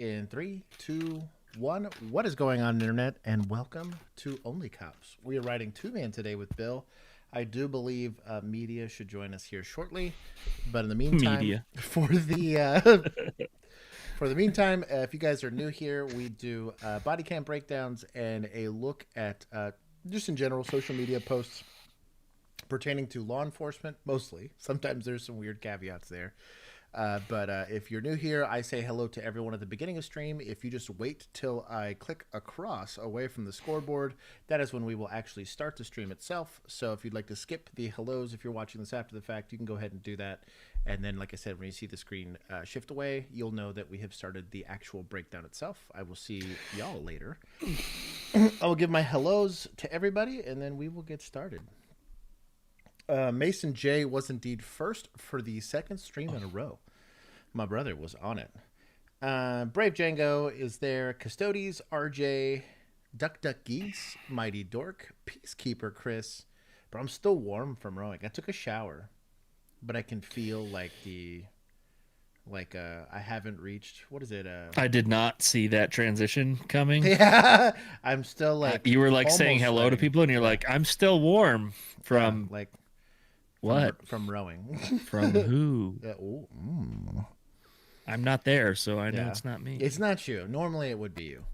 In 3, 2, 1. What is going on, internet? And welcome to OnlyCops. We are riding two-man today with Bill. I do believe media should join us here shortly, but in the meantime, for the meantime, if you guys are new here, we do Bodycam breakdowns and a look at just in general social media posts pertaining to law enforcement. Mostly, sometimes there's some weird caveats there. But if you're new here, I say hello to everyone at the beginning of stream. If you just wait till I click across away from the scoreboard, that is when we will actually start the stream itself. So if you'd like to skip the hellos, if you're watching this after the fact, you can go ahead and do that. And then, like I said, when you see the screen shift away, you'll know that we have started the actual breakdown itself. I will see y'all later. I will give my hellos to everybody, and then we will get started. Mason J was indeed first for the second stream in a row. My brother was on it. Brave Django is there. Custodes, RJ, Duck Duck Geese, Mighty Dork, Peacekeeper Chris. But I'm still warm from rowing. I took a shower, but I can feel like I haven't reached, what is it? I did not see that transition coming. Yeah, I'm still like. You were like saying hello sweating. to people, and you're like, I'm still warm from like. What? From rowing. From who? I'm not there, so I know it's not me. It's not you. Normally it would be you.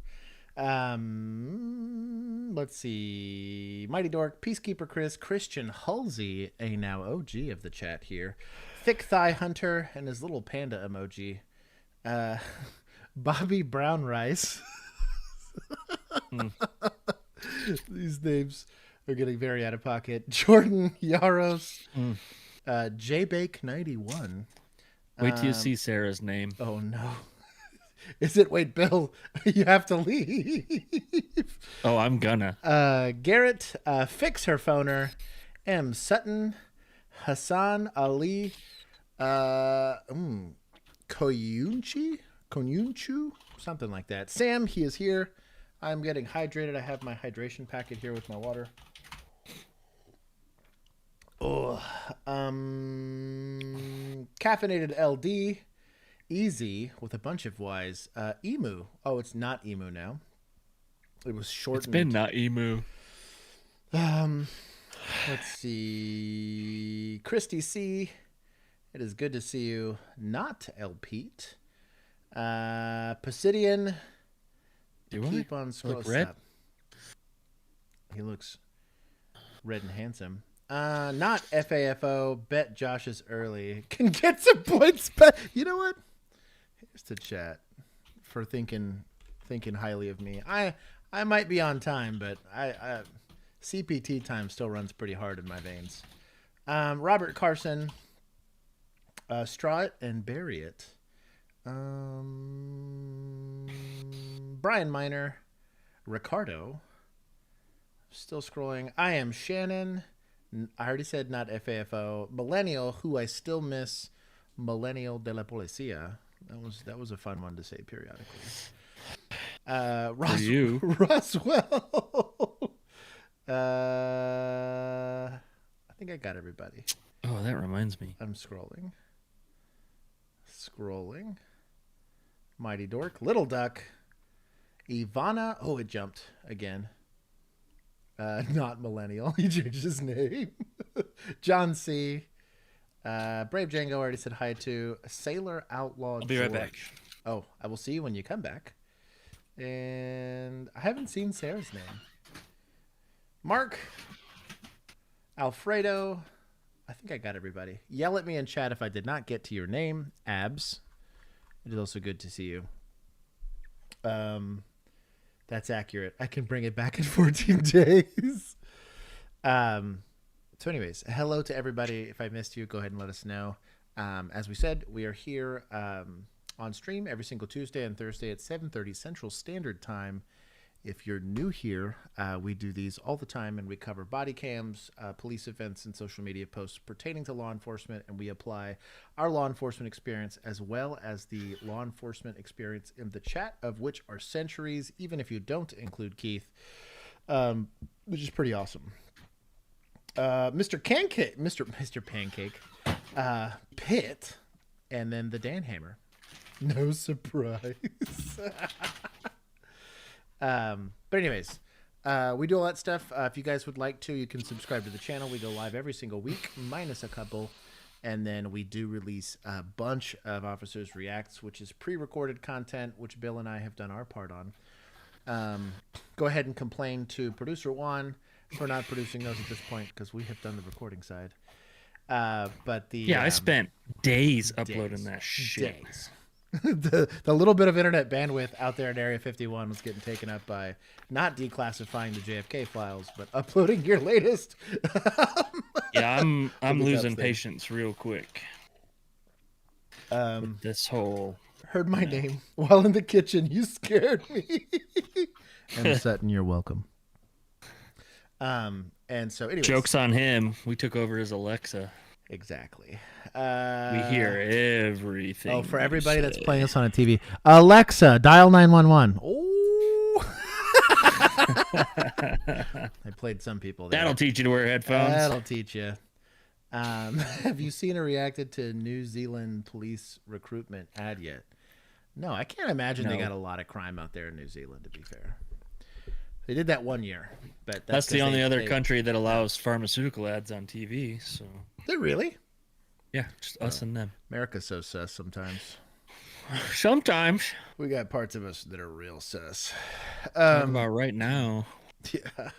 Let's see. Mighty Dork, Peacekeeper Chris, Christian Halsey, a now OG of the chat here. Thick Thigh Hunter and his little panda emoji. Bobby Brown Rice. These names are getting very out of pocket. Jordan Yaros, JBake91. Wait till you see Sarah's name. Oh no. Is it? Wait, Bill, you have to leave. Oh, I'm gonna. Garrett, Fix Her Phoner, M. Sutton, Hassan Ali, Koyunchu, something like that. Sam, he is here. I'm getting hydrated. I have my hydration packet here with my water. Oh, caffeinated LD, easy with a bunch of Y's. Emu. Oh, it's not Emu now. It was shortened. It's been not Emu. Let's see. Christy C. It is good to see you. Not El Pete. Pisidian. Keep on scrolling. Red? He looks red and handsome. Not FAFO. Bet Josh is early. Can get some points back. You know what? Here's the chat for thinking highly of me. I might be on time, but I CPT time still runs pretty hard in my veins. Robert Carson. Straw it and bury it. Brian Miner. Ricardo. Still scrolling. I am Shannon. I already said not FAFO. Millennial, who I still miss. Millennial de la Policia. That was a fun one to say periodically. Roswell. I think I got everybody. Oh, that reminds me. I'm scrolling. Mighty Dork. Little Duck. Ivana. Oh, it jumped again. Not Millennial. He changed his name. John C. Brave Django already said hi to. Sailor Outlaw. I'll be right back. Oh, I will see you when you come back. And I haven't seen Sarah's name. Mark. Alfredo. I think I got everybody. Yell at me in chat if I did not get to your name. Abs. It is also good to see you. That's accurate. I can bring it back in 14 days. So anyways, hello to everybody. If I missed you, go ahead and let us know. As we said, we are here on stream every single Tuesday and Thursday at 7:30 Central Standard Time. If you're new here, we do these all the time, and we cover body cams, police events, and social media posts pertaining to law enforcement, and we apply our law enforcement experience as well as the law enforcement experience in the chat, of which are centuries, even if you don't include Keith, which is pretty awesome. Mr. Pancake, Pitt, and then the Dan Hammer. No surprise. But anyways, we do all that stuff. If you guys would like to, you can subscribe to the channel. We go live every single week, minus a couple. And then we do release a bunch of Officers Reacts, which is pre-recorded content, which Bill and I have done our part on. Go ahead and complain to Producer Juan for not producing those at this point, because we have done the recording side. But the I spent days uploading that shit. Days. the little bit of internet bandwidth out there in Area 51 was getting taken up by not declassifying the JFK files, but uploading your latest. Yeah, I'm losing patience real quick. With this whole heard my name while in the kitchen. You scared me. And Sutton, you're welcome. And so anyways, joke's on him. We took over his Alexa. Exactly. We hear everything. Oh, for everybody that's playing us on a TV, Alexa, dial 911. Oh, I played some people there. That'll teach you to wear headphones. That'll teach you. Have you seen or reacted to New Zealand police recruitment ad yet? No, I can't imagine they got a lot of crime out there in New Zealand, to be fair. They did that one year, but that's the only other country that allows pharmaceutical ads on TV. So they really? Yeah, just us and them. America's so sus sometimes. Sometimes we got parts of us that are real sus. Talk about right now. Yeah.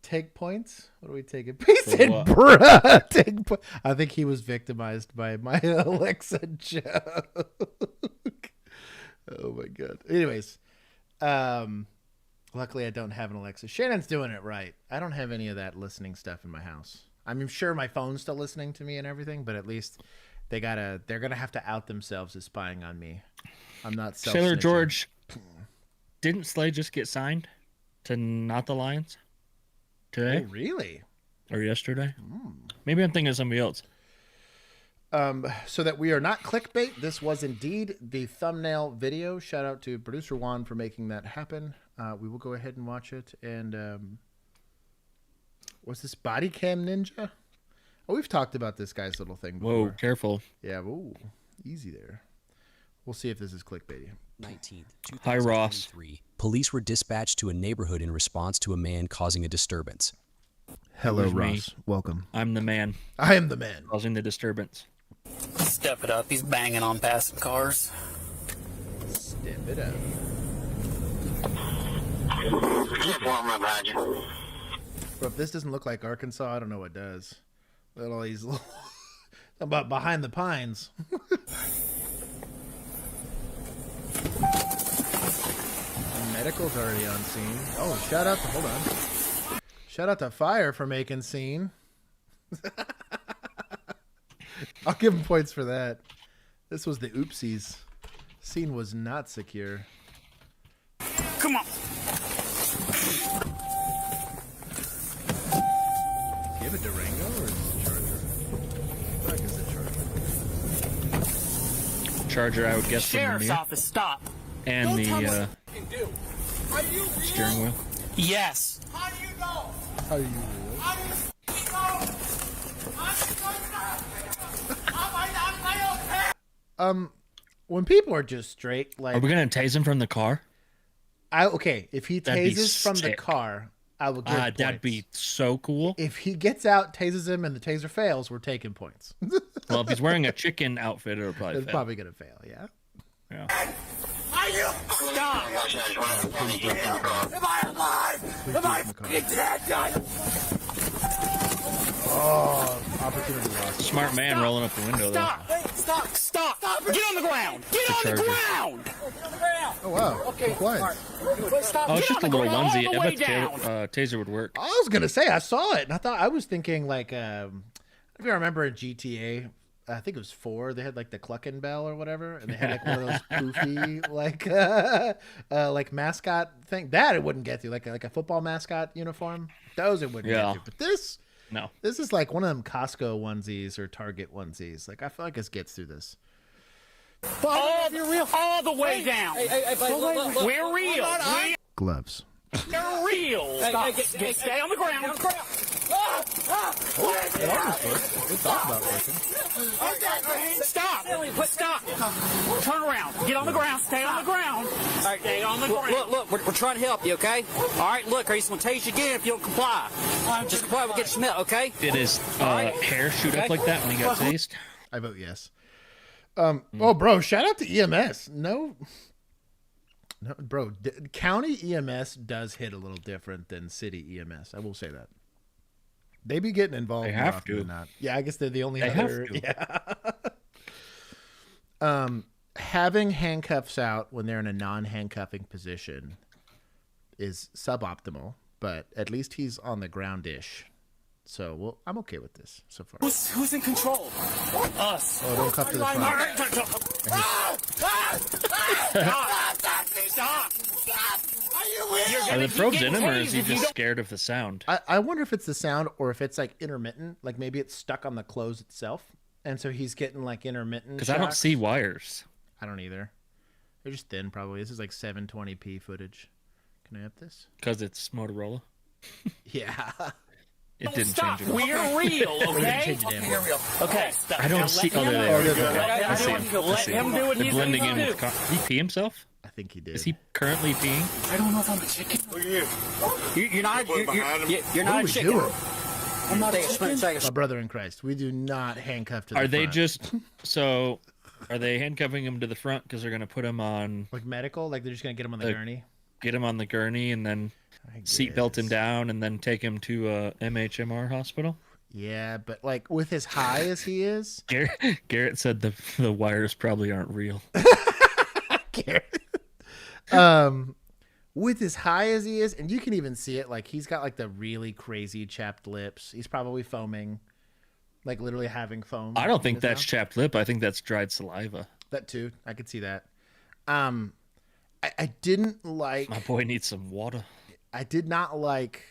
Take points. What are we taking? He said, "Bruh." Take I think he was victimized by my Alexa joke. Oh my god. Anyways, luckily I don't have an Alexa. Shannon's doing it right. I don't have any of that listening stuff in my house. I'm sure my phone's still listening to me and everything, but at least they're gonna have to out themselves as spying on me. I'm not Sailor George. Didn't Slay just get signed to not the Lions today? Oh, really? Or yesterday? Maybe I'm thinking of somebody else. So that we are not clickbait, this was indeed the thumbnail video. Shout out to producer Juan for making that happen. We will go ahead and watch it. And what's this, Bodycam Ninja? Oh, we've talked about this guy's little thing before. Whoa, careful. Yeah, whoa, easy there. We'll see if this is clickbaity. 19th, Hi, Ross. Police were dispatched to a neighborhood in response to a man causing a disturbance. Hello, Who's Ross. me? Welcome. I'm the man. I am the man. Causing the disturbance. Step it up. He's banging on passing cars. Step it up. Bro, if this doesn't look like Arkansas, I don't know what does. Look at all these little... about behind the pines. Medical's already on scene. Oh, shout out to... Hold on. Shout out to Fire for making scene. I'll give him points for that. This was the oopsies. Scene was not secure. Come on. Do you have a Durango or is it a Charger? I feel like it's a Charger. Charger, I would guess, from the Sheriff's mirror. office, stop. And the steering wheel. Yes. How do you know? How are you real? How do you know? When people are just straight, like... Are we going to tase him from the car? Okay, if he That'd be tases from the sick. car, I will give points. That'd be so cool. If he gets out, tases him, and the taser fails, we're taking points. Well, if he's wearing a chicken outfit, it'll probably It's fail. probably going to fail, yeah? Yeah. Are you? Stop. Am I alive? Am I fucking dead? Oh, opportunity lost. Smart man rolling up the window, though. Stop. Stop. Get on the ground. Get on the Charger. ground. Oh, wow. Okay. Compliance. Stop. Oh, it's Get just a on the little ground onesie. all the I way bet the down. taser would work. I was going to say, I saw it, and I was thinking, like, if you remember in GTA, I think it was 4, they had, like, the Cluckin' Bell or whatever, and they had, like, one of those poofy, like mascot thing. That it wouldn't get through, like a football mascot uniform. Those it wouldn't get through. But this is like one of them Costco onesies or Target onesies. Like, I feel like this gets through this. All the way down. We're real. Gloves. We're real. Stop. Stay on the ground. Stop! Stop! Turn around. Get on the ground. Stay on the ground. All right, stay on the ground. Look, we're trying to help you, okay? All right, look, he's going to tase you again if you don't comply. Just comply, we'll get you some help, okay? Did his hair shoot up like that when he got tased? I vote yes. Oh, bro, shout out to EMS. No, bro, county EMS does hit a little different than city EMS. I will say that. They be getting involved. They more have often to. than not. Yeah, I guess they're the only They other. have to. Yeah. Having handcuffs out when they're in a non-handcuffing position is suboptimal, but at least he's on the ground-ish. So, well, I'm okay with this so far. Who's in control? Us. Oh, don't cuff to the front. Stop! Are you weird? Are the probes in him, or is he just scared of the sound? I wonder if it's the sound or if it's like intermittent. Like maybe it's stuck on the clothes itself. And so he's getting like intermittent. Because I don't shocks. see wires. I don't either. They're just thin probably. This is like 720p footage. Can I up this? Because it's Motorola. Yeah. It didn't Stop. change it. We're real, okay? Change it in. Okay, stop. I don't see. Oh, there they are. Let I see him. I Let see him do what They're he's blending going in to with do. Did he pee himself? I think he did. Is he currently peeing? I don't know if I'm a chicken. Look at you. You're not. You're What not are a we chicken. doing? I'm not a Take a chicken. My brother in Christ. We do not handcuff to the Are they front. just so? Are they handcuffing him to the front because they're going to put him on, like medical? Like they're just going to get him on the gurney? get him on the gurney, and then I seatbelt him guess. down, and then take him to a MHMR hospital? Yeah, but like with as high as he is, Garrett said the wires probably aren't real. with as high as he is, and you can even see it, like he's got like the really crazy chapped lips. He's probably foaming, like literally having foam. I don't in think his that's mouth. chapped lip. I think that's dried saliva. That too. I could see that. I didn't like. My boy needs some water. I did not like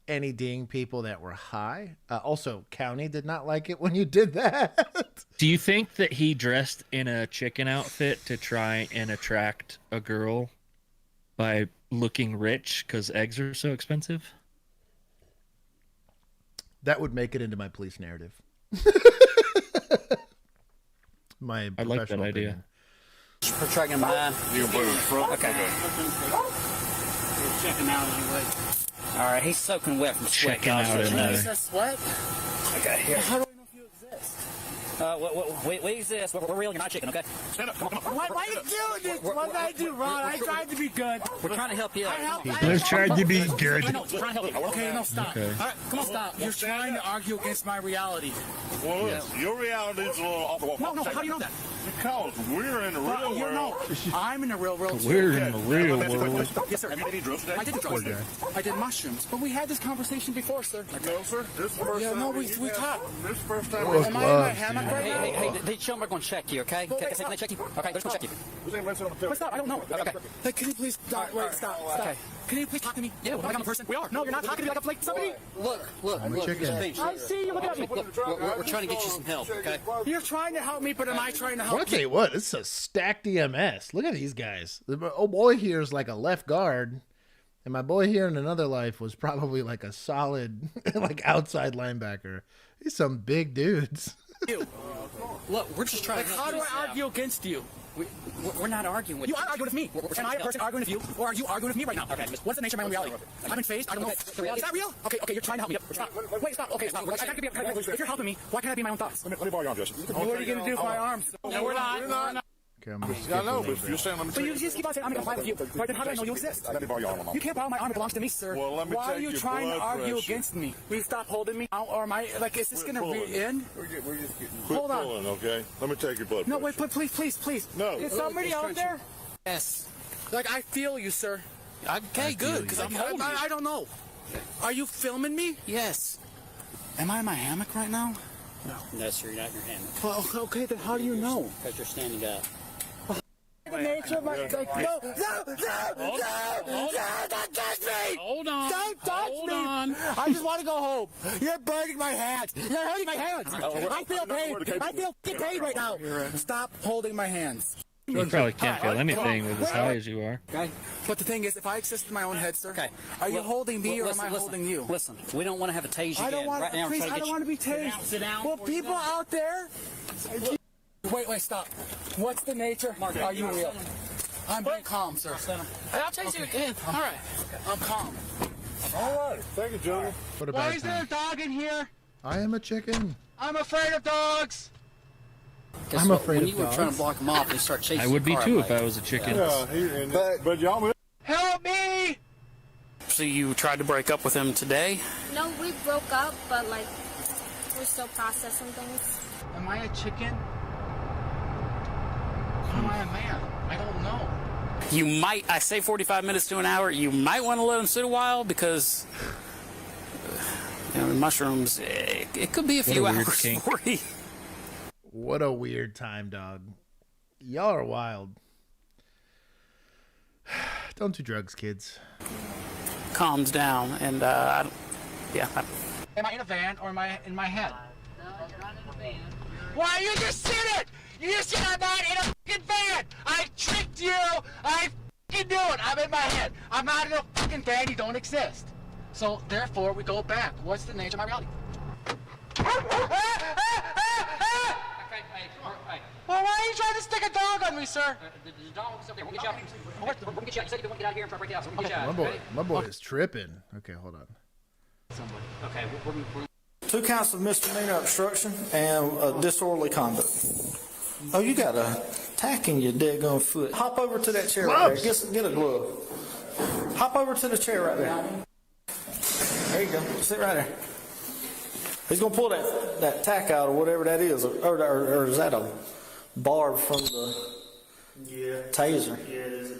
any ding people that were high. Also, County did not like it when you did that. Do you think that he dressed in a chicken outfit to try and attract a girl by looking rich because eggs are so expensive? That would make it into my police narrative. My I like that professional idea. opinion. We're tracking behind. You can put it in front. Okay. We're checking out anyway. All right, he's soaking wet from sweat. Checking out in there. Is that sweat? Okay, here. How do I know if you exist? We exist. We're real. You're not chicken, okay? Stand up. Come on, come on. Why are you doing this? What did I do, Ron? I tried to be good. We're trying to help you out. They're trying to be I good. know. We're trying to help you. Okay, no, stop. Okay. All right, come on, stop. You're trying to argue against my reality. Well, look, your reality is a little off the wall. No, how do you know that? Because we're in the real You world. know, I'm in the real world. We're in the real That's world. the question. Yes, sir. Have you had any drugs today? I did the drugs. I did mushrooms. But we had this conversation before, sir. No, sir. This is the first Yeah, time. no, we you've we had- talked. This is the first time. Those Am I in my gloves, hammock dude. right now? Hey, the children are going to check you, okay? Can they check you? Okay, they're just going to check you. This ain't Vincent on the Wait, stop. I don't know. Okay. Hey, can you please stop? Wait, stop. Okay. Can you please talk to me? Yeah, like I'm a person. we are. No, you're not talking to me like somebody. Look. chicken. I see you. Look at me. Look, we're trying to get you some help, okay? You're trying to help me, but am I trying to I help want to tell you what, this is a stacked EMS. Look at these guys. The old boy here is like a left guard, and my boy here in another life was probably like a solid, like outside linebacker. He's some big dudes. you? Look, we're just trying Like, to how help do you I out. argue against you? We're not arguing with You are arguing with me. Am I a person arguing with you, or are you arguing with me right now? Okay. What's the nature of my own reality? I've been phased. I don't know. Okay. Is that real? Okay, you're trying to help me. Stop. Wait, stop. Okay, stop. If you're helping me, why can't I be my own thoughts? Let me borrow your arm, Jesse. What are you gonna do with my arms? No, we're not. Okay, I'm gonna skip I a know, little but if bit. you're saying, let me But tell you just keep on saying I'm gonna comply with you. Right, then how do I know you exist? Let me borrow your arm, Mom. You can't borrow my arm. It belongs to me, sir. Well, let me Why are take you your trying to blood argue pressure. against me? Will you stop holding me? Or am I like? Is this gonna end? We're just getting. Quit Hold on. pulling, okay? Let me take your blood No, pressure. wait, please. No. Is somebody out there? Yes. Like I feel you, sir. Okay, good, because I'm holding you. I don't know. Are you filming me? Yes. Am I in my hammock right now? No, sir, you're not in your hand. Well, okay, then how do you know? Because you're standing up. The nature of my like, no, don't touch me! Hold on. Don't touch me! I just want to go home. You're burning my hands. You're hurting my hands. I feel pain. I feel pain right now. Stop holding my hands. You probably can't feel anything with as high as you are. Okay. But the thing is, if I exist in my own head, sir, Okay. are you holding me or am I listen, holding you? Listen, we don't want to have a tase you I don't again. want. Right now, we're Please, trying to I get don't want to be tased. Sit down. Well, people out there. Wait, stop. What's the nature? Are you real? I'm being calm, sir. I'll chase you again. All right. I'm calm. All right. Thank you, gentlemen. What a Why bad is there a time. dog in here? I am a chicken. I'm afraid of dogs. Guess I'm what? afraid when of you were dogs. trying to block them off, they start chasing I would be your car too away. if I was a chicken. Yeah, but y'all. Help me! So you tried to break up with him today? No, we broke up, but like we're still processing things. Am I a chicken? Or am I a man? I don't know. You might, I say 45 minutes to an hour, you might want to let him sit a while because mushrooms, it could be a few a weird hours kink. for you. What a weird time, dog. Y'all are wild. Don't do drugs, kids. Calms down and I don't, yeah. Am I in a van or am I in my head? Why you just said it? You just said I'm not in a fucking van. I tricked you. I fucking knew it. I'm in my head. I'm not in a fucking van. You don't exist. So therefore, we go back. What's the nature of my reality? Well, why are you trying to stick a dog on me, sir? The dog's up there. We'll get you out. We'll get you out. You said you didn't want to get out of here and try to break it out, so we'll get you out. My boy is tripping. Okay, hold on. Okay, we're 2 counts of misdemeanor obstruction and disorderly conduct. Oh, you got a tack in your daggone foot. Hop over to that chair right there. Get a glove. Hop over to the chair right there. There you go. Sit right there. He's going to pull that tack out or whatever that is. Or is that a barb from the taser? Yeah, it is.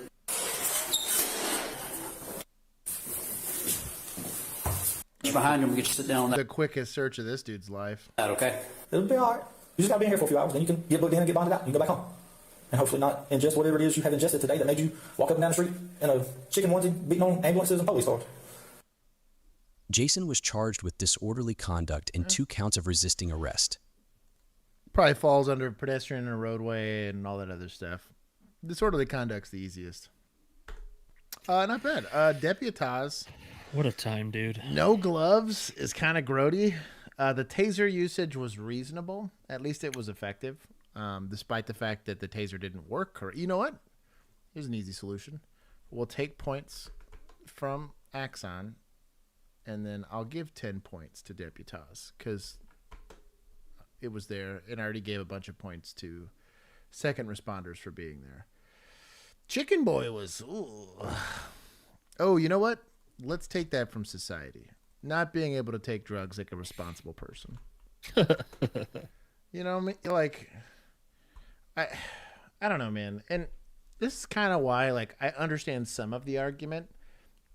behind him and get you to sit down on The quickest search of this dude's life. that, okay? It'll be all right. You just got to be in here for a few hours. Then you can get booked in and get bonded out. You can go back home. And hopefully not ingest whatever it is you have ingested today that made you walk up and down the street in a chicken onesie beating on ambulances and police cars. Jason was charged with disorderly conduct and 2 counts of resisting arrest. Probably falls under pedestrian and roadway and all that other stuff. Disorderly conduct's the easiest. Not bad. Deputaz. What a time, dude. No gloves is kind of grody. The taser usage was reasonable. At least it was effective, despite the fact that the taser didn't work. You know what? Here's an easy solution. We'll take points from Axon, and then I'll give 10 points to Deputaz because it was there, and I already gave a bunch of points to second responders for being there. Chicken Boy was... Ooh. Oh, you know what? Let's take that from society. Not being able to take drugs like a responsible person. You know what I mean? Like, I don't know, man. And this is kind of why, like, I understand some of the argument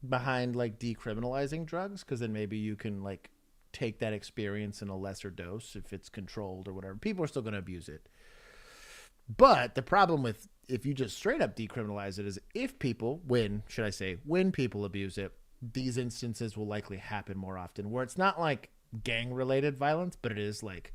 behind, like, decriminalizing drugs, because then maybe you can, like, take that experience in a lesser dose if it's controlled or whatever. People are still going to abuse it. But the problem with if you just straight up decriminalize it is if people, when people abuse it, these instances will likely happen more often, where it's not like gang-related violence, but it is like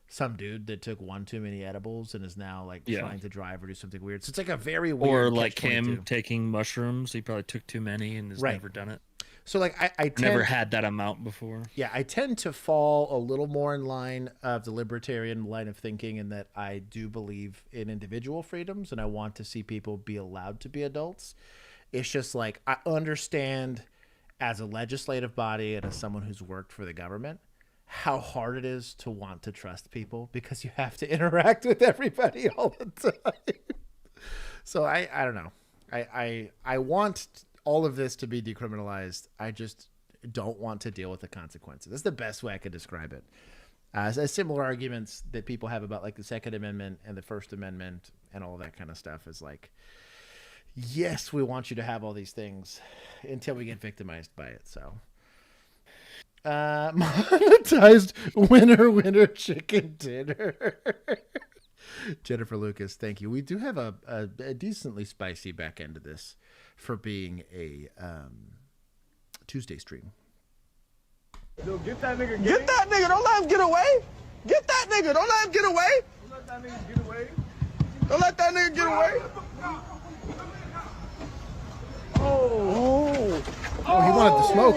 some dude that took one too many edibles and is now like trying to drive or do something weird. So it's like a very weird Or like him catch-22. taking mushrooms. He probably took too many and has never done it. So like I Never had that amount before. Yeah, I tend to fall a little more in line of the libertarian line of thinking in that I do believe in individual freedoms and I want to see people be allowed to be adults. It's just like I understand as a legislative body and as someone who's worked for the government how hard it is to want to trust people because you have to interact with everybody all the time. So I don't know. I want all of this to be decriminalized. I just don't want to deal with the consequences. That's the best way I could describe it. Similar arguments that people have about like the Second Amendment and the First Amendment and all that kind of stuff is like, yes, we want you to have all these things until we get victimized by it. So monetized winner chicken dinner. Jennifer Lucas, thank you. We do have a decently spicy back end of this for being a Tuesday stream. Yo, get that nigga. Get that nigga. Don't let him get away. Get that nigga. Don't let him get away. Don't let that nigga get away. Don't let that nigga get away. Oh, he wanted to smoke.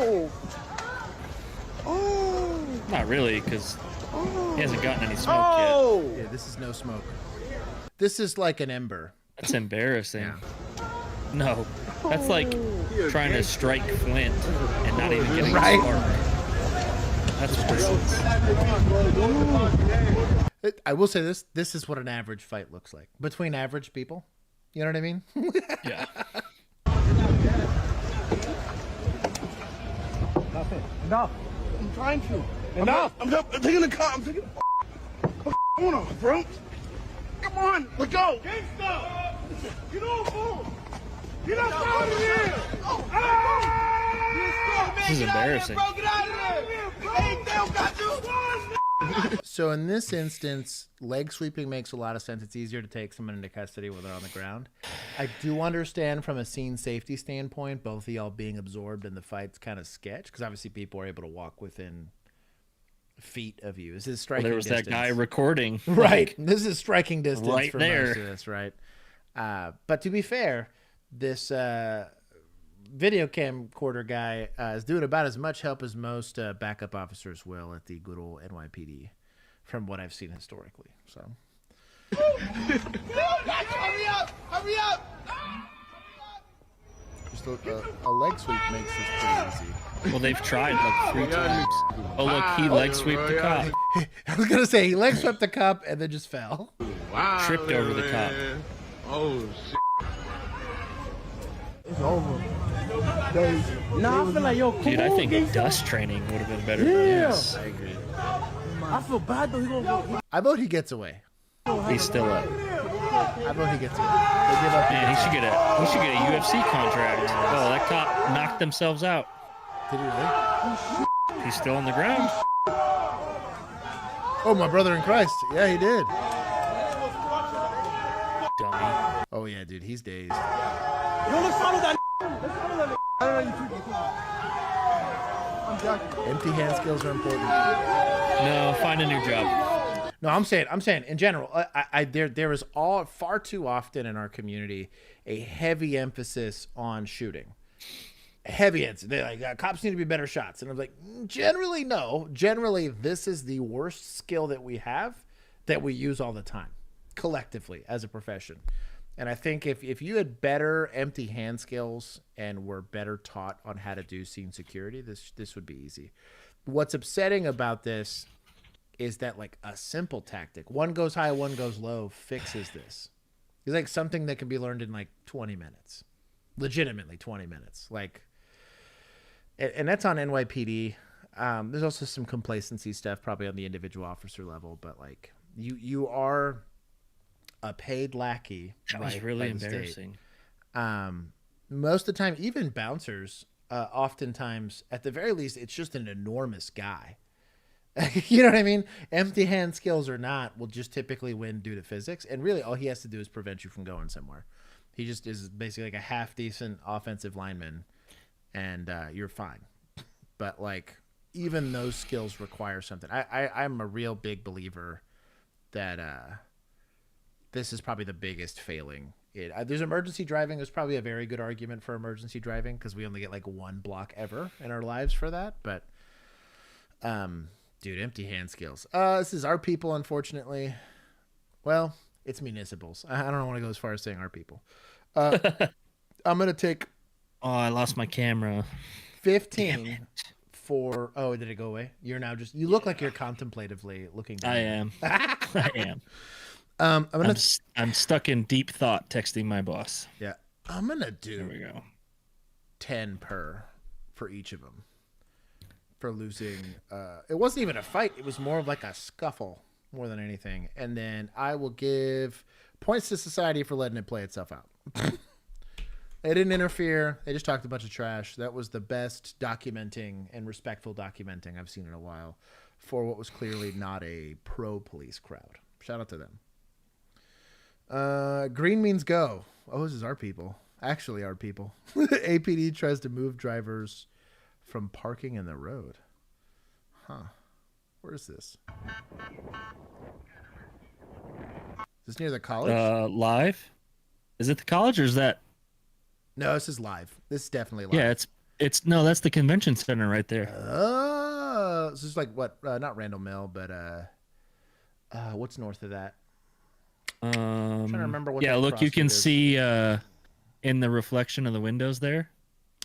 Not really, because he hasn't gotten any smoke yet. Yeah, this is no smoke. This is like an ember. That's embarrassing. Yeah. No, that's like trying to strike flint and not even getting a Right. spark. That's what this is. I will say this. This is what an average fight looks like. Between average people. You know what I mean? Yeah. Enough. I'm trying to. Enough. I'm taking the car. I'm taking the phone off, bro. Come on, let's go. Gangsta. Get off, fool. Get out of here. This is embarrassing. Get out of there. Hey, they don't got you. So in this instance, leg sweeping makes a lot of sense. It's easier to take someone into custody when they're on the ground. I do understand from a scene safety standpoint, both of y'all being absorbed in the fight's kind of sketch, because obviously people are able to walk within feet of you. This is striking There was distance. that guy recording. Right. This is striking distance right for there. most of this, right? But to be fair, this video camcorder guy is doing about as much help as most backup officers will at the good old NYPD, from what I've seen historically. So, Hurry up! Hurry up! just a leg sweep makes this pretty easy. Well, they've tried like 3 times. Oh, look, he leg sweeped the cop. I was gonna say he leg swept the cop and then just fell. Tripped over the cop. Oh, shit. It's over. Nah, I feel like yo, Dude, I think dust training would have been better than this. I agree. I feel bad though. He gonna go. I vote he gets away. He's still up. I vote he gets away. They give up. Man, he should get a UFC contract. Oh, that cop knocked themselves out. Did he really? He's still on the ground. Oh, my brother in Christ. Yeah, he did. Dummy. Oh yeah, dude, he's dazed. Yo, let's follow that. Let's follow that. I don't know you. I'm joking. Empty hand skills are important. No, find a new job. No, I'm saying in general, there is far too often in our community a heavy emphasis on shooting. Heavy emphasis. They're like, cops need to be better shots. And I'm like, generally, no. Generally, this is the worst skill that we have that we use all the time, collectively, as a profession. And I think if you had better empty hand skills and were better taught on how to do scene security, this would be easy. What's upsetting about this is that like a simple tactic, one goes high, one goes low, fixes this. It's like something that can be learned in like 20 minutes, legitimately 20 minutes. Like, and that's on NYPD. There's also some complacency stuff probably on the individual officer level, but like you are a paid lackey. That was really embarrassing. Most of the time, even bouncers, oftentimes, at the very least, it's just an enormous guy. You know what I mean? Empty hand skills or not will just typically win due to physics. And really, all he has to do is prevent you from going somewhere. He just is basically like a half-decent offensive lineman, and you're fine. But, like, even those skills require something. I'm a real big believer that this is probably the biggest failing. There's emergency driving. There's probably a very good argument for emergency driving because we only get like one block ever in our lives for that. But, dude, empty hand skills. This is our people, unfortunately. Well, it's municipals. I don't want to go as far as saying our people. I'm going to take... Oh, I lost my camera. 15 for... Oh, did it go away? You're now just... You look like you're contemplatively looking down. I am. I am. I'm stuck in deep thought texting my boss. Yeah. I'm going to do... There we go. 10 per for each of them. For losing... it wasn't even a fight. It was more of like a scuffle more than anything. And then I will give points to society for letting it play itself out. They didn't interfere. They just talked a bunch of trash. That was the best documenting and respectful documenting I've seen in a while for what was clearly not a pro-police crowd. Shout out to them. Green means go. Oh, this is our people. Actually, our people. APD tries to move drivers from parking in the road. Huh. Where is this? Is this near the college? Live. Is it the college or is that? No, this is live. This is definitely live. Yeah, it's no, that's the convention center right there. Oh, this is like what? Not Randall Mill, but what's north of that? I'm trying to remember what. Yeah, that look, you can cross street see in the reflection of the windows there.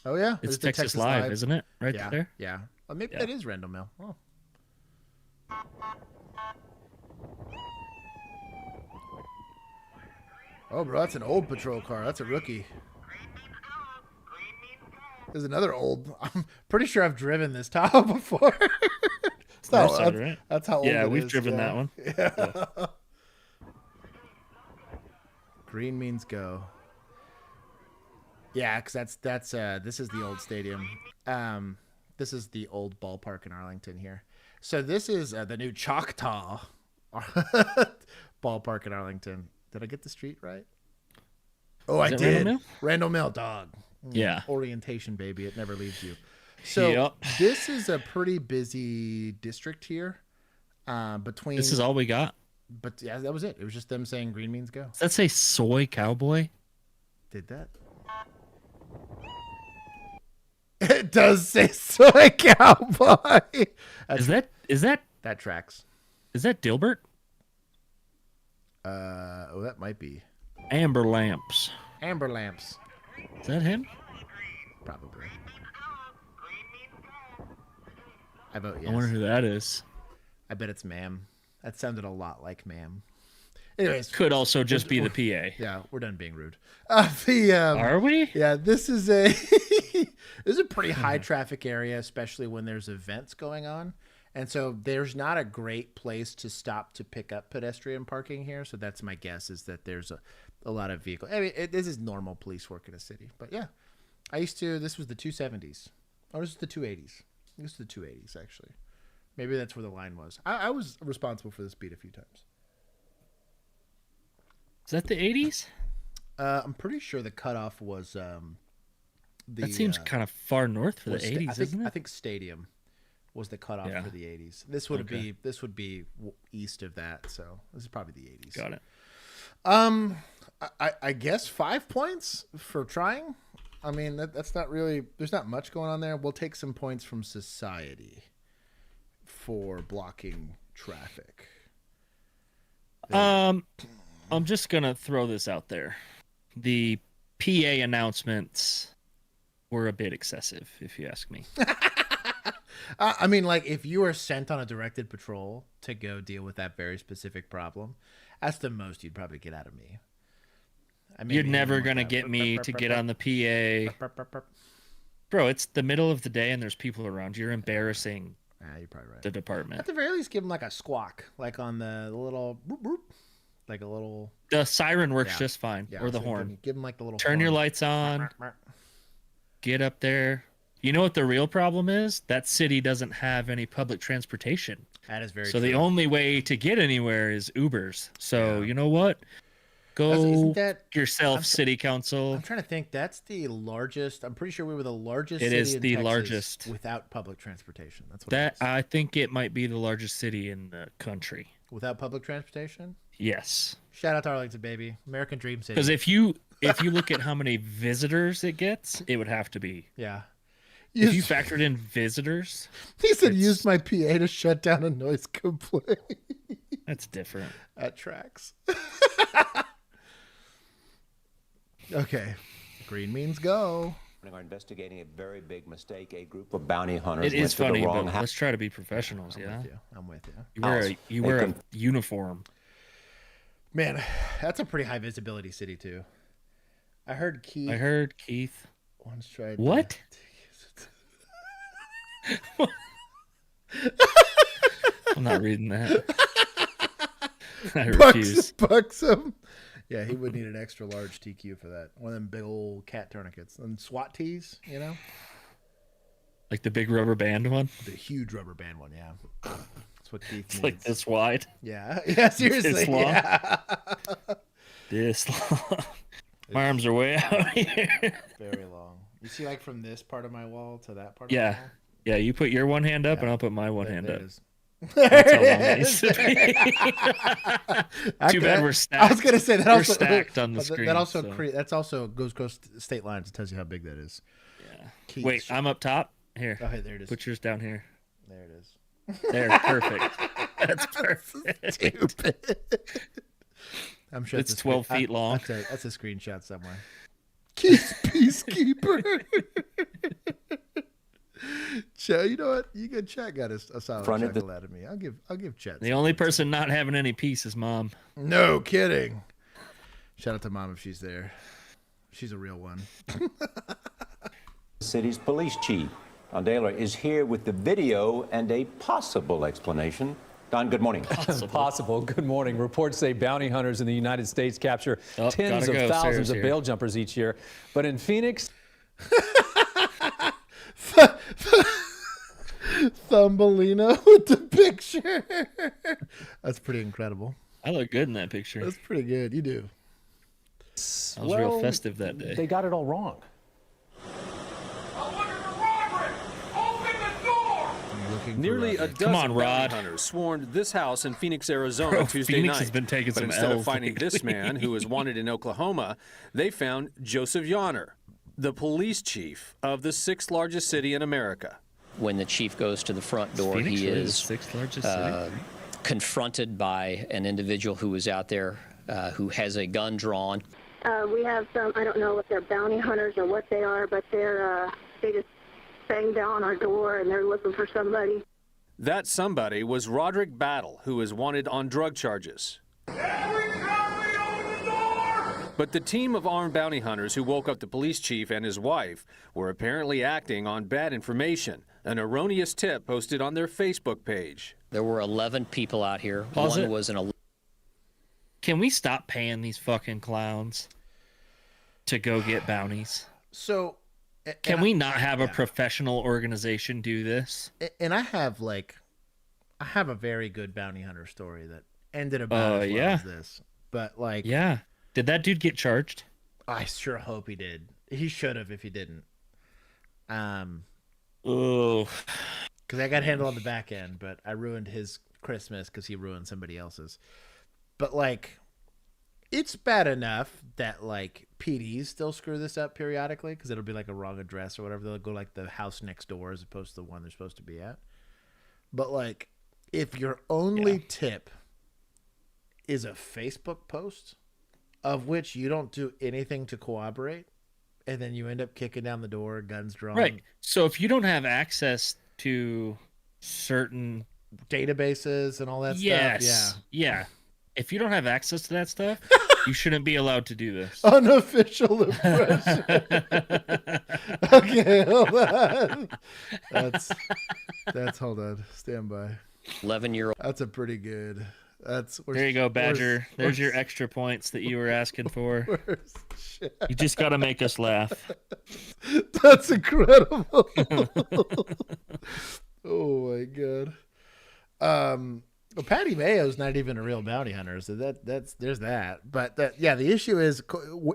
Oh yeah, It's there's the Texas Live, isn't it? Right yeah, there. Yeah. Maybe that is Randall Mill. Oh. Oh, bro, that's an old patrol car. That's a rookie. There's another old. I'm pretty sure I've driven this Tahoe before. That's how old Yeah, it we've is. driven Yeah. that one. Yeah. Green means go. Yeah, because that's this is the old stadium. This is the old ballpark in Arlington here. So this is the new Choctaw ballpark in Arlington. Did I get the street right? Oh, I did. Randall Mill? Randall Mill, dog. Yeah. Orientation, baby. It never leaves you. So this is a pretty busy district here. Between This is all we got. But yeah, that was it. It was just them saying green means go. Does that say soy cowboy? Did that? It does say soy cowboy. Is that that tracks? Is that Dilbert? Oh, that might be Amber Lamps. Amber Lamps. Is that him? Probably. I vote yes. I wonder who that is. I bet it's ma'am. That sounded a lot like ma'am. Anyways, Could also just be the PA. Yeah, we're done being rude. Are we? Yeah, this is a this is a pretty high traffic area, especially when there's events going on. And so there's not a great place to stop to pick up pedestrian parking here. So that's my guess, is that there's a lot of vehicles. I mean, this is normal police work in a city. But yeah, this was the 270s. Oh, this is the 280s. This is the 280s, actually. Maybe that's where the line was. I was responsible for this beat a few times. Is that the 80s? I'm pretty sure the cutoff was that seems kind of far north for the 80s, isn't it? I think Stadium was the cutoff for the 80s. This would be east of that, so this is probably the 80s. Got it. I guess 5 points for trying. I mean, that's not really. There's not much going on there. We'll take some points from society for blocking traffic. I'm just gonna throw this out there. The PA announcements were a bit excessive, if you ask me. I mean, like, if you are sent on a directed patrol to go deal with that very specific problem, that's the most you'd probably get out of me. You're never going to get me to get on the PA. Bro, it's the middle of the day and there's people around. You're embarrassing you're probably right. the department. At the very least, give them like a squawk, like on the little boop, boop, like a little... The siren works just fine, or the so horn. Give them like the little Turn your lights on. Get up there. You know what the real problem is? That city doesn't have any public transportation. That is very So true. the only way to get anywhere is Ubers. So you know what? Go yourself, city council. I'm trying to think. That's the largest. I'm pretty sure we were the largest. It city is in the Texas largest without public transportation. That's what that it is. I think it might be the largest city in the country. Without public transportation. Yes. Shout out to Arlington, baby. American Dream City. Because if you look at how many visitors it gets, it would have to be. Yeah. If you factored in visitors, he said, "Use my PA to shut down a noise complaint." That's different. That tracks. Okay, green means go. Are investigating a very big mistake. A group of bounty hunters. It is went to funny, the but wrong let's try to be professionals. I'm with you. You wear a uniform. Man, that's a pretty high visibility city too. I heard Keith. Once tried. What? I'm not reading that. I refuse. Bucks him. Yeah, he would need an extra large TQ for that. One of them big old cat tourniquets. And SWAT tees, you know? Like the big rubber band one? The huge rubber band one, yeah. That's what Keith needs. It's like this wide? Yeah. Yeah, seriously. This long? Yeah. This long. My arms are way out here. Very long. You see, like, from this part of my wall to that part of my wall? Yeah, you put your one hand up and I'll put my one hand there up. it is. That's how long it used to be. Too bad we're stacked. I was gonna say that we're also stacked on the screen. That also so. that's also goes across state lines. It tells you how big that is. Yeah. Keith. Wait, I'm up top. Here. Oh, hey, there it is. Put yours down here. There it is. There, perfect. That's perfect. Stupid. I'm sure it's 12 feet long. That's a screenshot somewhere. Keith Peacekeeper. Chet, you know what? You good. Chet got a solid chuckle out of me. I'll give Chet. The only person not having any peace is Mom. No kidding. Shout out to Mom if she's there. She's a real one. The city's police chief, Don Daler, is here with the video and a possible explanation. Don, good morning. Possible. Good morning. Reports say bounty hunters in the United States capture tens of thousands of bail jumpers each year. But in Phoenix... Thumbelina with the picture. That's pretty incredible. I look good in that picture. That's pretty good. You do. I was real festive that day. They got it all wrong. Nearly a dozen bounty hunters swarmed this house in Phoenix, Arizona Tuesday Phoenix night. has been taking but some instead L's of finding lately. this man who is wanted in Oklahoma, they found Joseph Yonner, the police chief of the 6th largest city in America. When the chief goes to the front door, Phoenix he really is the 6th largest city? Confronted by an individual who is out there who has a gun drawn. We have some, I don't know if they're bounty hunters or what they are, but they just banged down our door and they're looking for somebody. That somebody was Roderick Battle, who is wanted on drug charges. But the team of armed bounty hunters who woke up the police chief and his wife were apparently acting on bad information, an erroneous tip posted on their Facebook page. There were 11 people out here. Pause One it. was an... Can we stop paying these fucking clowns to go get bounties? So, can we not have a professional organization do this? And I have a very good bounty hunter story that ended about as well yeah. as this. But like, yeah, did that dude get charged? I sure hope he did. He should have if he didn't. Oh, because I got handled on the back end, but I ruined his Christmas because he ruined somebody else's. But like, it's bad enough that like PDs still screw this up periodically because it'll be like a wrong address or whatever. They'll go like the house next door as opposed to the one they're supposed to be at. But like, if your only tip is a Facebook post of which you don't do anything to corroborate, and then you end up kicking down the door, guns drawn. right. So if you don't have access to certain databases and all that stuff, yeah. If you don't have access to that stuff, you shouldn't be allowed to do this. Unofficial impression. Okay, hold on. That's hold on. Stand by. 11-year-old. That's a pretty good. There you go, Badger. There's your extra points that you were asking for. You just got to make us laugh. That's incredible. Oh my god. Well, Patty Mayo's not even a real bounty hunter, so there's that. But the issue is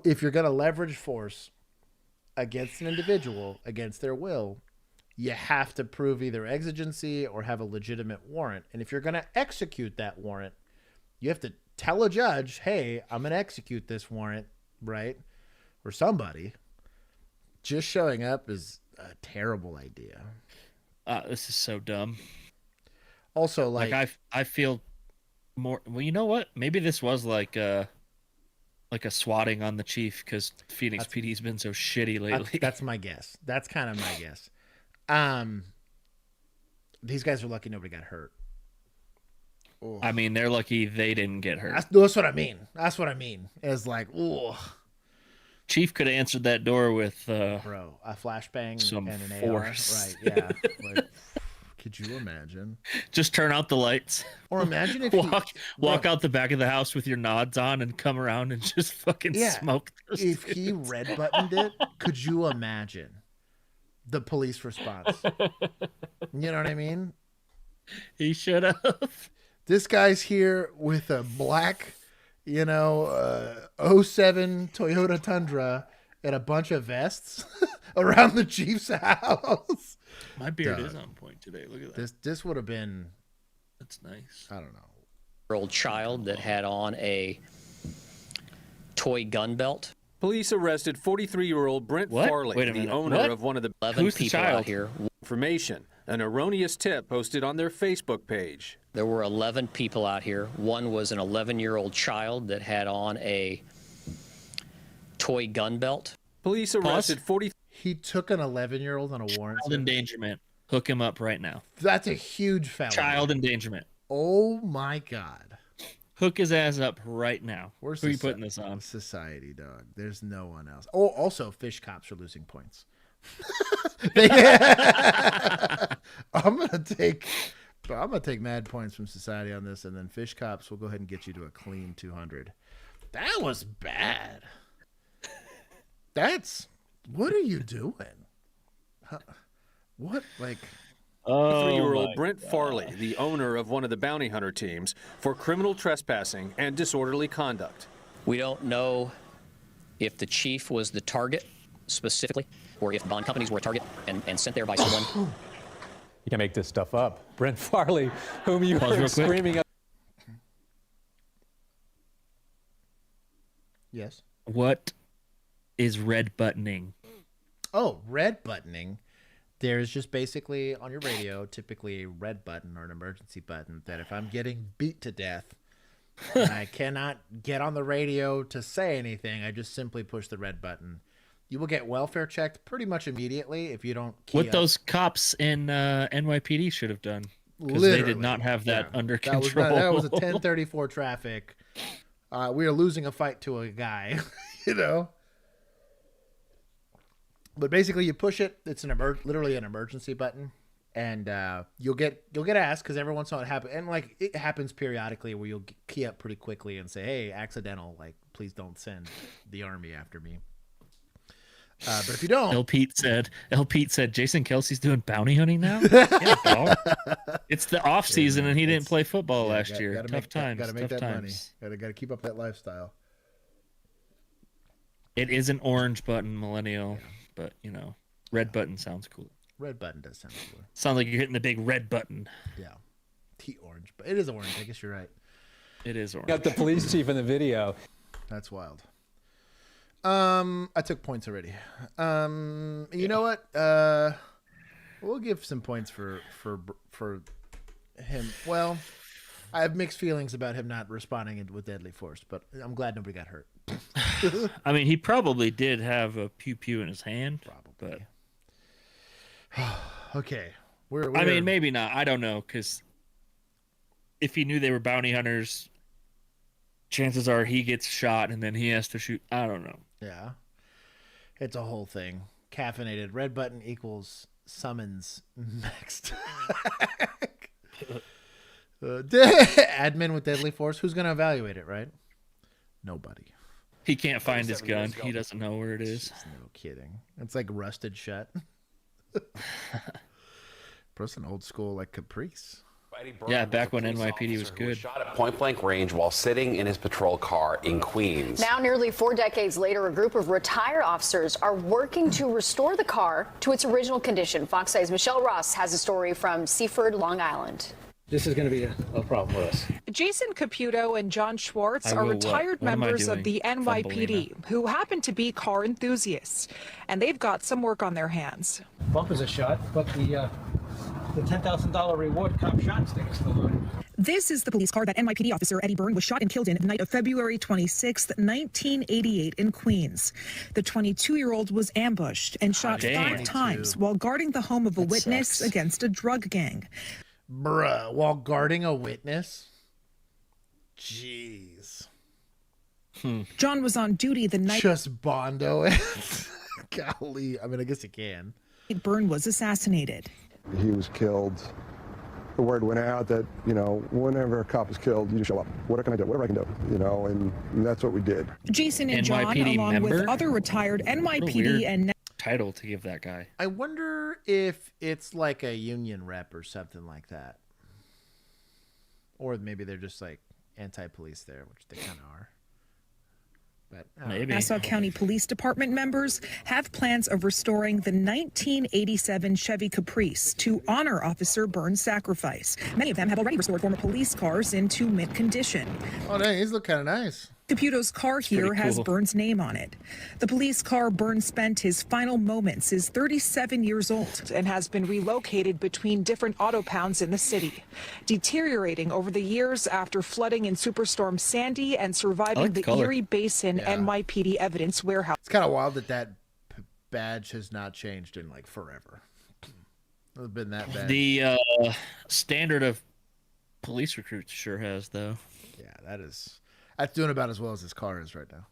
if you're going to leverage force against an individual against their will, you have to prove either exigency or have a legitimate warrant. And if you're going to execute that warrant, you have to tell a judge, "Hey, I'm going to execute this warrant," right? Or somebody. Just showing up is a terrible idea. This is so dumb. Also, like I feel more. Well, you know what? Maybe this was like a swatting on the chief because Phoenix PD's been so shitty lately. That's my guess. That's kind of my guess. These guys are lucky nobody got hurt. Ooh. I mean, they're lucky they didn't get hurt. That's what I mean. That's what I mean. It's like, ooh. Chief could have answered that door with a flashbang some and an force. AR. Right? Yeah. Like, could you imagine? Just turn out the lights. Or imagine if walk out the back of the house with your nods on and come around and just fucking smoke. If he red buttoned it, could you imagine the police response? You know what I mean? He should have. This guy's here with a black, 07 Toyota Tundra and a bunch of vests around the chief's house. My beard is on point today. Look at that. This would have been That's nice. I don't know. Old child that had on a toy gun belt. Police arrested 43-year-old Brent What? Farley, Wait a the minute. owner What? of one of the 11 Who's the people child? out here. information, an erroneous tip posted on their Facebook page. There were 11 people out here. One was an 11-year-old child that had on a toy gun belt. Police arrested 40. He took an 11-year-old on a warrant. Child endangerment. Hook him up right now. That's a huge felony. Child endangerment. Oh my God. Hook his ass up right now. Where's Who are you putting this on? Society, dog. There's no one else. Oh, also, fish cops are losing points. I'm gonna take mad points from society on this, and then fish cops will go ahead and get you to a clean 200. That was bad. What are you doing? What, like? 3-year-old Brent Farley, the owner of one of the bounty hunter teams, for criminal trespassing and disorderly conduct. We don't know if the chief was the target specifically, or if bond companies were a target and sent there by someone. You can't make this stuff up. Brent Farley, whom you Pause were real quick. screaming at. Yes. What is red buttoning? Oh, red buttoning. There's just basically on your radio, typically a red button or an emergency button that if I'm getting beat to death and I cannot get on the radio to say anything, I just simply push the red button. You will get welfare checked pretty much immediately if you don't key What up. those cops in NYPD should have done. Because they did not have that under control. That was a 1034 traffic. We are losing a fight to a guy, you know? But basically, you push it. It's literally an emergency button, and you'll get asked because every once in a while it happens, and like it happens periodically where you'll key up pretty quickly and say, "Hey, accidental! Like, please don't send the army after me." But if you don't, L. Pete said, Jason Kelsey's doing bounty hunting now. Yeah, dog. It's the off season, and he didn't play football last year. Tough times. Gotta make tough that times. money. Gotta keep up that lifestyle. It is an orange button, millennial. Yeah. But, you know, red button sounds cool. Red button does sound cooler. Sounds like you're hitting the big red button. Yeah. Orange. But it is orange. I guess you're right. It is orange. Got the police chief in the video. That's wild. I took points already. You know what? We'll give some points for him. Well, I have mixed feelings about him not responding with deadly force, but I'm glad nobody got hurt. I mean, he probably did have a pew-pew in his hand. Probably. But... Okay. I mean, maybe not. I don't know, because if he knew they were bounty hunters, chances are he gets shot and then he has to shoot. I don't know. Yeah. It's a whole thing. Caffeinated. Red button equals summons next. Admin with deadly force. Who's going to evaluate it, right? Nobody. He can't find his gun. He doesn't know where it is. No kidding. It's like rusted shut. Plus an old school like Caprice. Yeah, back when NYPD was good. Shot at point-blank range while sitting in his patrol car in Queens. Now, nearly 4 decades later, a group of retired officers are working to restore the car to its original condition. Fox 8's Michelle Ross has a story from Seaford, Long Island. This is going to be a problem for us. Jason Caputo and John Schwartz are retired members of the NYPD who happen to be car enthusiasts, and they've got some work on their hands. Bump is a shot, but the $10,000 reward cop shot stick is still on. This is the police car that NYPD officer Eddie Byrne was shot and killed in the night of February 26, 1988 in Queens. The 22-year-old was ambushed and shot 5 times while guarding the home of a witness against a drug gang. Bruh, while guarding a witness? Jeez. John was on duty the night... Just Bondo it. Golly. I mean, I guess you can. Byrne was assassinated. He was killed. The word went out that, you know, whenever a cop is killed, you just show up. What can I do? Whatever I can do, you know, and that's what we did. Jason and John, along with other retired NYPD and... title to give that guy. I wonder if it's like a union rep or something like that. Or maybe they're just like anti-police there, which they kind of are. But maybe. Nassau County Police Department members have plans of restoring the 1987 Chevy Caprice to honor Officer Burns' sacrifice. Many of them have already restored former police cars into mint condition. Oh, dang, these look kind of nice. Caputo's car here has Burns' name on it. The police car Burns spent his final moments is 37 years old and has been relocated between different auto pounds in the city, deteriorating over the years after flooding in Superstorm Sandy and surviving the Erie Basin NYPD evidence warehouse. It's kind of wild that badge has not changed in like forever. It's been that bad. The standard of police recruits sure has, though. Yeah, that's doing about as well as his car is right now.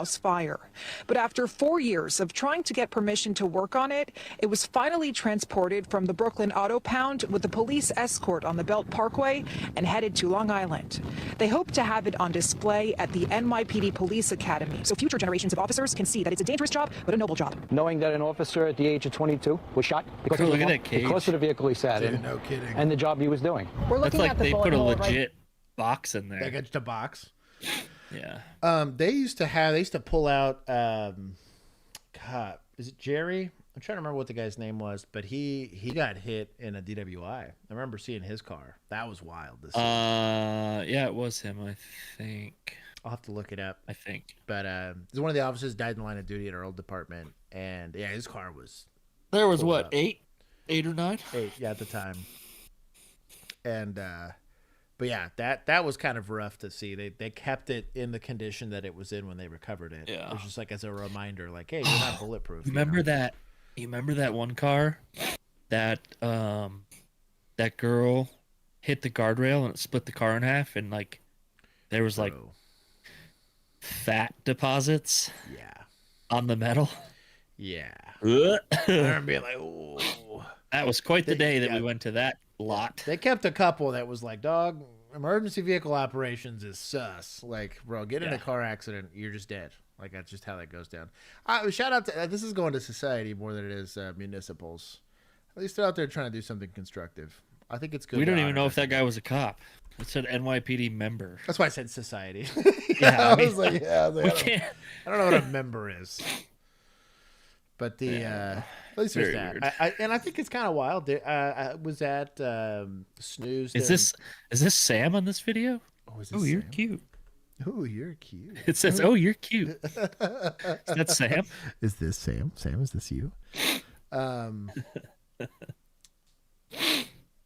Fire. But after 4 years of trying to get permission to work on it, it was finally transported from the Brooklyn Auto Pound with a police escort on the Belt Parkway and headed to Long Island. They hope to have it on display at the NYPD Police Academy so future generations of officers can see that it's a dangerous job, but a noble job. Knowing that an officer at the age of 22 was shot because, Look at that cage. because of the vehicle he sat in, no kidding. and the job he was doing. We're That's looking like at the they bullet put a hole legit box in there. Like it's a box. Yeah. They used to pull out God, is it Jerry? I'm trying to remember what the guy's name was, but he got hit in a DWI. I remember seeing his car. That was wild. Yeah, it was him, I think. I'll have to look it up. I think. But one of the officers died in the line of duty at our old department, and yeah, his car was. There was what, up. 8 or 9? 8, yeah, at the time. And but yeah, that was kind of rough to see. They kept it in the condition that it was in when they recovered it. Yeah. It was just like as a reminder, like, hey, you're not bulletproof. Remember that? You remember that one car that that girl hit the guardrail and it split the car in half, and like there was like fat deposits. Yeah. On the metal. Yeah. I remember being like, oh. That was quite the day that we went to that lot. They kept a couple that was like, dog, emergency vehicle operations is sus. Like, bro, get in a car accident, you're just dead. Like, that's just how that goes down. Shout out to, this is going to society more than it is municipals. At least they're out there trying to do something constructive. I think it's good. We don't even know if that guy was a cop. It said NYPD member. That's why I said society. Yeah, I was like, I don't know what a member is. But at least there's that. I think it's kind of wild. I was at Snooze. Is this Sam on this video? Oh, you're cute. Oh, you're cute. It says, "Oh, you're cute." Is that Sam? Is this Sam? Sam, is this you? I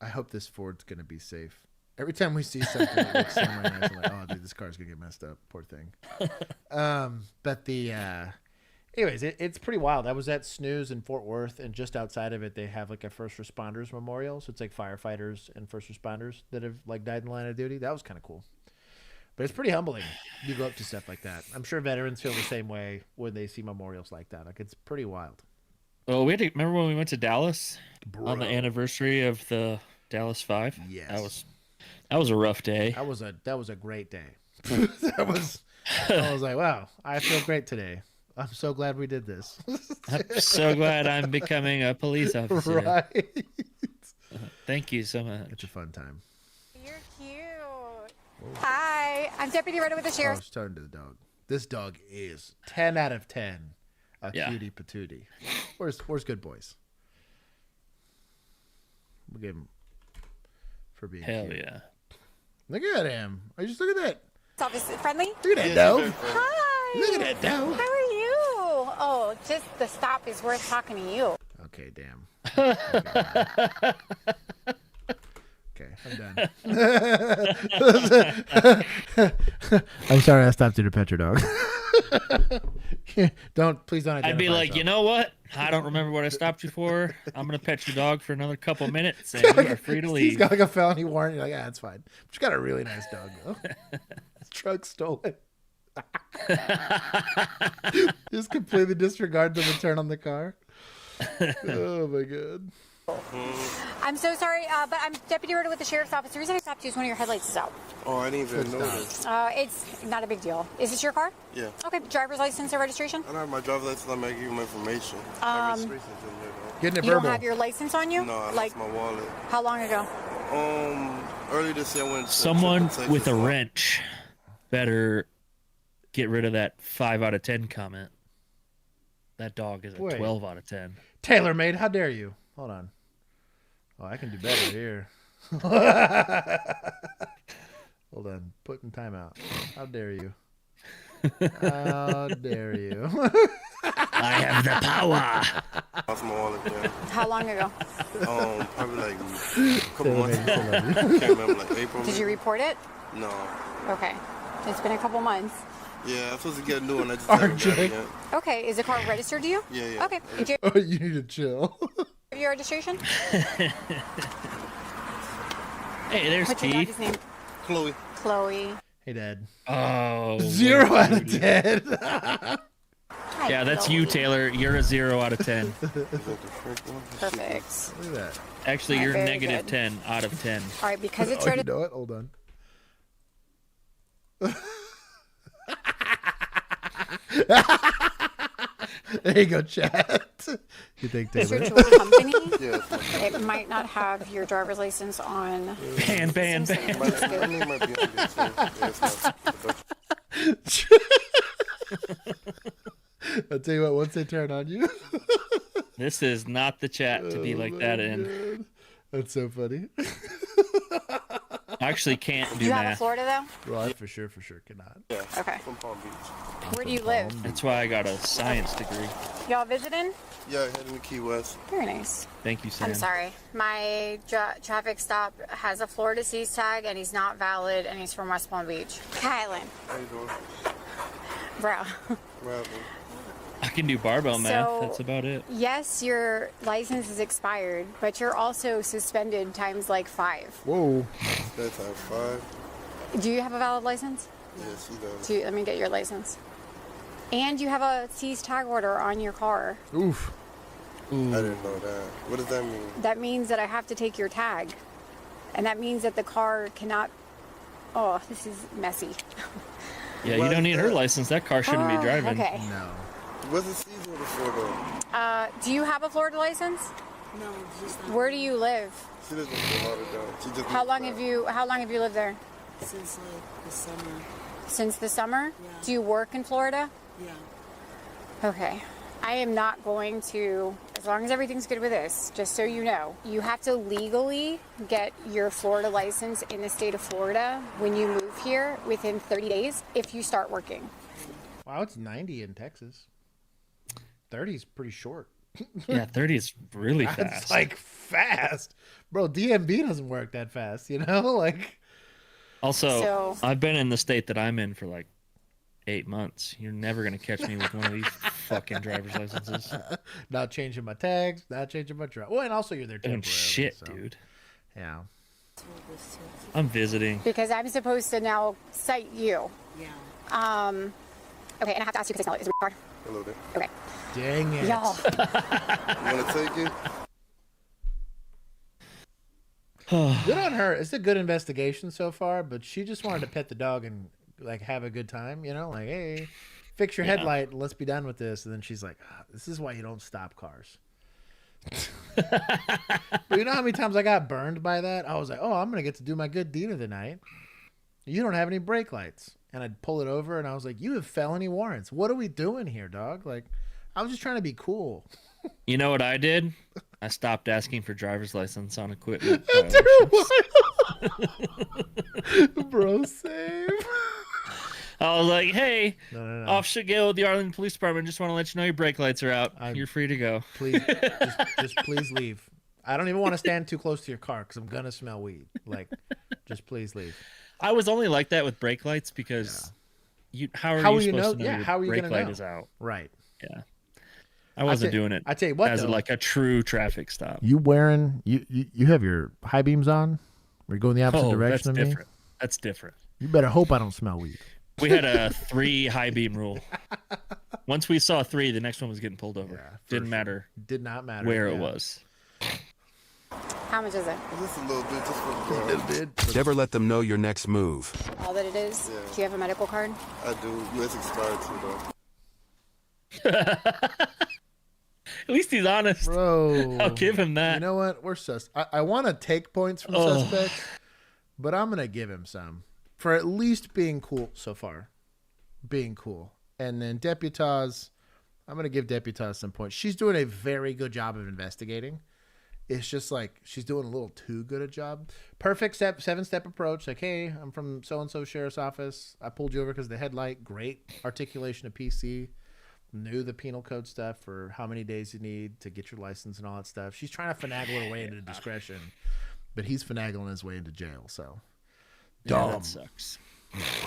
hope this Ford's gonna be safe. Every time we see something that looks Sam right now, I'm like, oh, dude, this car's gonna get messed up. Poor thing. But anyways, it's pretty wild. I was at Snooze in Fort Worth, and just outside of it, they have like a first responders memorial. So it's like firefighters and first responders that have like died in the line of duty. That was kind of cool. But it's pretty humbling. You go up to stuff like that. I'm sure veterans feel the same way when they see memorials like that. Like, it's pretty wild. Oh, remember when we went to Dallas on the anniversary of the Dallas 5? Yes. That was a rough day. That was a great day. I was like, wow, I feel great today. I'm so glad we did this. I'm so glad I'm becoming a police officer. Right. Thank you so much. It's a fun time. You're cute. Hi, I'm Deputy Rhoda with the Sheriff. I was talking to the dog. This dog is 10 out of 10. A cutie patootie. Where's good boys? We'll give him for being Hell cute. yeah. Look at him. Just look at that. Office friendly. Look at that dog. Hi. Look at that dog. How are you? Oh, just the stop is worth talking to you. Okay, damn. Okay, I'm done. I'm sorry I stopped you to pet your dog. Please don't identify I'd be like, yourself. you know what? I don't remember what I stopped you for. I'm going to pet your dog for another couple minutes, and you are free to leave. He's got like a felony warrant. You're like, yeah, that's fine. But you got a really nice dog, though. His truck stolen. Just completely disregard the return on the car. Oh, my God. I'm so sorry, but I'm Deputy Rhoda with the Sheriff's Office. The reason I stopped you is one of your headlights is out. Oh, I didn't even notice. It's not a big deal. Is this your car? Yeah. Okay, driver's license or registration? I don't have my driver's license. I'm going to give you my information. My registration's in there, though. Getting it You verbal. don't have your license on you? No, I lost my wallet. How long ago? Earlier this year I went to Someone Texas with a Law. wrench better get rid of that 5 out of 10 comment. That dog is a Wait. 12 out of 10. TaylorMade, how dare you? Hold on. Oh, I can do better here. Hold on. Putting time out. How dare you? How dare you? I have the power. Lost my wallet there. How long ago? Probably like a couple months ago. Can't remember, like April. Did you report it? No. Okay. It's been a couple months. Yeah, I'm supposed to get a new one. I just haven't got it yet. Okay. Is the car registered to you? Yeah, yeah. Okay. Did you Oh, you need to chill. have your registration? Hey, there's What's your T. dog's name? Chloe. Chloe. Hey, Dad. Oh. 0 out of 10. Yeah, that's you, Taylor. You're a 0 out of 10. Perfect. Look at that. Actually, All right, you're very negative good. 10 out of 10. All right, because it's Oh, you registered. know what? Hold on. There you go, chat. You think, Is your Taylor? tour company? Yeah. It might not have your driver's license on. Ban. My name might be on there too. Yeah, it's not I'll tell you what, once they turn on you. This is not the chat to be Oh like my that in. God. That's so funny. I actually can't Do do you have a math. Florida though? Well, I for sure cannot. Yeah. Okay. From Palm Beach. Where do you live? That's why I got a science degree. Y'all visiting? Yeah, heading to Key West. Very nice. Thank you, Sam. I'm sorry. My traffic stop has a Florida Seas tag and he's not valid and he's from West Palm Beach. Kylan. How you doing? Bro. Rapping. I can do barbell math. So- That's about it. Yes, your license is expired, but you're also suspended times like 5. Whoa. That time 5. Do you have a valid license? Yes, he does. Let me get your license. And you have a Seas tag order on your car. Oof. I didn't know that. What does that mean? That means that I have to take your tag. And that means that the car cannot. Oh, this is messy. Yeah, you don't need her license. That car shouldn't be driving. Okay. No. What's the season order for though? Do you have a Florida license? No, just Where do you live? She lives in Fort Lauderdale. She just How moved long back. have you lived there? since like the summer. Since the summer? Yeah. Do you work in Florida? Yeah. Okay. I am not going to, as long as everything's good with this, just so you know, you have to legally get your Florida license in the state of Florida when you move here within 30 days if you start working. Wow, it's 90 in Texas. 30 is pretty short. Yeah, 30 is really That's fast. like fast. Bro, DMV doesn't work that fast, you know? Like. Also, So- I've been in the state that I'm in for like 8 months. You're never going to catch me with one of these fucking driver's licenses. Not changing my tags, not changing my drive. Well, and also you're there Doing temporarily. shit, so, dude. Yeah. I'm visiting. Because I'm supposed to now cite you. Yeah. Okay, and I have to ask you because it's my card. Hello there. Okay. Dang it. Y'all. You want to take it? Good on her. It's a good investigation so far, but she just wanted to pet the dog and like have a good time, you know? Like, hey, fix your headlight and let's be done with this. And then she's like, this is why you don't stop cars. But you know how many times I got burned by that? I was like, oh, I'm going to get to do my good deed of the night. You don't have any brake lights. And I'd pull it over and I was like, you have felony warrants. What are we doing here, dog? Like, I was just trying to be cool. You know what I did? I stopped asking for driver's license on equipment. Bro, same. I was like, hey, No. Officer Gale with the Arlington Police Department, just want to let you know your brake lights are out. You're free to go. Please, just please leave. I don't even want to stand too close to your car because I'm going to smell weed. Like, just please leave. I was only like that with brake lights because how are you supposed to know your brake gonna light know? is out? Right. Yeah. I wasn't doing it. I tell you what, as though, like a true traffic stop. You wearing you have your high beams on? We're going the opposite direction that's of me. different. That's different. You better hope I don't smell weed. We had a 3 high beam rule. Once we saw 3, the next one was getting pulled over. Didn't matter. Did not matter where it was. How much is it? Just a little bit, just for the little bit. Never let them know your next move. All that it is? Yeah. Do you have a medical card? I do. It's expired too, though. At least he's honest. Bro. I'll give him that. You know what? We're sus. I want to take points from Oh. suspects, but I'm going to give him some for at least being cool so far. being cool. And then Deputaz, I'm going to give Deputaz some points. She's doing a very good job of investigating. It's just like she's doing a little too good a job. Perfect 7-step approach. Like, hey, I'm from so-and-so sheriff's office. I pulled you over because of the headlight. Great articulation of PC. Knew the penal code stuff for how many days you need to get your license and all that stuff. She's trying to finagle her way into discretion, but he's finagling his way into jail. So, dumb. That sucks.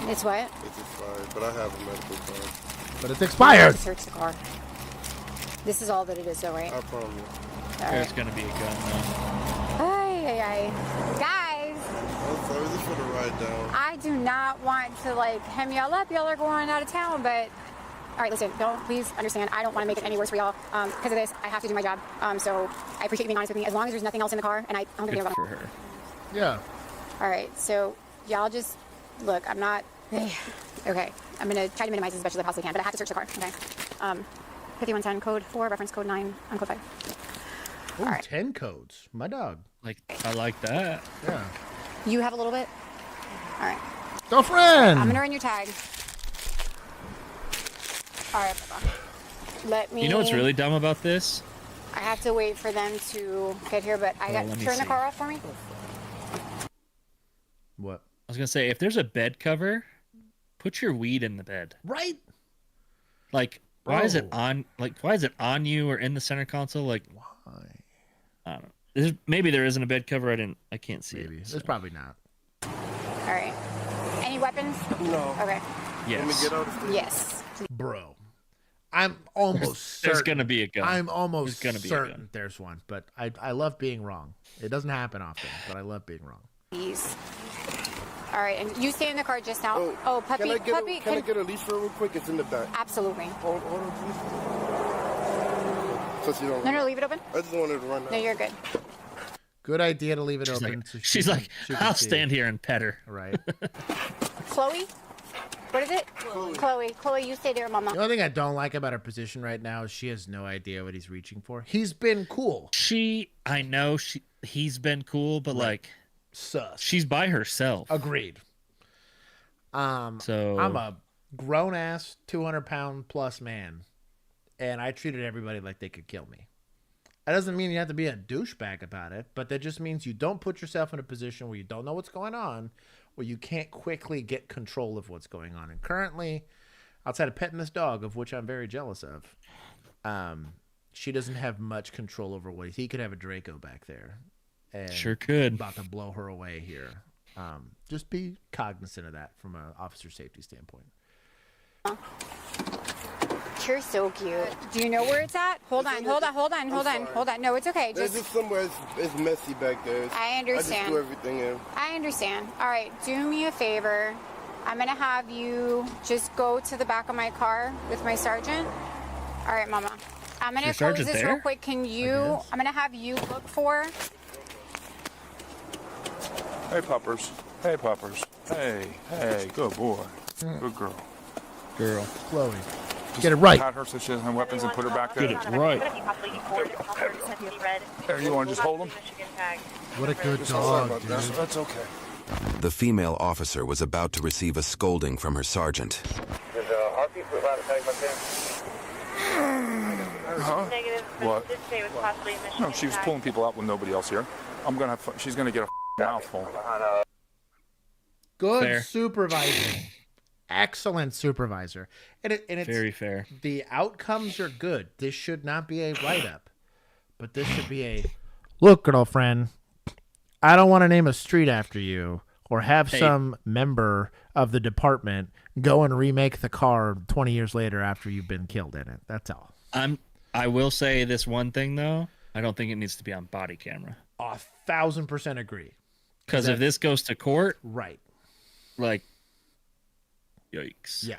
It's what? It's expired, but I have a medical card. But it's expired. Search the car. This is all that it is, though, right? I promise. There's gonna be a gun though. Ay. Guys, I'm sorry, this for the ride down. I do not want to like hem y'all up. Y'all are going out of town, but all right, listen. Don't please understand. I don't want to make it any worse for y'all. Because of this, I have to do my job. So I appreciate you being honest with me. As long as there's nothing else in the car, and I don't think Good for her. Yeah. All right, so y'all just look. I'm not. Okay, I'm gonna try to minimize as much as I possibly can, but I have to search the car. Okay. 5110 code 4, reference code 9 on code 5. Ooh, 10 codes. My dog. I like that. Yeah. You have a little bit? All right. Girlfriend! I'm going to run your tag. All right, Papa. Let me... You know what's really dumb about this? I have to wait for them to get here, but I got let me turn the see. car off for me. What? I was gonna say, if there's a bed cover, put your weed in the bed. Right? Like, why is it Bro. on? Like, why is it on you or in the center console? Like, why? I don't know. Maybe there isn't a bed cover. I can't see Maybe. it. There's probably not. All right. Any weapons? No. Okay. Yes. Let me get out of this. Yes. Bro. I'm almost certain. There's gonna be a gun. I'm almost There's gonna be a certain gun. there's one, but I love being wrong. It doesn't happen often, but I love being wrong. Please. All right, and you stay in the car just now. Oh, puppy, Can I get puppy. can I get a leash for it real quick? It's in the back. Absolutely. Hold on, please. So you don't. No, leave it open. I just wanted to run out. No, you're good. Good idea to leave it She's open. like, so she's can- like, she can I'll see. stand here and pet her. Right. Chloe? What is it? Chloe. Chloe, you stay there, Mama. The only thing I don't like about her position right now is she has no idea what he's reaching for. He's been cool. I know he's been cool, but like, sus. She's by herself. Agreed. So I'm a grown ass 200-pound plus man, and I treated everybody like they could kill me. That doesn't mean you have to be a douchebag about it, but that just means you don't put yourself in a position where you don't know what's going on, where you can't quickly get control of what's going on. And currently, outside of petting this dog, of which I'm very jealous of, she doesn't have much control over what he could have a Draco back there. And Sure could. About to blow her away here. Just be cognizant of that from an officer safety standpoint. You're so cute. Do you know where it's at? Hold on. No, it's okay. There's just somewhere it's messy back there. I understand. I just threw everything in. I understand. All right, do me a favor. I'm going to have you just go to the back of my car with my sergeant. All right, Mama. I'm going to close this real quick. Can you, I'm going to have you look for. Hey, puppers. Hey, puppers. Hey, good boy. Good girl. Chloe. Get it right. Pat her so she doesn't have weapons and put her back there. Get it right. There, you want to just hold them? What a good Sorry dog, about dude. that. That's okay. The female officer was about to receive a scolding from her sergeant. Did Harvey provide a tag Huh? What? No, she was pulling people out with nobody else here. She's gonna get a mouthful. Good Fair. supervisor. Excellent supervisor. And it's Very fair. The outcomes are good. This should not be a write-up. But this should be a, look, girlfriend, I don't want to name a street after you or have some member of the department go and remake the car 20 years later after you've been killed in it. That's all. I will say this one thing, though. I don't think it needs to be on body camera. 1,000% agree. Because if this goes to court, right, like, yikes. Yeah.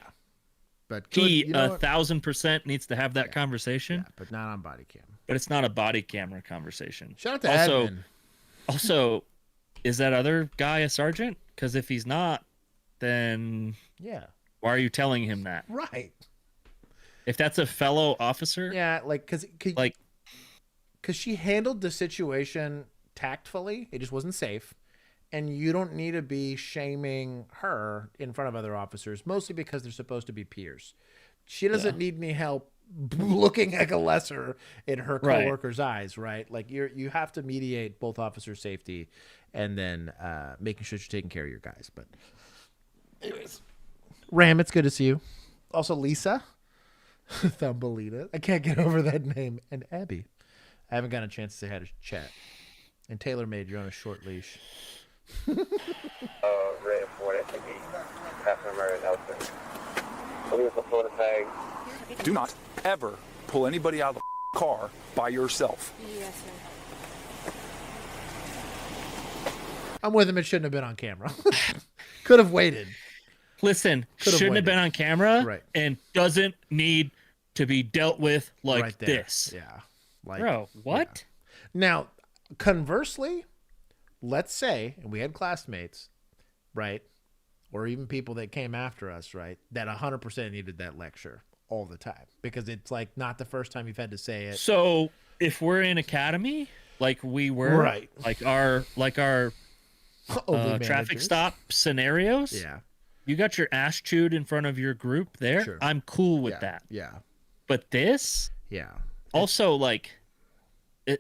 But He you know what? 1,000% needs to have that conversation. Yeah, but not on body cam. But it's not a body camera conversation. Shout out to admin. Also, is that other guy a sergeant? Because if he's not, then yeah, why are you telling him that? Right. If that's a fellow officer, yeah, like because she handled the situation tactfully. It just wasn't safe, And you don't need to be shaming her in front of other officers, mostly because they're supposed to be peers. She doesn't need any help looking like a lesser in her coworkers' eyes, right? Like you have to mediate both officer safety and then making sure you're taking care of your guys. But anyways, Ram, it's good to see you. Also, Lisa, Thumbelina. I can't get over that name. And Abby. I haven't gotten a chance to say hi to chat. And Taylor Made, you're on a short leash. Ram 4, I think Captain American Nelson. Leave the Florida tag. Do not ever pull anybody out of the car by yourself. Yes, sir. I'm with him. It shouldn't have been on camera. Could have waited. Listen, shouldn't have been on camera and doesn't need to be dealt with like this. Yeah. Like, bro, what? Yeah. Now, conversely, let's say, and we had classmates, right? Or even people that came after us, right? That 100% needed that lecture all the time because it's like not the first time you've had to say it. So if we're in academy, like we were, like our traffic stop scenarios, you got your ass chewed in front of your group there. Sure. I'm cool with that. Yeah. But this, also like,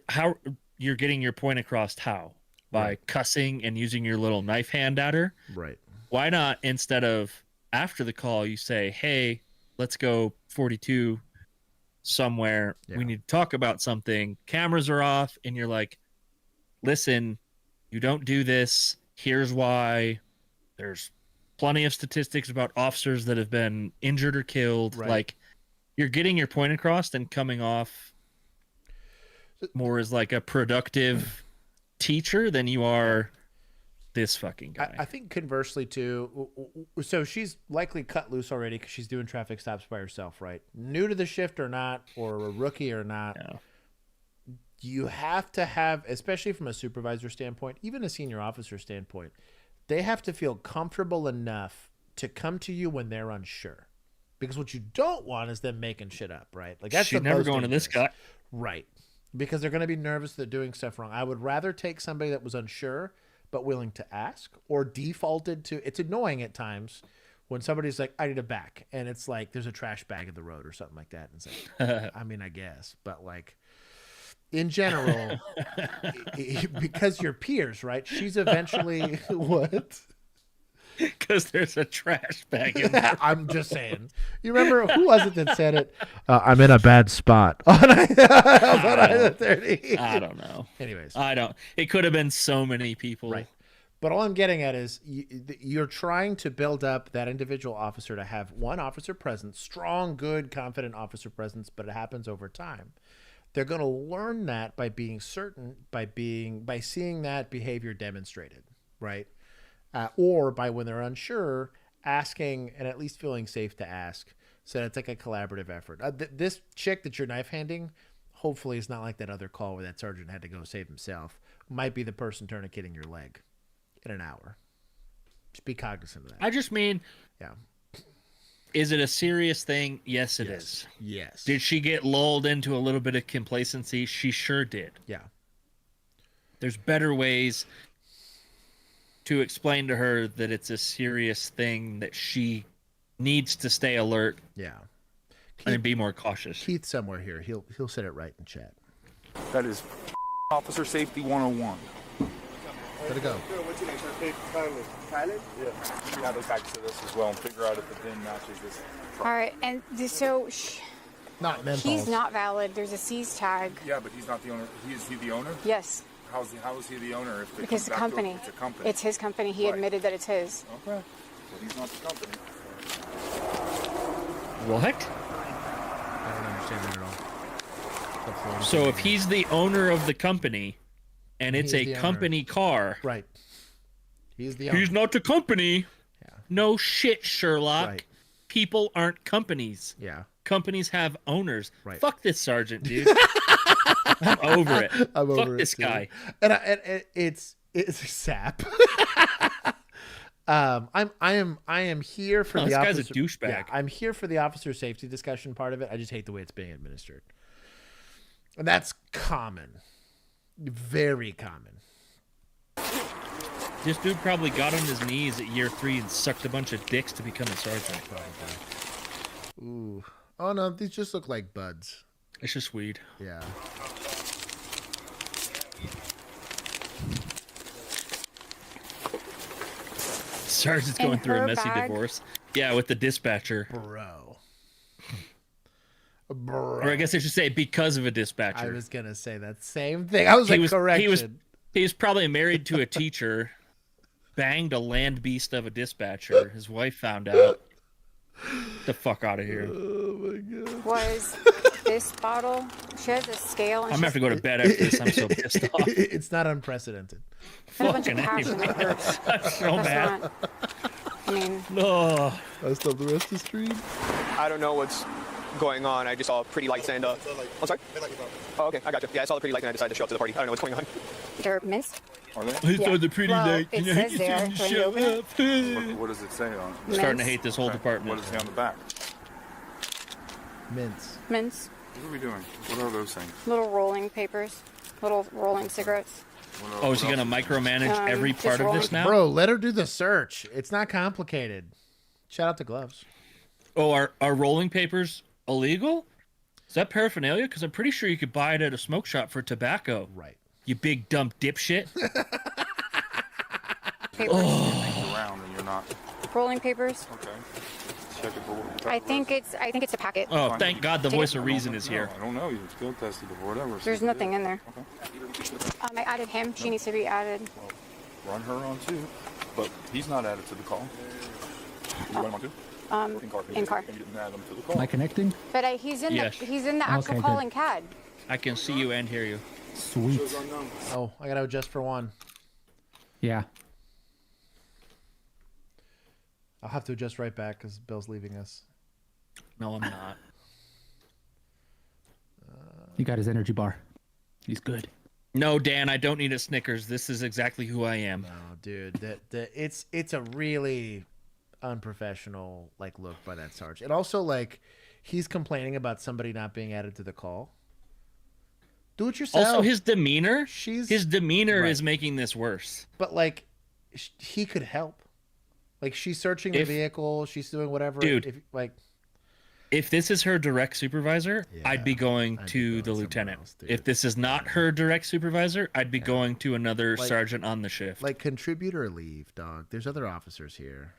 how you're getting your point across? How? By cussing and using your little knife hand at her. Right. Why not, instead of after the call, you say, hey, let's go 42 somewhere. We need to talk about something. Cameras are off. And you're like, listen, you don't do this. Here's why. There's plenty of statistics about officers that have been injured or killed. Like, you're getting your point across and coming off more as like a productive teacher than you are this fucking guy. I think conversely too, so she's likely cut loose already because she's doing traffic stops by herself, right? New to the shift or not, or a rookie or not, you have to have, especially from a supervisor standpoint, even a senior officer standpoint, they have to feel comfortable enough to come to you when they're unsure. Because what you don't want is them making shit up, right? Like that's she's never going to this guy, right? Because they're going to be nervous that they're doing stuff wrong. I would rather take somebody that was unsure but willing to ask, or defaulted to. It's annoying at times when somebody's like, "I need a back," and it's like there's a trash bag in the road or something like that. And it's like, I mean, I guess, but like in general, because you're peers, right? She's eventually what? Because there's a trash bag in there. I'm just saying. You remember, who was it that said it? I'm in a bad spot. I don't know. Anyways. It could have been so many people. Right. But all I'm getting at is you're trying to build up that individual officer to have one officer presence, strong, good, confident officer presence, but it happens over time. They're going to learn that by being certain, by seeing that behavior demonstrated, right? Or by when they're unsure, asking and at least feeling safe to ask. So it's like a collaborative effort. This chick that you're knife handing, hopefully is not like that other call where that sergeant had to go save himself. Might be the person tourniqueting your leg in an hour. Just be cognizant of that. I just mean, is it a serious thing? Yes, it is. Yes. Did she get lulled into a little bit of complacency? She sure did. Yeah. There's better ways to explain to her that it's a serious thing, that she needs to stay alert. Yeah. And be more cautious. Keith's somewhere here. He'll set it right in chat. That is officer safety 101. Let it go. What's your name, sir? Tyler? Yeah. Yeah, look back to this as well and figure out if the VIN matches this. All right, and so not he's not valid. There's a seize tag. Yeah, but he's not the owner. Is he the owner? Yes. How is he the owner? If Because the company. It's a company. It's his company. He admitted that it's his. Okay. But he's not the company. What? I don't understand that at all. So if he's the owner of the company and it's a company car. Right. He's the owner. He's not a company. Yeah. No shit, Sherlock. Right. People aren't companies. Yeah. Companies have owners. Right. Fuck this sergeant, dude. I'm over it. Fuck this guy. And it's sap. I am here for the this officer. guy's a douchebag. Yeah, I'm here for the officer safety discussion part of it. I just hate the way it's being administered. And that's common. Very common. This dude probably got on his knees at year 3 and sucked a bunch of dicks to become a sergeant. Ooh. Oh no, these just look like buds. It's just weed. Yeah. Sergeant's going through a messy divorce. Yeah, with the dispatcher. Bro. Or I guess I should say because of a dispatcher. I was gonna say that same thing. I was like, correction. He was probably married to a teacher, banged a land beast of a dispatcher. His wife found out. The fuck out of here. Oh my god. Was this bottle? She has a scale. And I'm gonna have to go to bed after this. I'm so pissed off. It's not unprecedented. And a bunch of passion in her. I'm so mad. Not, I mean, no. I still have the rest of the stream. I don't know what's going on. I just saw pretty lights and I'm sorry. Oh, okay, I got you. Yeah, I saw the pretty lights and I decided to show up to the party. I don't know what's going on. they're minced. Are they? I saw the pretty light. It says there. When you open it. What does it say on? I'm starting to hate this whole department. What does it say on the back? Mints. Mints. What are we doing? What are those things? Little rolling papers. Little rolling cigarettes. Oh, is he gonna micromanage every part of this now? Bro, let her do the search. It's not complicated. Shout out to Gloves. Oh, are rolling papers illegal? Is that paraphernalia? Because I'm pretty sure you could buy it at a smoke shop for tobacco. Right. You big dumb dipshit. Around and you're not. Rolling papers. Okay. Check it for I think it's a packet. Oh, thank God the voice of reason is here. I don't know. You still tested it or whatever. There's nothing in there. Okay. I added him. She needs to be added. Run her on too, but he's not added to the call. You run him on too? In car. And you didn't add him to the call. Am I connecting? But he's in Yes. the actual Okay, calling CAD. I can see you and hear you. Sweet. Oh, I gotta adjust for one. Yeah. I'll have to adjust right back because Bill's leaving us. No, I'm not. He got his energy bar. He's good. No, Dan, I don't need a Snickers. This is exactly who I am. No, dude, it's a really unprofessional look by that sergeant. And also he's complaining about somebody not being added to the call. Do it yourself. Also, his demeanor. His demeanor is making this worse. But he could help. She's searching the vehicle. She's doing whatever. Dude, if this is her direct supervisor, I'd be going to the lieutenant. If this is not her direct supervisor, I'd be going to another sergeant on the shift. Contribute or leave, dog. There's other officers here.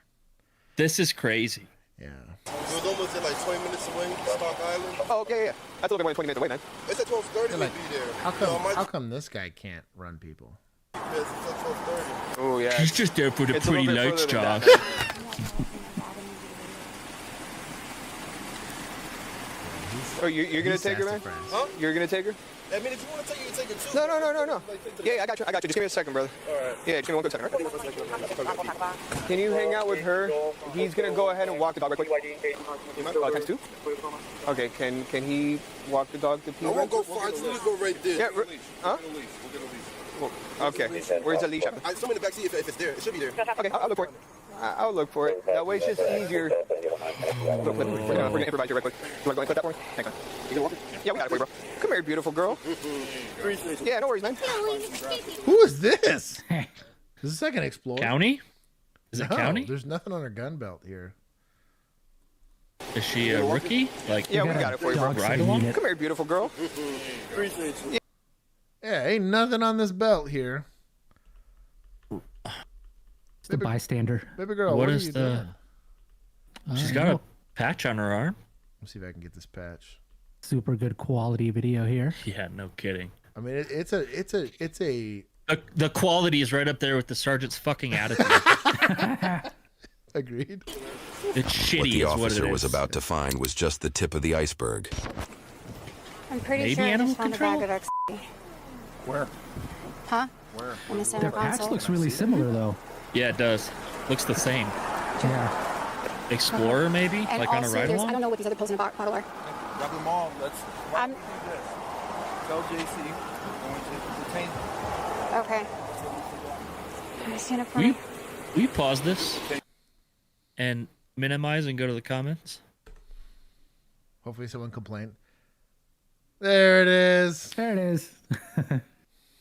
This is crazy. Yeah. It was almost at 20 minutes away, Stock Island. Oh, okay, yeah. That's a little bit more than 20 minutes away, man. It's at 12:30 we'd be there. How come this guy can't run people? Yeah, it's at 12:30. Oh, yeah. He's just there for the pretty lights, Josh. Oh, you're gonna take her, man? Huh? You're gonna take her? I mean, if you want to take her, you can take her too. No. Yeah, I got you. Just give me a second, brother. All right. Yeah, just give me one quick second, right? Can you hang out with her? He's gonna go ahead and walk the dog right quick. Times two? Okay, can he walk the dog to pee? I won't go far. Just go right there. Yeah, huh? Okay. Where's the leash? Show me the back seat if it's there. It should be there. Okay, I'll look for it. I'll look for it. That way it's just easier. Look, we're gonna improvise here right quick. You wanna go and clip that for me? Hang on. You can walk it? Yeah, we got it for you, bro. Come here, beautiful girl. Yeah, no worries, man. Who is this? Is this like an explorer? County? Is it county? There's nothing on her gun belt here. Is she a rookie? Yeah, we got it for you, bro. Ride along? Come here, beautiful girl. Appreciate you. Yeah, ain't nothing on this belt here. It's the bystander. Baby girl, what is the? She's got a patch on her arm. Let's see if I can get this patch. Super good quality video here. Yeah, no kidding. I mean, it's a. The quality is right up there with the sergeant's fucking attitude. Agreed. It's shitty. What the is officer what it was is. about to find was just the tip of the iceberg. I'm pretty Maybe sure I animal just found control? a bag of ecstasy. Where? Huh? Where? In the center Their patch console. looks really similar, though. Yeah, it does. Looks the same. Yeah. Explorer, maybe? And Like on a also, ride I along? don't know what these other pills in the bottle are. Grab them all. Let's. I'm Tell JC we're going to detain her. okay. Can you stand up for Will me? you pause this and minimize and go to the comments? Hopefully, someone complained. There it is. There it is.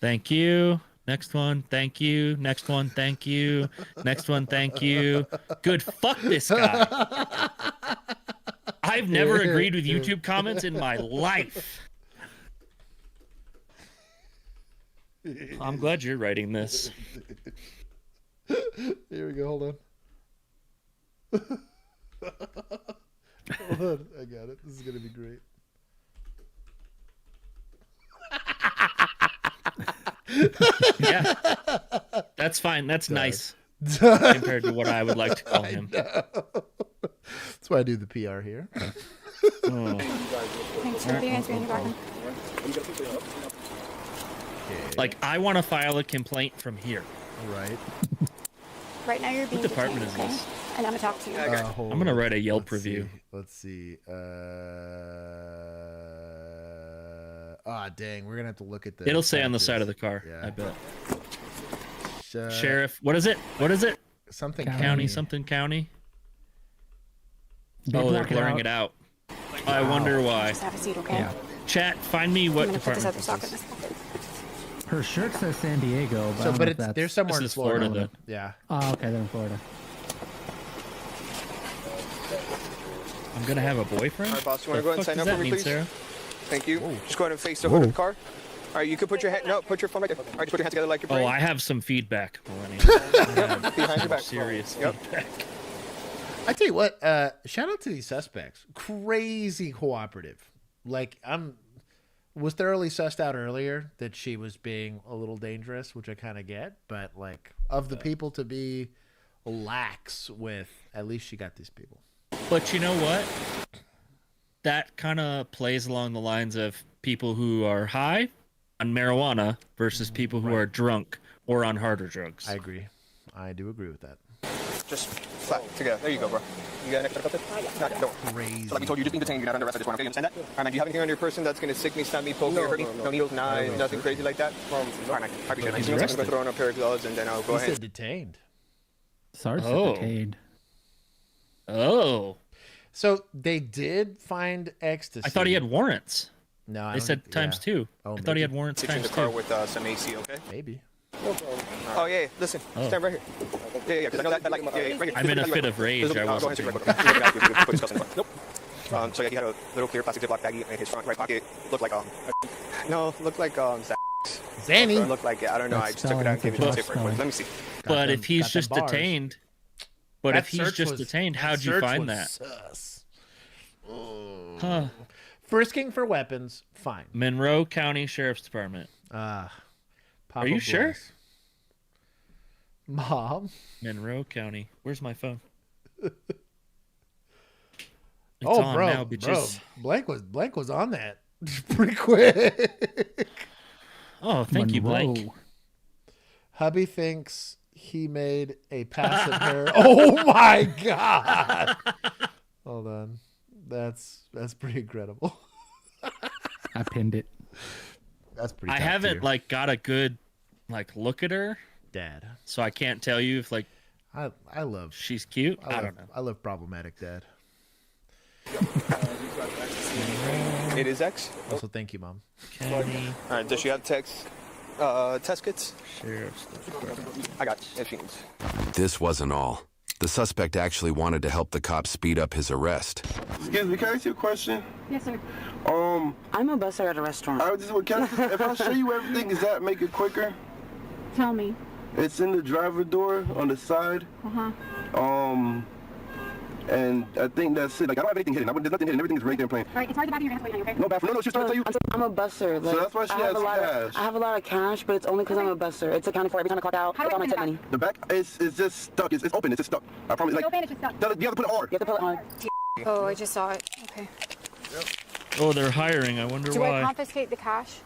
Thank you. Next one, thank you. Next one, thank you. Next one, thank you. Good. Fuck this guy. I've never agreed with YouTube comments in my life. I'm glad you're writing this. Here we go. Hold on. Hold on. I got it. This is going to be great. Yeah, that's fine. That's nice compared to what I would like to call him. That's why I do the PR here. Oh. Thanks for being in the background. Like, I want to file a complaint from here. Right. Right now you're being What department detained, is this? okay? And I'm gonna talk to you. I'm gonna write a Yelp review. Let's see. Dang, we're gonna have to look at the. It'll say on the side of the car. Yeah. I bet. Sheriff, what is it? What is it? Something county. Something county. Oh, they're blurring it out. I wonder why. Just have a seat, okay? Yeah. Chat, find me what I'm gonna put this department other this sock in is. this pocket. Her shirt says San Diego, but I don't But know if it's, that's... there's somewhere This in is Florida. Florida, Yeah. Oh, okay, they're in Florida. I'm gonna have a boyfriend? All right, boss, you want to The go and fuck sign does up that for me, mean, please? Sarah? Thank you. Just go ahead and face the hood of the car. All right, you can put your hand. No, put your phone right there. All right, just put your hands together like you're praying. Oh, I have some feedback, millennial. Behind your back. Serious Yep. feedback. I tell you what, shout out to these suspects. Crazy cooperative. Like, was thoroughly sussed out earlier that she was being a little dangerous, which I kind of get. But, like, of the people to be lax with, at least she got these people. But you know what? That kind of plays along the lines of people who are high on marijuana versus people who are drunk or on harder drugs. I agree. I do agree with that. Just flat together. There you go, bro. You got an extra cup there? No, don't. Crazy. So like we told you, just being detained. You're not under arrest at this point. Okay, you understand that? All right, man. Do you have anything on your person that's going to sick me, stab me, poke me, or hurt me? No needles, knives, nothing crazy like that? All right, man. I appreciate it. I'm going to throw on a pair of gloves, and then I'll go He ahead. said detained. Sarge detained. Oh. So they did find ecstasy. I thought he had warrants. No, I They don't- said times yeah. two. Oh, I thought he had maybe. warrants Sit you in times the car two. with some AC, okay? Maybe. Oh, yeah, listen. Oh. Stand right here. Yeah, because I know that, like, yeah, right here. I'm in a fit of rage. Go I ahead, wasn't sit being- right quick. Put his stuff in the car. Nope. So yeah, he had a little clear plastic Ziploc baggie in his front right pocket. Looked like looked like Zanny. Looked like I don't know. I just took it out and gave it to him different. Let me see. But them- if he's got them just bars. detained, but That if he's search just was- detained, that how'd you search find was that? sus. Huh. Frisking for weapons, fine. Monroe County Sheriff's Department. Papa Are you sure? bless. Mom. Monroe County. Where's my phone? It's Oh, on bro, now, bitches. Blank was on that pretty quick. Oh, thank you, Blake. Monroe. Hubby thinks he made a pass at her. Oh my god! Hold on, that's pretty incredible. I pinned it. That's pretty. I top haven't tier. like got a good look at her, Dad. so I can't tell you if I love. she's cute. I love, don't know. I love problematic dad. It is X. Also, thank you, Mom. County All right. Does she have test kits? Sheriff's Department. I got it. If she needs. This wasn't all. The suspect actually wanted to help the cops speed up his arrest. Excuse me, can I ask you a question? Yes, sir. I'm a busser at a restaurant. If I show you everything, does that make it quicker? Tell me. It's in the driver door on the side. And I think that's it. Like, I don't have anything hidden. There's nothing hidden. Everything is right there and plain. All right, it's hard to back of your hands waiting, okay? No, bathroom. No, she's trying to tell you. I'm a busser. Like, So that's why she I have has a lot cash. Of, I have a lot of cash, but it's only because I'm a busser. It's accounted for every time I clock out. How do It's I all my open tip the money. The back is just stuck. It's open. It's just stuck. I promise. It's Like, open, it's just stuck. you have to put it hard. You have to pull it hard. Oh, I just saw it. Okay. Oh, they're hiring. I wonder Do why. I confiscate the cash?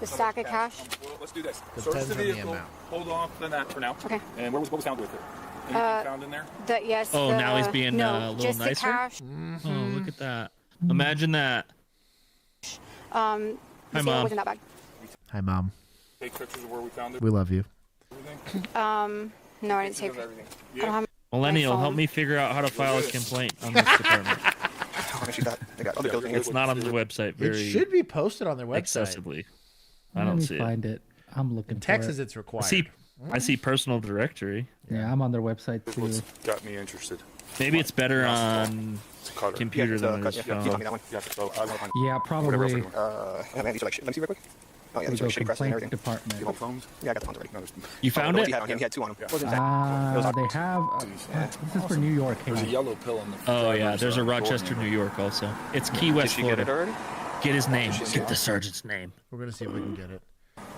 The stack of cash? Well, let's do this. Depends Search the on the vehicle. amount. Hold off on that for now. Okay. And what was found with it? Anything found in there? Yes. Oh, now he's being no, a little just nicer. the cash. Oh, look at that! Imagine that. The Hi, sale Mom. was in that bag. Hi, Mom. Take pictures of where we found it. We love you. No, I didn't take. I don't have Millennial, my help phone. me figure out how to file a complaint on this department. They got other buildings. It's not on the website It very should be posted on their website. excessively. I Let don't me see find it. I'm looking. In Texas, for it. it's required. I see personal directory. Yeah, I'm on their website too. What's got me interested? Maybe it's better on computer than it is phone. Yeah, probably. Let me see real quick. Oh yeah, We these go are shitty presses and complaint everything. department. You want phones? Yeah, I got the phones already. You found What it? he had on him? He had 2 on him. What was that? They have. This is for New York. There's a Hey. yellow pill on the. Oh yeah, there's a Rochester, New York also. It's Key West, Did you get it Florida. already? Get his name. Get the sergeant's name. We're gonna see if we can get it.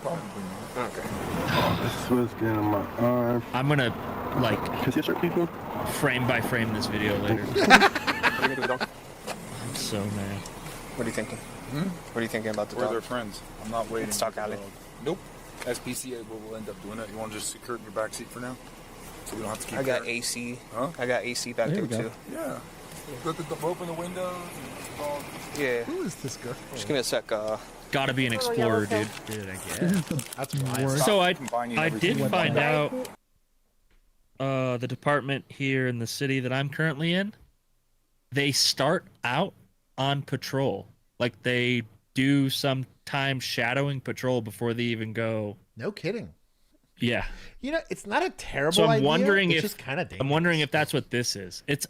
Okay. This was getting my arm. I'm gonna like Can you shirt, people? frame by frame this video later. What are you gonna do, dog? I'm so mad. What are you thinking? What are you thinking about the Where dog? their friends? I'm not waiting. Let's talk, for the Ali. dog. Nope. SPCA will end up doing it. You want to just secure it in your back seat for now, so we don't have to keep. I got carrying. AC. Huh? I got AC back there too. Yeah. Open the windows. And all. Yeah. Who is this girl? Just give me a sec. Gotta be an explorer, dude. Dude, I This guess. is the That's wild. worst. So I Combining did everything. find out the department here in the city that I'm currently in, they start out on patrol. Like they do sometimes shadowing patrol before they even go. No kidding. Yeah. You know, it's not a terrible So I'm idea. wondering it's if just kind of dangerous. I'm wondering if that's what this is. It's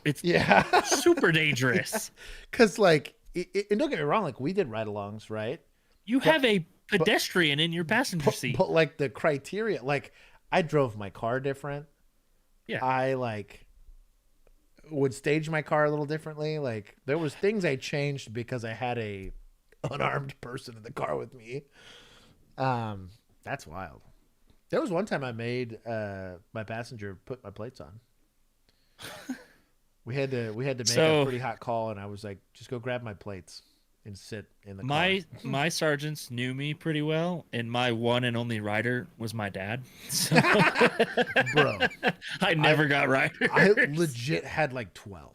it's Yeah. super dangerous. Because like, and don't get me wrong, like we did ride-alongs, right? You have a pedestrian in your passenger seat. But like the criteria, like I drove my car different. Yeah. I like would stage my car a little differently. Like there was things I changed because I had a unarmed person in the car with me. That's wild. There was one time I made my passenger put my plates on. We had to make a pretty hot call, and I was like, just go grab my plates and sit in the car. My sergeants knew me pretty well, and my one and only rider was my dad. So Bro, I never got riders. I legit had like 12.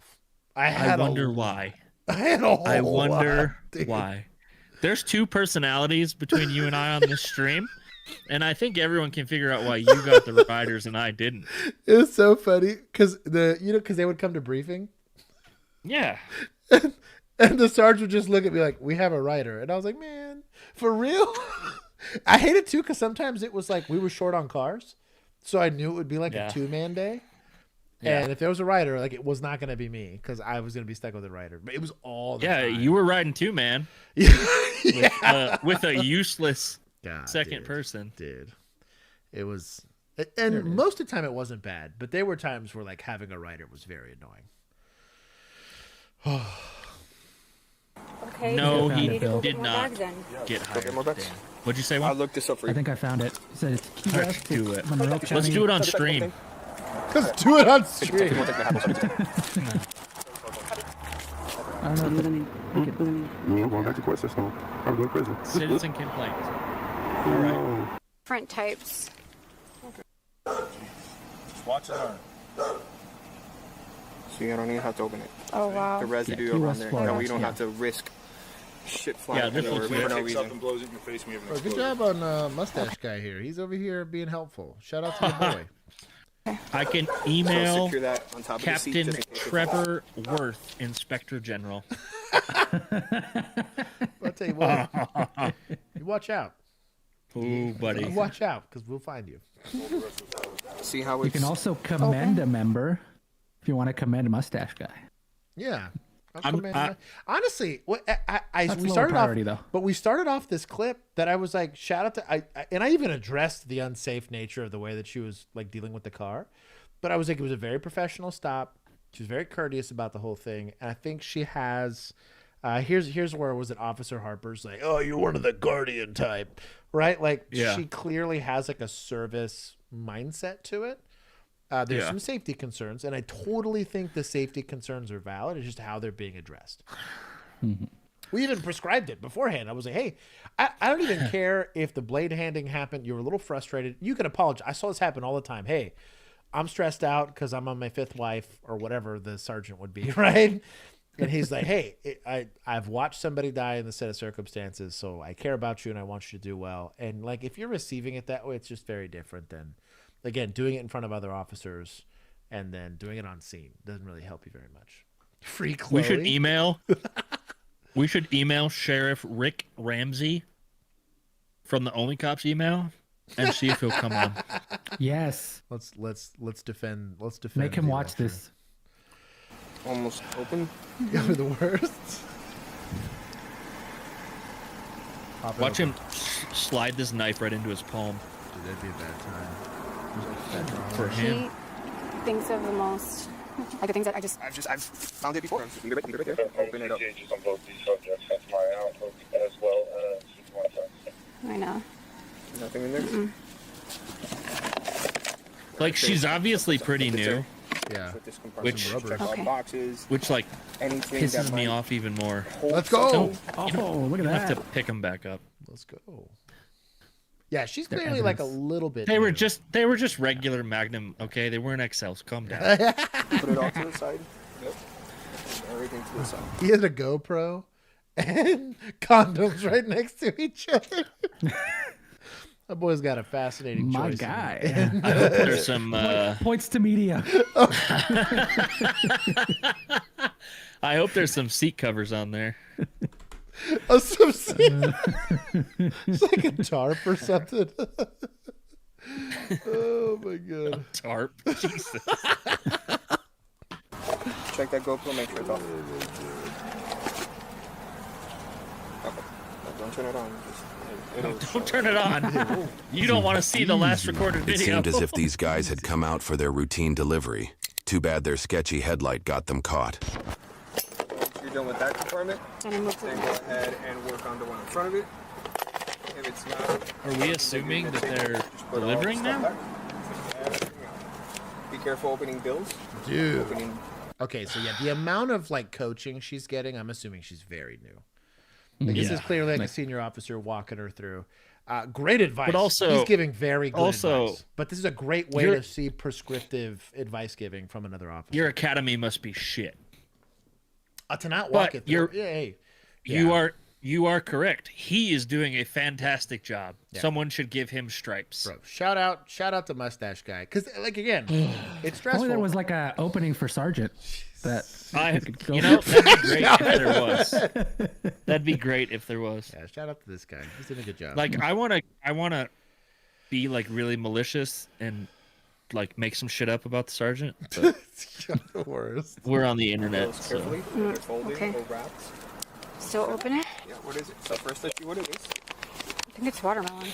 I wonder why. I had a whole I wonder lot, why. There's 2 personalities between you and I on this stream, and I think everyone can figure out why you got the riders and I didn't. It was so funny because they would come to briefing. Yeah. And the sergeant would just look at me like, we have a rider. And I was like, man, for real? I hate it too because sometimes it was like we were short on cars. So I knew it would be like a 2-man day. Yeah. And if there was a rider, like it was not going to be me because I was going to be stuck with a rider. But it was all the time. You were riding 2, man. With a useless second person. Dude. It was... And most of the time it wasn't bad. But there were times where like having a rider was very annoying. Okay, No, he need to go did more not bags then. get hired. Get more bucks? Dan. What'd you say, I Juan? looked this up for you. I think I found it. It said it's Key Let's West, do it. Monroe Let's County. do it on stream. Because do it on stream. I don't know if I'm going back to court system. I'm going to prison. Citizen complaints. All right. Different types. Just watch it learn. So you don't even have to open it. Oh wow. The residue Key around West, there. Florida. That way you don't Yeah. have to risk shit flying Yeah, this everywhere looks for good. no Picks up reason. and blows it in your face when you have an Good explosion. job on mustache guy here. He's over here being helpful. Shout out to the boy. I can So email secure that on top of the seat Captain just in case it's Trevor Worth, Inspector General. I'll tell you what. You watch out. Ooh, buddy. You watch out because we'll find you. See how You it's... can also commend a member if you want to commend a mustache guy. Yeah. I'm- Honestly, what That's we lower started priority, off, though. but we started off this clip that I was like, shout out to and I even addressed the unsafe nature of the way that she was like dealing with the car, but I was like, it was a very professional stop. She was very courteous about the whole thing, and I think she has. Here's where was it? Officer Harper's like, oh, you're one of the guardian type, right? Like she clearly has like a service mindset to it. There's some safety concerns, and I totally think the safety concerns are valid. It's just how they're being addressed. Mm-hmm. We even prescribed it beforehand. I was like, hey, I don't even care if the blade handing happened. You were a little frustrated. You can apologize. I saw this happen all the time. Hey, I'm stressed out because I'm on my 5th wife or whatever the sergeant would be, right? And he's like, hey, I've watched somebody die in this set of circumstances, so I care about you and I want you to do well. And like, if you're receiving it that way, it's just very different than, again, doing it in front of other officers and then doing it on scene. Doesn't really help you very much. Free Chloe. We should email Sheriff Rick Ramsey from the OnlyCops email and see if he'll come on. Yes. Let's defend. Let's defend. Make him watch this. Almost open. You're the worst. Watch him slide this knife right into his palm. Dude, that'd be a bad time. For him. He thinks of the most, like the things that I've found it before. You right there. Open it up. I know. Nothing in there. Like, she's obviously pretty new. Yeah. Which, Okay. Boxes, which like anything pisses that me might off even more. Let's go. Look at You have that. to pick them back up. Let's go. Yeah, she's clearly like a little bit. They were new. just regular Magnum. Okay, they weren't XLs. Calm down. Put it all to the side. Yep. Everything to the side. He had a GoPro and condoms right next to each other. That boy's got a fascinating My choice. guy. I hope there's some. Points to media. I hope there's some seat covers on there. Oh, some it's like a tarp or something. Oh my god. Tarp. Jesus. Check that GoPro. Make sure it's off. Okay. Don't turn it on. Don't turn it on. You don't want to see the last recorded It video. seemed as if these guys had come out for their routine delivery. Too bad their sketchy headlight got them caught. You're done with that compartment. And move Then go ahead and work on the one in front of it. If it's not, Are we assuming that they're delivering now? Be careful opening bills. Dude. Opening. Okay, so yeah, the amount of like coaching she's getting, I'm assuming she's very new. Like, this is clearly like a senior officer walking her through. Great advice. But also, he's giving very good also, advice. But this is a great way to see prescriptive advice giving from another officer. Your academy must be shit. To not walk But it through. You are correct. He is doing a fantastic job. Yeah. Someone should give him stripes. Bro, shout out to mustache guy, because like again, it's stressful. Only there was like a opening for sergeant. That that'd be great if there was. That'd be great if there was. Yeah, shout out to this guy. He's doing a good job. Like I wanna be like really malicious and like make some shit up about the sergeant. But the worst. We're on the internet. So. Carefully. Folded Okay. or wrapped. Still open it? Yeah. What is it? So first, let's see what it is. I think it's watermelon.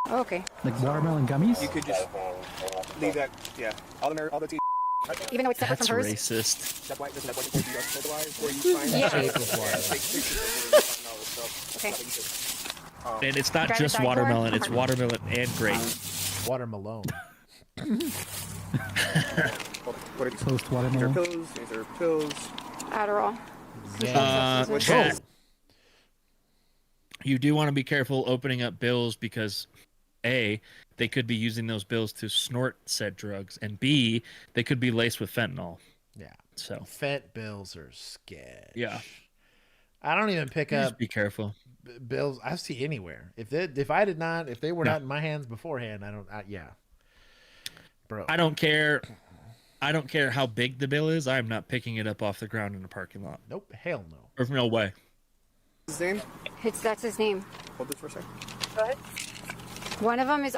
Oh, okay. Like watermelon gummies? You could just leave that. Yeah. All the tea. Even though it's separate That's from hers. racist. That's why you photoize where you find Yeah. shape of water. Okay. And it's not Drive just inside watermelon, door. it's watermelon and grape. Watermelon. What are these? Post These are watermelon. pills. These are pills. Adderall. Chat. You do want to be careful opening up bills because A, they could be using those bills to snort said drugs, and B, they could be laced with fentanyl. Yeah. So Fent bills are sketch. yeah, I don't even pick just up be careful. bills I see anywhere. If they were not in my hands beforehand, yeah. Bro. I don't care. I don't care how big the bill is. I'm not picking it up off the ground in the parking lot. Nope. Hell no. There's no way. His name? That's his name. Hold this for a second. Go ahead. One of them is.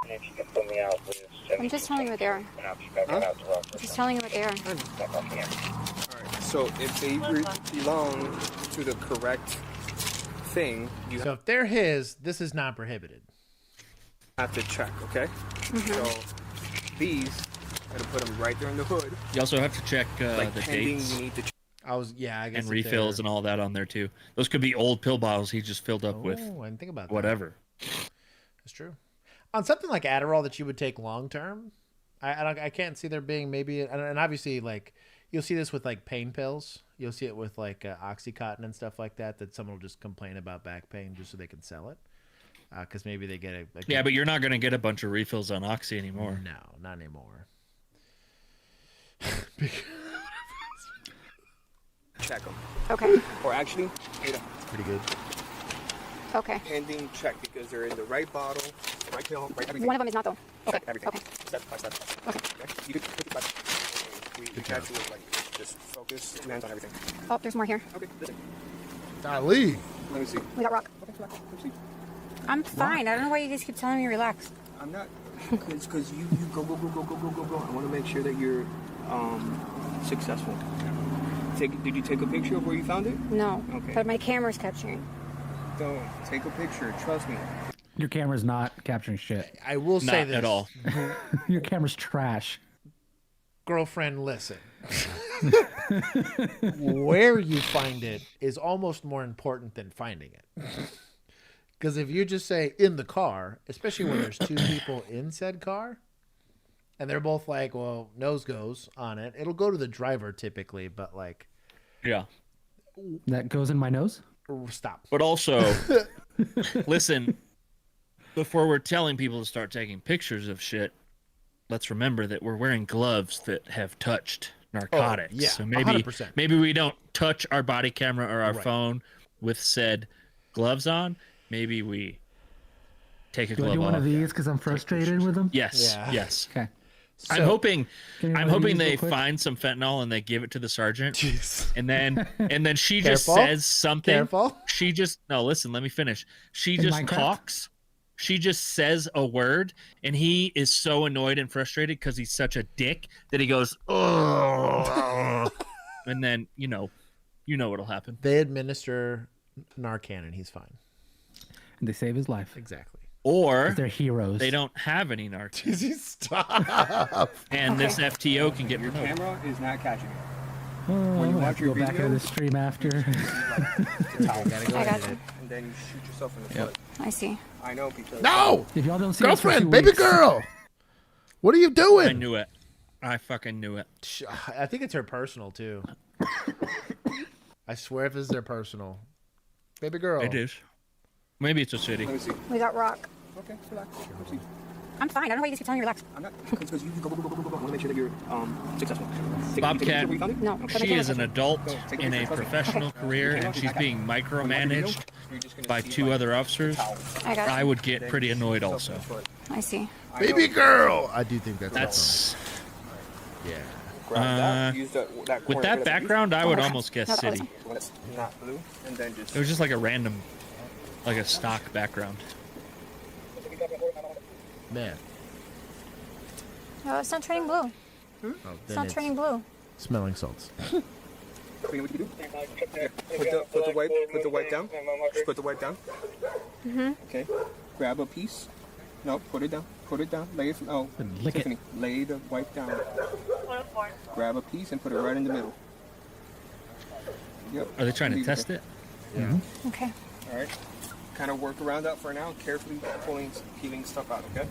If you can put me out, please. I'm just telling you what they are. Huh? I'm just telling you what they are. Alright, so if they belong to the correct thing, you So if they're his, this is not prohibited. have to check, okay? So these, I'm going to put them right there in the hood. You also have to check Like the pending, dates you need to check. I guess. and refills and all that on there too. Those could be old pill bottles he just filled up with. Oh, I didn't think about that. Whatever. That's true. On something like Adderall that you would take long term, I can't see there being maybe, and obviously like you'll see this with like pain pills. You'll see it with like OxyContin and stuff like that. That someone will just complain about back pain just so they can sell it, because maybe they get a Yeah, but you're not going to get a bunch of refills on Oxy anymore. No, not anymore. Check them. Okay. Or actually, pretty good. Okay. Pending check because they're in the right bottle, right pill, right everything. One of them is not though. Okay. Check everything. Okay. Step by step. Okay. You could put it back. We can't do it like just focus, 2 hands on everything. Oh, there's more here. Okay, listen. Ali. Let me see. We got rock. I'm fine. I don't know why you guys keep telling me to relax. I'm not. Because you go. I want to make sure that you're successful. Did you take a picture of where you found it? No. Okay. But my camera's capturing. Don't take a picture. Trust me. Your camera's not capturing shit. I will say this. Not at all. Your camera's trash. Girlfriend, listen. Where you find it is almost more important than finding it. Because if you just say in the car, especially when there's two people in said car, and they're both like, well, nose goes on it, it'll go to the driver typically, but like... Yeah. That goes in my nose? Stop. But also, listen, before we're telling people to start taking pictures of shit, let's remember that we're wearing gloves that have touched narcotics. Oh, yeah, so maybe 100%. maybe we don't touch our body camera or our Right. phone with said gloves on. Maybe we take a Do I glove do off. one of these because I'm frustrated with them? Yes, Yeah. yes. Okay. I'm hoping Can you I'm one of hoping these they real quick? find some fentanyl and they give it to the sergeant. Jeez. And then she just Careful. says something. Careful. She just no, listen, let me finish. She In just Minecraft? talks. She just says a word and he is so annoyed and frustrated because he's such a dick that he goes, oh, and then you know what'll happen. They administer Narcan and he's fine. And they save his life. Exactly. Or 'Cause they're heroes. they don't have any narcotics. Jeez, stop. And this FTO can get Your removed. camera is not catching it. Oh, I'm When you gonna have watch to your go back into video, the stream after. Gotta go I got edit you. it. and then you shoot yourself in the Yep. foot. I see. I know because No! If y'all don't see us for 2 Girlfriend, baby weeks- girl! What are you I doing? knew it. I fucking knew it. I think it's her personal, too. I swear if it's their personal. Baby girl. It is. Maybe it's a city. Let me see. We got rock. Okay, relax. Let me see. I'm fine. I don't know why you guys keep telling me to relax. I'm not because you go. I want to make sure that you're successful. Take a Bobcat, picture where you found it? No. but my she camera's is an capturing. adult Go, take a in a picture. professional career, and she's being micromanaged You're just gonna by see, two like, other officers. I got I you. would get pretty annoyed also. I see. I know. Baby girl! I do think that's That's yeah. Grab that. Use that with corner that bit of background, I would Okay. almost guess No, that city. wasn't. when it's not blue, and then just. It was just like a random, like a stock background. Man. Oh, it's not turning blue. Oh, It's then not turning blue. smelling salts. You know what you do? Put the wipe down. Just put the wipe down. Mm-hmm. Okay. Grab a piece. No, put it down. Put it down. Lay it. Oh, Lick it. Tiffany, lay the wipe down. Grab a piece and put it right in the middle. Yep. Are they trying to Leave test there. it? Yeah. Okay. All right. Kind of work around that for now. Carefully peeling stuff out. Okay.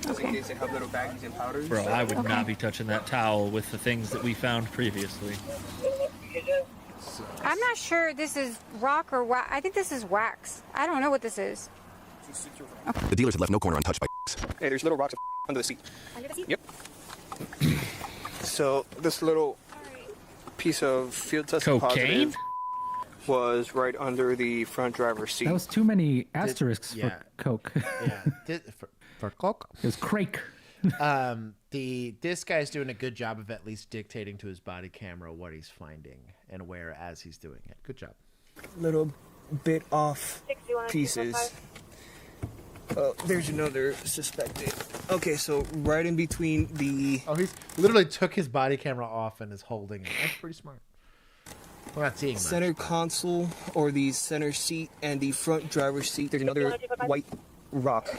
Just in case they have little baggies and powders. Bro, I would not be touching that towel with the things that we found previously. I'm not sure this is rock or wax. I think this is wax. I don't know what this is. The dealers had left no corner untouched by Hey, there's little rocks under the seat. Under the seat? Yep. So this little piece of field test Cocaine? positive was right under the front driver's seat. That was too many asterisks yeah. for Coke. Yeah. For Coke? It was Crake. This guy's doing a good job of at least dictating to his body camera what he's finding and where as he's doing it. Good job. Little bit off pieces. Oh, there's another suspected. Okay, so right in between the... Oh, he's literally took his body camera off and is holding it. That's pretty smart. We're not seeing much. Center console or the center seat and the front driver's seat. There's another white rock.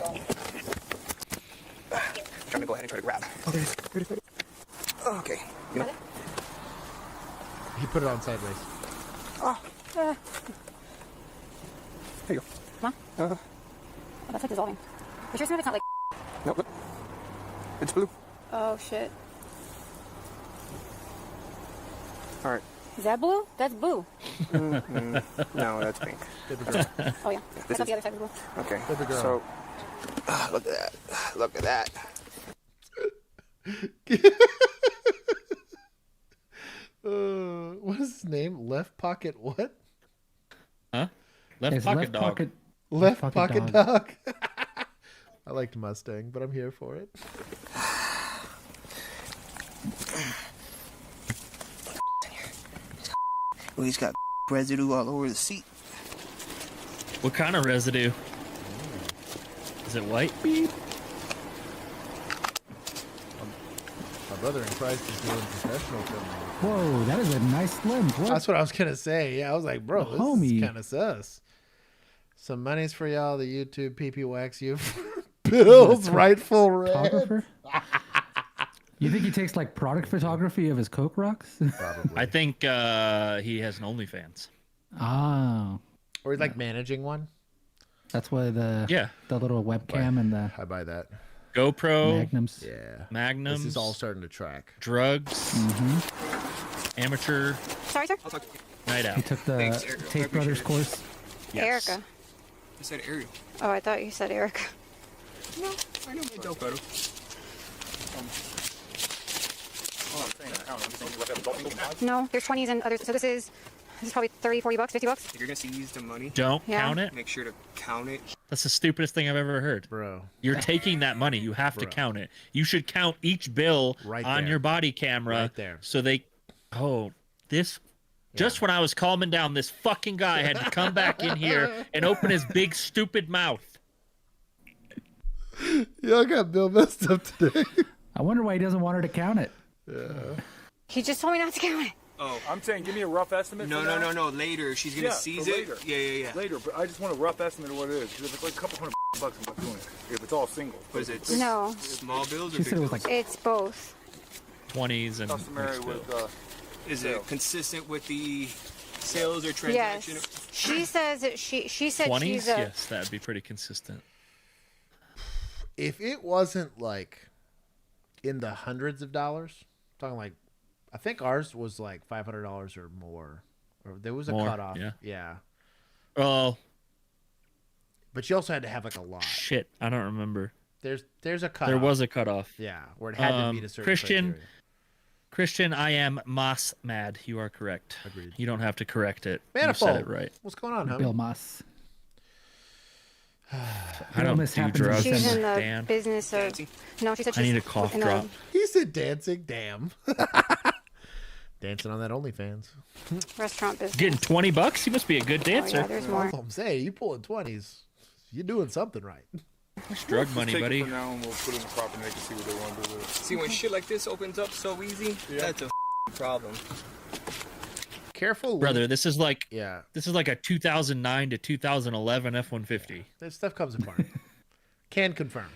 I'm trying to go ahead and try to grab. Oh, there it is. Oh, okay. You know. He put it on sideways. Oh. Here you go. Huh? Oh, that's like dissolving. You sure it's not like... No, look. It's blue. Oh, shit. All right. Is that blue? That's blue. No, that's pink. Oh, yeah. I thought the other side was blue. Okay. Baby girl. So, look at that. Look at that. What is his name? Left pocket what? Huh? Left It's pocket dog. Left pocket dog. I liked Mustang, but I'm here for it. Oh, he's got residue all over the seat. What kind of residue? Is it white? Beep. My brother in Christ is doing professional filming. Whoa, that is a nice lens. What? That's what I was gonna say. Yeah, I was like, bro, this homie. is kind of sus. Some money's for y'all. The YouTube PP wax you. Bill's rightful red. You think he takes like product photography of his Coke rocks? Probably. I think he has an OnlyFans. Oh. Or he's like managing one. That's why the little webcam and the I buy that. GoPro. Magnums. Yeah. Magnums. This is all starting to track. Drugs. Amateur. Sorry, sir. Night out. He took the Thanks, Erica. I Tate appreciate Brothers it. course. Yes. Erica. I said Ariel. Oh, I thought you said Erica. No, I know my dope photo. No, there's 20s and others. So this is probably 30, 40 bucks, 50 bucks. If you're gonna seize the money, Don't Yeah. count it. make sure to count it. That's the stupidest thing I've ever heard. Bro. You're taking that money. You have to count it. You should count each bill Right on there. your body camera. Right there. So they. Oh, this. Just when I was calming down, this fucking guy had to come back in here and open his big stupid mouth. Y'all got Bill messed up today. I wonder why he doesn't want her to count it. Yeah. He just told me not to count it. Oh, I'm saying, give me a rough estimate. no, for no, that. no, no. Later, she's gonna seize it. Later. Yeah. Later, but I just want a rough estimate of what it is. Because if it's like a couple $100, I'm not doing it. If it's all single. What is it? No. Small bills or She big said it was bills? like It's both. 20s and Customary mixed with bills. Is it consistent with the sales or transaction? Yes. She says that she said 20s. she's a. Yes, that'd be pretty consistent. If it wasn't like in the hundreds of dollars, talking like, I think ours was like $500 or more. Or there was a More, cutoff. yeah. Oh But you also had to have like a lot. shit! I don't remember. There's a cutoff. There was a cutoff. Yeah, where it had to meet a certain criteria. Christian, I am Moss mad. You are correct. Agreed. You don't have to correct it. Manifold. You said it right. What's going on, homie? Bill Moss. I don't Illness do happens in drugs. She's in the Dan. business of. No, she said I she's need a cough in the- drop. He said dancing. Damn. Dancing on that OnlyFans. Restaurant business. Getting $20? You must be a good dancer. Oh, yeah, there's more. That's what I'm saying. You pulling 20s. You're doing something right. It's drug money, Take buddy. it for now, and we'll put it in the proper, and they can see what they want to do with it. See, when shit like this opens up so easy, that's a problem. Careful, Brother, this is like Yeah, this is like a 2009 to 2011 F-150. this stuff comes apart. Can confirm.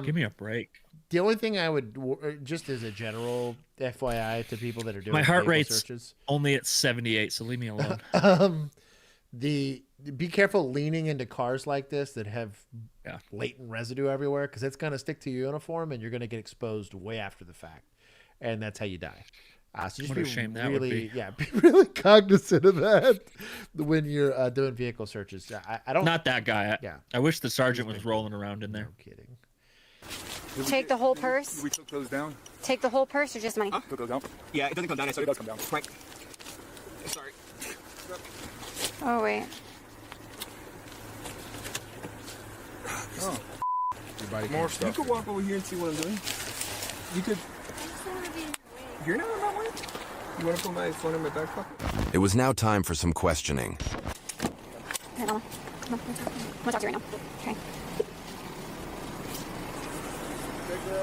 Give me a break. The only thing I would, just as a general FYI to people that are doing My heart vehicle rate's searches, only at 78, so leave me alone. be careful leaning into cars like this that have latent residue everywhere, because it's going to stick to your uniform and you're going to get exposed way after the fact, and that's how you die. So just What be a shame that would really, be. yeah, be really cognizant of that when you're doing vehicle searches. I don't. Not that guy. Yeah. I wish the sergeant was rolling around in there. No kidding. Take the whole purse. We took those down. Take the whole purse or just money? Took those down. Yeah, it doesn't come down. It does come down. Right. Sorry. Oh wait. Oh. More stuff. You could walk over here and see what I'm doing. You could. You're not on that way? You want to put my phone in my back pocket? It was now time for some questioning. Here, Mama. Come on. I'm gonna talk to you right now. Okay. Take her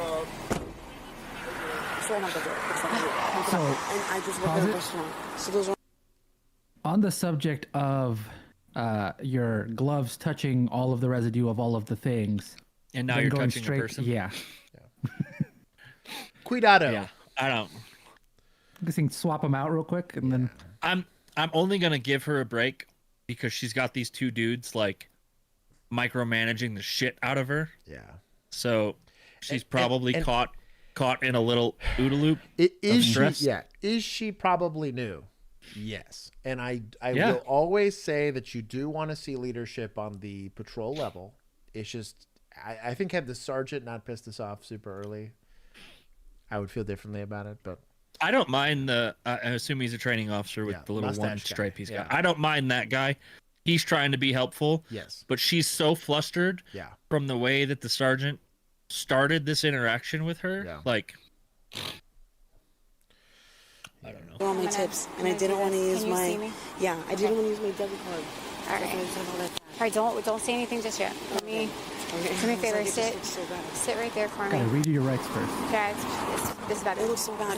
over. So and I just work pause at a it. restaurant. So those are On the subject of your gloves touching all of the residue of all of the things, And now then you're going touching straight, a person? Yeah. Cuidado. Yeah. I don't. I guess you can swap them out real quick, and then I'm only gonna give her a break because she's got these two dudes like micromanaging the shit out of her. Yeah. So she's probably caught in a little OODA loop. Is she? Stress. Yeah. Is she probably new? Yes. And I Yeah. will always say that you do want to see leadership on the patrol level. It's just I think had the sergeant not pissed us off super early, I would feel differently about it. But I don't mind I assume he's a training officer with the little mustache one stripe guy. he's Yeah. got. I don't mind that guy. He's trying to be helpful. Yes. But she's so flustered from the way that the sergeant started this interaction with her. Yeah. Like I don't know. All my tips, and I didn't want to use my. See me? Yeah, I didn't want to use my debit card. All right. All right. Don't say anything just yet. Let me. Do me a favor. Sit right there for me. Gotta read you your rights first. Yeah, this is better. It looks so bad.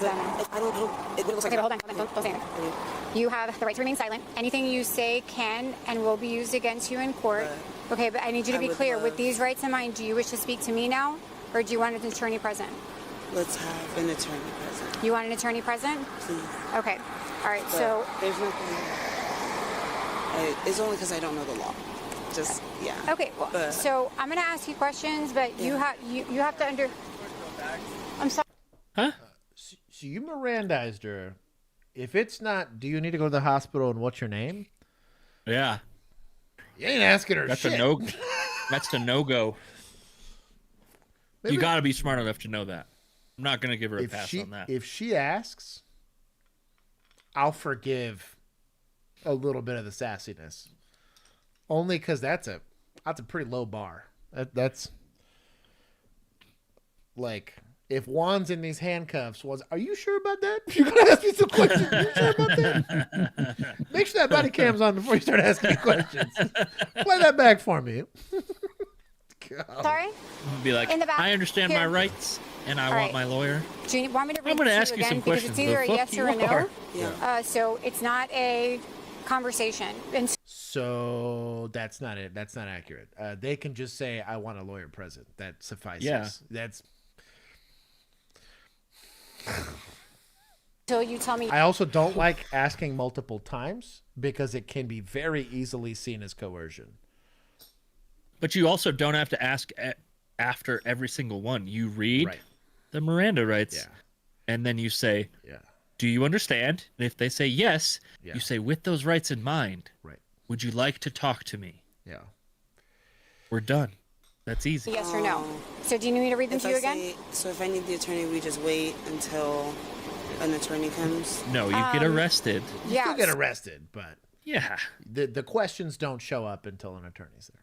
I don't know. It looks like. Okay, but hold on. Don't say anything. You have the right to remain silent. Anything you say can and will be used against you in court. Okay, but I need you to be clear. With these rights in mind, do you wish to speak to me now, or do you want an attorney present? Let's have an attorney present. You want an attorney present? Please. Okay. All right. But so there's nothing. It's only because I don't know the law. Just yeah. Okay. Well, so I'm gonna ask you questions, but you have to under. I'm sorry. Huh? So you Mirandized her. If it's not, do you need to go to the hospital and what's your name? Yeah. You ain't asking her That's shit. That's a no-go. Maybe- You got to be smart enough to know that. I'm not going to give her a pass on that. If she asks, I'll forgive a little bit of the sassiness. Only because that's a pretty low bar. That's like, if Juan's in these handcuffs, are you sure about that? You're going to ask me some questions. Are you sure about that? Make sure that body cam's on before you start asking me questions. Play that back for me. God. Sorry? Be like, In the back. I understand Here. my rights, and I All want right. my lawyer. Do you want me to read I'm going to this ask to you again? some Because questions. it's either a The fuck yes you or a no. are. Yeah. So it's not a conversation. And So that's not it. That's not accurate. They can just say, I want a lawyer present. That suffices. Yeah. That's. so you tell me. I also don't like asking multiple times because it can be very easily seen as coercion. But you also don't have to ask after every single one. You read the Miranda rights, and then you say, do you understand? And if they say yes, you say, with those rights in mind, would you like to talk to me? Yeah. We're done. That's easy. Yes or no. So do you need me to read them to you again? So if I need the attorney, we just wait until an attorney comes? No, you get arrested. You still get arrested, but yeah, the questions don't show up until an attorney's there.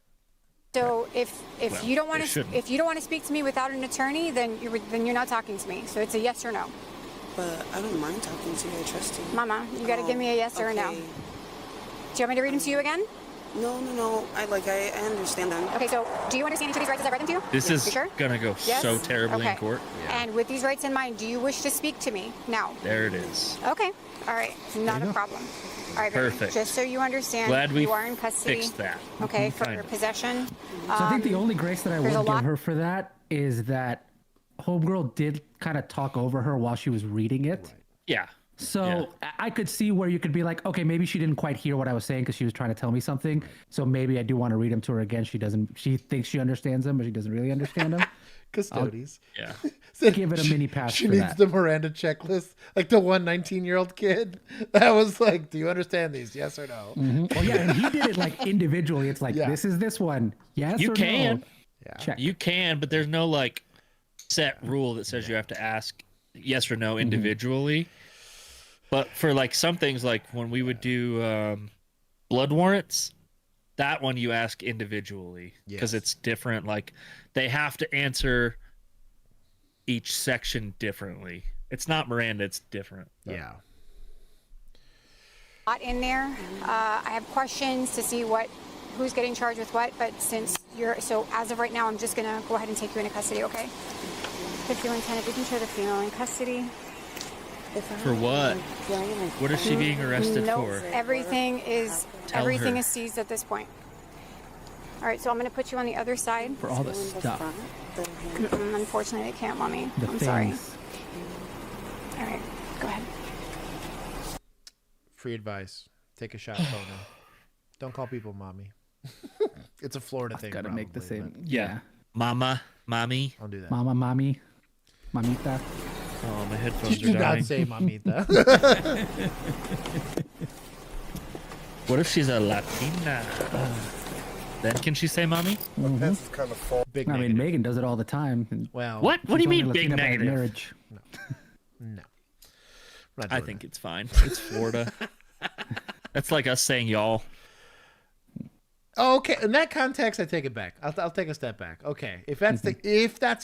So if Well, you don't want they to shouldn't. if you don't want to speak to me without an attorney, then you're not talking to me. So it's a yes or no. But I don't mind talking to you. I trust you. Mama, you got to give me a yes or a no. okay. Do you want me to read them to you again? No. I understand them. Okay, so do you understand each of these rights as I read them to you? This is You sure? gonna go Yes? so terribly in Okay. court. And with these rights in mind, do you wish to speak to me now? There it is. Okay. All right. Not a problem. All right. baby. Perfect. Just so you understand, Glad we you are in custody. fixed that. Okay, Mhm. for Kind of. possession. So I think the only grace that I there's would a give lot- her for that is that Homegirl did kind of talk over her while she was reading it. Yeah. So I could see where you could be like, okay, maybe she didn't quite hear what I was saying because she was trying to tell me something. So maybe I do want to read them to her again. She thinks she understands them, but she doesn't really understand them. Custodies. Yeah. Give it a mini pass She for needs that. the Miranda checklist, like the 19-year-old kid. That was like, do you understand these? Yes or no? Mhm. Well, yeah, and he did it like individually. It's like, Yeah. this is this one. Yes You or can. no? Check. You can, but there's no like set rule that says you have to ask yes or no individually. But for like some things, like when we would do blood warrants, that one you ask individually because it's different. Like they have to answer each section differently. It's not Miranda, it's different. Yeah. lot in there. I have questions to see who's getting charged with what, but since so as of right now, I'm just gonna go ahead and take you into custody, okay? The female intended, we can show the female in custody. For what? What is she being arrested Nope. for? Everything is Tell everything her. is seized at this point. All right, so I'm gonna put you on the other side. For all the stuff. Unfortunately, they can't, Mommy. The I'm sorry. things. All right, go ahead. Free advice. Take a shot, Conan. Don't call people mommy. It's a Florida thing. Gotta make the probably, same. but- Yeah. Mama, mommy. Don't do that. Mama, mommy, mamita. Oh, my headphones Do are dying. not say mamita. What if she's a Latina? Then can she say mommy? That's kind of false. Big I mean, negative. Megan does it all the time. and Well, What? What do she's you mean only big Latina by negative? marriage. No. We're not I doing think that. it's fine. It's Florida. That's like us saying y'all. Oh, okay. In that context, I take it back. I'll take a step back. Okay, if that's a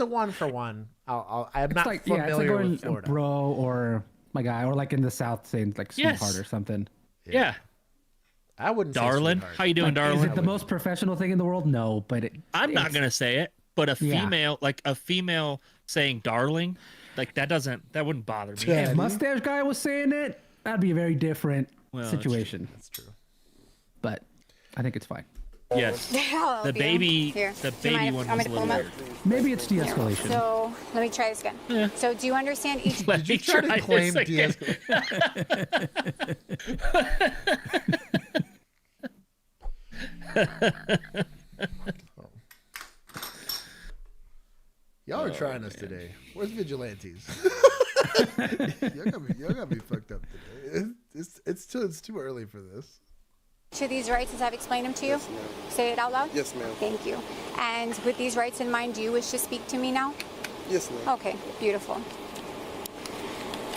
1-for-1, I'm It's not like familiar it's like going with Florida. bro or my guy, or like in the South saying like sweetheart Yes. or something. Yeah. I wouldn't say Darling, sweetheart. how you doing, Like, darling? is it the most professional thing in the world? No, but I'm not gonna say it, but a Yeah. female, like a female saying darling, like that wouldn't bother me. If mustache guy was saying it, that'd be a very different situation. That's true. But I think it's fine. Yes. I'll help The you. baby, Here. the Do you mind baby if- one want me was a to little pull 'em weird. Maybe it's de-escalation. So let me try this again. So do you understand each? Did you try to claim Y'all are trying us today. Where's vigilantes? y'all got me fucked up today. It's too early for this. To these rights as I've explained them to you? Say it out loud? Yes, ma'am. Thank you. And with these rights in mind, do you wish to speak to me now? Yes, ma'am. Okay, beautiful.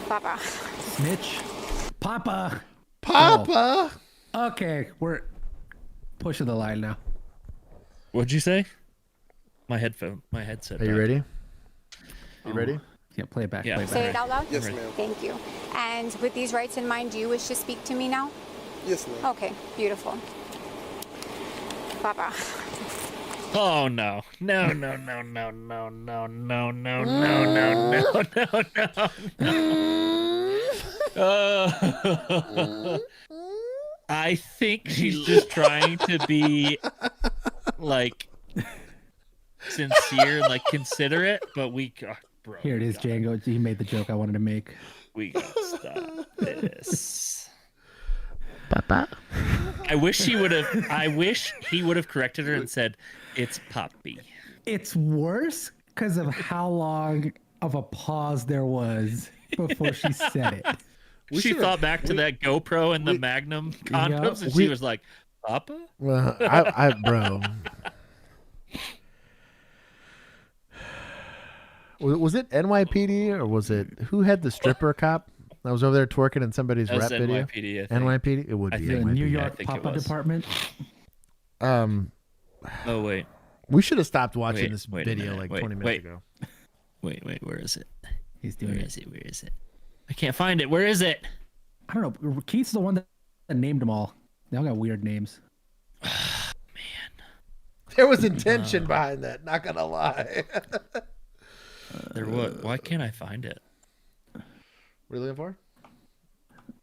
Papa. Snitch. Papa. Papa. Oh. Okay, we're pushing the line now. What'd you say? My headset. Are you ready? You ready? Yeah, play it back. Yeah. Play it back. Say it out loud? Yes, ma'am. Thank you. And with these rights in mind, do you wish to speak to me now? Yes, ma'am. Okay, beautiful. Papa. Oh no. No. I think she's just trying to be like sincere, like considerate, but bro. Here it is, Django. He made the joke I wanted to make. We gotta stop this. Papa. I wish he would have corrected her and said, "It's Poppy." It's worse because of how long of a pause there was before she said it. She thought back to that GoPro and the Magnum condoms, and she was like, "Papa." Well, bro. Was it NYPD or was it who had the stripper cop that was over there twerking in somebody's That was rap video? NYPD, I think. NYPD. It would be The NYPD. New I York think it Papa was. Department. Oh wait. We should have stopped watching Wait, this wait a video minute. like 20 minutes ago. Wait, where is it? He's doing Where it. is it? Where is it? I can't find it. Where is it? I don't know. Keith's the one that named them all. They all got weird names. There was intention behind that. Not gonna lie. There was. Why can't I find it? What are you looking for?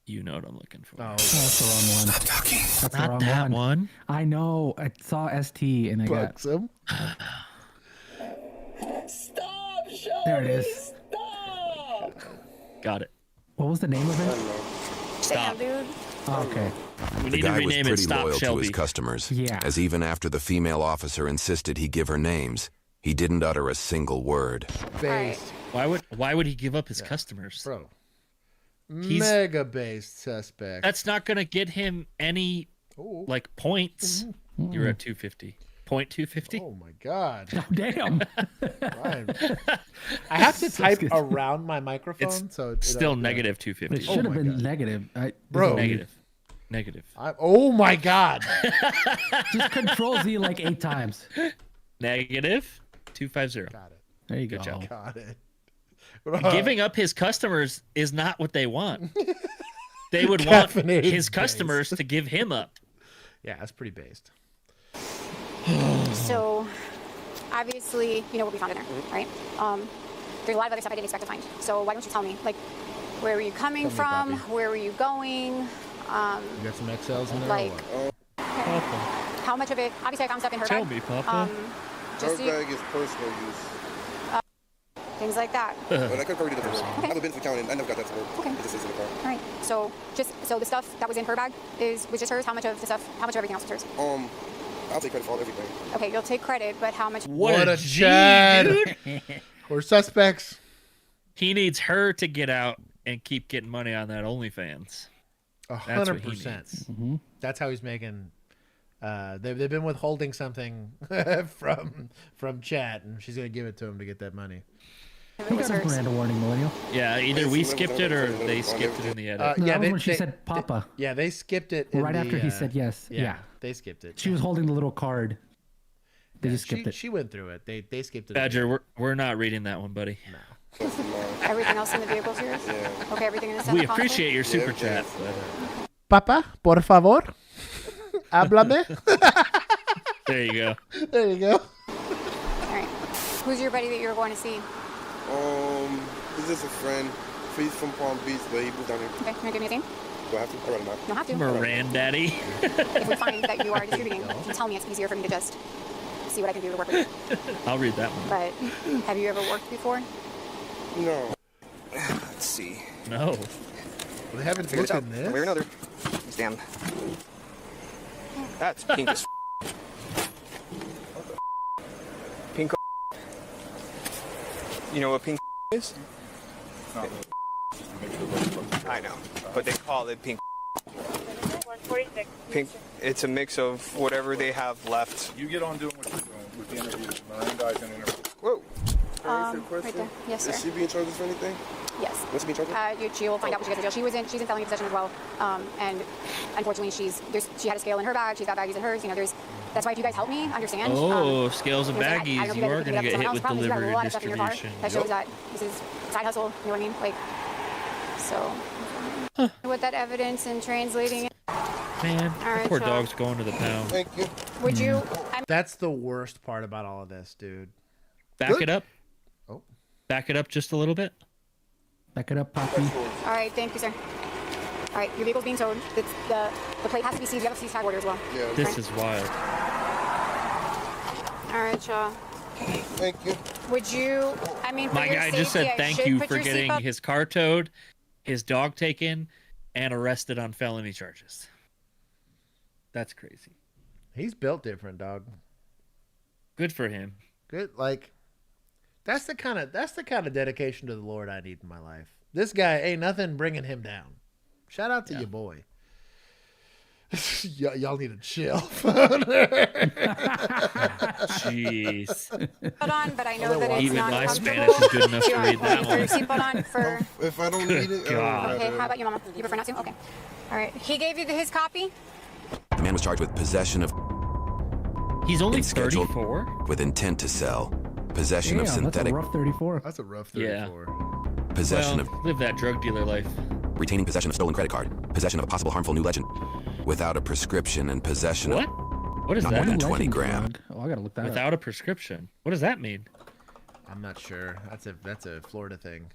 You know what I'm looking for. Oh, that's the wrong one. Stop talking. That's the Not wrong that one. one. I know. I saw ST and I got. Bugs him. Stop, Shelby! There it is. Got it. What was the name of it? Stop. Damn, dude. Oh, okay. We The need to guy was rename it pretty Stop loyal to Shelby. his customers, Yeah. as even after the female officer insisted he give her names, he didn't utter a single word. Based, Why would he give up his customers? bro. He's- Mega based suspect. That's not gonna get him any like points. You're at 250. Point 250. Oh my god. Oh, damn. Ryan. I have to type good. around my microphone, It's so it's still negative It 250. should have my been God. negative. Bro. Negative. Oh my god. Just Control Z like 8 times. Negative 250. Got it. There you Good go. job. Got it. Giving up his customers is not what they want. They would want Caffeinated his based. customers to give him up. Yeah, that's pretty based. So, obviously, you know what we found in there, right? There's a lot of other stuff I didn't expect to find. So why don't you tell me, like, where were you coming from? Poppy. Where were you going? You got some XLs in there? Like, or what? how much of it? Obviously, I found stuff in her Tell bag. me, Papa. Her Just so you- bag is personal use. things like that. But I could probably do that. I have a business account and I never got that to work. Okay. It just sits in the car. All right. So the stuff that was in her bag was just hers. How much of everything else was hers? I'll take credit for everything. Okay, you'll take credit, but how much? What a G, Chad. dude. We're suspects. He needs her to get out and keep getting money on that OnlyFans. 100%. That's how he's making. They've been withholding something from chat, and she's gonna give it to him to get that money. Who got his Miranda warning, millennial? Yeah, either we skipped it or they skipped it in the edit. No, yeah, that was they- when she they- said Papa. They skipped it Right after he said yes. Yeah. they skipped it. She was holding the little card. They Yeah, just skipped it. She went through it. They skipped it. Badger, we're not reading that one, buddy. No. Everything else in the vehicle is yours? Yeah. Okay, everything in the We appreciate your super chat. Papa, por favor, háblame. There you go. There you go. All right. Who's your buddy that you're going to see? He's just a friend. He's from Palm Beach, but he moved down here. Okay, can you give me a name? Do I have to? I don't know. You don't have to. Mirandaddy. If we find that you are distributing, if you tell me, it's easier for me to just see what I can do to work with you. I'll read that one. But have you ever worked before? No. Let's see. No. They haven't Figure this looked out. in One way or this. another. Damn. That's pink as Pink. You know what pink is? I know, but they call it pink. 146. Pink. It's a mix of whatever they have left. You get on doing what you're doing with the interview. Mirandizing interview. Whoa. Right there. Yes, sir. Is she being charged for anything? Yes. What's she being charged with? She will find out when she gets to jail. She's in felony possession as well. And unfortunately, she had a scale in her bag. She's got baggies in hers. You know, that's why if you guys help me understand. Oh, scales and I don't baggies. know if You are guys going to get hit someone with else. Problem is, you got a delivery lot and of stuff in your car distribution. that shows that this is a side hustle. You know what I mean? Like, so with that evidence and translating it. Man, All right, poor so- dog's going to the pound. Thank you. Would you? That's the worst part about all of this, dude. Back it up. Oh. Back it up just a little bit. Back it up, Poppy. All right, thank you, sir. All right, your vehicle's being towed. The plate has to be seized. You have a seize tag order as well. Yeah. This is wild. All right, Shaw. Thank you. Would you? I mean, for My your guy just safety, said I thank should you put for your getting seatbelt- his car towed, his dog taken, and arrested on felony charges. That's crazy. He's built different, dog. Good for him. Good, like that's the kind of dedication to the Lord I need in my life. This guy ain't nothing bringing him down. Shout out to your boy. Y'all need to chill. Jeez. Hold on, but I know that it's Even not my comfortable. Spanish is good enough Do to you read want that me to put your one. seatbelt on for? If I don't Good need it, God. Okay, how about you, Mama? You prefer not to? Okay. All right. He gave you his copy. The man was charged with possession of He's only and scheduled 34? with intent to sell, possession of Damn, that's a synthetic, rough 34. That's a rough Yeah. 34. possession Well, live that drug dealer life. retaining possession of stolen credit card, possession of a possible harmful new legend, without a prescription, and possession What? What is of not more that? than 20 Legend gram. drug. Oh, I gotta look that up. Without a prescription. What does that mean? I'm not sure. That's a Florida thing.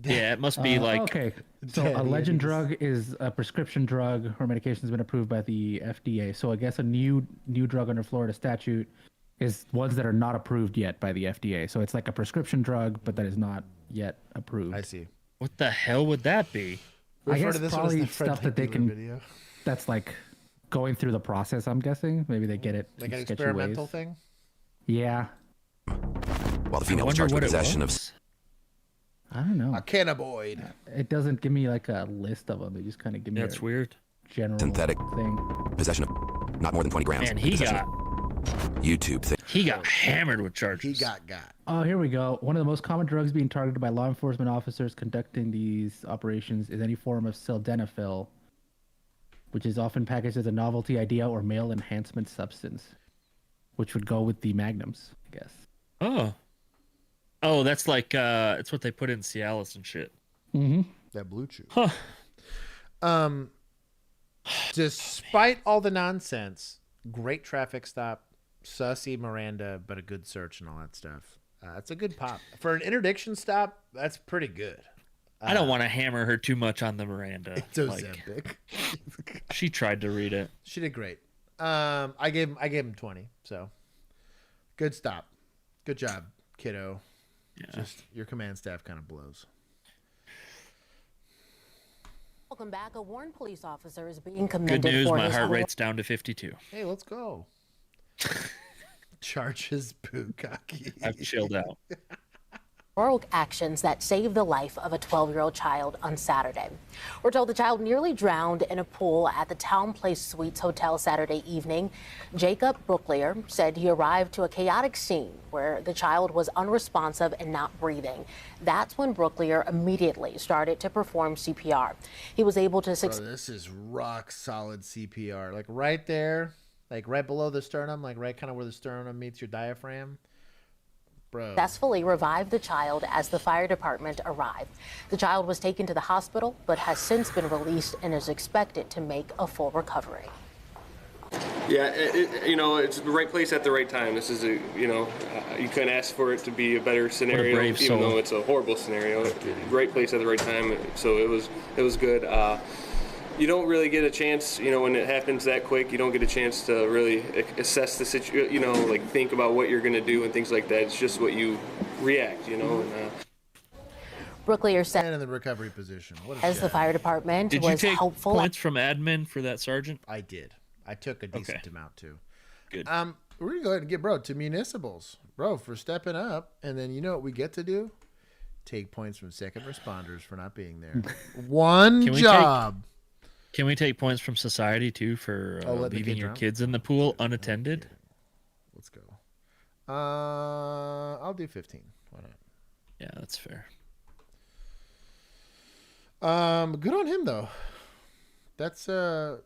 Yeah, it must be like Okay, so a legend drug is a prescription drug or medication has been approved by the FDA. So I guess a new drug under Florida statute is ones that are not approved yet by the FDA. So it's like a prescription drug, but that is not yet approved. I see. what the hell would that be? I Refer guess to this one as probably the stuff friendly that they dealer can. video. That's like going through the process. I'm guessing maybe they get it Like in an sketchy experimental ways. thing. Yeah, While the female was charged with possession of I don't know. A cannabinoid. It doesn't give me like a list of them. They just kind of give me That's a weird. general synthetic thing. possession of not more than 20 grams. And he possession got of YouTube thing. he got hammered with charges. He got. Oh, here we go. One of the most common drugs being targeted by law enforcement officers conducting these operations is any form of sildenafil, which is often packaged as a novelty idea or male enhancement substance, which would go with the magnums, I guess. Oh, that's like it's what they put in Cialis and shit. Mm-hmm. That blue chew. Huh. Despite all the nonsense, great traffic stop, sussy Miranda, but a good search and all that stuff. It's a good pop for an interdiction stop. That's pretty good. I don't want to hammer her too much on the Miranda. It's Ozempic. She tried to read it. She did great. I gave him 20. So good stop. Good job, kiddo. Yeah. Just your command staff kind of blows. Welcome back. A Warren police officer is being Good commended news, for my his heart rate's down to 52. Hey, let's go. Charges bukkake. I've chilled out. heroic actions that saved the life of a 12-year-old child on Saturday. We're told the child nearly drowned in a pool at the Town Place Suites Hotel Saturday evening. Jacob Brooklier said he arrived to a chaotic scene where the child was unresponsive and not breathing. That's when Brooklier immediately started to perform CPR. He was able to Bro, this is rock solid CPR. Like right there, like right below the sternum, like right kind of where the sternum meets your diaphragm. successfully revived the child as the fire department arrived. The child was taken to the hospital, but has since been released and is expected to make a full recovery. Yeah, it's the right place at the right time. This is you couldn't ask for it to be a better scenario, even though it's a horrible scenario. Right place at the right time, so it was good. You don't really get a chance, when it happens that quick, you don't get a chance to really assess the situation, like think about what you're going to do and things like that. It's just what you react, Brooklier said in the recovery position. As the fire department Did was you take helpful. points from admin for that sergeant? I did. I took a decent amount too. Good. We're gonna go ahead and get bro to municipals, bro, for stepping up, and then you know what we get to do? Take points from second responders for not being there. One job. Can we take points from society too for leaving your kids in the pool unattended? Let's go. I'll do 15. Why not? Yeah, that's fair. Good on him though. That's bro,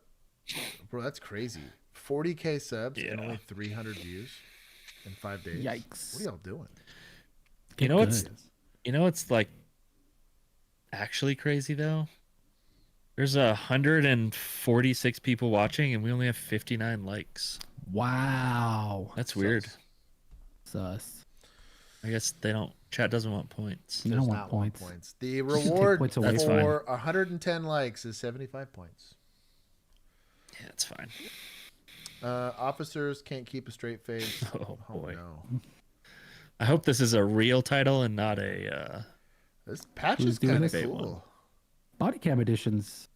that's crazy. 40K subs and only 300 views in 5 days. Yikes! What are y'all doing? You know it's like actually crazy though. There's 146 people watching, and we only have 59 likes. Wow, that's weird. Sus. I guess chat doesn't want points. They don't want points. The reward points for away. 110 likes is 75 points. Yeah, it's fine. Officers can't keep a straight face. Oh boy. No. I hope this is a real title and not a. This patch is kind of cool. Bodycam edition's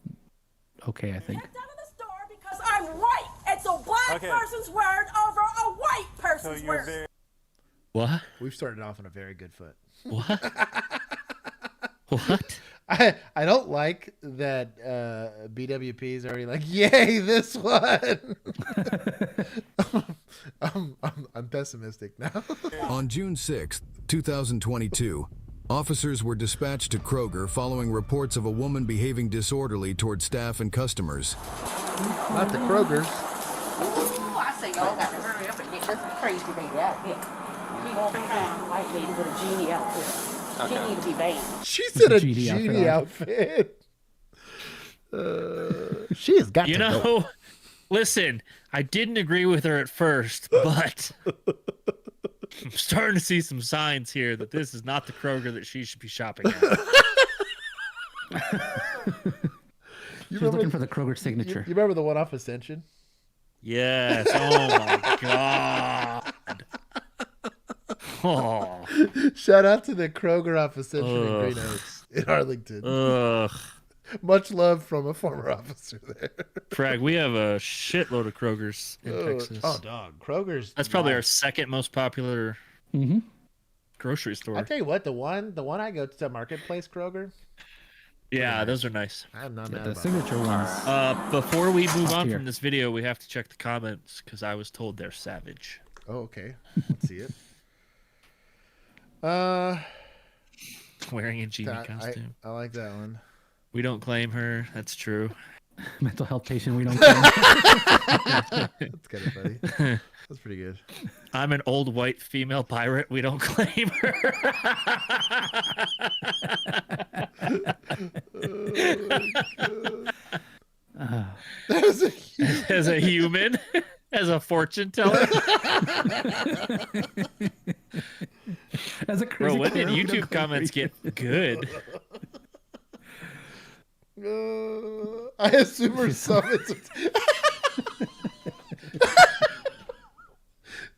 okay, I think. Because I'm white. It's a black person's word over a white person's word. What? We've started off on a very good foot. What? What? I don't like that BWP is already like, yay, this one. I'm pessimistic now. On June 6th, 2022, officers were dispatched to Kroger following reports of a woman behaving disorderly toward staff and customers. Not the Krogers. Ooh, I say y'all got to hurry up and get this crazy baby out here. Big old white lady with a genie outfit. She need to be banned. She said a genie outfit. She has got to go. Listen, I didn't agree with her at first, but I'm starting to see some signs here that this is not the Kroger that she should be shopping at. She's looking for the Kroger signature. You remember the one off Ascension? Yes. Oh my god. Oh. Shout out to the Kroger off Ascension in Green Oaks in Arlington. Ugh. Much love from a former officer there. Frag, we have a shitload of Krogers in Texas. Oh, dog. Kroger's. That's probably our second most popular grocery store. I'll tell you what, the one I go to, Marketplace Kroger. Yeah, those are nice. I'm not mad the about signature ones. Before we move on tier. from this video, we have to check the comments because I was told they're savage. Oh, okay. Let's see it. Wearing a genie costume. I like that one. We don't claim her. That's true. Mental health patient we don't claim. That's kind of funny. That's pretty good. I'm an old white female pirate. We don't claim her. As a human, as a fortune teller. As a crazy Bro, when did girl, we don't YouTube claim comments her. get good? I assume her summons.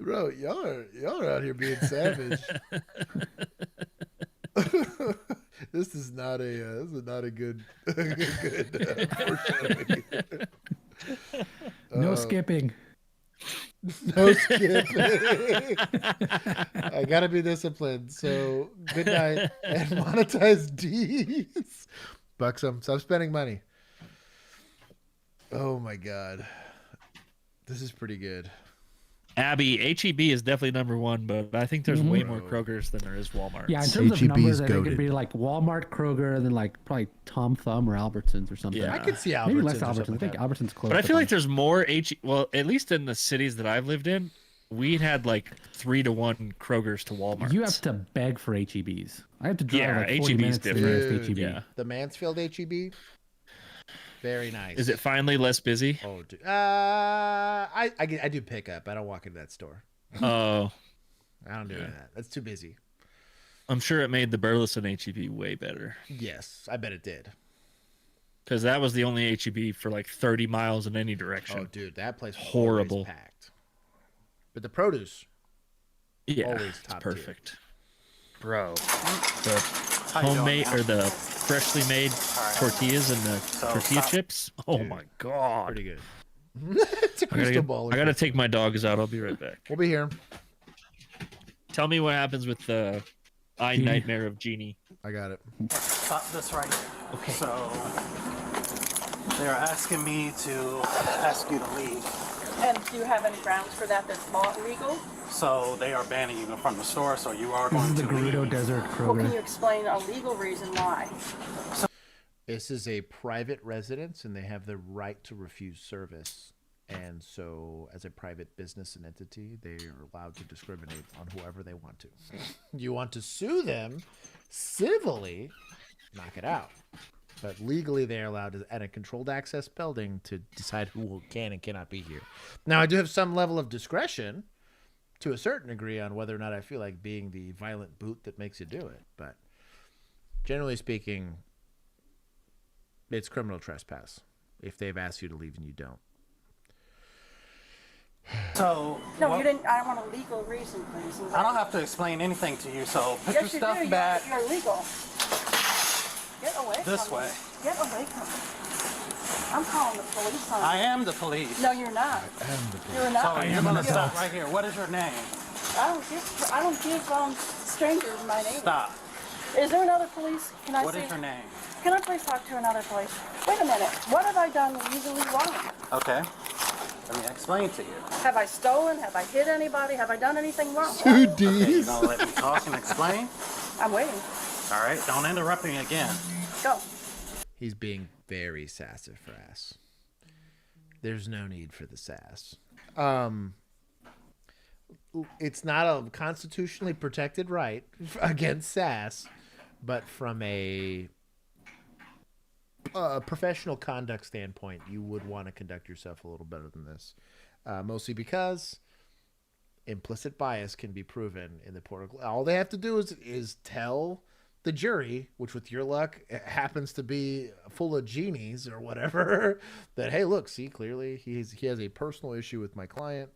Bro, y'all are out here being savage. This is not a good foreshadowing. No skipping. No skipping. I gotta be disciplined. So good night and monetize D's. Buxom, stop spending money. Oh my god, this is pretty good. Abby, HEB is definitely number one, but I think there's way more Krogers than there is Walmart. Yeah, in terms of numbers, I think it'd be like Walmart, Kroger, and then like probably Tom Thumb or Albertsons or something. Yeah. I could see Albertsons. Maybe less or Albertsons. something I think like that. Albertsons close. But I feel like there's more well, at least in the cities that I've lived in, we'd had like 3-to-1 Kroger's to Walmart. You have to beg for HEBs. I have to drive Yeah, like 40 HEB 's minutes to the different. nearest HEB. Yeah. The Mansfield HEB. Very nice. Is it finally less busy? Oh, dude. I do pickup. I don't walk into that store. Oh. I don't do any of that. That's too busy. I'm sure it made the Burleson HEB way better. Yes, I bet it did. Because that was the only HEB for like 30 miles in any direction. Oh, dude, that place was horrible. always packed. But the produce, Yeah, always it's top perfect. tier. Bro, the How you doing, homemade man? or the freshly made tortillas and the tortilla chips. Oh Dude, my god, pretty good. It's a crystal ball. I gotta take my dogs out. I'll be right back. We'll be here. Tell me what happens with the eye Genie. nightmare of Genie. I got it. Stop this right here. Okay. So they're asking me to ask you to leave. And do you have any grounds for that that's not legal? So they are banning you from the store, so you are This going is the to Gerudo leave. Desert Well, can Kroger. you explain a legal reason why? This is a private residence, and they have the right to refuse service. And so, as a private business and entity, they are allowed to discriminate on whoever they want to. You want to sue them civilly, knock it out. But legally, they are allowed to, at a controlled access building, to decide who can and cannot be here. Now, I do have some level of discretion, to a certain degree, on whether or not I feel like being the violent boot that makes you do it. But generally speaking, it's criminal trespass if they've asked you to leave and you don't. So No, what- you didn't. I want a legal reason, please. I don't have to explain anything to you, so put Yes, your you stuff do. back You're legal. Get away this from way. me. Get away from me. I'm calling the police on you. I am the police. No, you're not. You're not. So you're going to stop right here. What is your name? I don't give strangers my name. Stop. Is there another police? Can I What see? is your name? Can I please talk to another police? Wait a minute. What have I done legally wrong? Okay. Let me explain to you. Have I stolen? Have I hit anybody? Have I done anything wrong? Okay, you gonna let me talk and explain? I'm waiting. All right, don't interrupt me again. Go. He's being very sassafras. There's no need for the sass. It's not a constitutionally protected right against sass, but from a professional conduct standpoint, you would want to conduct yourself a little better than this. Mostly because implicit bias can be proven in the court. All they have to do is tell the jury, which with your luck happens to be full of genies or whatever, that, hey, look, see, clearly he has a personal issue with my client,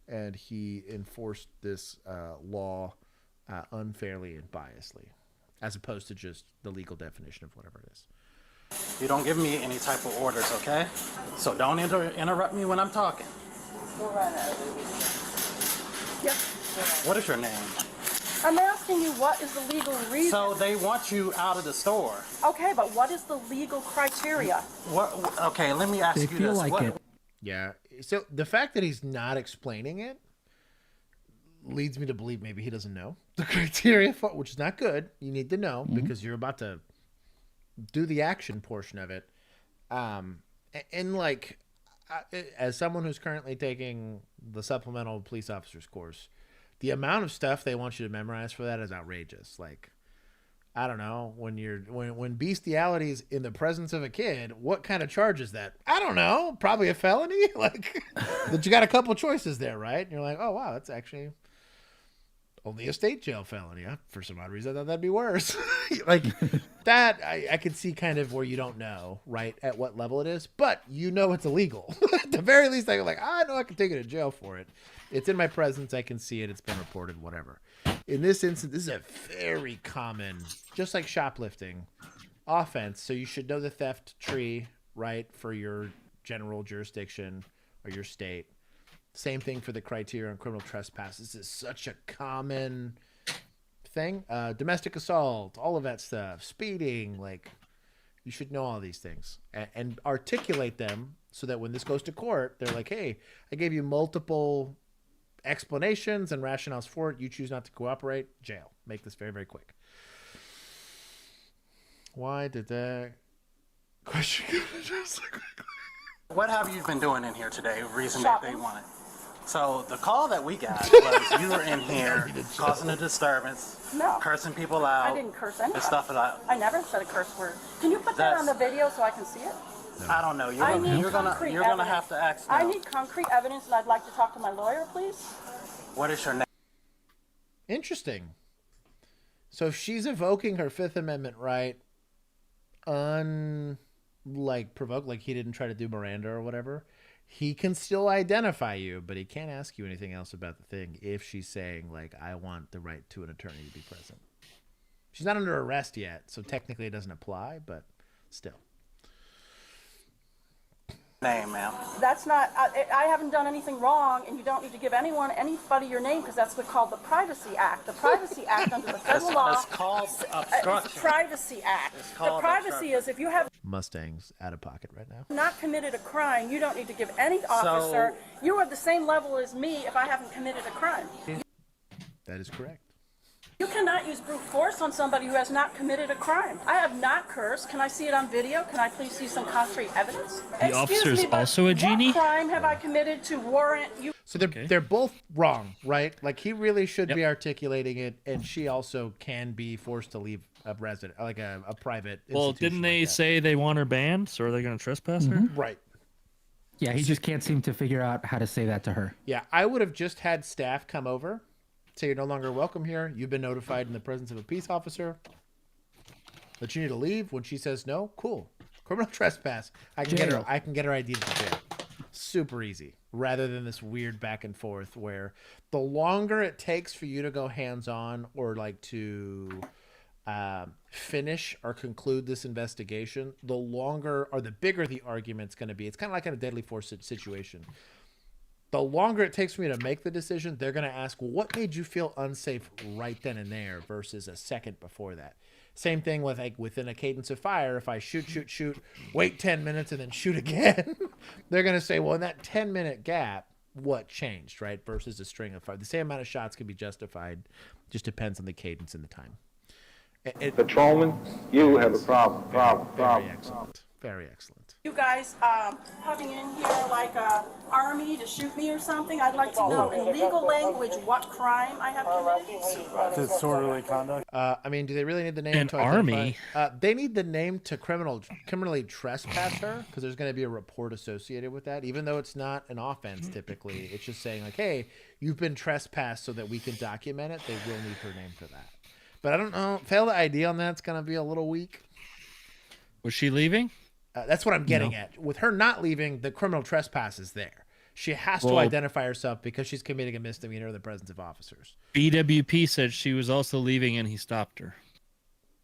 and he enforced this law unfairly and biasly, as opposed to just the legal definition of whatever it is. You don't give me any type of orders, okay? So don't interrupt me when I'm talking. Go right ahead. Yep. What is your name? I'm asking you what is the legal reason. So they want you out of the store. Okay, but what is the legal criteria? What? Okay, let me ask They you feel this. like What- it. Yeah. So the fact that he's not explaining it leads me to believe maybe he doesn't know the criteria for, which is not good. You need to know because you're about to do the action portion of it. And like, as someone who's currently taking the supplemental police officers course, the amount of stuff they want you to memorize for that is outrageous. Like, I don't know, when bestiality is in the presence of a kid, what kind of charge is that? I don't know, probably a felony. Like, but you got a couple choices there, right? And you're like, oh wow, that's actually only a state jail felony. For some odd reason, I thought that'd be worse. Like that, I could see kind of where you don't know, right, at what level it is, but you know it's illegal. At the very least, I'm like, I know I can take it to jail for it. It's in my presence. I can see it. It's been reported, whatever. In this instance, this is a very common, just like shoplifting, offense. So you should know the theft tree, right, for your general jurisdiction or your state. Same thing for the criteria on criminal trespass. This is such a common thing. Domestic assault, all of that stuff, speeding, like you should know all these things and articulate them so that when this goes to court, they're like, hey, I gave you multiple explanations and rationales for it. You choose not to cooperate, jail. Make this very, very quick. Why did that question? What have you been doing in here today? Reason that they want it? So the call that we got was you were in here causing a disturbance, cursing people out. I didn't curse anybody. And stuff like I never said a curse word. Can you put that on the video so I can see it? I don't know. You're Concrete gonna have to ask. I need concrete evidence, and I'd like to talk to my lawyer, please. What is your name? Interesting. So she's evoking her Fifth Amendment right, provoked, like he didn't try to do Miranda or whatever. He can still identify you, but he can't ask you anything else about the thing if she's saying, like, I want the right to an attorney to be present. She's not under arrest yet, so technically it doesn't apply, but still. Name, ma'am. That's not. I haven't done anything wrong, and you don't need to give anybody your name because that's what's called the Privacy Act. The Privacy Act under the federal law. It's called obstruction. Privacy Act. It's called the privacy is if you have Mustang's out of pocket right now. not committed a crime, you don't need to give any officer. You are the same level as me if I haven't committed a crime. That is correct. You cannot use brute force on somebody who has not committed a crime. I have not cursed. Can I see it on video? Can I please see some concrete evidence? The officer is also a genie? What crime have I committed to warrant you? So they're both wrong, right? Like he really should be articulating it, and she also can be forced to leave a resident, like a private institution. Well, didn't they say they want her banned? So are they going to trespass her? Right. Yeah, he just can't seem to figure out how to say that to her. Yeah, I would have just had staff come over, say you're no longer welcome here. You've been notified in the presence of a peace officer that you need to leave. When she says no, cool. Criminal trespass. I can get her ID to jail. Super easy. Rather than this weird back and forth where the longer it takes for you to go hands-on or like to finish or conclude this investigation, the longer or the bigger the argument's going to be. It's kind of like in a deadly force situation. The longer it takes for me to make the decision, they're going to ask, well, what made you feel unsafe right then and there versus a second before that? Same thing with like within a cadence of fire. If I shoot, wait 10 minutes and then shoot again, they're going to say, well, in that 10-minute gap, what changed, right? Versus a string of fire. The same amount of shots can be justified. Just depends on the cadence and the time. Patrolman, you have a problem. Very excellent. Very excellent. You guys coming in here like a army to shoot me or something? I'd like to know in legal language what crime I have committed. Disorderly conduct. I mean, do they really need the name? An to army? They need the name to criminally trespass her because there's going to be a report associated with that. Even though it's not an offense, typically, it's just saying like, "Hey, you've been trespassed," so that we can document it. They will need her name for that. But I don't know. Fail the ID on that's going to be a little weak. Was she leaving? That's what I'm getting at. With her not leaving, the criminal trespass is there. She has to identify herself because she's committing a misdemeanor in the presence of officers. BWP said she was also leaving and he stopped her.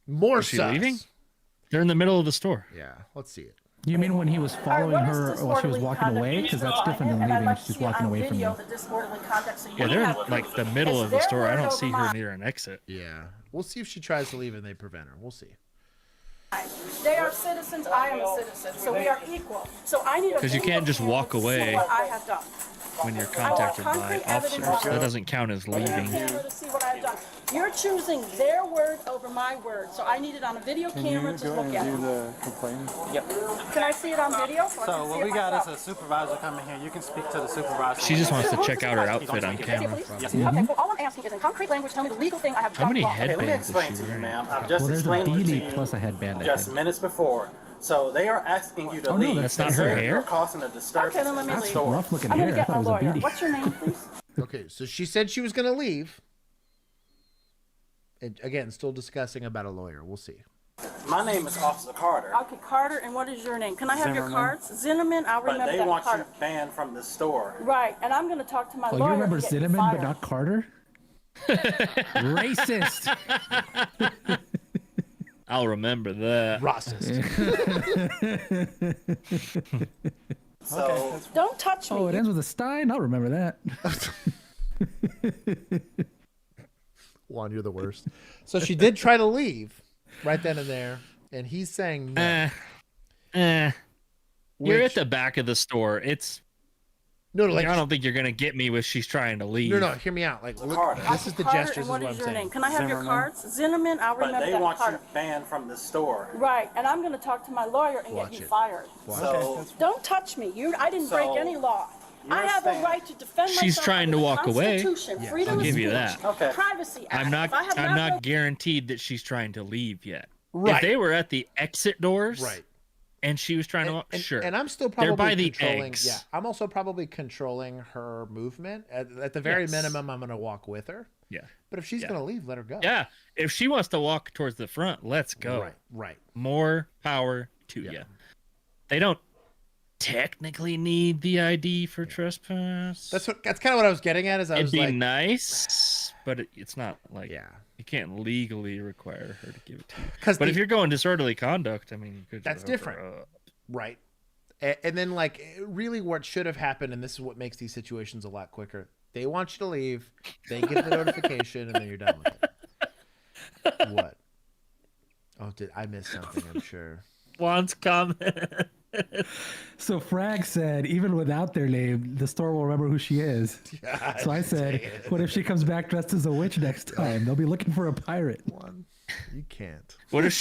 More Was she sus. leaving? They're in the middle of the store. Yeah, let's see it. You mean when he was following her while she was walking away? Because that's different than leaving. She's walking away from you. Yeah, they're in like the middle of the store. I don't see her near an exit. Yeah. We'll see if she tries to leave and they prevent her. We'll see. They are citizens, I am a citizen, so we are equal. So I need a Because you can't just walk away what I have done. when you're contacted by officers. That doesn't count as leaving. To see what I've done. You're choosing their word over my word, so I need it on a video camera to look at. Do the complaining? Yep. Can I see it on video? So what we got is a supervisor coming here. You can speak to the supervisor. She just wants to check out her outfit on camera. Okay, well, all I'm asking is in concrete language, tell me the legal thing I have done. How many wrong. headbands Let me is explain she to you, wearing? ma'am. I've just Well, there's a explained it to beanie you plus a headband. I just think. minutes before. So they are asking you to Oh, no, leave. that's not They her say hair? You're causing a disturbance Okay, then let me in the leave. store. Rough looking I'm hair. gonna I get thought my it was a lawyer. beanie. What's your name, please? Okay, so she said she was going to leave. And again, still discussing about a lawyer. We'll see. My name is Officer Carter. Okay, Carter, and what is your name? Can I have your Zimmerman. cards? Zinneman, I'll But remember they that. want Carter. you banned from the store. Right, and I'm going to talk to my Oh, lawyer. you remember and get you Cinnamon but fired. not Carter? Racist. I'll remember that. Racist. So Don't touch me. Oh, it ends with a Stein? I'll remember that. Juan, you're the worst. So she did try to leave right then and there, and he's saying no. You're Which- at the back of the store. It's No, like I don't think you're gonna get me with she's trying to leave. no, hear me out. Like, look, Carter. this is the Carter, gestures. and Is what what is I'm your name? saying. Can I have your cards? Zinneman, I'll but remember they that. want Carter. you banned from the store. Right, and I'm going to talk to my lawyer and Watch get you it. fired. So Don't touch me. I didn't break So- any law. I have a right to defend myself. She's trying to under the walk away. Constitution, Yeah, freedom I'll of give you speech, that. Okay. Privacy Act. I'm not. If I have I'm not broken- guaranteed that she's trying to leave yet. Right. If they were at the exit doors, Right. and she was trying to walk, sure. And I'm still They're probably by the controlling. eggs. Yeah, I'm also probably controlling her movement. At the very Yes. minimum, I'm going to walk with her. Yeah. But if she's going to leave, let her go. Yeah. If she wants to walk towards the front, let's go. Right. Right. More power to you. They don't technically need the ID for trespass. That's kind of what I was getting at. Is I It'd was be like, nice, but it's not like you can't legally require her to give it to you. 'Cause But if you're going disorderly conduct, I mean, you could that's just hook her different, up. right? And then like really, what should have happened, and this is what makes these situations a lot quicker. They want you to leave. They give the notification, and then you're done with it. What? Oh, did I miss something? I'm sure. Juan's comment. So Frag said, even without their name, the store will remember who she is. God So I said, what if she comes back dressed as a witch next time? They'll be looking for a pirate. You can't. What if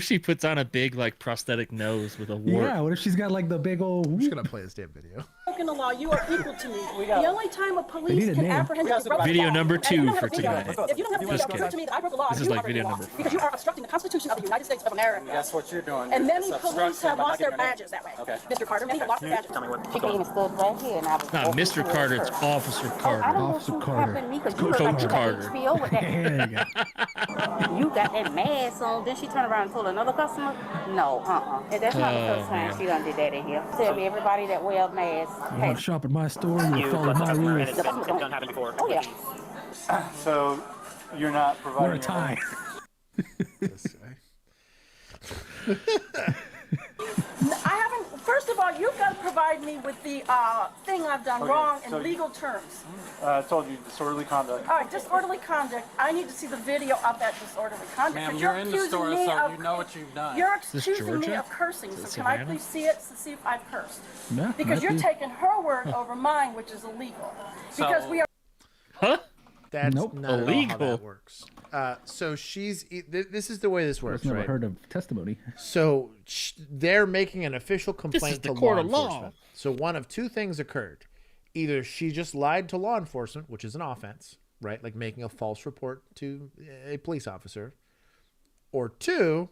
she puts on a big like prosthetic nose with a wart? Yeah, what if she's got like the big old... I'm just going to play this damn video. broken the law, you are equal to me. The only time a They police need a can name. apprehend you is broke the Video law. number And if you 2 don't have for a video, tonight. If you don't have a video, Just prove kidding. to me that I broke the law. This is you like are breaking video the law. number 4. Because you are obstructing the Constitution of the United States of America. That's what you're doing. And many It's police obstruction have by not lost their giving your name. badges that way. Okay. Mr. Carter, many have lost their badges. Tell me what She came and stood right here and I was It's not Mr. Carter, it's Officer Carter. Officer Carter. Coach Carter. HBO with that. There you go. You got that mask on. Then she turned around and told another customer, no, And that's not the first time she done did that in here. Tell me everybody that wear a mask. You want to shop at my store, you follow my rules. It's done happened before. Oh, yeah. So you're not providing Wear a tie. I haven't, first of all, you've got to provide me with the thing I've done Okay, wrong so in legal terms. I told you disorderly conduct. All right, disorderly conduct. I need to see the video of that disorderly conduct. Ma'am, But you're in the accusing store, me so of- you know what you've done. You're Is this accusing me Georgia? of cursing, Is so this can I Savannah? please see it to see if I've cursed? Yeah, Because might you're be. taking her word over mine, which is illegal. Because So- we are. Huh? That's Nope. not at all how Illegal. that works. So this is the way this works, I've never right? heard of testimony. So they're making an official complaint the to court law of law. enforcement. So one of two things occurred. Either she just lied to law enforcement, which is an offense, right? Like making a false report to a police officer. Or two,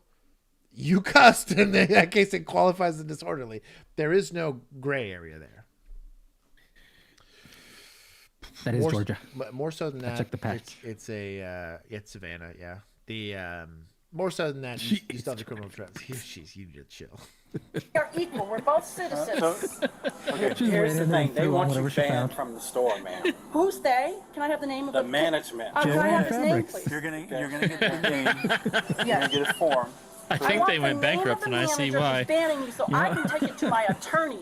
you cussed, and in that case it qualifies as disorderly. There is no gray area there. That is More, Georgia. More so than I that, checked the facts. it's Savannah, yeah. The more so than that, you still have the criminal charge. Jeez, you just chill. We are equal. We're both citizens. Okay, She's Here's the waiting and thing. They threw on want you whatever she banned found. from the store, ma'am. Who's they? Can I have the name of The management. Can I have his name, Fabrics. please? you're gonna get your name. You're Yes. gonna get a form. I think want they the went name of bankrupt, the and I see manager why. who's banning me so I can take it to my attorney.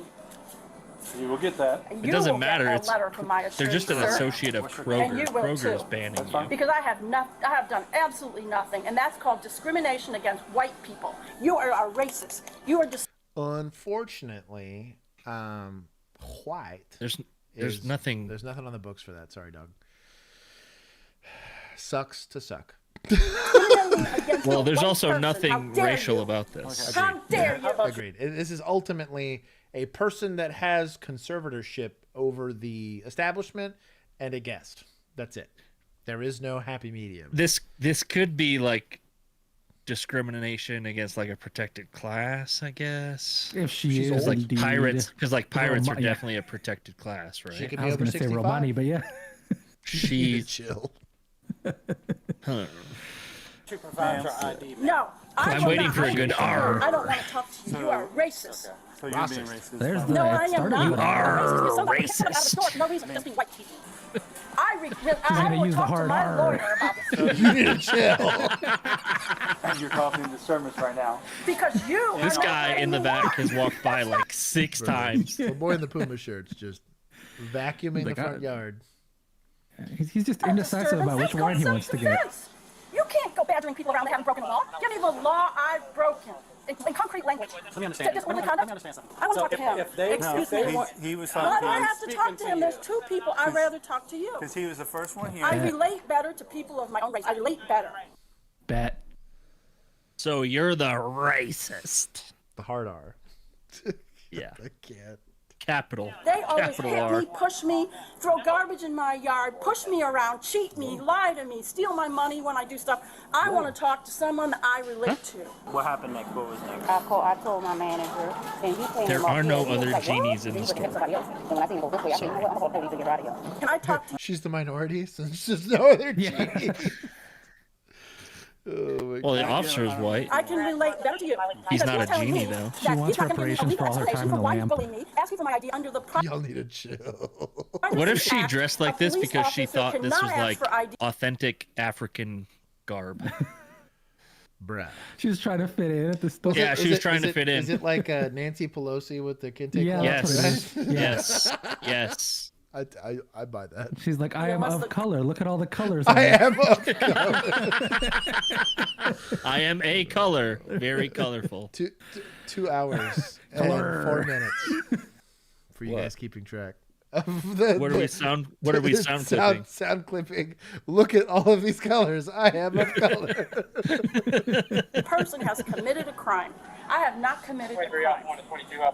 You will get that. And It you doesn't will matter. get a It's letter from my attorney, they're just an sir. associate of And Kroger. you will, Kroger's too. banning you. Because I have done absolutely nothing, and that's called discrimination against white people. You are a racist. You are Unfortunately, white. There's nothing. There's nothing on the books for that. Sorry, dog. Sucks to suck. Well, there's also How nothing dare racial you. about this. How dare you? Agreed. This is ultimately a person that has conservatorship over the establishment and a guest. That's it. There is no happy medium. This could be like discrimination against like a protected class, I guess. If she is Because like indeed pirates, because like pirates are Roma- yeah. definitely a protected class, right? She could I be was over going to say 65. Romani, but yeah. She's chill. Huh. Supervisor ID. No. I'm waiting for a good R. I don't want to talk to you. You are racist. So you're being racist. There's the No, I am starter not. with it. are Somebody kicked me out of the store for no reason, just being white people. I gonna will use the talk to hard my R. lawyer about this. You need to chill. And you're causing disturbance right now. Because you This are not guy in the letting me back has walked by like 6 times. The boy in the Puma shirt's just vacuuming the Like, front yard. He's just indecisive about which wine he wants to get. You can't go badgering people around that haven't broken the law. Give me the law I've broken. In concrete language. Let me understand. Disorderly Let me conduct? understand something. I want to So talk to him. if they, Excuse me. He was Why do I talking have to talk to him? There's two people. I'd rather talk to you. because he was the first one here. I relate better to people of my own race. I relate better. Bet. So you're the racist. The hard R. Yeah. I can't. capital. They always Capital hit R. me, push me, throw garbage in my yard, push me around, cheat me, lie to me, steal my money when I do stuff. I want to talk to someone that I relate to. What happened next? What was next? I told my manager, and he came There up are here, no and he was other like, genies "What?" in the He was looking at store. somebody else. And when I seen him go this way, I said, you know what, I'm going to call the police and get her out of here. Can I talk to She's the minority, so there's no other genie. Well, the officer is white. I can relate better to you. He's Because not you're a telling genie, me though. that She wants you're not gonna give me reparations for all her explanation time in the why you lamp. bullying me, asking for my ID under the Y'all need to chill. What if she dressed like this police because she officer thought this cannot was ask like for ID. authentic African garb? Bruh. She was trying to fit in at the store. Yeah, she was trying to Is fit in. Is it like Nancy Pelosi with the kente Yeah, cloth? that's what it is. Yeah. Yes. Yes. I buy that. She's like, I am of color. Look at all the colors. I am of color. I am a color. Very colorful. 2 hours and Color. 4 minutes for you What? guys keeping track. What are we sound clipping? Sound clipping. Look at all of these colors. I am of color. The person has committed a crime. I have not committed a crime.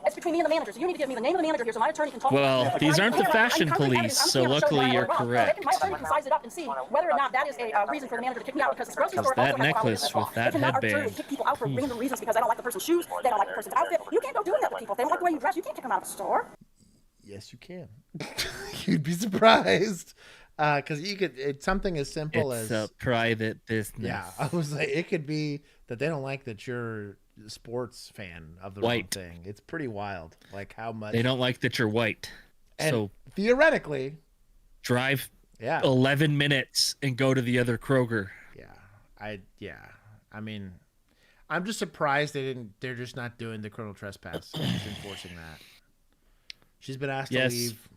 It's between me and the manager, so you need to give me the name of the manager here so my attorney can talk to Well, you. these aren't the I'm fashion concrete police, evidence. I'm so here to show luckily you you're why I'm wrong. correct. My attorney can size it up and see whether or not that is a reason for the manager to kick me out because this grocery store That also has necklace violated the law. with that They cannot headband. arbitrarily kick people out for random reasons because they don't like the person's shoes, they don't like the person's outfit. You can't go doing that to people. If they don't like the way you dress, you can't kick them out of the store. Yes, you can. You'd be surprised. Because you could, it's something as simple It's as a private business. Yeah, I was like, it could be that they don't like that you're a sports fan of the White. wrong thing. It's pretty wild, like how much They don't like that you're white. And so theoretically, drive yeah, 11 minutes and go to the other Kroger. I mean, I'm just surprised they're just not doing the criminal trespass, just enforcing that. She's been asked to leave.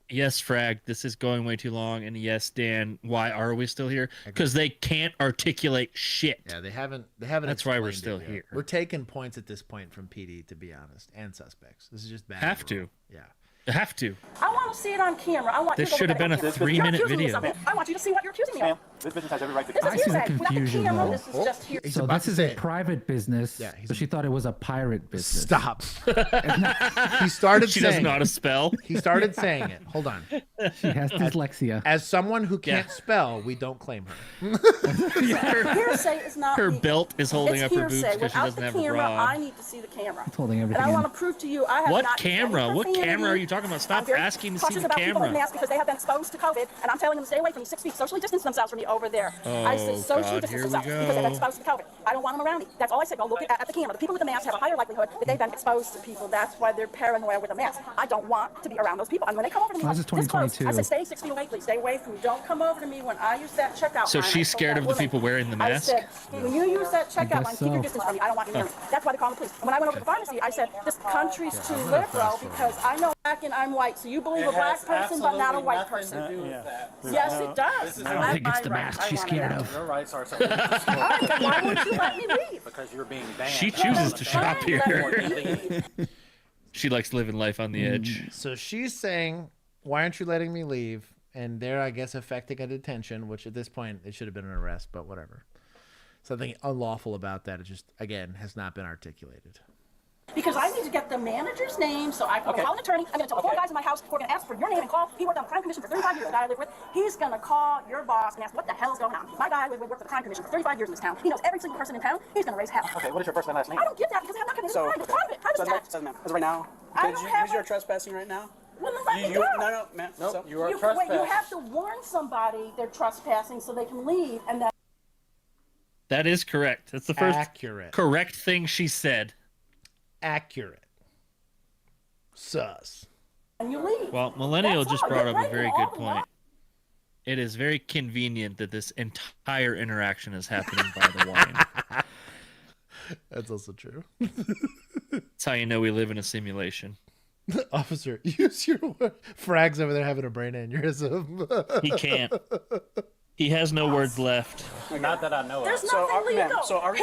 Yes, Frag, this is going way too long. And yes, Dan, why are we still here? Because they can't articulate shit. Yeah, they haven't. That's why we're explained still it yet. here. We're taking points at this point from PD, to be honest, and suspects. This is just bad. Have to. Yeah. Have to. I want to see it on camera. I want This you to should look have at been it a on camera. 3-minute You're accusing me of video. something. I want you to see what you're accusing me of. This business has every right to This is I see the hearsay. Not the confusion, camera. though. This is just here. So this is a private business. Yeah, so she thought it was a pirate business. Stop. He started She saying doesn't know how to spell. He started saying it. Hold on. She has dyslexia. As someone who can't spell, we don't claim her. Hearsay is not Her legal. belt is holding It's up her boobs hearsay. because she Without doesn't the have a camera, bra. I need to see the camera. It's holding And everything I in. want to prove to you I have What not camera? used What any camera are you profanity. talking about? I'm Stop very asking to see cautious the about people with camera. masks because they have been exposed to COVID, and I'm telling them to stay away from me 6 feet, socially distance themselves from me over there. I said Oh, socially God, distance here we themselves because they've been go. exposed to COVID. I don't want them around me. That's all I said. Go look at the camera. The people with the masks have a higher likelihood that they've been exposed to people. That's why they're paranoid with a mask. I don't want to be around those people. And when they come over to me, This is this close, 2022. I said, stay 6 feet away, please. Stay away from me. Don't come over to me when I use that checkout So line. she's I told scared that of the woman, people wearing the I mask? said, when you use that checkout line, guess keep your so. distance from me. I don't want you near me. That's why they call the police. And when I went over to the pharmacy, I said, this country's too liberal because I know black and I'm white. So you believe a black person but not a white person. Yes, it does. I don't think it's the mask she's scared of. Your rights are something. All right, then why won't you let me leave? Because you're being banned. She chooses to shop Let here. me leave. She likes living life on the edge. So she's saying, why aren't you letting me leave? And they're, I guess, affecting a detention, which at this point, it should have been an arrest, but whatever. Something unlawful about that. It just, again, has not been articulated. Because I need to get the manager's name, so I can call an attorney. I'm going to tell the 4 guys in my house who are going to ask for your name and call. He worked on the crime commission for 35 years, the guy I live with. He's going to call your boss and ask what the hell's going on. My guy worked for the crime commission for 35 years in this town. He knows every single person in town. He's going to raise hell. Okay, what is your first and last name? I don't get that because I have not committed a crime. It's private. Private So, ma'am, as of right now, I could don't you have use your trespassing right now? Well, then let me go. No, ma'am. Nope, So, you are Wait, trespassing. you have to warn somebody they're trespassing so they can leave, and then That is correct. That's the first Accurate. correct thing she said. Accurate. Sus. you leave. Well, Millennial That's just all. brought You're up a breaking very all good the law. point. It is very convenient that this entire interaction is happening by the wine. That's also true. That's how you know we live in a simulation. Officer, use your word. Frag's over there having a brain aneurysm. He can't. He has no words left. Not that I know There's of. nothing ma'am, legal. so are you-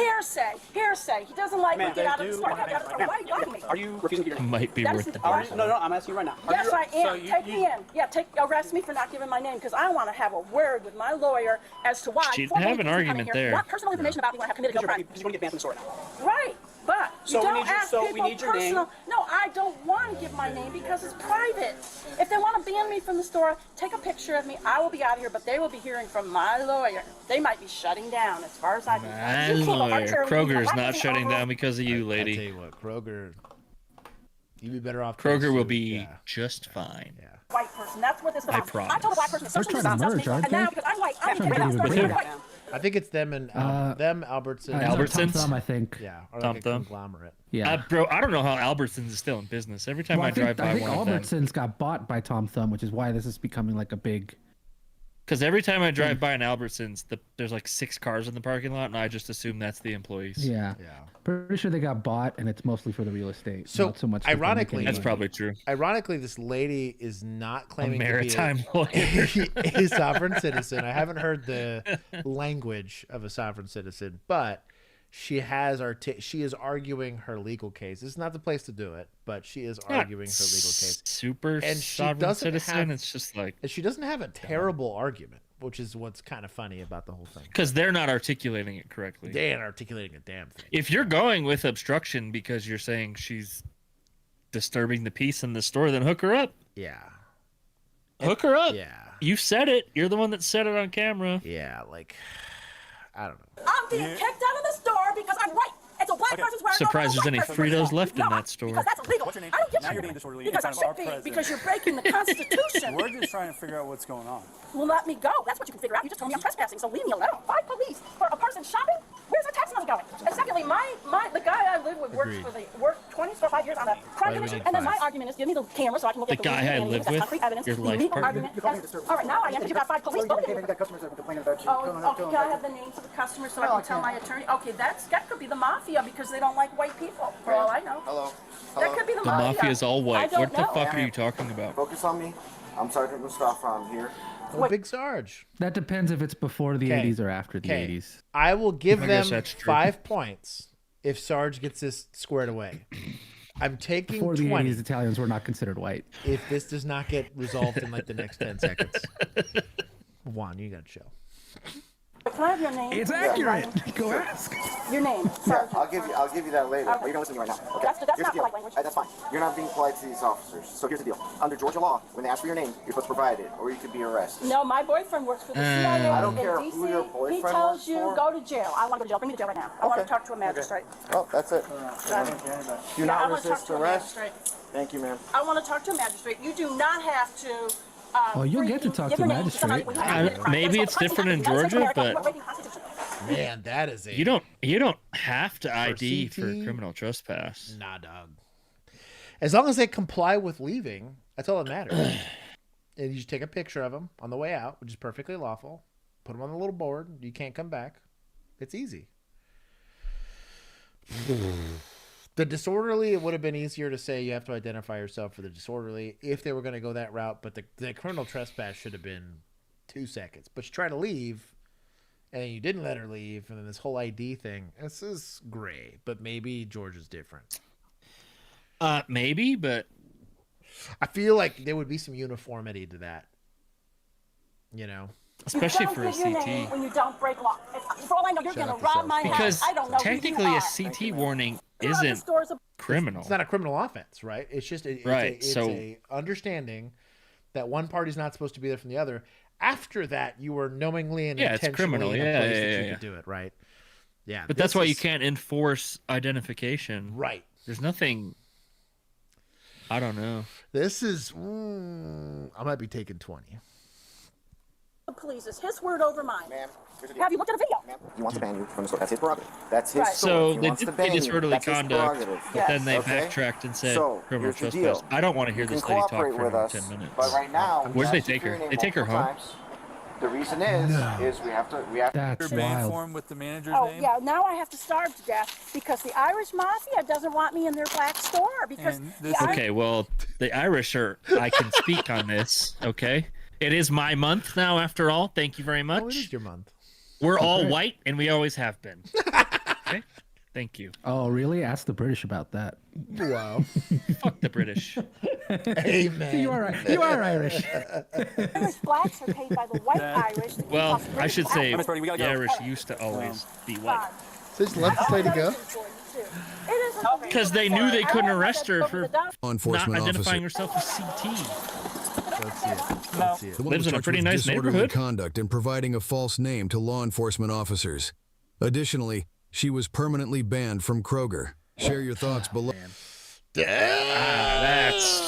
Hearsay. He doesn't like me Ma'am, to get out of they the do store. want- Why are you blocking me? Are you refusing to give your name? Might be That worth is the the Are deal. you, no, I'm asking you right now. Are Yes, you, I am. so Take me in. Yeah, arrest me for not giving my name because I want to have a word with my lawyer as to why. She before have they an come in argument here, there. Want personal information about me when I have committed no crime. Because you want to get banned from the store now. Right. But So you we don't need your- ask so we people need your name. personal. No, I don't want to give my name because it's private. If they want to ban me from the store, take a picture of me. I will be out of here, but they will be hearing from my lawyer. They might be shutting down, as far as I can tell. My You can't lawyer. arbitrarily Kroger's do not that. shutting down because of you, I lady. tell you what, Kroger, you'd be better off. Kroger will be just fine. Yeah. White person. That's what this is about. promise. I told a black person to They're socially trying to distance merge, me, aren't and now they? because I'm white, I'm Trying to getting get out even of bigger. I think it's them and them, Albertson. Albertsons? Tom Thumb, I think. Yeah, or Tom like a Thumb. conglomerate. Yeah. Bro, I don't know how Albertsons is still in business. Every time Well, I drive by I think one of them. Albertsons got bought by Tom Thumb, which is why this is becoming like a big. Because every time I drive by an Albertsons, there's like 6 cars in the parking lot, and I just assume that's the employees. Yeah. Pretty sure they got bought, and it's mostly for the real estate. So, not so much. that they're ironically, making That's money. probably true. Ironically, this lady is not claiming maritime to be a sovereign citizen. I haven't heard the language of a sovereign citizen, but she has she is arguing her legal case. This is not the place to do it, but she is arguing her legal case. Super And she sovereign doesn't citizen. have- It's just like And she doesn't have a terrible argument, which is what's kind of funny about the whole thing. because they're not articulating it correctly. They ain't articulating a damn thing. If you're going with obstruction because you're saying she's disturbing the peace in the store, then hook her up. Yeah. Hook her up. Yeah. You said it. You're the one that said it on camera. Yeah, like I don't know. I'm being kicked out of the store because I'm white. And so black person's wearing Surprised there's any Fritos left in that store. because that's illegal. What's your name? I don't give Now a you're shit. being disorderly Because in I front of our should be, president. because you're breaking the Constitution. We're just trying to figure out what's going on. Well, let me go. That's what you can figure out. You just told me I'm trespassing, so leave me alone. 5 police for a person shopping? Where's the tax money going? And secondly, the guy I live with works Agreed. worked 25 years on the crime we commission, need and then 5? my argument is give me the camera so I can look The at guy I legal live evidence, with, concrete evidence. your The life legal partner. argument is, all right, now I am because you got 5 police. Got customers that have been complaining about you. Oh, can I have the names of the customers so I can tell my attorney? Okay, that could be the mafia because they don't like white people. For all I know. Hello. That could be the The mafia. mafia's all I white. don't What the know. fuck are you talking about? Focus on me. I'm Sergeant Mustafa. I'm here. Oh, Big Sarge. That depends if it's before the Okay. 80s or after the Okay. 80s. I will give I them guess that's true. 5 points if Sarge gets this squared away. I'm taking Before the 20 80s, Italians were not considered white. if this does not get resolved in like the next 10 seconds. Juan, you got to show. Can I have your name? It's accurate. Go ask. Your name. Yeah, Sergeant. I'll give you that later. But you're gonna listen to me right now. Okay. That's Here's the not deal. polite language. That's fine. You're not being polite to these officers. So here's the deal. Under Georgia law, when they ask for your name, you're supposed to provide it, or you could be arrested. No, my boyfriend works for the CIA I don't in care DC. who your boyfriend He tells works you for. go to jail. I want to go to jail. Bring me to jail right now. I want to talk to a magistrate. Oh, that's it. Do Yeah, I not want to talk resist to a arrest. magistrate. Thank you, ma'am. I want to talk to a magistrate. You do not have to. Oh, you'll get to talk to a magistrate. Maybe it's different in Georgia, but Man, that is a you don't have to ID for CT? criminal trespass. Nah, dog. As long as they comply with leaving, that's all that matters. And you just take a picture of them on the way out, which is perfectly lawful. Put them on the little board. You can't come back. It's easy. The disorderly, it would have been easier to say you have to identify yourself for the disorderly if they were going to go that route. But the criminal trespass should have been 2 seconds. But you try to leave, and you didn't let her leave, and then this whole ID thing. This is gray, but maybe Georgia's different. Maybe, but I feel like there would be some uniformity to that. You know? Especially for a You don't give your name CT. when you don't break law. For all I know, you're going to rob my Because house. I don't know who you technically are. a CT warning You're at the isn't stores of- criminal. It's not a criminal offense, right? It's just Right, it's so- a understanding that one party's not supposed to be there from the other. After that, you were knowingly and Yeah, it's intentionally criminal. in a Yeah, place yeah, that you yeah, could do it, right? Yeah, But that's why you is- can't enforce identification. Right. There's nothing. I don't know. This is. I might be taking 20. the police. It's his word over mine. Ma'am, Have you looked at a video? He wants to ban you from the store. That's his prerogative. That's his Right. store. So He they wants did to say ban you. disorderly That's his conduct, prerogative. but then they Okay? backtracked and said So, criminal here's the trespass. deal. I don't want to hear You this can lady talk cooperate for with another us, 10 minutes. But right now, Where'd we they asked you take for your her? name They take her multiple home? times. The reason is we have to. That's Your ban wild. form with the manager's Oh, name? yeah, now I have to starve to death because the Irish Mafia doesn't want me in their black store because And the this- Irish- Okay, well, the Irish are. I can speak on this. Okay, it is my month now. After all, thank you very much. Oh, it is your month. We're all Okay. white, and we always have been. Okay, thank you. Oh, really? Ask the British about that. Wow. Fuck the British. Amen. You are right. You are Irish. Irish blacks are paid by the white Irish. to keep Well, us I British should say blacks. the Irish used to always be white. So just let this lady go. For you, too. Because they knew they couldn't arrest her for Law enforcement not identifying officer. herself as CT. Let's see it. Let's see it. The woman Lives was in a charged pretty with nice disorderly neighborhood. conduct and providing a false name to law enforcement officers. Additionally, she was permanently banned from Kroger. Share your thoughts below. That's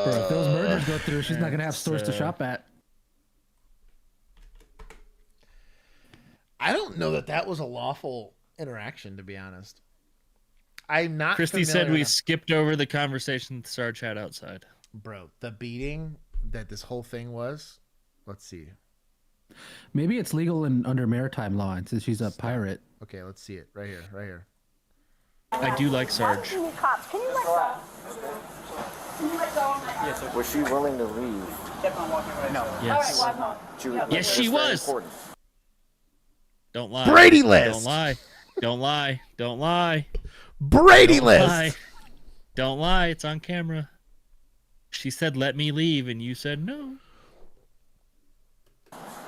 Bro, if those murders go through, she's not gonna have stores to shop at. I don't know that was a lawful interaction, to be honest. I'm not. Christy said familiar we enough- skipped over the conversation Sarge had outside. Bro, the beating that this whole thing was. Let's see. Maybe it's legal and under maritime law, and since she's a pirate. Okay, let's see it right here. Right here. I do like Sarge. Can you let go? Can you let go? Yes, sir. Was she willing to leave? No. Yes. All right, why not? Yes, she That's very was. important. Don't lie. Brady list. Don't lie. Don't lie. Don't lie. Brady Don't list. lie. Don't lie. It's on camera. She said, "Let me leave," and you said no.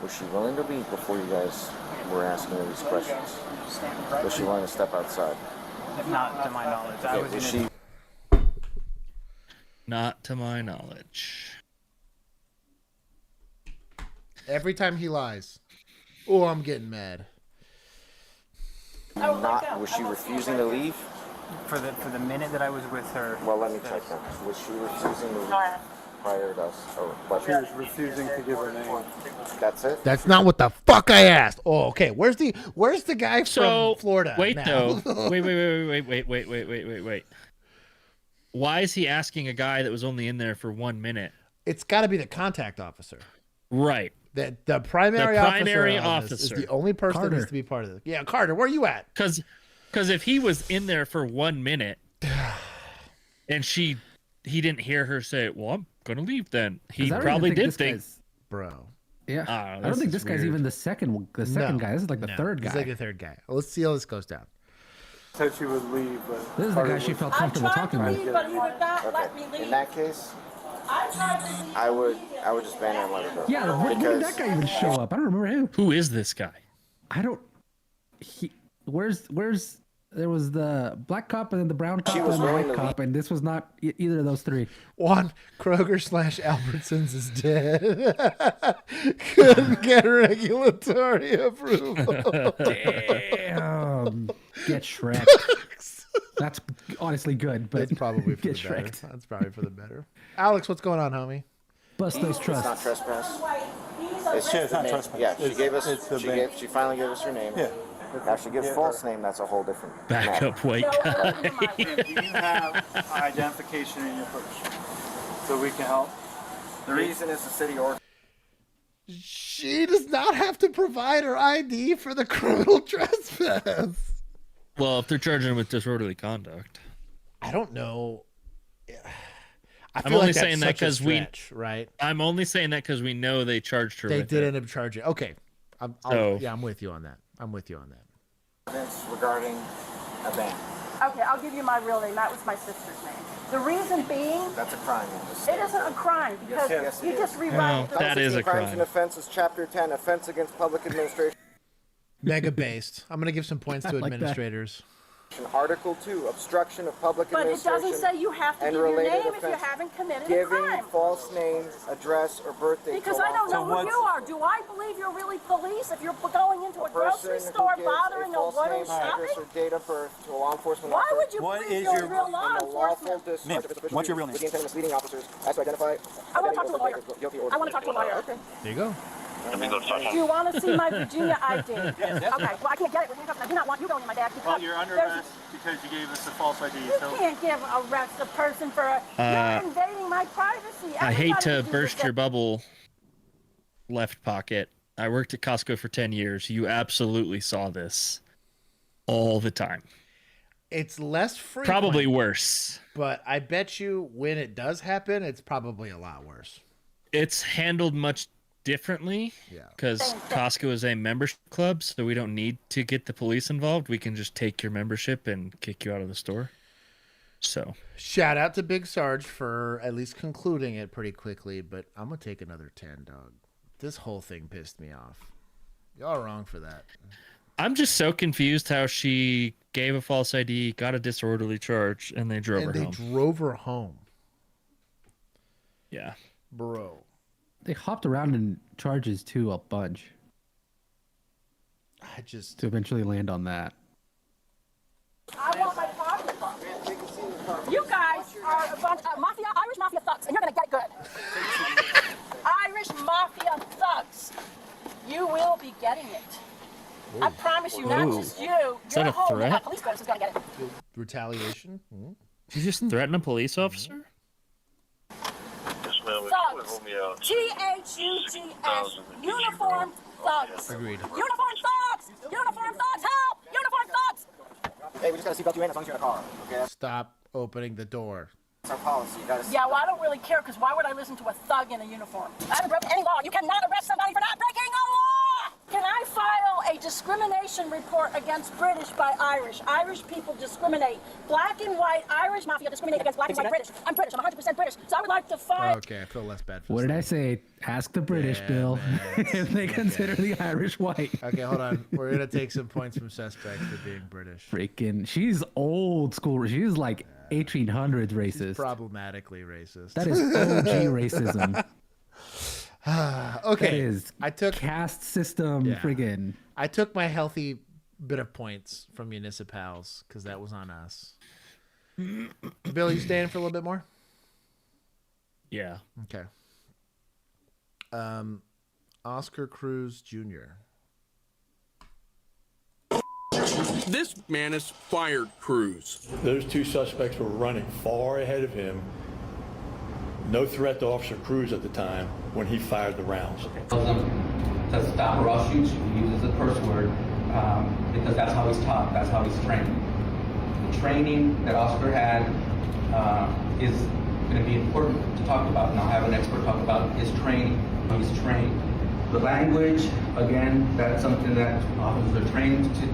Was she willing to leave before you guys were asking her these questions? Was she willing to step outside? Not to my knowledge. I was Was in she? Not to my knowledge. Every time he lies. Oh, I'm getting mad. Not. Was she refusing to leave? for the minute that I was with her. Well, let me check that. Was she refusing to leave prior to us? Or what? She was refusing to give her name. That's it. That's not what the fuck I asked. Oh, okay. Where's the guy So from Florida? wait now? though. Wait. Why is he asking a guy that was only in there for 1 minute? It's got to be the contact officer. Right. The primary officer is the only person Carter. that needs to be part of it. Yeah, Carter, where are you at? Because if he was in there for 1 minute and he didn't hear her say, "Well, I'm gonna leave," then he probably did think, bro. Yeah, I don't think this guy's even the second guy. This is like the third guy. He's like the third guy. Let's see how this goes down. Said she would leave, but This is the guy she felt comfortable talking I tried to with. leave, but he would not let me leave. In that case, I tried to leave. I would just ban her and let her go. Yeah, when did that guy even show up? I don't remember him. Who is this guy? I don't. Where's there was the black cop and then the brown cop and was the willing white to cop, and this was not either of those three. Juan Kroger / Albertsons is dead. Couldn't get regulatory approval. Damn. Get Shrek. That's honestly good, but That's probably for the get better. Shrek'd. That's probably for the better. Alex, what's going on, homie? Bust those It's not trusts. trespass. It's not the name. trespass. Yeah, she gave us. It's the ban. She finally gave us her name. Yeah. Now she gives false name. That's a whole different. Back matter. up, white guy. Do you have identification in your purse so we can help? The reason is the city order. She does not have to provide her ID for the criminal trespass. Well, if they're charging him with disorderly conduct. I don't know. I I'm feel only like that's saying that such a because we stretch, right? I'm only saying that because we know they charged her. They with did it. end up charging. Okay, I'm with you on that. I'm with you on that. Evidence regarding a ban. Okay, I'll give you my real name. That was my sister's name. The reason being, That's a crime. it isn't a crime because Yes, it you is. just rewrite the That is a Crimes crime. and offenses, Chapter 10, offense against public administration. Mega based. I'm gonna give some points to like that. administrators. Article 2, obstruction of public But it administration. doesn't say you have to and give your related name if you offense. haven't committed a Giving crime. false name, address, or birthday. Because to I don't a know who you are. Do I believe you're really police if you're going into a grocery person store who gives bothering a false woman name, address, shopping? or date of birth to a law enforcement Why officer. would you What believe is you're your- real law in the lawful enforcement? discharge Ma'am, of official what's your duties real name? with the intent of misleading officers as to identify. I want to talk to a lawyer. Guilty I want to talk to a lawyer. Okay. There you go. Do you want to see my Virginia ID? Okay, well, I can't get it with handcuffs. I do not want you going in my bag because Well, you're under there's- arrest because you gave us a false ID. You So can't arrest a person for you're invading my privacy. I hate Everybody to can do burst this. your bubble, left pocket. I worked at Costco for 10 years. You absolutely saw this all the time. It's less frequent. Probably worse. But I bet you when it does happen, it's probably a lot worse. It's handled much differently because Costco is a membership club, so we don't need to get the police involved. We can just take your membership and kick you out of the store. So Shout out to Big Sarge for at least concluding it pretty quickly, but I'm gonna take another 10, dog. This whole thing pissed me off. Y'all are wrong for that. I'm just so confused how she gave a false ID, got a disorderly charge, and they drove her home. Drove her home. Yeah. Bro. They hopped around in charges too a bunch. To eventually land on that. I want my pocketbook. You guys are a bunch of Irish mafia thugs, and you're gonna get good. Irish mafia thugs. You will be getting it. I promise you, not just you. Is that Your a whole threat? police force is gonna get it. Retaliation? You just threaten a police officer? Thugs. Thugs. Uniformed thugs. Agreed. Uniformed thugs. Uniformed thugs. Help! Uniformed thugs. Hey, we just gotta seatbelt you in as long as you're in a car. Okay. Stop opening the door. That's our policy. You gotta. Yeah, well, I don't really care, because why would I listen to a thug in a uniform? I haven't broken any law. You cannot arrest somebody for not breaking a law! Can I file a discrimination report against British by Irish? Irish people discriminate. Black and white Irish mafia discriminate against black and white British. I'm British. I'm 100% British. So I would like to file... Okay, I feel less bad for What did I say? Ask the British, Bill, if they consider the Irish white. Okay, hold on. We're going to take some points from suspect for being British. Freaking, she's old school. She's like 1800s racist. She's problematically racist. That is OG racism. Okay. That is I took caste system friggin'. I took my healthy bit of points from municipals because that was on us. Bill, you staying for a little bit more? Yeah. Okay. Oscar Cruz Jr. This man has fired Cruz. Those two suspects were running far ahead of him. No threat to Officer Cruz at the time when he fired the rounds. Tells him to stop or I'll shoot you. He uses a curse word because that's how he's taught, that's how he's trained. The training that Oscar had is going to be important to talk about, and I'll have an expert talk about his training. He's trained. The language, again, that's something that officers are trained to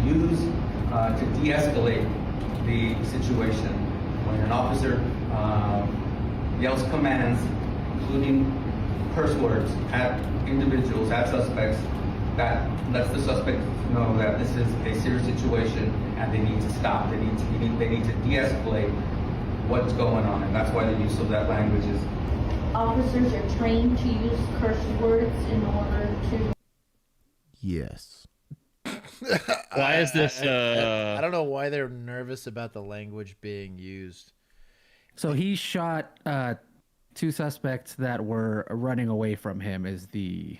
use to de-escalate the situation. When an officer yells commands, including curse words at individuals, at suspects, that lets the suspect know that this is a serious situation and they need to stop. They need to de-escalate what's going on, and that's why the use of that language is. Officers are trained to use curse words in order to. Yes. Why is this? I don't know why they're nervous about the language being used. So he shot two suspects that were running away from him is the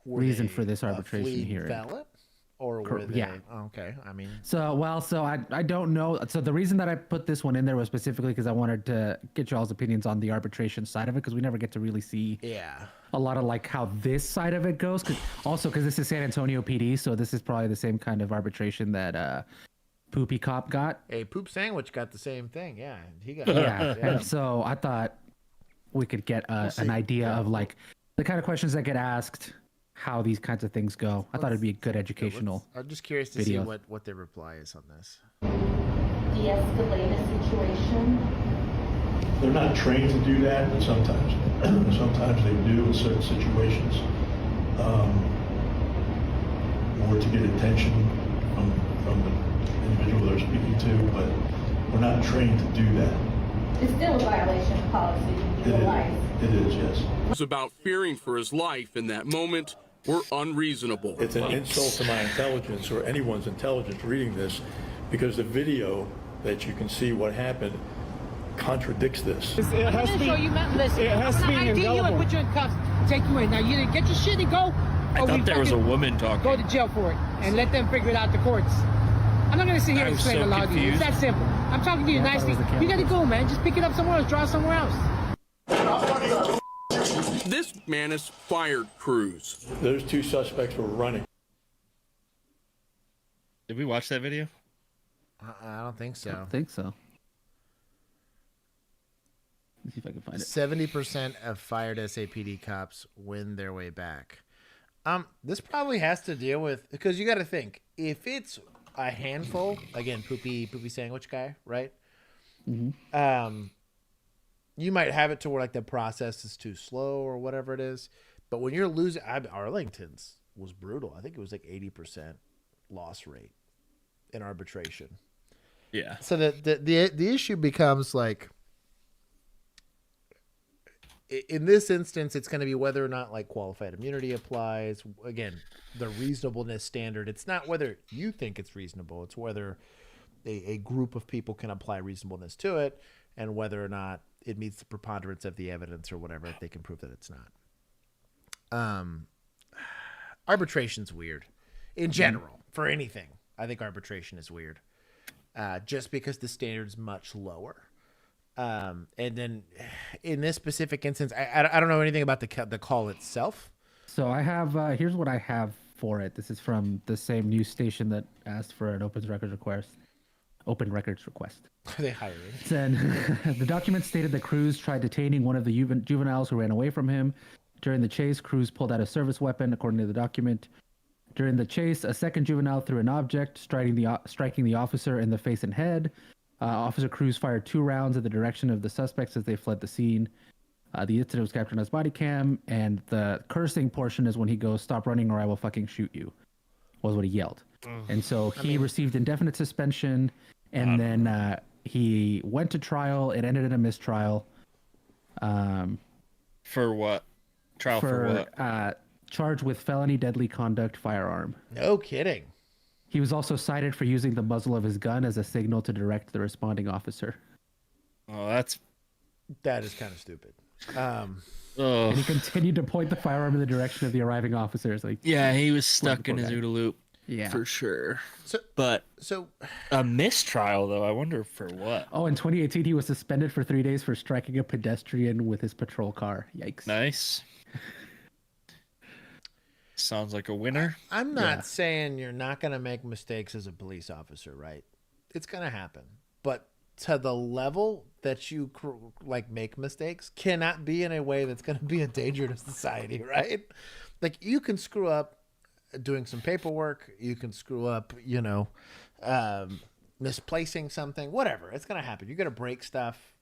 reason for this arbitration hearing. Felon? Or were they? Yeah. Okay. I mean. So I don't know. So the reason that I put this one in there was specifically because I wanted to get y'all's opinions on the arbitration side of it, because we never get to really see a lot of like how this side of it goes. Because this is San Antonio PD, so this is probably the same kind of arbitration that Poopy Cop got. Hey, Poop Sandwich got the same thing. Yeah, he got. And so I thought we could get an idea of like the kind of questions that get asked, how these kinds of things go. I thought it'd be a good educational. I'm just curious to see what their reply is on this. De-escalate a situation. They're not trained to do that, but sometimes they do in certain situations, or to get attention from the individual they're speaking to, but we're not trained to do that. It's still a violation of policy. It is, yes. It was about fearing for his life in that moment were unreasonable. It's an insult to my intelligence or anyone's intelligence reading this, because the video that you can see what happened contradicts this. It has to be. It has to be indelible. You and put you in cuffs, take you in. Now you get your shit and go. I thought there was a woman talking. Go to jail for it and let them figure it out. The courts. I'm not gonna sit here and explain the law to you. It's that simple. I'm talking to you nicely. You gotta go, man. Just pick it up somewhere else. Draw somewhere else. This man has fired Cruz. Those two suspects were running. Did we watch that video? I don't think so. I don't think so. Let's see if I can find it. 70% of fired SAPD cops win their way back. This probably has to deal with, because you got to think, if it's a handful, again, poopy sandwich guy, right? Mm-hmm. You might have it to where like the process is too slow or whatever it is. But when you're losing, Arlington's was brutal. I think it was like 80% loss rate in arbitration. Yeah. So the issue becomes like, in this instance, it's going to be whether or not like qualified immunity applies. Again, the reasonableness standard. It's not whether you think it's reasonable. It's whether a group of people can apply reasonableness to it, and whether or not it meets the preponderance of the evidence or whatever, if they can prove that it's not. Arbitration's weird in general for anything. I think arbitration is weird, just because the standard's much lower. And then in this specific instance, I don't know anything about the call itself. So I have here's what I have for it. This is from the same news station that asked for an open records request. Are they hiring? Then the document stated that Cruz tried detaining one of the juveniles who ran away from him. During the chase, Cruz pulled out a service weapon, according to the document. During the chase, a second juvenile threw an object, striking the officer in the face and head. Officer Cruz fired 2 rounds in the direction of the suspects as they fled the scene. The incident was captured on his body cam, and the cursing portion is when he goes, "Stop running or I will fucking shoot you," was what he yelled. And so he received indefinite suspension, and then he went to trial. It ended in a mistrial. For what? Trial for what? Charged with felony deadly conduct firearm. No kidding. He was also cited for using the muzzle of his gun as a signal to direct the responding officer. Oh, that is kind of stupid. And he continued to point the firearm in the direction of the arriving officers. Like, yeah, he was stuck in his OODA loop. Yeah, for sure. So a mistrial though. I wonder for what. Oh, in 2018, he was suspended for 3 days for striking a pedestrian with his patrol car. Yikes! Nice. Sounds like a winner. I'm not saying you're not going to make mistakes as a police officer, right? It's going to happen. But to the level that you make mistakes cannot be in a way that's going to be a danger to society, right? Like, you can screw up doing some paperwork. You can screw up, misplacing something, whatever. It's going to happen. You're going to break stuff.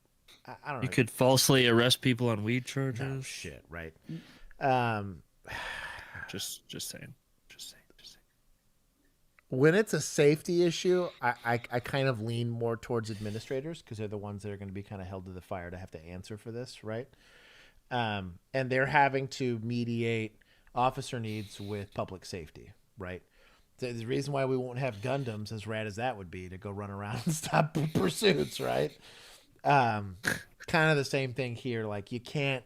I don't know. You could falsely arrest people on weed charges. No shit, right? Just saying. When it's a safety issue, I kind of lean more towards administrators, because they're the ones that are going to be kind of held to the fire to have to answer for this, right? And they're having to mediate officer needs with public safety, right? The reason why we won't have Gundams, as rad as that would be, to go run around and stop pursuits, right? Kind of the same thing here. Like, you can't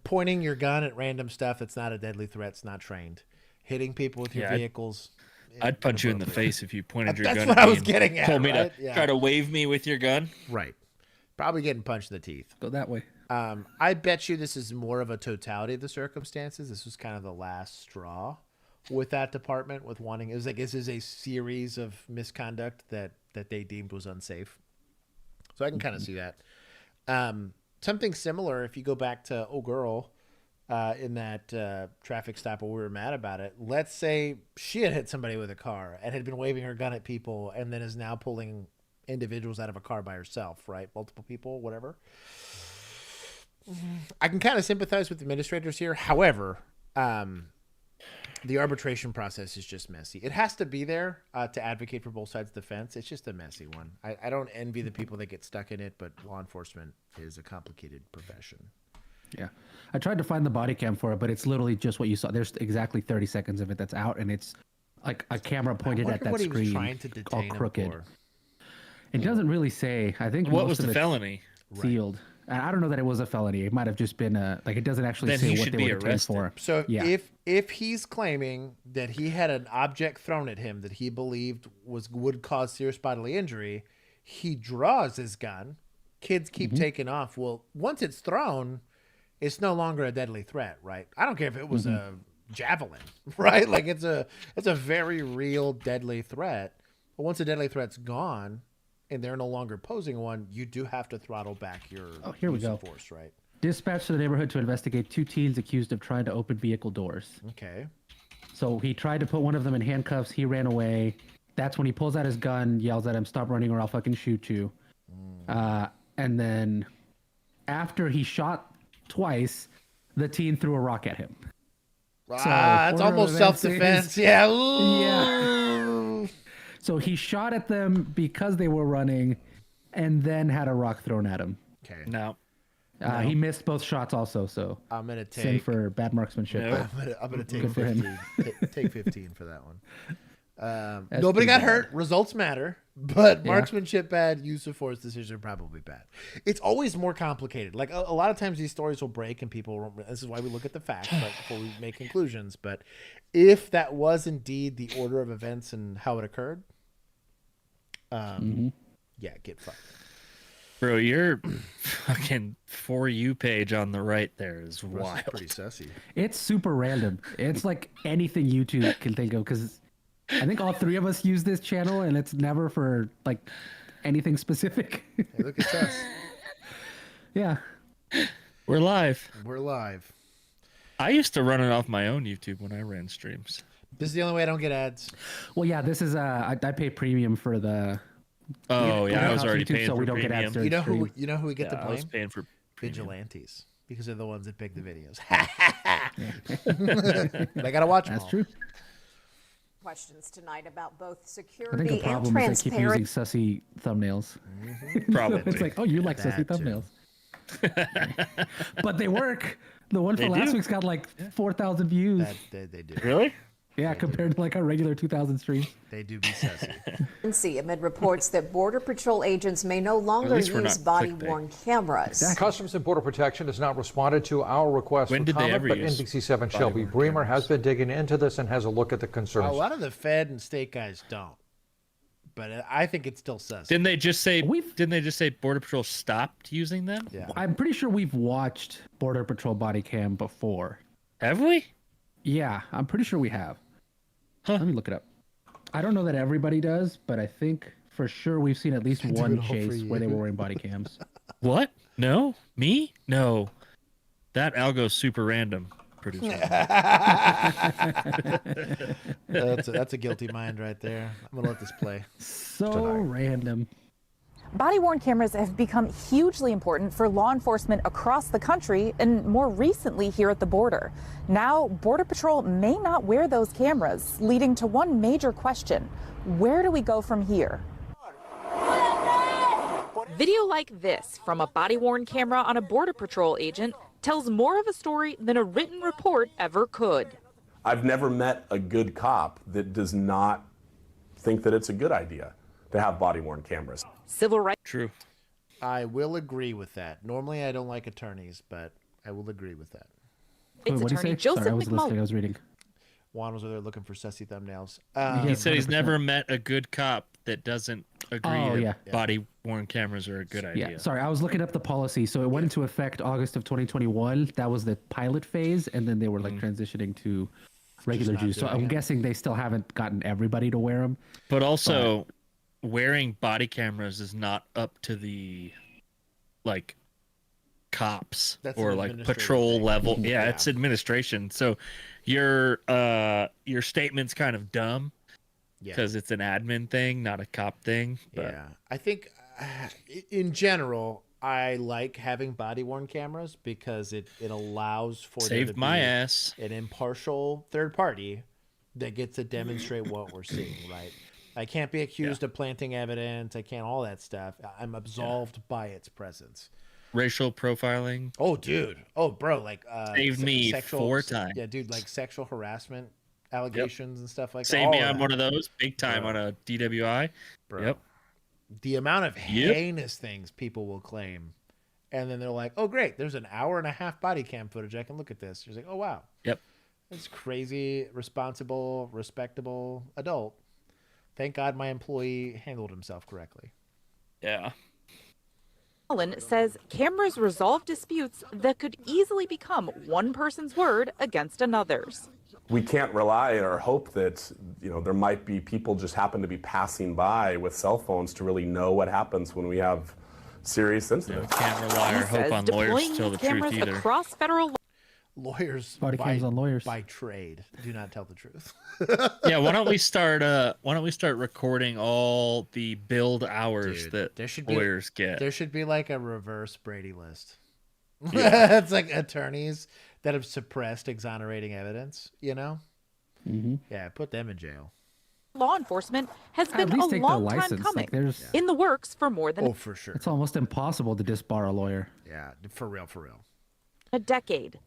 pointing your gun at random stuff that's not a deadly threat. It's not trained. Hitting people with your vehicles. I'd punch you in the face if you pointed your gun at me. That's what I was getting at. Told me right? to try to wave me with your gun. Right. Probably getting punched in the teeth. Go that way. I bet you this is more of a totality of the circumstances. This was kind of the last straw with that department, with wanting. It was like, this is a series of misconduct that they deemed was unsafe. So I can kind of see that. Something similar, if you go back to Girl in that traffic stop where we were mad about it. Let's say she had hit somebody with a car and had been waving her gun at people, and then is now pulling individuals out of a car by herself, right? Multiple people, whatever. I can kind of sympathize with administrators here. However, the arbitration process is just messy. It has to be there to advocate for both sides of the fence. It's just a messy one. I don't envy the people that get stuck in it, but law enforcement is a complicated profession. Yeah. I tried to find the body cam for it, but it's literally just what you saw. There's exactly 30 seconds of it that's out, and it's like a camera pointed at that screen, all crooked. It doesn't really say. I think what was the felony? Sealed. And I don't know that it was a felony. It might have just been it doesn't actually say what they were arrested for. So if he's claiming that he had an object thrown at him that he believed would cause serious bodily injury, he draws his gun. Kids keep taking off. Well, once it's thrown, it's no longer a deadly threat, right? I don't care if it was a javelin, right? Like, it's a very real deadly threat. But once a deadly threat's gone, and they're no longer posing one, you do have to throttle back your use of force, right? Dispatched to the neighborhood to investigate 2 teens accused of trying to open vehicle doors. Okay. So he tried to put one of them in handcuffs. He ran away. That's when he pulls out his gun, yells at him, "Stop running or I'll fucking shoot you." And then after he shot twice, the teen threw a rock at him. It's almost self-defense. Yeah. Ooh. Yeah. So he shot at them because they were running, and then had a rock thrown at him. Okay. No. He missed both shots also. So I'm gonna sin take for bad marksmanship. No. I'm gonna take Good for him. 15. Take 15 for that one. Nobody got hurt. Results matter, but marksmanship bad, use of force decision probably bad. It's always more complicated. Like a lot of times these stories will break and people. This is why we look at the facts before we make conclusions. But if that was indeed the order of events and how it occurred, yeah, get fucked. Bro, your fucking For You page on the right there is wild. Pretty sussy. It's super random. It's like anything YouTube can think of, because I think all three of us use this channel, and it's never for like anything specific. Hey, look at us. Yeah. We're live. We're live. I used to run it off my own YouTube when I ran streams. This is the only way I don't get ads. Well, yeah, this is I pay premium for the. Oh yeah, I was already YouTube, paying so for we don't premium. get ads. You know who we get to I blame? was paying for vigilantes, because they're the ones that pick the videos. They gotta watch them. That's true. Questions tonight about both I security think the and problem is they keep using sussy thumbnails. Probably. It's like, oh, you like sussy thumbnails. But they work. The one for last week's got like 4,000 views. They do. Really? Yeah, compared to like our regular 2,000 streams. They do be sassy. amid reports that Border Patrol agents may no longer use body-worn cameras. Customs and Border Protection has not responded to our request for comment, but NBC7 Shelby Bremer has been digging into this and has a look at the concerns. A lot of the Fed and state guys don't, but I think it's still sus. Didn't they just say Border Patrol stopped using them? Yeah. I'm pretty sure we've watched Border Patrol body cam before. Have we? Yeah, I'm pretty sure we have. Let me look it up. I don't know that everybody does, but I think for sure we've seen at least one chase where they were wearing body cams. What? No? Me? No. That algo's super random. Producer. That's a guilty mind right there. I'm gonna let this play. So random. Body-worn cameras have become hugely important for law enforcement across the country, and more recently here at the border. Now, Border Patrol may not wear those cameras, leading to one major question: where do we go from here? Video like this from a body-worn camera on a Border Patrol agent tells more of a story than a written report ever could. I've never met a good cop that does not think that it's a good idea to have body-worn cameras. Civil rights. True. I will agree with that. Normally, I don't like attorneys, but I will agree with that. It's attorney Joseph Sorry, I was listening. I McMullen. was reading. Juan was over there looking for sussy thumbnails. He said he's never met a good cop that doesn't agree that body-worn cameras are a good idea. Yeah, sorry, I was looking up the policy. So it went into effect August of 2021. That was the pilot phase, and then they were like transitioning to regular use. So I'm guessing they still haven't gotten everybody to wear them. But also, wearing body cameras is not up to the like cops or like patrol level. Yeah, it's administration. So your statement's kind of dumb because it's an admin thing, not a cop thing. But yeah, I think in general, I like having body-worn cameras because it allows for there to be an impartial third party that gets to demonstrate what we're seeing, right? I can't be accused of planting evidence. I can't all that stuff. I'm absolved by its presence. Racial profiling. Oh, dude. Oh, bro. Like saved me 4 times. Yeah, dude. Like sexual harassment allegations and stuff like that. Saved me on one of those big time on a DWI. Bro. Yep. The amount of heinous things people will claim, and then they're like, "Oh, great! There's an hour and a half body cam footage. I can look at this." You're like, "Oh, wow." Yep. It's crazy, responsible, respectable adult. Thank God my employee handled himself correctly. Yeah. Allen says cameras resolve disputes that could easily become one person's word against another's. We can't rely or hope that, there might be people just happen to be passing by with cell phones to really know what happens when we have serious incidents. Can't rely or hope on lawyers to tell the truth either. Across federal lawyers body cams on lawyers by trade do not tell the truth. Yeah, why don't we start recording all the billed hours that lawyers get? There should be like a reverse Brady list. It's like attorneys that have suppressed exonerating evidence, you know? Yeah, put them in jail. Law enforcement has been a long time coming. In the works for more than for sure. It's almost impossible to disbar a lawyer. Yeah, for real. a decade.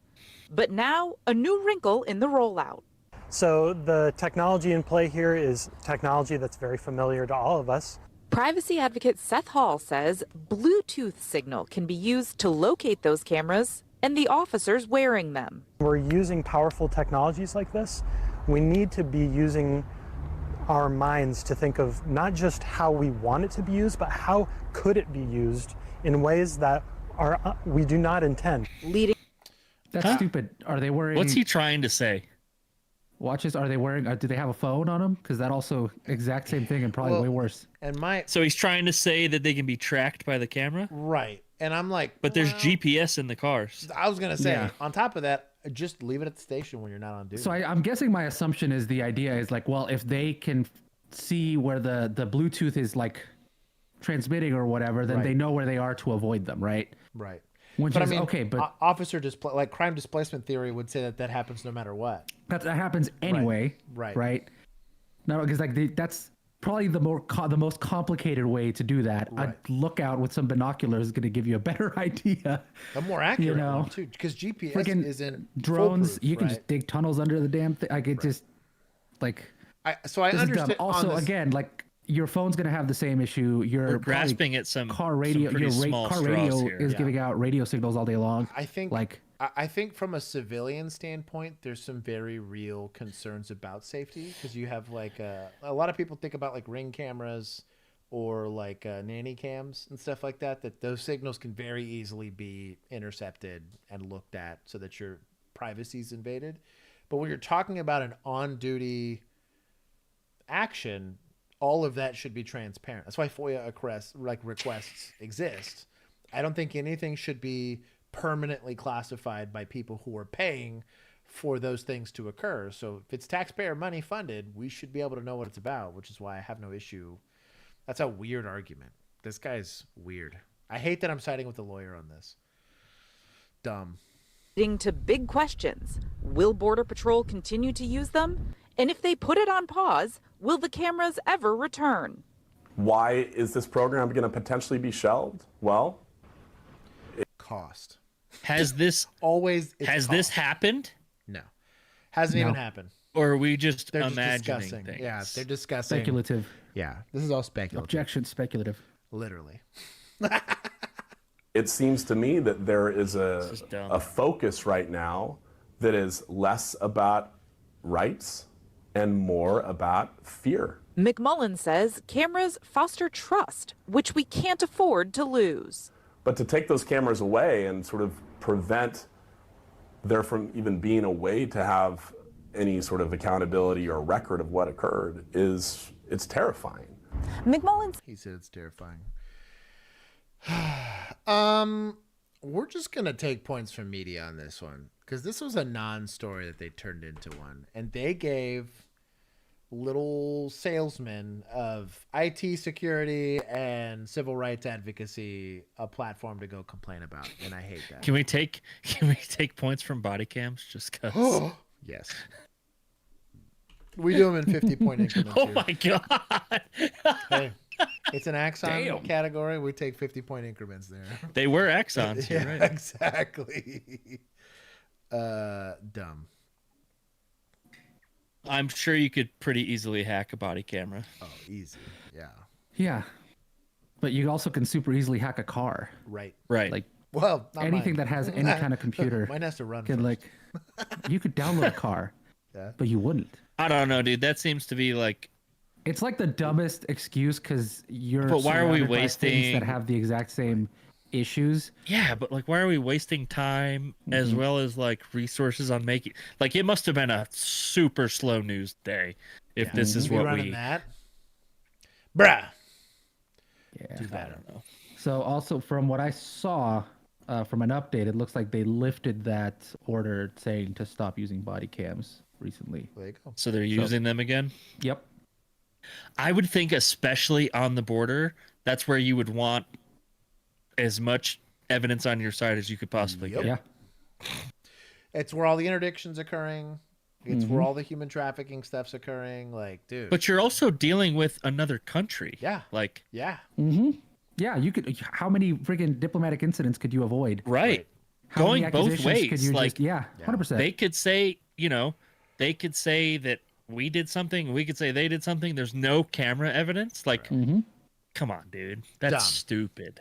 But now, a new wrinkle in the rollout. So the technology in play here is technology that's very familiar to all of us. Privacy advocate Seth Hall says Bluetooth signal can be used to locate those cameras and the officers wearing them. We're using powerful technologies like this. We need to be using our minds to think of not just how we want it to be used, but how could it be used in ways that are we do not intend. That's stupid. Are they wearing... What's he trying to say? Watches? Are they wearing... do they have a phone on them? Because that also exact same thing and probably way worse. And So he's trying to say that they can be tracked by the camera? Right. And I'm like... But there's GPS in the cars. I was going to say, on top of that, just leave it at the station when you're not on duty. So I'm guessing my assumption is the idea is like, well, if they can see where the Bluetooth is like transmitting or whatever, then they know where they are to avoid them, right? Right. Which but is I mean, okay, but officer like crime displacement theory would say that happens no matter what. That happens anyway, right? No, because like that's probably the most complicated way to do that. A lookout with some binoculars is going to give you a better idea. A more accurate one too, because GPS isn't drones. You can just dig tunnels under the damn thing. Like it just like. I understand. Also, again, like your phone's going to have the same issue. You're grasping at some car radio. Car radio is giving out radio signals all day long. I think from a civilian standpoint, there's some very real concerns about safety because you have like a lot of people think about like Ring cameras or like nanny cams and stuff like that. That those signals can very easily be intercepted and looked at so that your privacy is invaded. But when you're talking about an on-duty action, all of that should be transparent. That's why FOIA requests exist. I don't think anything should be permanently classified by people who are paying for those things to occur. So if it's taxpayer money funded, we should be able to know what it's about, which is why I have no issue. That's a weird argument. This guy's weird. I hate that I'm siding with the lawyer on this. Dumb. Leading to big questions. Will Border Patrol continue to use them? And if they put it on pause, will the cameras ever return? Why is this program going to potentially be shelved? Well, cost. Has this this happened? No. Hasn't even happened. Or are we just they're imagining discussing things? Yeah, they're discussing. Speculative. Yeah, this is all speculative. Objection, speculative. Literally. It seems to me that there is a focus right now that is less about rights and more about fear. McMullen says cameras foster trust, which we can't afford to lose. But to take those cameras away and sort of prevent there from even being a way to have any sort of accountability or record of what occurred it's terrifying. He said it's terrifying. We're just gonna take points from media on this one because this was a non-story that they turned into one, and they gave little salesmen of IT security and civil rights advocacy a platform to go complain about, and I hate that. Can we take points from body cams just because? Yes. We do them in 50-point increments. Oh my god! Hey, it's an Axon category. We take 50-point increments there. They were Axons. Yeah, right. Exactly. Dumb. I'm sure you could pretty easily hack a body camera. Oh, easy. Yeah. Yeah. But you also can super easily hack a car. Right. Like, well, not anything mine. that has any kind of computer. Mine has to run. Can, like, you could download a car, but you wouldn't. I don't know, dude. That seems to be like. It's like the dumbest excuse because you're. But why are we surrounded by wasting things that have the exact same issues? Yeah, but like, why are we wasting time as well as like resources on making? Like, it must have been a super slow news day if this is what we. That? Bruh. Yeah. Too bad. I don't know. So also from what I saw from an update, it looks like they lifted that order saying to stop using body cams recently. There you go. So they're using them again? Yep. I would think, especially on the border, that's where you would want as much evidence on your side as you could possibly get. Yeah. It's where all the interdiction's occurring. It's where all the human trafficking stuff's occurring. Like, dude. But you're also dealing with another country. Yeah. Like, yeah. Yeah, you could. How many freaking diplomatic incidents could you avoid? Right. How many Going both accusations ways. Could you Like, just, yeah, 100%. They could say, they could say that we did something. We could say they did something. There's no camera evidence. Like, come on, dude. That's Dumb. stupid.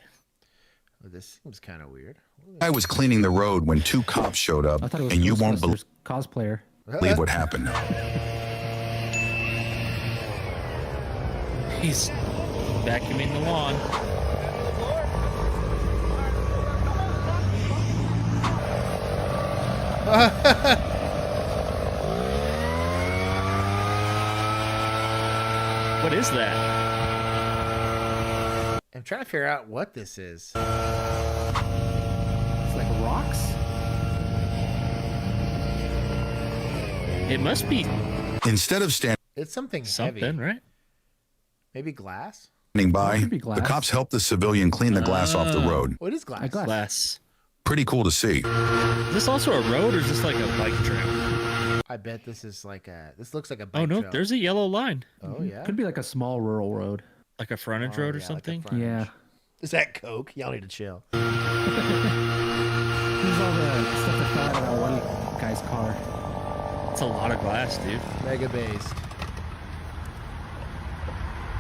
Well, this seems kind of weird. I was cleaning the road when 2 cops showed up, I thought it was and you won't cosplayer. believe what happened. He's vacuuming the lawn. What is that? I'm trying to figure out what this is. It's like rocks? It must be. Instead of standing It's something something, heavy. right? Maybe glass? by, could be glass. the cops helped the civilian clean the glass off the road. What is glass? Glass. Pretty cool to see. Is this also a road or is this like a bike trail? I bet this is like a. This looks like a bike Oh no, trail. there's a yellow line. Oh yeah. Could be like a small rural road. Like a frontage road or something. Yeah. Is that Coke? Y'all need to chill. Here's all the stuff that fell out of that one guy's car. It's a lot of glass, dude. Mega based.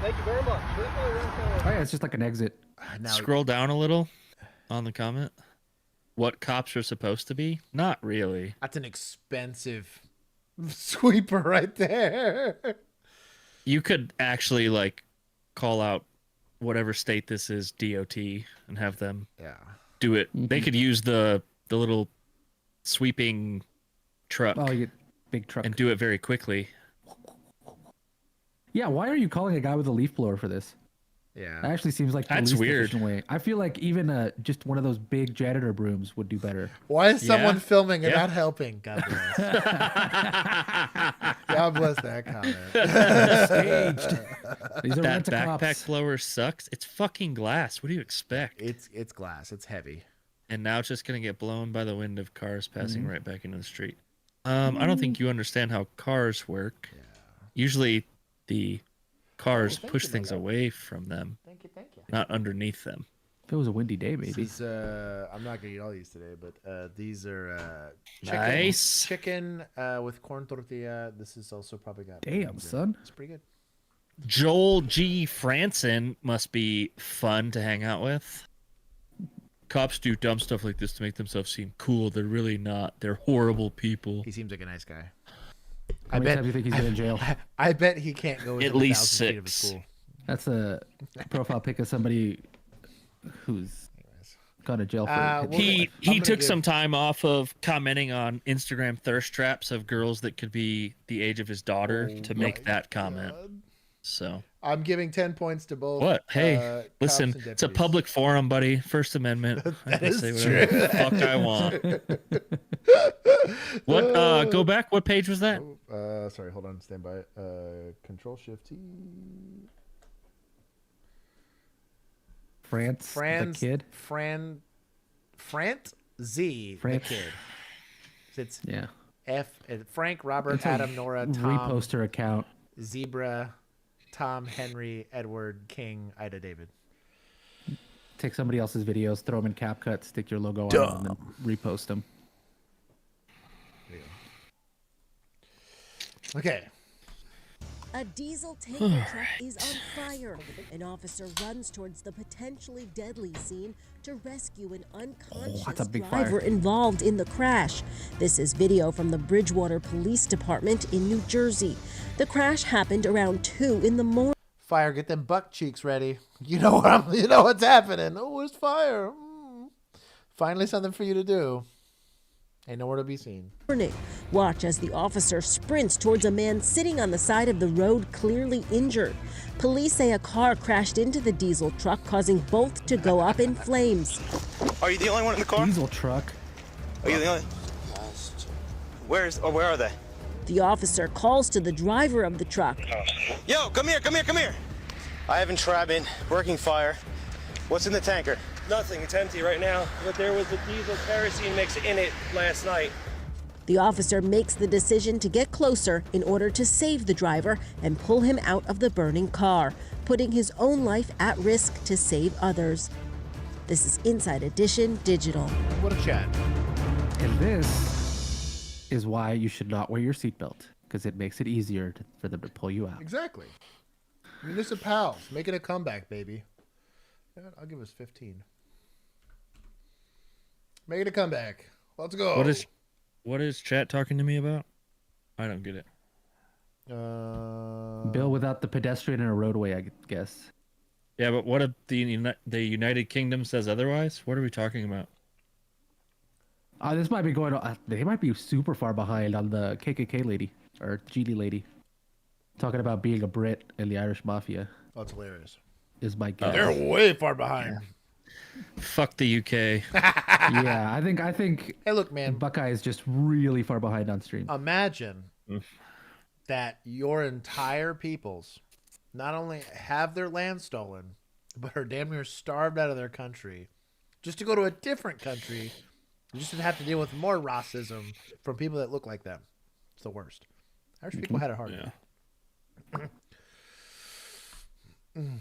Thank you very much. Oh yeah, it's just like an exit. Now, Scroll down a little on the comment. What cops are supposed to be? Not really. that's an expensive sweeper right there. You could actually like call out whatever state this is, DOT, and have them do it. They could use the little sweeping truck. Oh, you get big truck. And do it very quickly. Yeah, why are you calling a guy with a leaf blower for this? Yeah. That actually seems like the That's least weird. efficient way. I feel like even just one of those big janitor brooms would do better. Why is someone filming and Yeah. not helping? God bless. God bless that comment. Staged. These are That rent-a-cops. backpack blower sucks. It's fucking glass. What do you expect? It's glass. It's heavy. And now it's just gonna get blown by the wind of cars passing right back into the street. I don't think you understand how cars work. Usually, the cars thank push you, my things guy. away from them, Thank you. not underneath them. If it was a windy day, maybe. These, I'm not gonna eat all these today, but these are chicken, Nice. chicken with corn tortilla. This is also probably got. Damn, beans in it. son. It's pretty good. Joel G. Franson must be fun to hang out with. Cops do dumb stuff like this to make themselves seem cool. They're really not. They're horrible people. He seems like a nice guy. How many times do you think he's been in jail? I bet he can't go within At least 1,000 feet of his 6. pool. That's a profile pic of somebody who's gone to jail for. He gonna took give- some time off of commenting on Instagram thirst traps of girls that could be the age of his daughter to make that comment. So I'm giving 10 points to both. what? Hey, cops listen, and it's a deputies. public forum, buddy. First Amendment. I That can is say whatever true. the fuck I want. What? Go back. What page was that? Sorry, hold on, stand by. Control Shift T. France, the kid. Frant Z, Frant. the kid. It's Yeah. Frank, Robert, It's a Adam, Nora, Tom, repost her account. Zebra, Tom, Henry, Edward, King, Ida, David. Take somebody else's videos, throw them in CapCut, stick your logo on them, and then repost them. Okay. A diesel tanker truck is on fire. An officer runs towards the potentially deadly scene to rescue an unconscious driver involved in the crash. This is video from the Bridgewater Police Department in New Jersey. The crash happened around 2 in the morning. Fire, get them buck cheeks ready. You know what's happening. Oh, it's fire. Finally something for you to do. Ain't nowhere to be seen. Watch as the officer sprints towards a man sitting on the side of the road, clearly injured. Police say a car crashed into the diesel truck, causing both to go up in flames. Are you the only one in the car? Diesel truck. Are you the only? Where are they? The officer calls to the driver of the truck. Yo, come here. I haven't tried been working fire. What's in the tanker? Nothing, it's empty right now, but there was a diesel kerosene mix in it last night. The officer makes the decision to get closer in order to save the driver and pull him out of the burning car, putting his own life at risk to save others. This is Inside Edition Digital. What a chat. And this is why you should not wear your seatbelt, because it makes it easier for them to pull you out. Exactly. Municipals making a comeback, baby. I'll give us 15. Making a comeback. Let's go. What is chat talking to me about? I don't get it. Bill without the pedestrian and a roadway, I guess. Yeah, but what if the United Kingdom says otherwise? What are we talking about? This might be going on. They might be super far behind on the KKK lady or GD lady. Talking about being a Brit in the Irish Mafia. Oh, that's hilarious. Is my guess. They're way far behind. Fuck the UK. Yeah, I think. Hey, look, man. Buckeye is just really far behind on stream. Imagine that your entire peoples not only have their land stolen, but are damn near starved out of their country, just to go to a different country, just to have to deal with more racism from people that look like them. It's the worst. Irish people had it hard. Yeah.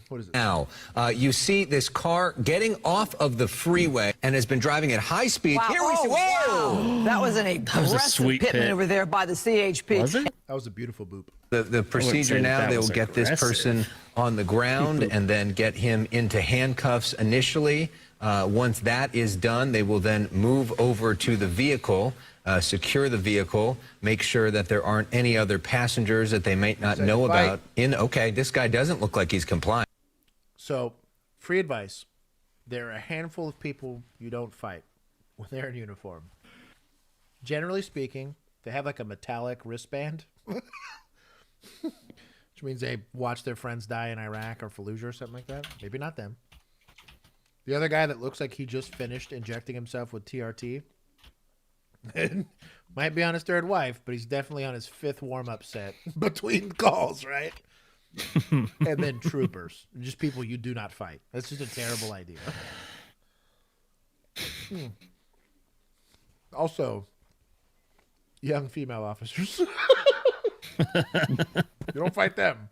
What is it? Now, you see this car getting off of the freeway and has been driving at high speed. Wow. Here we see. Whoa! Wow. That was an aggressive pit maneuver there by the CHP. Was it? That was a beautiful boop. The procedure now, they will get this person on the ground and then get him into handcuffs initially. Once that is done, they will then move over to the vehicle, secure the vehicle, make sure that there aren't any other passengers that they might not know about. Okay, this guy doesn't look like he's complying. So, free advice. There are a handful of people you don't fight when they're in uniform. Generally speaking, they have like a metallic wristband. Which means they watch their friends die in Iraq or Fallujah or something like that. Maybe not them. The other guy that looks like he just finished injecting himself with TRT might be on his third wife, but he's definitely on his fifth warm-up set between calls, right? And then troopers. Just people you do not fight. That's just a terrible idea. Also, young female officers. You don't fight them.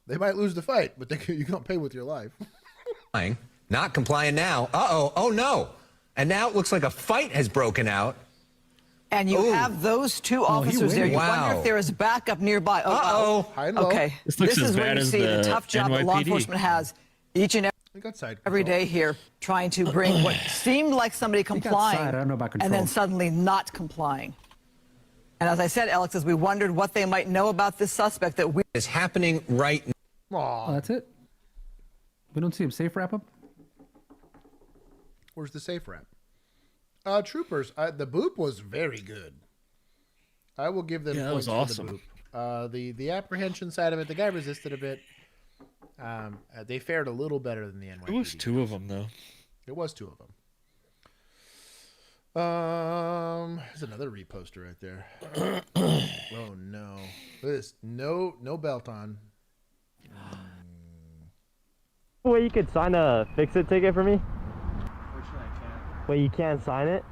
They might lose the fight, but you can't pay with your life. Not complying now. Uh-oh. Oh, no. And now it looks like a fight has broken out. And you have those two officers there. You wonder if there is backup nearby. Uh-oh. Wow. Okay. This is where you see the tough job that law enforcement has each and every day here, trying to bring what seemed like somebody complying I don't know about and then suddenly not complying. And as I said, Alex, as we wondered what they might know about this suspect that is happening right now. Oh, that's it? We don't see him safe wrap up? Where's the safe wrap? Troopers, the boop was very good. I will give them points that was awesome. For the boop. The apprehension side of it, the guy resisted a bit. They fared a little better than the NYPD. It was two of them, though. It was two of them. There's another reposter right there. Oh no! Look at this. No belt on. Way you could sign a fix-it ticket for me? Unfortunately, I can't. Wait, you can't sign it?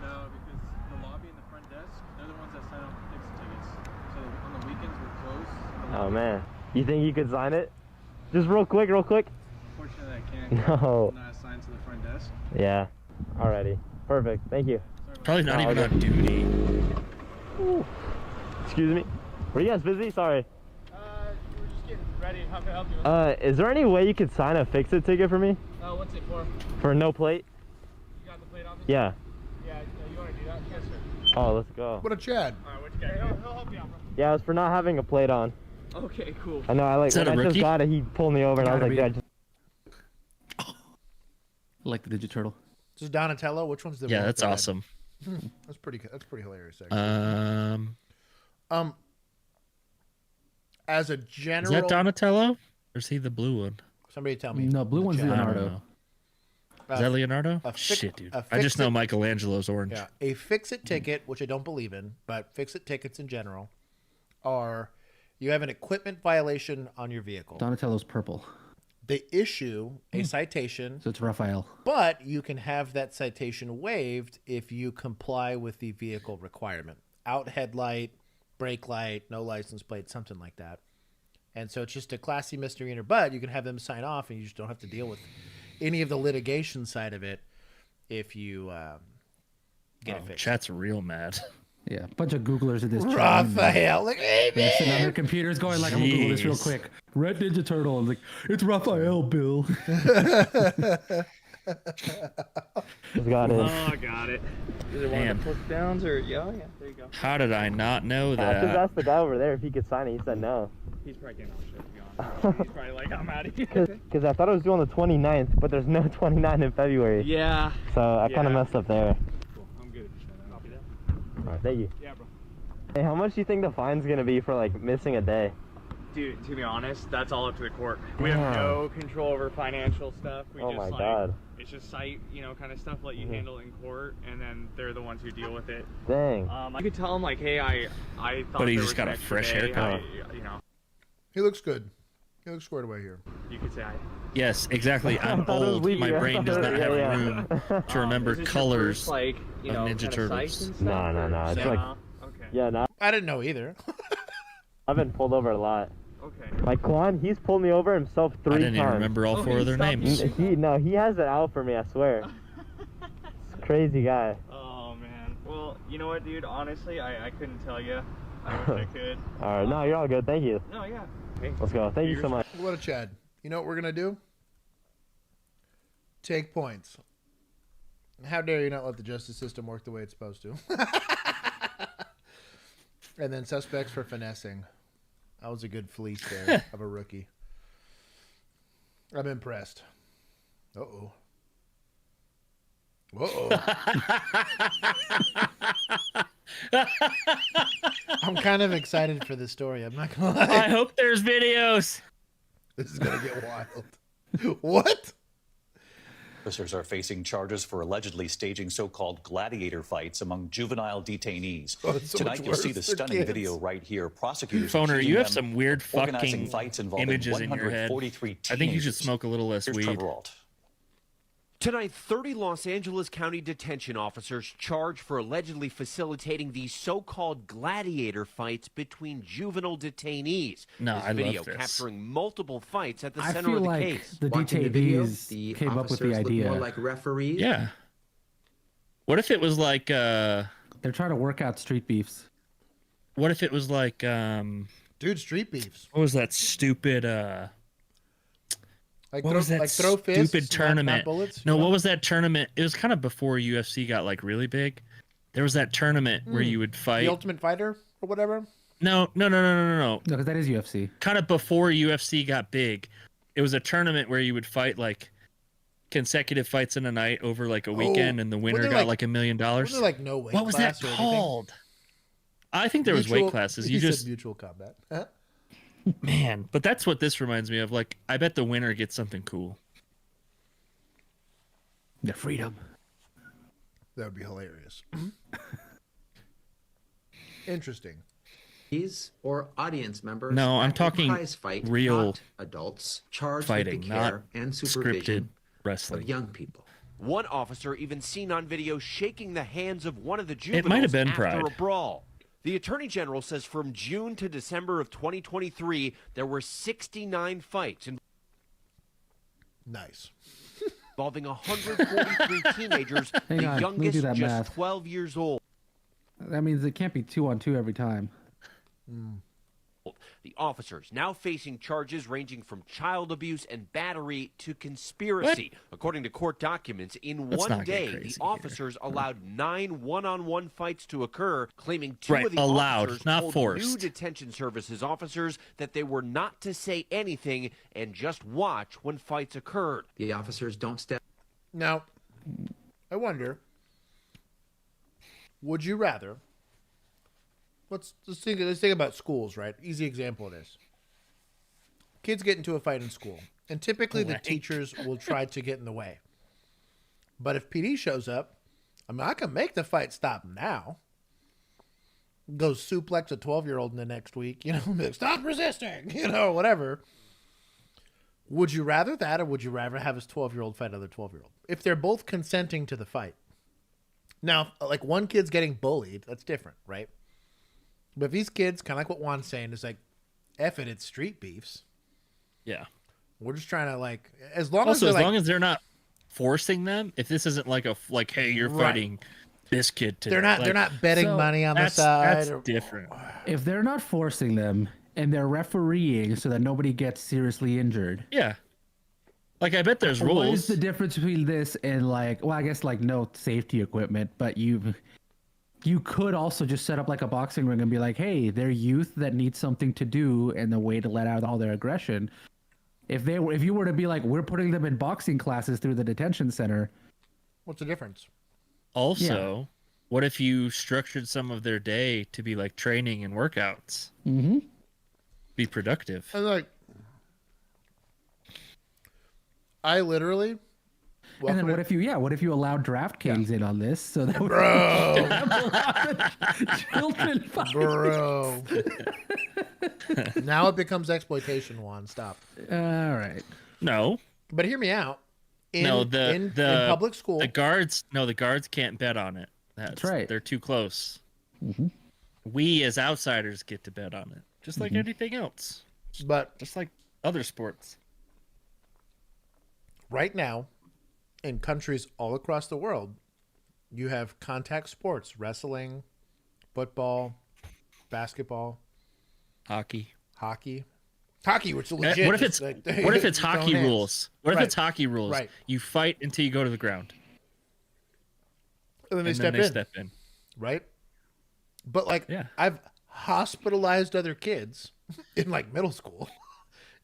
No, because the lobby and the front desk, they're the ones that sign off fix-it tickets. So on the weekends, we're closed. Oh man, you think you could sign it? Just real quick. Unfortunately, I can't. No. I'm not assigned to the front desk. Yeah. Alrighty. Perfect. Thank you. Probably not even on duty. Ooh. Excuse me. Were you guys busy? Sorry. We're just getting ready. How can I help you? Is there any way you could sign a fix-it ticket for me? What's it for? For no plate? You got the plate on this? Yeah. Yeah, you want to do that? Yes, sir. Oh, let's go. What a Chad. Alright, what you got? He'll help you out, bro. Yeah, it was for not having a plate on. Okay, cool. I know. When I just got it, he pulled me over, and I was like, "Yeah." I like the Ninja Turtle. This is Donatello. Which one's the? Yeah, that's awesome. That's pretty hilarious. Actually. As a general, is that Donatello, or is he the blue one? Somebody tell me. No, blue one's Leonardo. Is that Leonardo? Shit, dude. I just know Michelangelo's orange. Yeah, a fix-it ticket, which I don't believe in, but fix-it tickets in general are you have an equipment violation on your vehicle. Donatello's purple. they issue a citation. So it's Raphael. But you can have that citation waived if you comply with the vehicle requirement. Out headlight, brake light, no license plate, something like that. And so it's just a classy misdemeanor, but you can have them sign off and you just don't have to deal with any of the litigation side of it if you get it fixed. Chat's real mad. Yeah, a bunch of Googlers in this chat. Raphael, like, hey, they're sitting on their computers going like, I'm gonna Google this real quick. Red Ninja Turtle. I'm like, it's Raphael, Bill. Got it. Oh, I got it. Is it one of the push downs or yeah, there you go. How did I not know that? I just asked the guy over there if he could sign it. He said no. He's probably getting on shit, to be honest. He's probably like, I'm out of here. Because I thought it was due on the 29th, but there's no 29 in February. Yeah. So I kind of messed up there. Cool. I'm good. Copy that. All right, thank you. Yeah, bro. Hey, how much do you think the fine's gonna be for like missing a day? Dude, to be honest, that's all up to the court. We have no control over financial stuff. We just God. It's just site, kind of stuff let you handle in court, and then they're the ones who deal with it. Dang. I could tell them like, hey, I thought But he there just was got an a extra fresh day. haircut. He looks good. He looks squared away here. You could say Yes, exactly. I'm old. My brain does not have room to remember is this your colors first, like, of Ninja Turtles. No. It's like, okay. yeah, no. I didn't know either. I've been pulled over a lot. Okay. Like Quan, he's pulled me over himself 3 times. I didn't even remember all 4 of their names. He has it out for me, I swear. It's a crazy guy. Oh man. Well, you know what, dude? Honestly, I couldn't tell you. I wish I could. All right, no, you're all good. Thank you. No, yeah. Okay. Let's go. Thank you so much. What a Chad. You know what we're gonna do? Take points. How dare you not let the justice system work the way it's supposed to? And then suspects for finessing. That was a good fleece there of a rookie. I'm impressed. Uh-oh. I'm kind of excited for this story. I'm not gonna lie. I hope there's videos. This is gonna get wild. What? Officers are facing charges for allegedly staging so-called gladiator fights among juvenile detainees. Tonight, you'll see the stunning video right here. Prosecutors. Phoner, you have some weird organizing fucking fights involving images in your head. 143 I think you should smoke a little less Here's weed. Trevor Alt. Tonight, 30 Los Angeles County detention officers charged for allegedly facilitating these so-called gladiator fights between juvenile detainees. No, this I video love this. capturing multiple fights at the I center feel of the like case. the detainees came up with the idea. More like referees. Yeah. What if it was like they're trying to work out street beefs. What if it was like dude, street beefs. What was that stupid Like what throw, was that like throw fists, stupid not tournament? bullets, No, what was that tournament? It was kind of before UFC got like really big. There was that tournament where you would fight. The Ultimate Fighter or whatever. No. No, because that is UFC. Kind of before UFC got big, it was a tournament where you would fight like consecutive fights in a night over like a weekend, and the winner got like $1 million. Was there like no weight What was that class or called? I think there was weight classes. You said just mutual combat. Huh? Man, but that's what this reminds me of. Like, I bet the winner gets something cool. The freedom. That would be hilarious. Interesting. These or audience members. No, I'm at a talking prize fight, real not adults charged fighting, with the care not and scripted supervision wrestling. of young people. One officer even seen on video shaking the hands of one of the It juveniles might have been after Pride. a brawl. The Attorney General says from June to December of 2023, there were 69 fights Nice. involving 143 teenagers, Hang the on, let me youngest do that just math. 12 years old. That means it can't be 2-on-2 every time. The officers now facing charges ranging from child abuse and battery to conspiracy. According to court documents, in Let's one not get day, crazy the officers allowed 9 one-on-one fights to occur, claiming two Right, of the allowed, officers not told forced. new detention services officers that they were not to say anything and just watch when fights occurred. The officers don't step. Now, I wonder, would you rather? Let's think about schools, right? Easy example of this. Kids get into a fight in school, and typically the teachers will try to get in the way. But if PD shows up, I mean, I can make the fight stop now. Go suplex a 12-year-old in the next week, like, stop resisting, whatever. Would you rather that, or would you rather have his 12-year-old fight another 12-year-old? If they're both consenting to the fight. Now, like one kid's getting bullied, that's different, right? But if these kids, kind of like what Juan's saying, is like, F it, it's street beefs. Yeah. We're just trying to like, as long also, as as long as they're not forcing them, if this isn't like hey, you're fighting this kid today. They're not betting money on the side. That's different. If they're not forcing them and they're refereeing so that nobody gets seriously injured. Yeah. Like, I bet there's rules. What is the difference between this and like, well, I guess like no safety equipment, but you could also just set up like a boxing ring and be like, hey, they're youth that need something to do, and the way to let out all their aggression. If you were to be like, we're putting them in boxing classes through the detention center. What's the difference? Also, what if you structured some of their day to be like training and workouts? Mm-hmm. Be productive. And like, I literally. And then what if you allowed DraftKings in on this so that children bro. Now it becomes exploitation. Juan, stop. All right. No. But hear me out. In public school, the guards can't bet on it. That's right. They're too close. Mm-hmm. We as outsiders get to bet on it, just like anything else. But just like other sports. Right now, in countries all across the world, you have contact sports: wrestling, football, basketball, hockey, which is legit. What if it's hockey rules? What if it's hockey rules? Right. You fight until you go to the ground. And then they step in. Right? But like, I've hospitalized other kids in like middle school,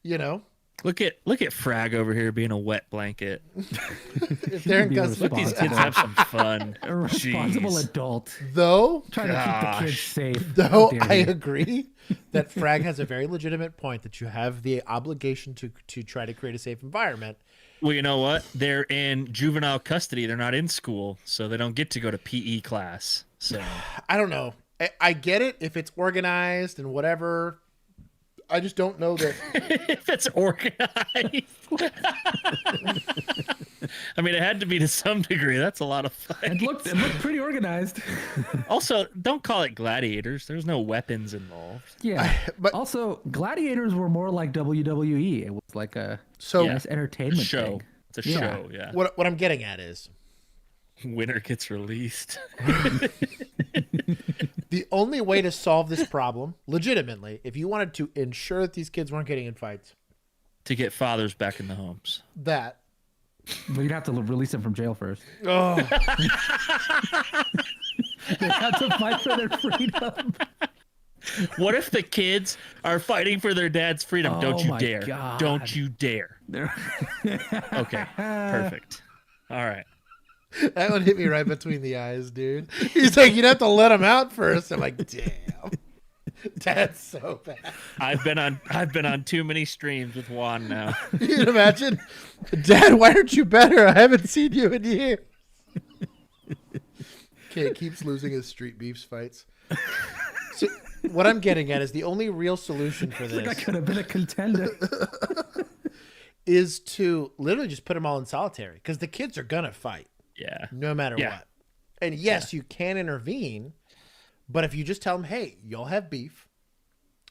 you know? Look at Frag over here being a wet blanket. If they're in let these kids have some fun. A responsible adult. Though trying to keep the kids safe. Though I agree that Frag has a very legitimate point that you have the obligation to try to create a safe environment. Well, you know what? They're in juvenile custody. They're not in school, so they don't get to go to PE class. So I don't know. I get it if it's organized and whatever. I just don't know that if it's organized. I mean, it had to be to some degree. That's a lot of fun. It looked pretty organized. Also, don't call it gladiators. There's no weapons involved. Yeah, but also gladiators were more like WWE. It was like a nice entertainment show. thing. It's a show. Yeah. What I'm getting at is, winner gets released. The only way to solve this problem, legitimately, if you wanted to ensure that these kids weren't getting in fights, to get fathers back in the homes. But you'd have to release them from jail first. Oh. They have to fight for their freedom. What if the kids are fighting for their dad's freedom? Don't you dare. God. Don't you dare. Okay, perfect. All right. That one hit me right between the eyes, dude. He's like, you'd have to let him out first. I'm like, damn. That's so bad. I've been on too many streams with Juan now. You can imagine, Dad, why aren't you better? I haven't seen you in years. Okay, it keeps losing his street beefs fights. So what I'm getting at is the only real solution for this. I could have been a contender. Is to literally just put them all in solitary, because the kids are gonna fight. Yeah. No matter what. And yes, you can intervene, but if you just tell them, hey, y'all have beef.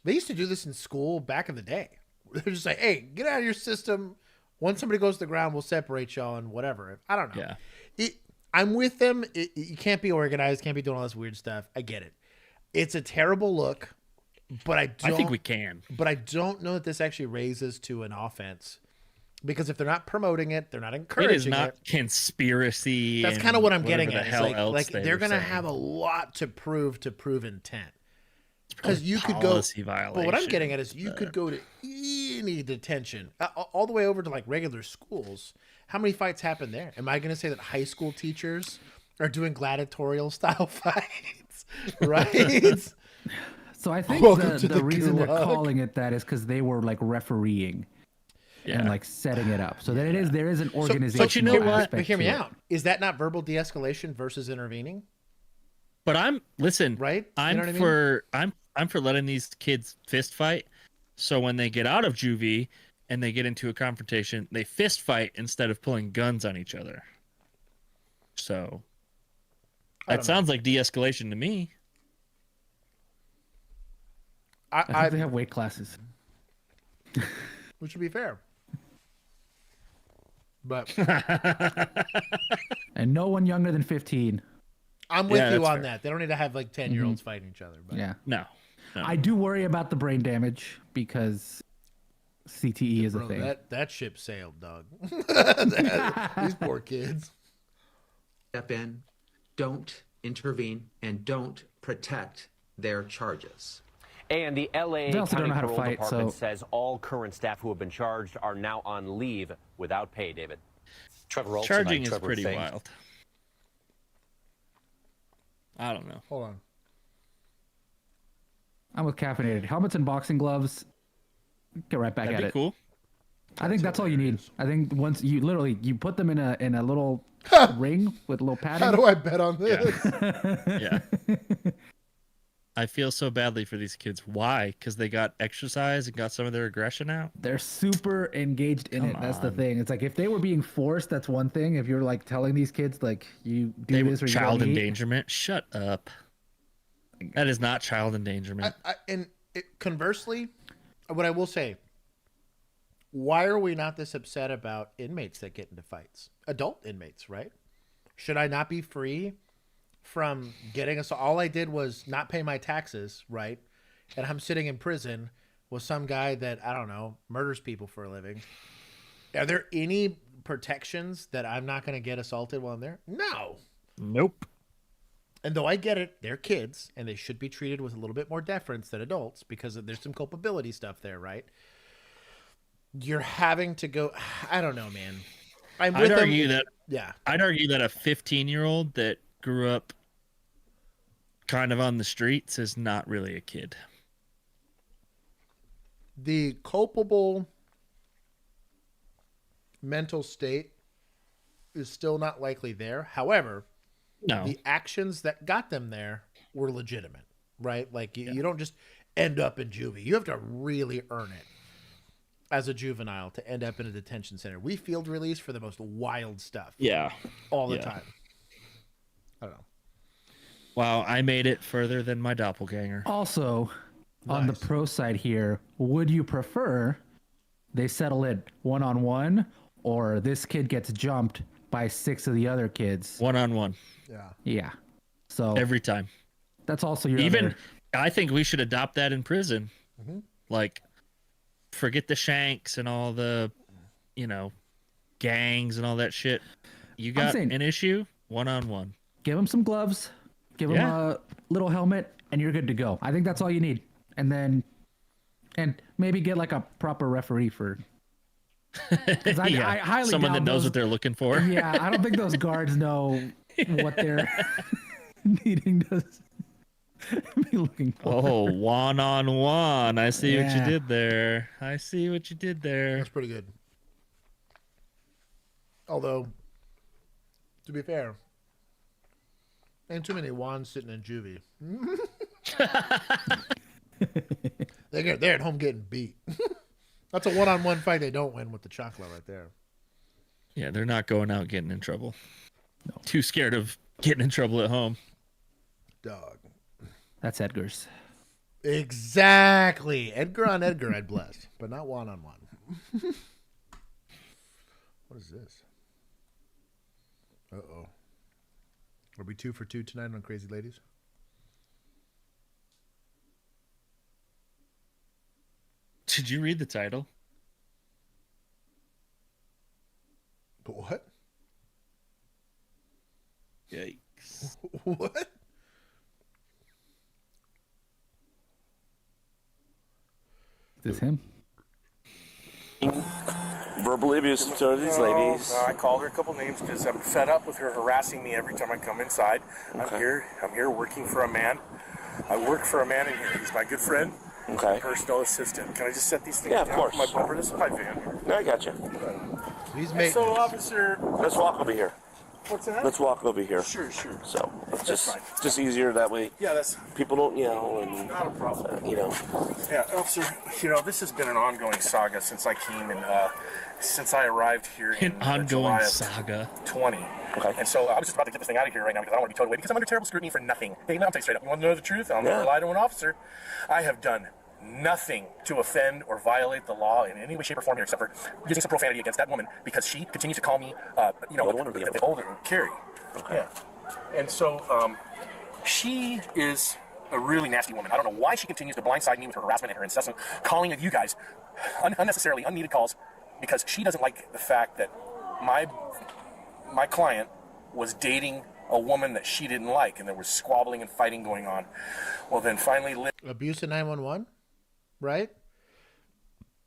They used to do this in school back in the day. They're just like, hey, get out of your system. Once somebody goes to the ground, we'll separate y'all and whatever. I don't know. Yeah. I'm with them. You can't be organized, can't be doing all this weird stuff. I get it. It's a terrible look, but I think we can. But I don't know that this actually raises to an offense. Because if they're not promoting it, they're not encouraging it. It is not conspiracy. That's kind of what I'm getting at. Like they're going to have a lot to prove intent. Because you could go. But what I'm getting at is you could go to any detention, all the way over to like regular schools. How many fights happen there? Am I going to say that high school teachers are doing gladiatorial style fights? Right? So I think the reason they're calling it that is because they were like refereeing. And like setting it up, so that there is an organization. But you know what? But hear me out. Is that not verbal de-escalation versus intervening? But right. I'm for letting these kids fist fight. So when they get out of juvie, and they get into a confrontation, they fist fight instead of pulling guns on each other. So that sounds like de-escalation to me. I think they have weight classes. Which would be fair. But and no one younger than 15. I'm with you on that. They don't need to have like 10-year-olds fighting each other. But. Yeah. No. I do worry about the brain damage because CTE is a thing. That ship sailed, dog. These poor kids. Step in, don't intervene, and don't protect their charges. And the LA County Parole Department says all current staff who have been charged are now on leave without pay, David. Trevor Roll Charging tonight, is pretty Trevor wild. I don't know. Hold on. I'm with caffeinated. Helmets and boxing gloves. Get right back at it. Cool. I think that's all you need. I think once you put them in a little ring with a little padding. How do I bet on this? Yeah. I feel so badly for these kids. Why? Because they got exercise and got some of their aggression out? They're super engaged in it. That's the thing. It's like if they were being forced, that's one thing. If you're like telling these kids like you do this or you child don't eat. endangerment. Shut up. That is not child endangerment. Conversely, what I will say, why are we not this upset about inmates that get into fights? Adult inmates, right? Should I not be free from getting us? All I did was not pay my taxes, right? And I'm sitting in prison with some guy that, I don't know, murders people for a living. Are there any protections that I'm not going to get assaulted while I'm there? No. Nope. And though I get it, they're kids, and they should be treated with a little bit more deference than adults because there's some culpability stuff there, right? You're having to go, I don't know, man. I'd argue that a 15-year-old that grew up kind of on the streets is not really a kid. The culpable mental state is still not likely there. However, the actions that got them there were legitimate, right? Like you don't just end up in juvie. You have to really earn it as a juvenile to end up in a detention center. We field release for the most wild stuff. Yeah. All the time. I don't know. Wow, I made it further than my doppelganger. Also, on the pro side here, would you prefer they settle it one-on-one or this kid gets jumped by 6 of the other kids? One-on-one. Yeah. So every time. That's also your I think we should adopt that in prison. Mm-hmm. Like, forget the shanks and all the, gangs and all that shit. You got an issue, one-on-one. Give them some gloves, give them a little helmet, and you're good to go. I think that's all you need. And maybe get like a proper referee for. I highly someone doubt that knows what they're looking for. Yeah, I don't think those guards know what they're needing to be looking for. Oh, one-on-one. I see what you did there. That's pretty good. Although, to be fair, ain't too many wands sitting in juvie. They're at home getting beat. That's a one-on-one fight they don't win with the chocolate right there. Yeah, they're not going out getting in trouble. No. Too scared of getting in trouble at home. Dog. That's Edgar's. Exactly. Edgar on Edgar, I'd bless, but not one-on-one. What is this? Uh-oh. Are we 2 for 2 tonight on Crazy Ladies? Did you read the title? What? Yikes. What? Is this him? Verbal abuse to these ladies. I called her a couple names because I'm fed up with her harassing me every time I come inside. Okay. I'm here working for a man. I work for a man in here. He's my good friend. Okay. Personal assistant. Can I just set these things down? Of course. For my bumper? This is my van here. Yeah, I got you. He's making. So, officer. Let's walk over here. What's that? Let's walk over here. Sure. So, It's just easier that way. Yeah, that's people don't yell and not a problem. You know. Yeah, officer. You know, this has been an ongoing saga since I came and since I arrived here in July of saga. 20. Okay. And so I was just about to get this thing out of here right now because I don't want to be towed away because I'm under terrible scrutiny for nothing. Hey, now I'll tell you straight up. You want to know the truth? I'll never lie to an officer. I have done nothing to offend or violate the law in any way, shape, or form here, except for using some profanity against that woman because she continues to call me, the older Carrie. Okay. Yeah. And so she is a really nasty woman. I don't know why she continues to blindside me with her harassment and her incessant calling of you guys, unnecessarily, unneeded calls, because she doesn't like the fact that my client was dating a woman that she didn't like, and there was squabbling and fighting going on. Well, then finally... Abuse at 911? Right?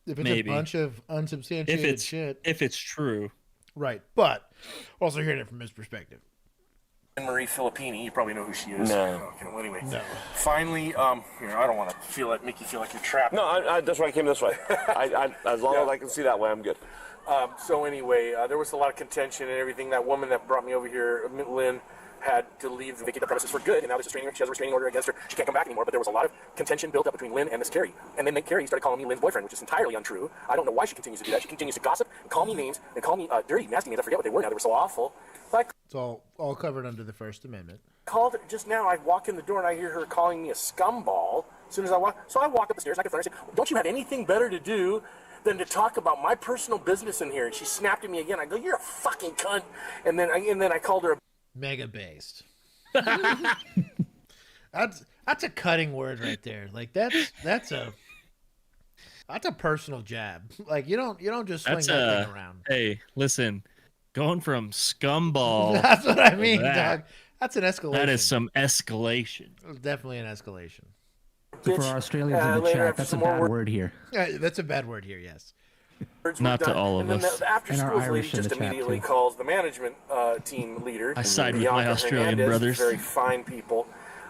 If it's Maybe. a bunch of unsubstantiated shit. If it's true. Right. But also hearing it from his perspective. Marie Filippini, you probably know who she is. No. Okay, well, anyway. No. Finally, I don't want to make you feel like you're trapped. No, that's why I came this way. As long as I can see that way, I'm good. So anyway, there was a lot of contention and everything. That woman that brought me over here, Lynn, had to leave and vacate the premises for good, and now she has a restraining order against her. She can't come back anymore, but there was a lot of contention built up between Lynn and this Carrie. And then Carrie started calling me Lynn's boyfriend, which is entirely untrue. I don't know why she continues to do that. She continues to gossip and call me names and call me dirty, nasty names. I forget what they were now. They were so awful. Like, it's all covered under the First Amendment. Called just now. I walk in the door and I hear her calling me a scumball. As soon as I walk, so I walk up the stairs and I confront her and say, "Don't you have anything better to do than to talk about my personal business in here?" And she snapped at me again. I go, "You're a fucking cunt." And then I called her a mega based. That's a cutting word right there. Like that's a personal jab. Like you don't just swing that thing around. Hey, listen, going from scumball. That's what I mean, dog. That's an escalation. That is some escalation. Definitely an escalation. For our Australians in the chat, that's a bad word here. Yeah, that's a bad word here. Yes. Not to all of and us. Then the after And our schools Irish lady in just the chat, immediately too. calls the management team leader. I side with Bianca my Australian Hernandez, brothers. Very fine people.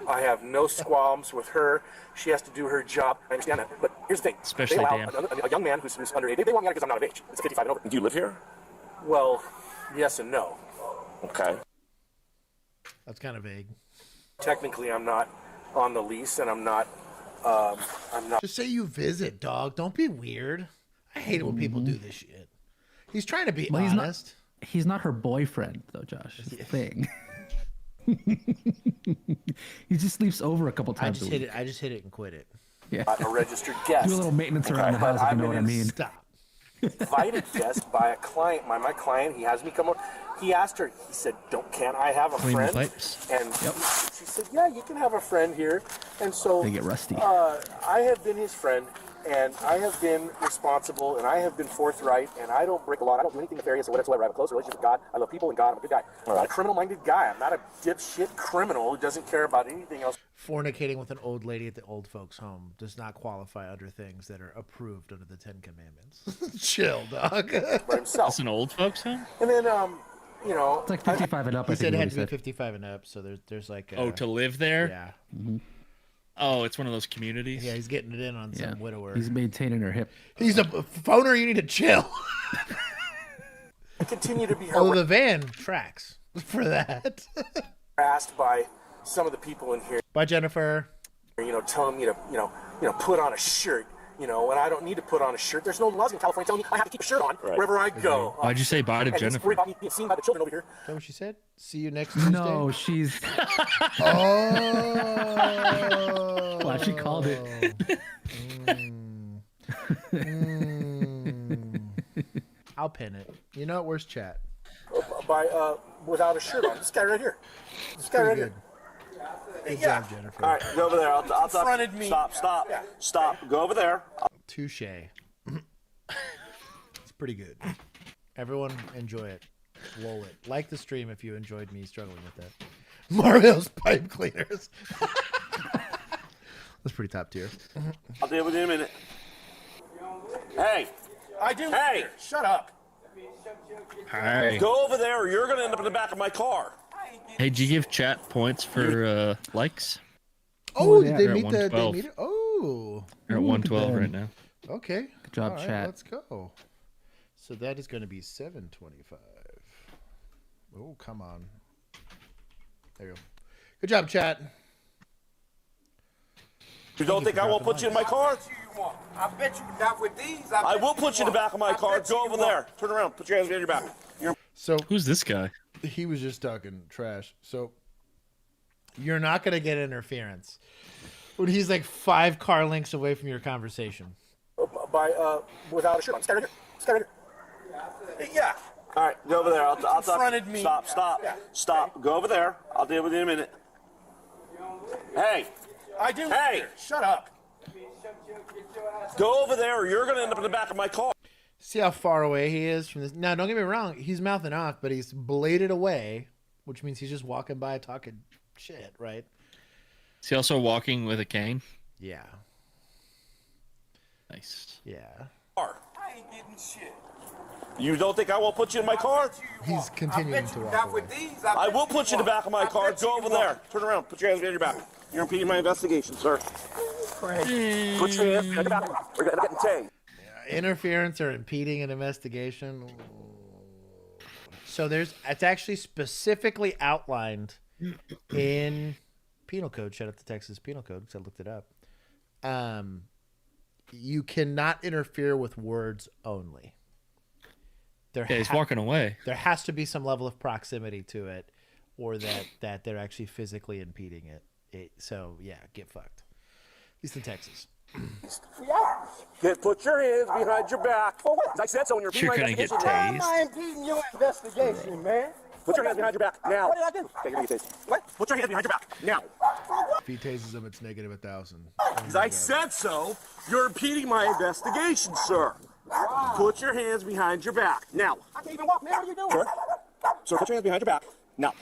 I have no squalms with her. She has to do her job. I understand that. But here's the thing. Especially they allow Dan. a young man who's underage. They want me out because I'm not of age. It's a 55 and over. Do you live here? Well, yes and no. Okay. That's kind of vague. Technically, I'm not on the lease, and I'm not. Just say you visit, dog. Don't be weird. I hate it when people do this shit. He's trying to be honest. He's not her boyfriend, though, Josh. It's the thing. He just sleeps over a couple times a week. I just hit it and quit it. Yeah. A registered guest. Do a little maintenance around the house, if you know what I mean. Stop. Invited guest by a client, my client. He has me come over. He asked her. He said, "Can't I have a Clean the friend?" pipes. And she said, "Yeah, you can have a friend here." And so They get rusty. I have been his friend, and I have been responsible, and I have been forthright, and I don't break a law. I don't do anything nefarious or whatsoever. I have a close relationship with God. I love people and God. I'm a good guy. I'm not a criminal-minded guy. I'm not a dipshit criminal who doesn't care about anything else. Fornicating with an old lady at the old folks' home does not qualify under things that are approved under the 10 Commandments. Chill, dog. By himself. That's an old folks home? And then, It's like 55 and up. He I said think it what had he to be said. 55 and up, so there's like... To live there? Yeah. Mm-hmm. Oh, it's one of those communities? Yeah, he's getting it in on some widower. He's maintaining her hip. He's a phoner, you need to chill. I continue to be The van tracks for that. harassed by some of the people in here. Bye, Jennifer. Telling me to, put on a shirt, and I don't need to put on a shirt. There's no laws in California telling me I have to keep a shirt on wherever I go. Why'd you say bye to and he's Jennifer? worried about me being seen by the children over here. Is that what she said? See you next Tuesday? No, she's... Oh. Well, she called it. I'll pin it. You know what? Where's chat? Without a shirt on. This guy right here. This guy right here. Good job, Jennifer. All right, go over there. I'll confronted me. Stop. Go over there. Touche. It's pretty good. Everyone enjoy it. Lol it. Like the stream if you enjoyed me struggling with that. Mario's pipe cleaners. That's pretty top tier. I'll deal with you in a minute. Hey. I do. Hey. Shut up. Hi. Go over there or you're going to end up in the back of my car. Hey, did you give chat points for likes? Oh, did they They're at meet the... They 112. meet it? Oh. They're at 112 right now. Okay. Good job, All right, chat. let's go. So that is going to be 725. Oh, come on. There you go. Good job, chat. You don't think I won't put you in my car? I bet you not with these. I will put you in the back of my car. Go over there. Turn around. Put your hands behind your back. So who's this guy? He was just talking trash. So you're not going to get interference when he's like 5 car lengths away from your conversation. Without a shirt on. Stay right here. Stay right here. Yeah. All right, go over there. I'll confronted me. Stop. Yeah. Stop. Go over there. I'll deal with you in a minute. Hey. I do. Hey. Shut up. Go over there or you're going to end up in the back of my car. See how far away he is from this? Now, don't get me wrong. He's mouthing off, but he's bladed away, which means he's just walking by talking shit, right? Is he also walking with a cane? Yeah. Nice. Yeah. I ain't getting shit. You don't think I won't put you in my car? He's continuing to walk away. I will put you in the back of my car. Go over there. Turn around. Put your hands behind your back. You're impeding my investigation, sir. Put your hands behind your back. We're getting tagged. Interference or impeding an investigation. So it's actually specifically outlined in penal code. Shout out to Texas Penal Code because I looked it up. You cannot interfere with words only. He's walking away. There has to be some level of proximity to it, or that they're actually physically impeding it. So yeah, get fucked. At least in Texas. Put your hands behind your back. For what? I said so when you're You're gonna get tased. Why am I impeding your investigation, man? Put your hands behind your back now. What did I do? Okay, give me a taste. What? Put your hands behind your back now. If he tases him, it's negative 1,000. I said so. You're impeding my investigation, sir. Put your hands behind your back now. I can't even walk, man. What are you doing? Sir, put your hands behind your back now.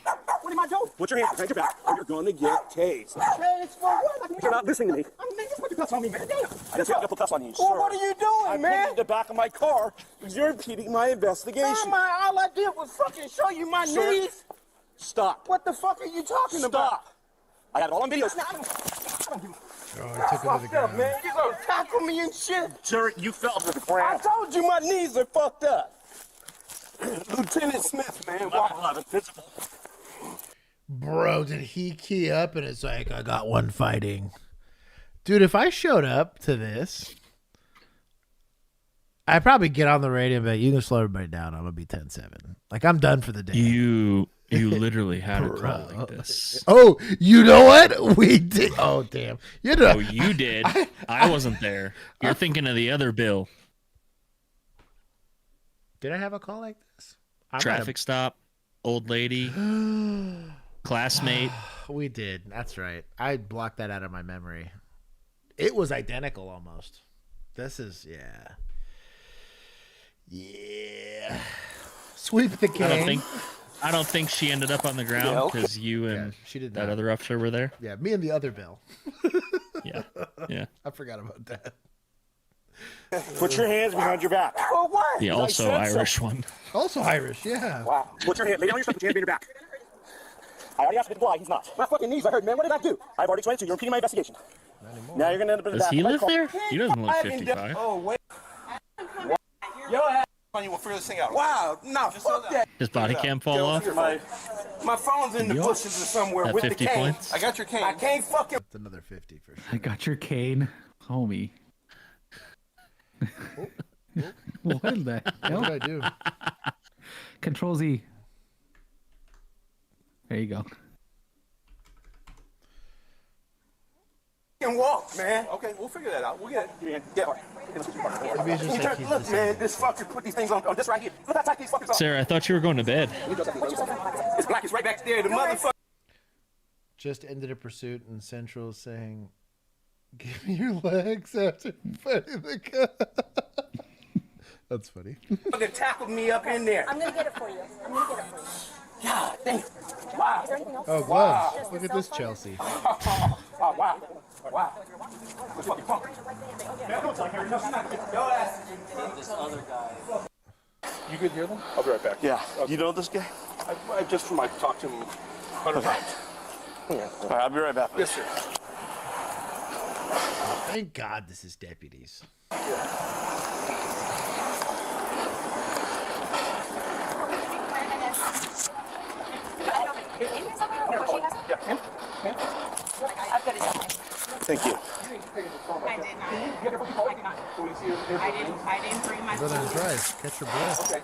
What am I doing? Put your hands behind your back or you're going to get tased. Man, it's for what? You're not listening to me. I mean, just put your cuffs on me, man. Damn. I just got to put cuffs on you, sir. Well, what are you doing, I'm man? in the back of my car because you're impeding my investigation. Man, all I did was fucking show you my knees. Stop. What the fuck are you talking about? Stop. I had it all on video. Oh, he took him to the ground. Man, you gonna tackle me and shit? Sir, you fell to the I ground. told you my knees are fucked up. Lieutenant Smith, man. Physical. Bro, did he key up and it's like, I got one fighting. Dude, if I showed up to this, I'd probably get on the radio and be like, you can slow everybody down. I'm going to be 10-7. Like, I'm done for the day. You literally had a call like this. Oh, you know what? We did. Oh, damn. You know, Oh, you did. I wasn't there. You're thinking of the other bill. Did I have a call like this? Traffic stop, old lady, classmate. We did. That's right. I blocked that out of my memory. It was identical almost. This is, yeah. Yeah. Sweep the cane. I don't think she ended up on the ground because you and she did that not. other officer were there. Yeah, me and the other Bill. Yeah. I forgot about that. Put your hands behind your back. For what? The also Irish one. Also Irish, yeah. Wow. Put your hand. Lay down your stuff. Put your hands behind your back. I already asked him to fly. He's not. My fucking knees are hurting, man. What did I do? I've already explained to you. You're impeding my investigation. Now you're going to end up in the Does back. he live there? He doesn't look I haven't 55. Oh, wait. Yo, ass. You will figure this thing out. Wow. No, fuck that. Does Bodycam fall off? My phone's in the bushes or somewhere At with 50 the cane. points? I got your cane. I can't fucking. That's another 50 for sure. I got your cane, homie. What is that? What did I do? Control Z. There you go. Can walk, man. Okay, we'll figure that out. We'll get it. Yeah. Maybe it's just like he's Look, man, disabled. this fucker put these things on this right here. Look how tight these fuckers are. Sarah, I thought you were going to bed. It's black. It's right back there. The motherfucker. Just ended a pursuit in Central saying, give me your legs after fighting the car. That's funny. Fucking tackled me up in there. I'm gonna get it for you. God damn. Wow. Is there anything else? Oh, gloves. Look at this, Chelsea. Oh, wow. Wow. This fucking punk. This other guy. You could hear them? I'll be right back. Yeah. You know this guy? I just from my talk to him 100 times. All right, I'll be right back. Yes, sir. Thank God this is deputies. Yeah. I've got it. Thank you. I did not. I didn't bring my Brother in Christ, catch your breath.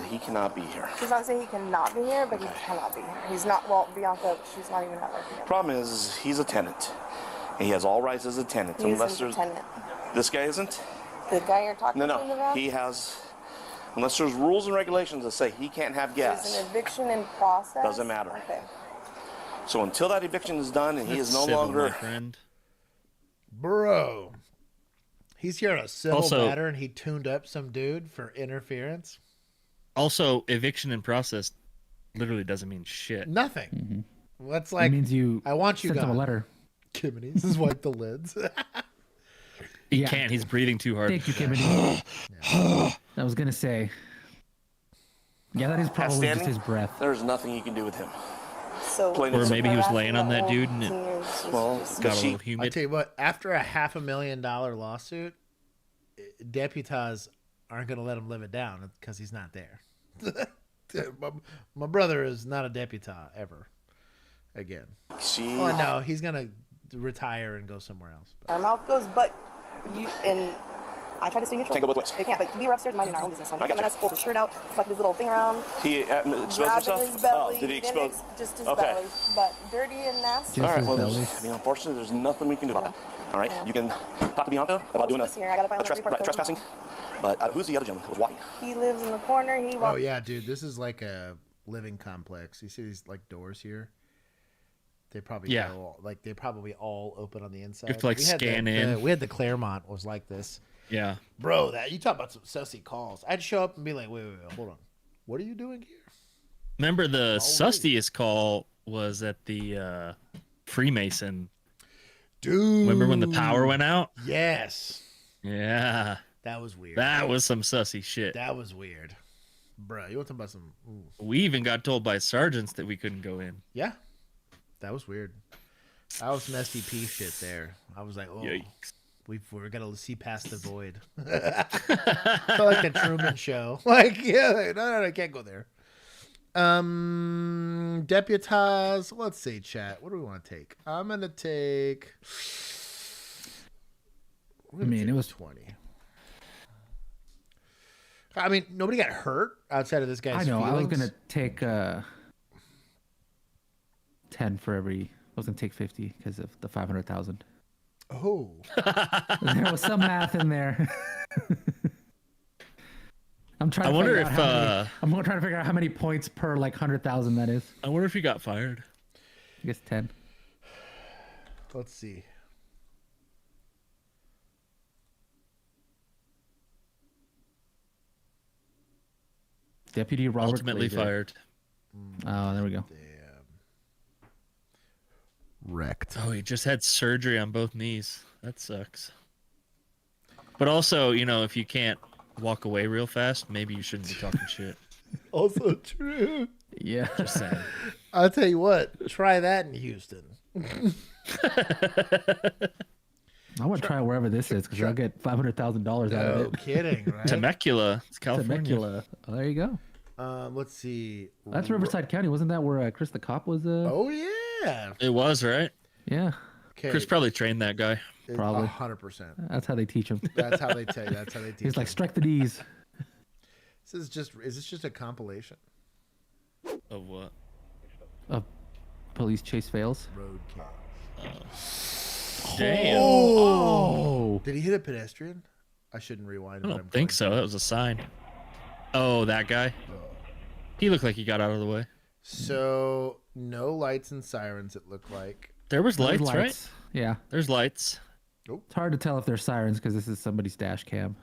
He cannot be here. She's not saying he cannot be here, but he cannot be here. He's not, well, Bianca, she's not even at work here. Problem is, he's a tenant. And he has all rights as a tenant. He isn't a tenant. This guy isn't? The guy you're talking to in the back? He has, unless there's rules and regulations that say he can't have gas. There's an eviction in process? Doesn't matter. Okay. So until that eviction is done and he is no longer... friend. Bro. He's here on a civil Also- matter and he tuned up some dude for interference. Also, eviction in process literally doesn't mean shit. Nothing. Well, that's like, means you I want you sent him a gone. letter. Kimini, just wipe the lids. He Yeah. can't. He's breathing too hard. Thank you, Kimini. I was gonna say. Yeah, that is probably just his breath. There's nothing you can do with him. So, Or maybe he was laying on that dude and it Well, got a she- little humid. I'll tell you what, after a $500,000 lawsuit, deputies aren't going to let him live it down because he's not there. my brother is not a deputy ever again. Oh, no, he's going to retire and go somewhere else. our mouth goes, but you, and I try to stay neutral. Can't go both ways. They can't, but we were upstairs minding our own business. So I'm gonna pull his shirt out, flick his little thing around, He exposed grab himself? his belly, Did he then expose? just his Okay. belly, but dirty and nasty. All right, well, unfortunately, there's nothing we can do about that. All right, you can talk to Bianca about doing Listen here, I gotta find a report. trespassing. But who's the other gentleman that was walking? He lives in the corner. He Oh, walks. yeah, dude, this is like a living complex. You see these like doors here? They probably Yeah. go, like they probably all open on the inside. You have to, like, We had scan in. we had the Claremont was like this. Yeah. Bro, that you talk about some sussy calls. I'd show up and be like, wait, hold on. What are you doing here? Remember the sustiest call was at the Freemason. Dude. Remember when the power went out? Yes. Yeah. That was weird. That was some sussy shit. That was weird. Bro, you want to talk about some... Ooh. We even got told by sergeants that we couldn't go in. Yeah. That was weird. That was some STP shit there. I was like, oh... Yikes. We're gonna see past the void. Felt like the Truman Show. Like, yeah, no, I can't go there. Deputize. Let's see, chat. What do we want to take? I'm gonna take. It was 20. I mean, nobody got hurt outside of this guy's. I know. Feelings. I was gonna take 10 for every. I was gonna take 50 because of the 500,000. Oh. There was some math in there. I'm trying. I to wonder figure if out how many, I'm trying to figure out how many points per like 100,000 that is. I wonder if he got fired. I guess 10. Let's see. Deputy Robert Ultimately Glazer. fired. Oh, there we go. Wrecked. Oh, he just had surgery on both knees. That sucks. But also, you know, if you can't walk away real fast, maybe you shouldn't be talking shit. Also true. Yeah. Just saying. I'll tell you what. Try that in Houston. I want to try wherever this is because I'll get $500,000 out of No it. kidding, right? Temecula. It's California. Temecula. Oh, there you go. Let's see. That's Riverside County. Wasn't that where Chris the cop was? Oh yeah. It was, right? Yeah. Okay. Chris probably trained that guy. Probably. 100%. That's how they teach him. That's how they tell you. That's how they teach. He's like, strike the D's. Is this just a compilation? Of what? Of police chase fails. Roadcast. Damn. Oh. Did he hit a pedestrian? I shouldn't rewind. I don't think so. That was a sign. Oh, that guy? He looked like he got out of the way. So, no lights and sirens, it looked like. There was There's lights, right? Yeah. There's lights. It's hard to tell if they're sirens because this is somebody's dash cam.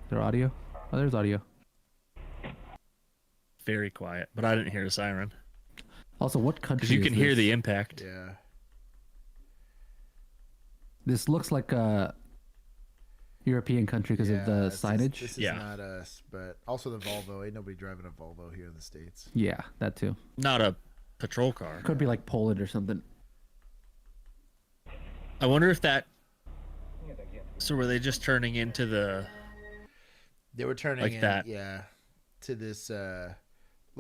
There audio? Oh, there's audio. Very quiet, but I didn't hear a siren. Also, what country? Because you is can hear this? the impact. Yeah. This looks like a European country because of the signage. This is not us, but also the Volvo. Ain't nobody driving a Volvo here in the States. Yeah, that too. Not a patrol car. Could be like Poland or something. I wonder if that... So were they just turning into the... They were turning like in, that. yeah, to this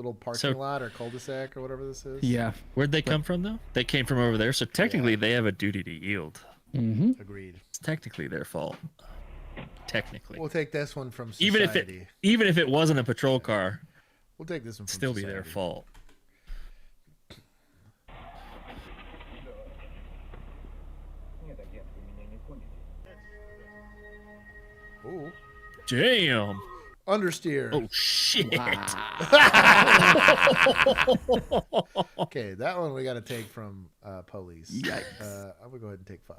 little parking lot or cul-de-sac or whatever this is. Yeah. Where'd they come from, though? They came from over there, so technically they have a duty to yield. Agreed. It's technically their fault. Technically. We'll take this one from society. Even if it wasn't a patrol car, we'll take this one from still society. be their fault. Ooh. Damn. Understeer. Oh shit. Okay, that one we got to take from police. Yikes. I'm gonna go ahead and take 5.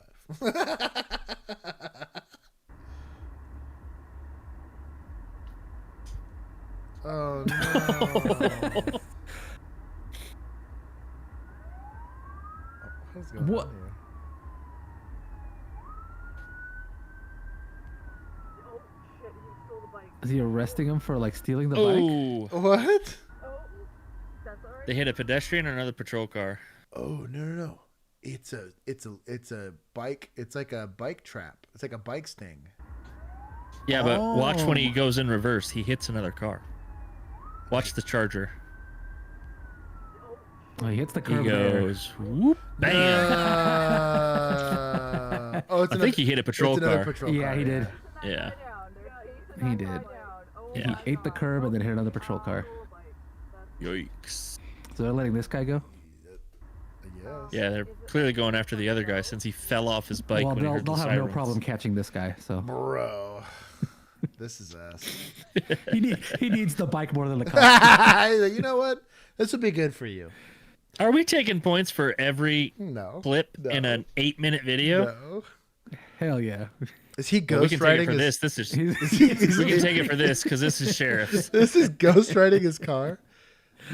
Oh no. What's going What? on here? Is he arresting him for like stealing the bike? What? They hit a pedestrian or another patrol car. Oh no. It's a bike. It's like a bike trap. It's like a bike sting. Yeah, but watch when he goes in reverse. He hits another car. Watch the Charger. Oh, he hits the curb. He goes, whoop, bam. Oh, it's I think he hit a patrol car. Yeah, he did. Yeah. He did. Yeah. He ate the curb and then hit another patrol car. Yikes. So they're letting this guy go? Yeah, they're clearly going after the other guy since he fell off his bike Well, when he heard they'll the have sirens. no problem catching this guy. So, bro, this is us. he needs the bike more than the car. You know what? This would be good for you. Are we taking points for every clip in an 8-minute video? No. Hell yeah. Is he Well, we can take it ghostwriting for his... this. This is we can take it for this because this is sheriff's. This is ghostwriting his car.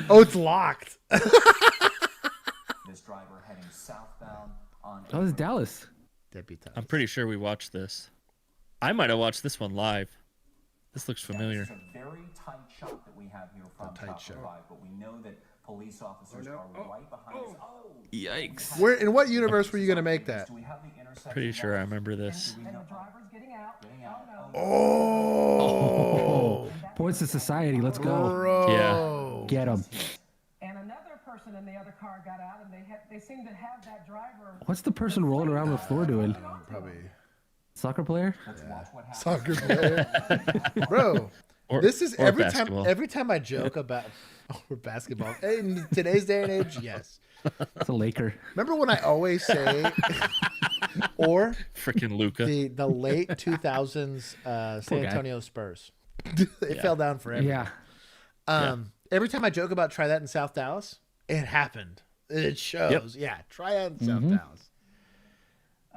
Oh, it's locked. This driver heading southbound on. Oh, it's Dallas. Deputized. I'm pretty sure we watched this. I might have watched this one live. This looks familiar. It's a very tight shot that we have here from Chopper 5, but we know that police officers are right behind us. Oh, yikes! Where in what universe were you gonna make that? Pretty sure I remember this. Oh, points to society. Let's go. Bro. Yeah. Get him. And another person in the other car got out, and they seemed to have that driver. What's the person rolling around the floor doing? Probably soccer player. Yeah. Soccer player, bro. This is every time I joke about basketball in today's day and age. Yes, it's a Laker. Remember when I always say, or freaking Luka, the late 2000s San Antonio Spurs. It fell down forever. Yeah. Every time I joke about try that in South Dallas, it happened. It shows. Yep. Yeah, try that in South Dallas.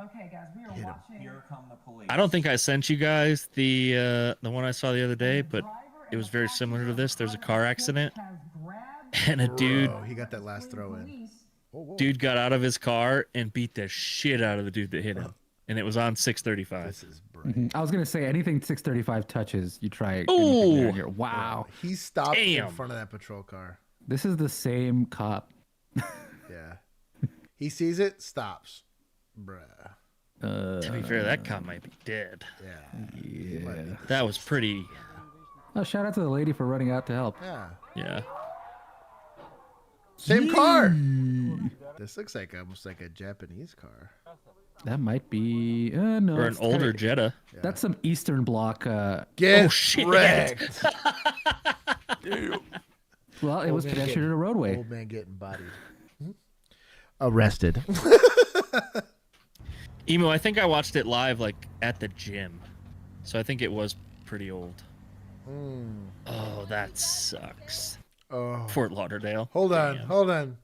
Okay, guys, we are watching. Here come the police. I don't think I sent you guys the one I saw the other day, but it was very similar to this. There's a car accident, and a dude. He got that last throw in. Dude got out of his car and beat the shit out of the dude that hit him, and it was on 635. This is bright. I was gonna say anything 635 touches, you try. Ooh. Here. Wow. He stopped in Damn. front of that patrol car. This is the same cop. Yeah. He sees it, stops. Bruh. To be fair, that cop might be dead. Yeah. That was pretty. Oh, shout out to the lady for running out to help. Yeah. Yeah. Same car. This looks like almost like a Japanese car. That might be no. Or an it's older kinda- Jetta. That's some Eastern Bloc. Get Oh, shit. wrecked. Well, it was pedestrian in a roadway. Old man getting bodied. Arrested. Emo, I think I watched it live like at the gym, so I think it was pretty old. Oh, that sucks. Oh. Fort Lauderdale. Hold on. Damn. Hold on.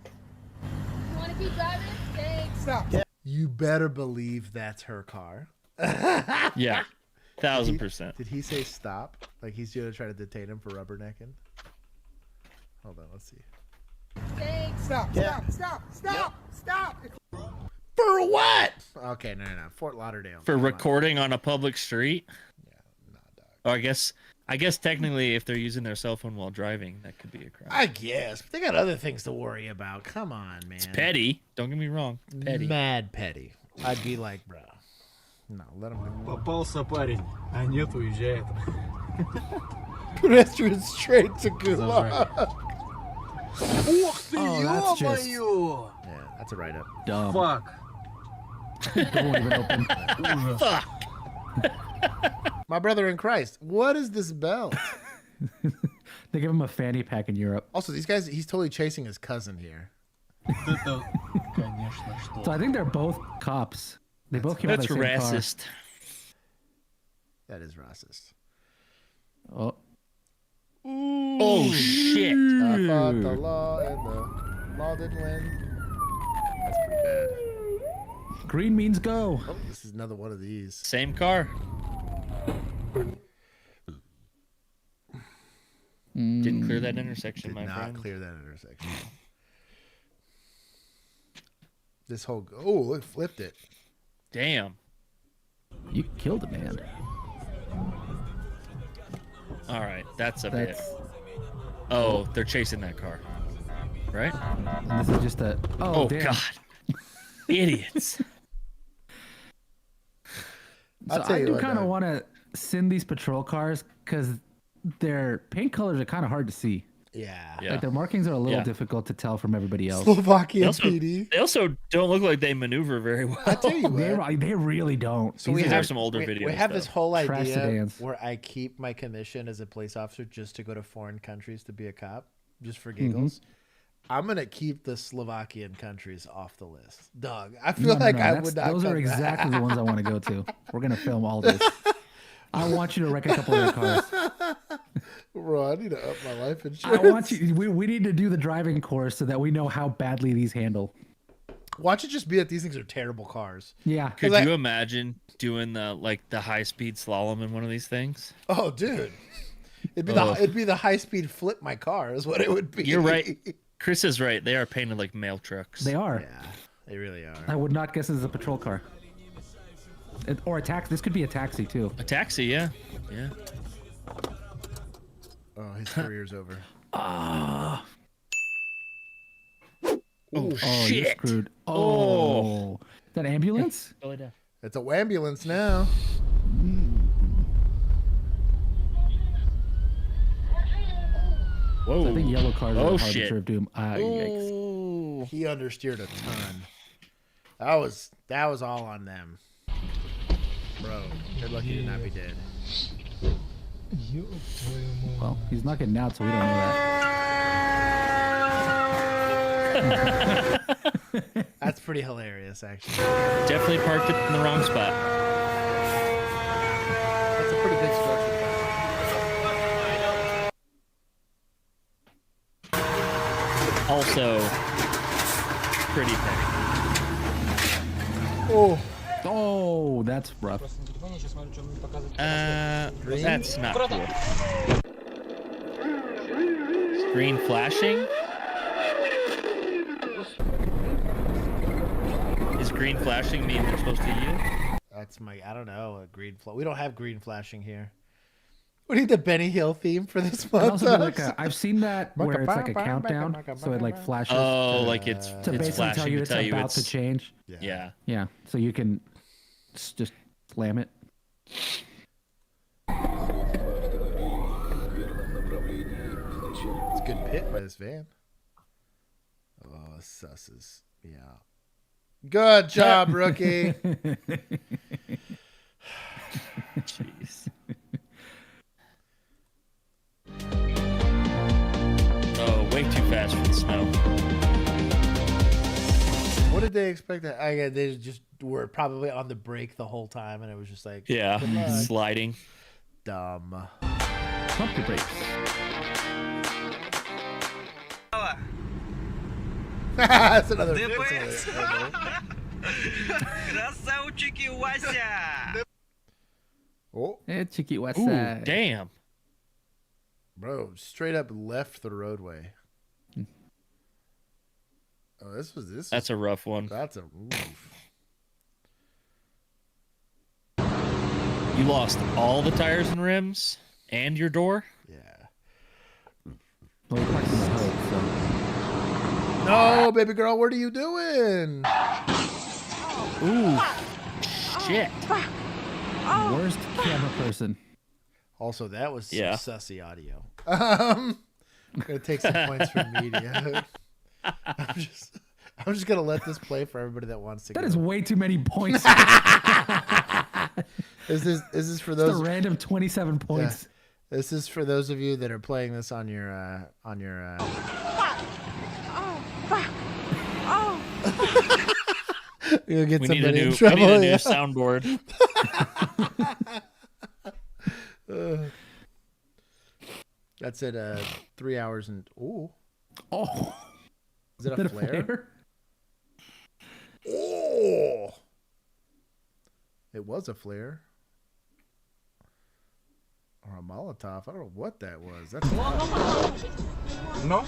You want to keep driving? Thanks. Stop. You better believe that's her car. Yeah, 1000%. Did he say stop? Like he's gonna try to detain him for rubbernecking? Hold on, let's see. Thanks. Stop! Stop! Stop! Stop! Stop! For what? Okay, no. Fort Lauderdale. For recording on a public street? Yeah, nah, dog. Oh, I guess technically if they're using their cell phone while driving, that could be a crime. I guess. But they got other things to worry about. Come on, man. It's petty. Don't get me wrong. Petty. Mad petty. I'd be like, bro. No, let him go. Попался парень, а нет, уезжает. Pedestrian straight to Gulag. Oh, that's just Yeah, that's a write-up. dumb. Fuck. It won't even open. Fuck. My brother in Christ, what is this belt? They give him a fanny pack in Europe. Also, these guys, he's totally chasing his cousin here. So I think they're both cops. They both came out of That's the same car. racist. That is racist. Oh. Oh shit! I fought the law and the law didn't win. That's pretty bad. Green means go. Oh, this is another one of these. Same car. Didn't clear that intersection, my friend. Not clear that intersection. This whole look, flipped it. Damn. You killed a man. All right, that's a bit. Oh, they're chasing that car, right? And this is just a. Oh, damn. God, idiots. So I do kind of want to send these patrol cars because their paint colors are kind of hard to see. Yeah. Like their markings are a little difficult to tell from everybody else. Slovakia PD. They also don't look like they maneuver very well. I tell you what. They really don't. So we have some older videos. We have this whole Trash idea sedans. where I keep my commission as a police officer just to go to foreign countries to be a cop, just for giggles. I'm gonna keep the Slovakian countries off the list, dog. I feel I would not. Those are exactly the ones I want to go to. We're gonna film all this. I want you to wreck a couple of their cars. Bro, I need to up my life insurance. I want you. We need to do the driving course so that we know how badly these handle. Watch it just be that these things are terrible cars. Yeah. Could you imagine doing the high speed slalom in one of these things? Oh, dude, it'd be the high speed flip my car is what it would be. You're right. Chris is right. They are painted like mail trucks. They are. Yeah, they really are. I would not guess this is a patrol car. Or a taxi. This could be a taxi too. A taxi, yeah. Yeah. Oh, his career's over. Ah. Oh, shit. You're screwed. Oh. Is that an ambulance? It's a ambulance now. Whoa. So I think yellow cars are the shit. harbinger of doom. Ooh, he understeered a ton. That was all on them. Bro, good luck you did not be dead. Well, he's not getting out, so we don't know that. That's pretty hilarious, actually. Definitely parked it in the wrong spot. That's a pretty big structure. Also, pretty big. Oh, that's rough. That's not cool. Screen flashing? Is green flashing mean they're supposed to yield? That's I don't know, a green we don't have green flashing here. We need the Benny Hill theme for this month. I've seen that where it's like a countdown, so it like flashes. Oh, like it's basically flashing tell you it's to about to change. Yeah. Yeah, so you can just slam it. It's a good pit by this van. Oh, susses. Yeah. Good job, rookie. Jeez. Oh, way too fast for the snow. What did they expect? They just were probably on the brake the whole time, and it was just like, yeah, sliding. Dumb. Pump the brakes. That's another. Красавчики, Вася! Oh, Chicky West Ooh, Side. damn. Bro, straight up left the roadway. Oh, this. That's a rough one. That's a oof. You lost all the tires and rims and your door? Yeah. Well, you're parking the hood, so. No, baby girl, what are you doing? Ooh. Shit. Worst camera person. Also, that was some Yeah. sussy audio. I'm gonna take some points from media. I'm just gonna let this play for everybody that wants to. That is way too many points. Is this for Just those a random 27 points? Yeah. This is for those of you that are playing this on your You'll get We somebody need a in new, trouble. we need a new yeah. soundboard. That's at 3 hours and Oh, is it that a flare? Oh, it was a flare or a Molotov. I don't know what that was. That's No?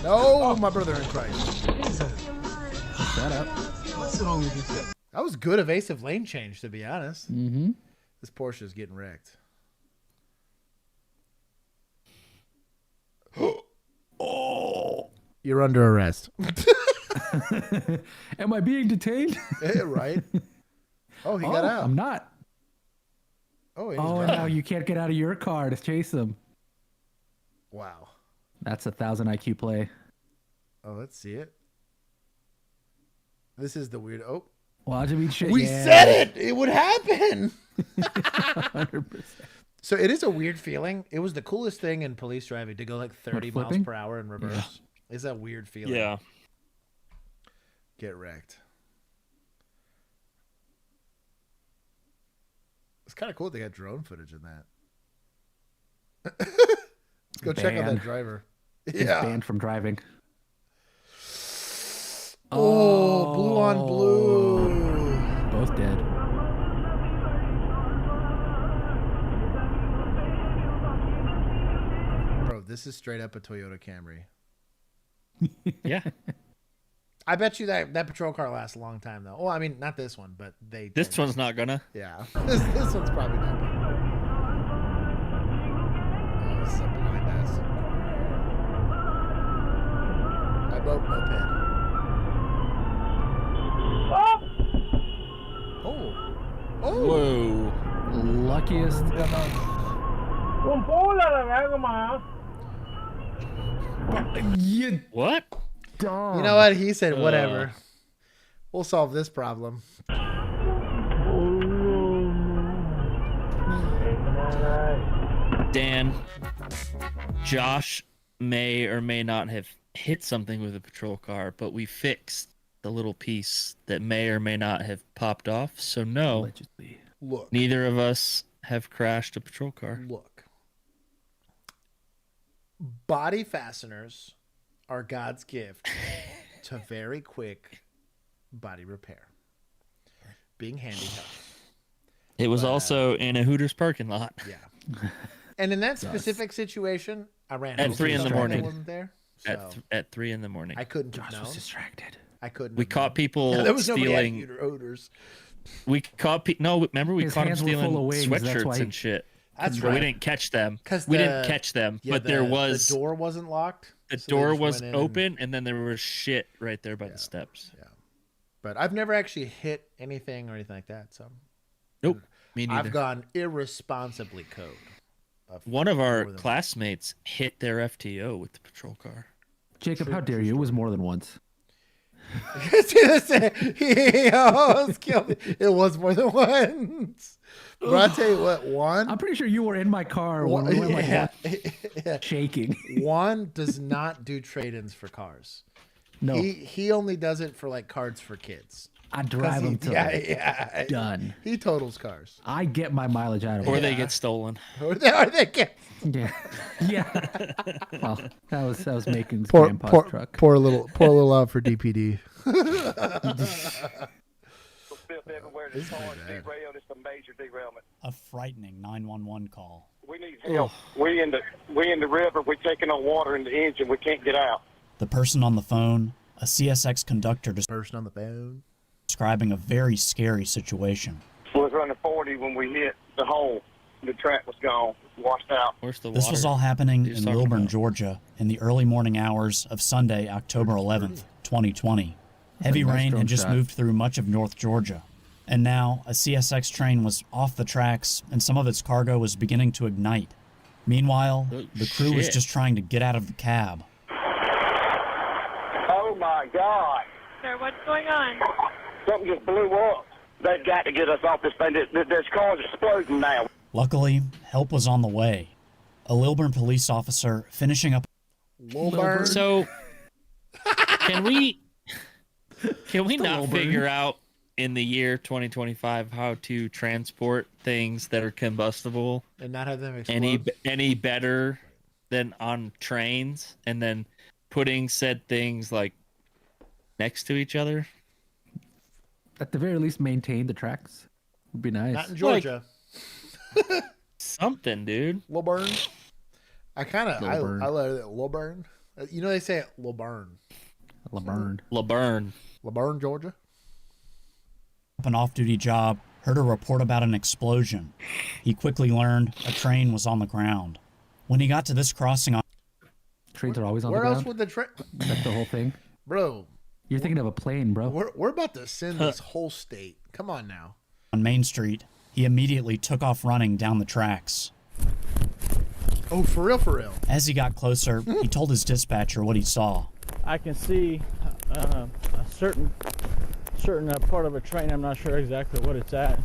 no, my brother in Christ. Shut up. That was good evasive lane change, to be honest. Mm-hmm. This Porsche is getting wrecked. Oh, you're under arrest. Am I being detained? Yeah, right. Oh, he got out. I'm not. Oh, he's Oh, and driving. now you can't get out of your car to chase him. Wow. That's 1,000 IQ play. Oh, let's see it. This is the weird. Oh, Watch him eat shit. we yeah. said it. It would happen. 100%. So it is a weird feeling. It was the coolest thing in police driving to go like 30 miles flipping? per hour in reverse. It's a weird feeling. Yeah. Get wrecked. It's kind of cool they got drone footage in that. Let's go check on that Banned. driver. He's Yeah. banned from driving. Oh, blue on blue. Both dead. Bro, this is straight up a Toyota Camry. Yeah. I bet you that patrol car lasts a long time though. Well, I mean, not this one, but This one's not gonna. Yeah. This one's probably not gonna. Oh, this is a blind ass. I boat moped. Oh. Oh. Whoa. Luckiest. What? You know what? He said whatever. We'll solve this problem. Dan, Josh may or may not have hit something with a patrol car, but we fixed the little piece that may or may not have popped off. So no, Allegedly. Look. neither of us have crashed a patrol car. Look. Body fasteners are God's gift to very quick body repair. Being handicapped. It was also in a Hooters parking lot. Yeah. And in that specific situation, I ran At over 3 in the somebody morning. that wasn't there. So At 3 in the morning. I couldn't have Josh known. was distracted. I couldn't. We have caught known. people There was nobody at stealing. Hooters. We caught people. No, remember we His caught them hands were stealing full of wings, that's sweatshirts why he- and shit. That's But right. we didn't catch them. Because We didn't catch them, but there was the door wasn't locked. the so they door just was went in open, and then there was shit right there by the steps. Yeah. But I've never actually hit anything or anything like that. So Nope, me neither. I've gone irresponsibly code. One of our more than- classmates hit their FTO with the patrol car. Jacob, how dare you? It was more than once. He almost killed me. It was more than once. But I'll tell you what, one. I'm pretty sure you were in my car when we went like shaking. One does not do trade-ins for cars. No. He only does it for like cards for kids. I drive them till yeah. done. He totals cars. I get my mileage out of Or it. they get stolen. Or they get. Yeah. Yeah. Well, that was Macon's Poor grandpa's truck. poor little out for DPD. This is a major derailment. A frightening 911 call. We need help. We in the river. We're taking on water in the engine. We can't get out. The person on the phone, a CSX conductor, Person on the phone. describing a very scary situation. We was running 40 when we hit the hole. The track was gone, washed out. Where's the This water? was all happening You're in talking Lilburn, about? Georgia, in the early morning hours of Sunday, October 11th, 2020. Heavy nice rain drone had just shot. moved through much of North Georgia. And now, a CSX train was off the tracks and some of its cargo was beginning to ignite. Meanwhile, the crew was just trying to get out of the cab. Oh my God. Sir, what's going on? Something just blew up. They've got to get us off this thing. This car's exploding now. Luckily, help was on the way. A Lilburn police officer finishing up. Lilburn. So, can we not figure out in the year 2025 how to transport things that are combustible and not have them explode? any better than on trains, and then putting said things like next to each other? At the very least, maintain the tracks. Would be nice. Not in Georgia. Something, dude. Lilburn. I Lilburn. love it. Lilburn. You know they say Lilburn. Lilburn, Georgia. An off-duty job, heard a report about an explosion. He quickly learned a train was on the ground. When he got to this crossing on... Trains are always on the Where ground? else would the train... That's the whole thing? Bro. You're thinking of a plane, bro. We're about to send this whole state. Come on now. On Main Street, he immediately took off running down the tracks. Oh, for real, for real. As he got closer, he told his dispatcher what he saw. I can see a certain part of a train. I'm not sure exactly what it's at.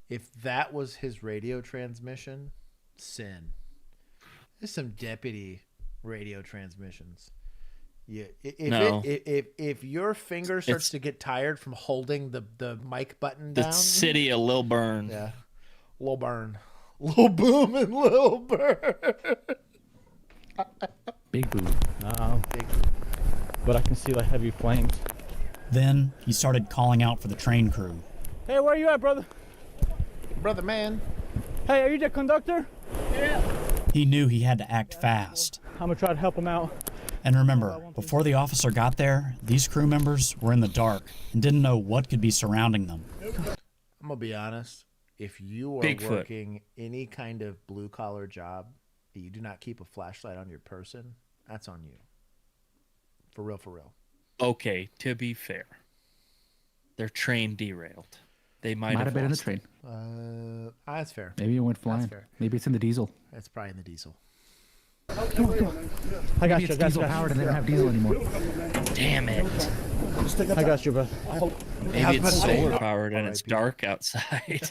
If that was his radio transmission, sin. There's some deputy radio transmissions. Yeah, if your finger starts to get tired from holding the mic button down, the city of Lilburn. Yeah, Lilburn, Lil Boom and Lil Burn. Big boom. Big. But I can see like heavy flames. Then he started calling out for the train crew. Hey, where you at, brother? Brother, man. Hey, are you the conductor? Yeah. He knew he had to act fast. I'm gonna try to help him out. And remember, before the officer got there, these crew members were in the dark and didn't know what could be surrounding them. I'm gonna be honest. If you are working any kind of blue-collar job, that you do not keep a flashlight on your person, that's on you. For real, for real. Okay, to be fair, their train derailed. They might have been in the train. That's fair. Maybe it went flying. Maybe it's in the diesel. It's probably in the diesel. I got Maybe it's diesel powered and they don't have diesel anymore. Damn it. I got you, bro. Maybe it's solar powered and it's dark outside.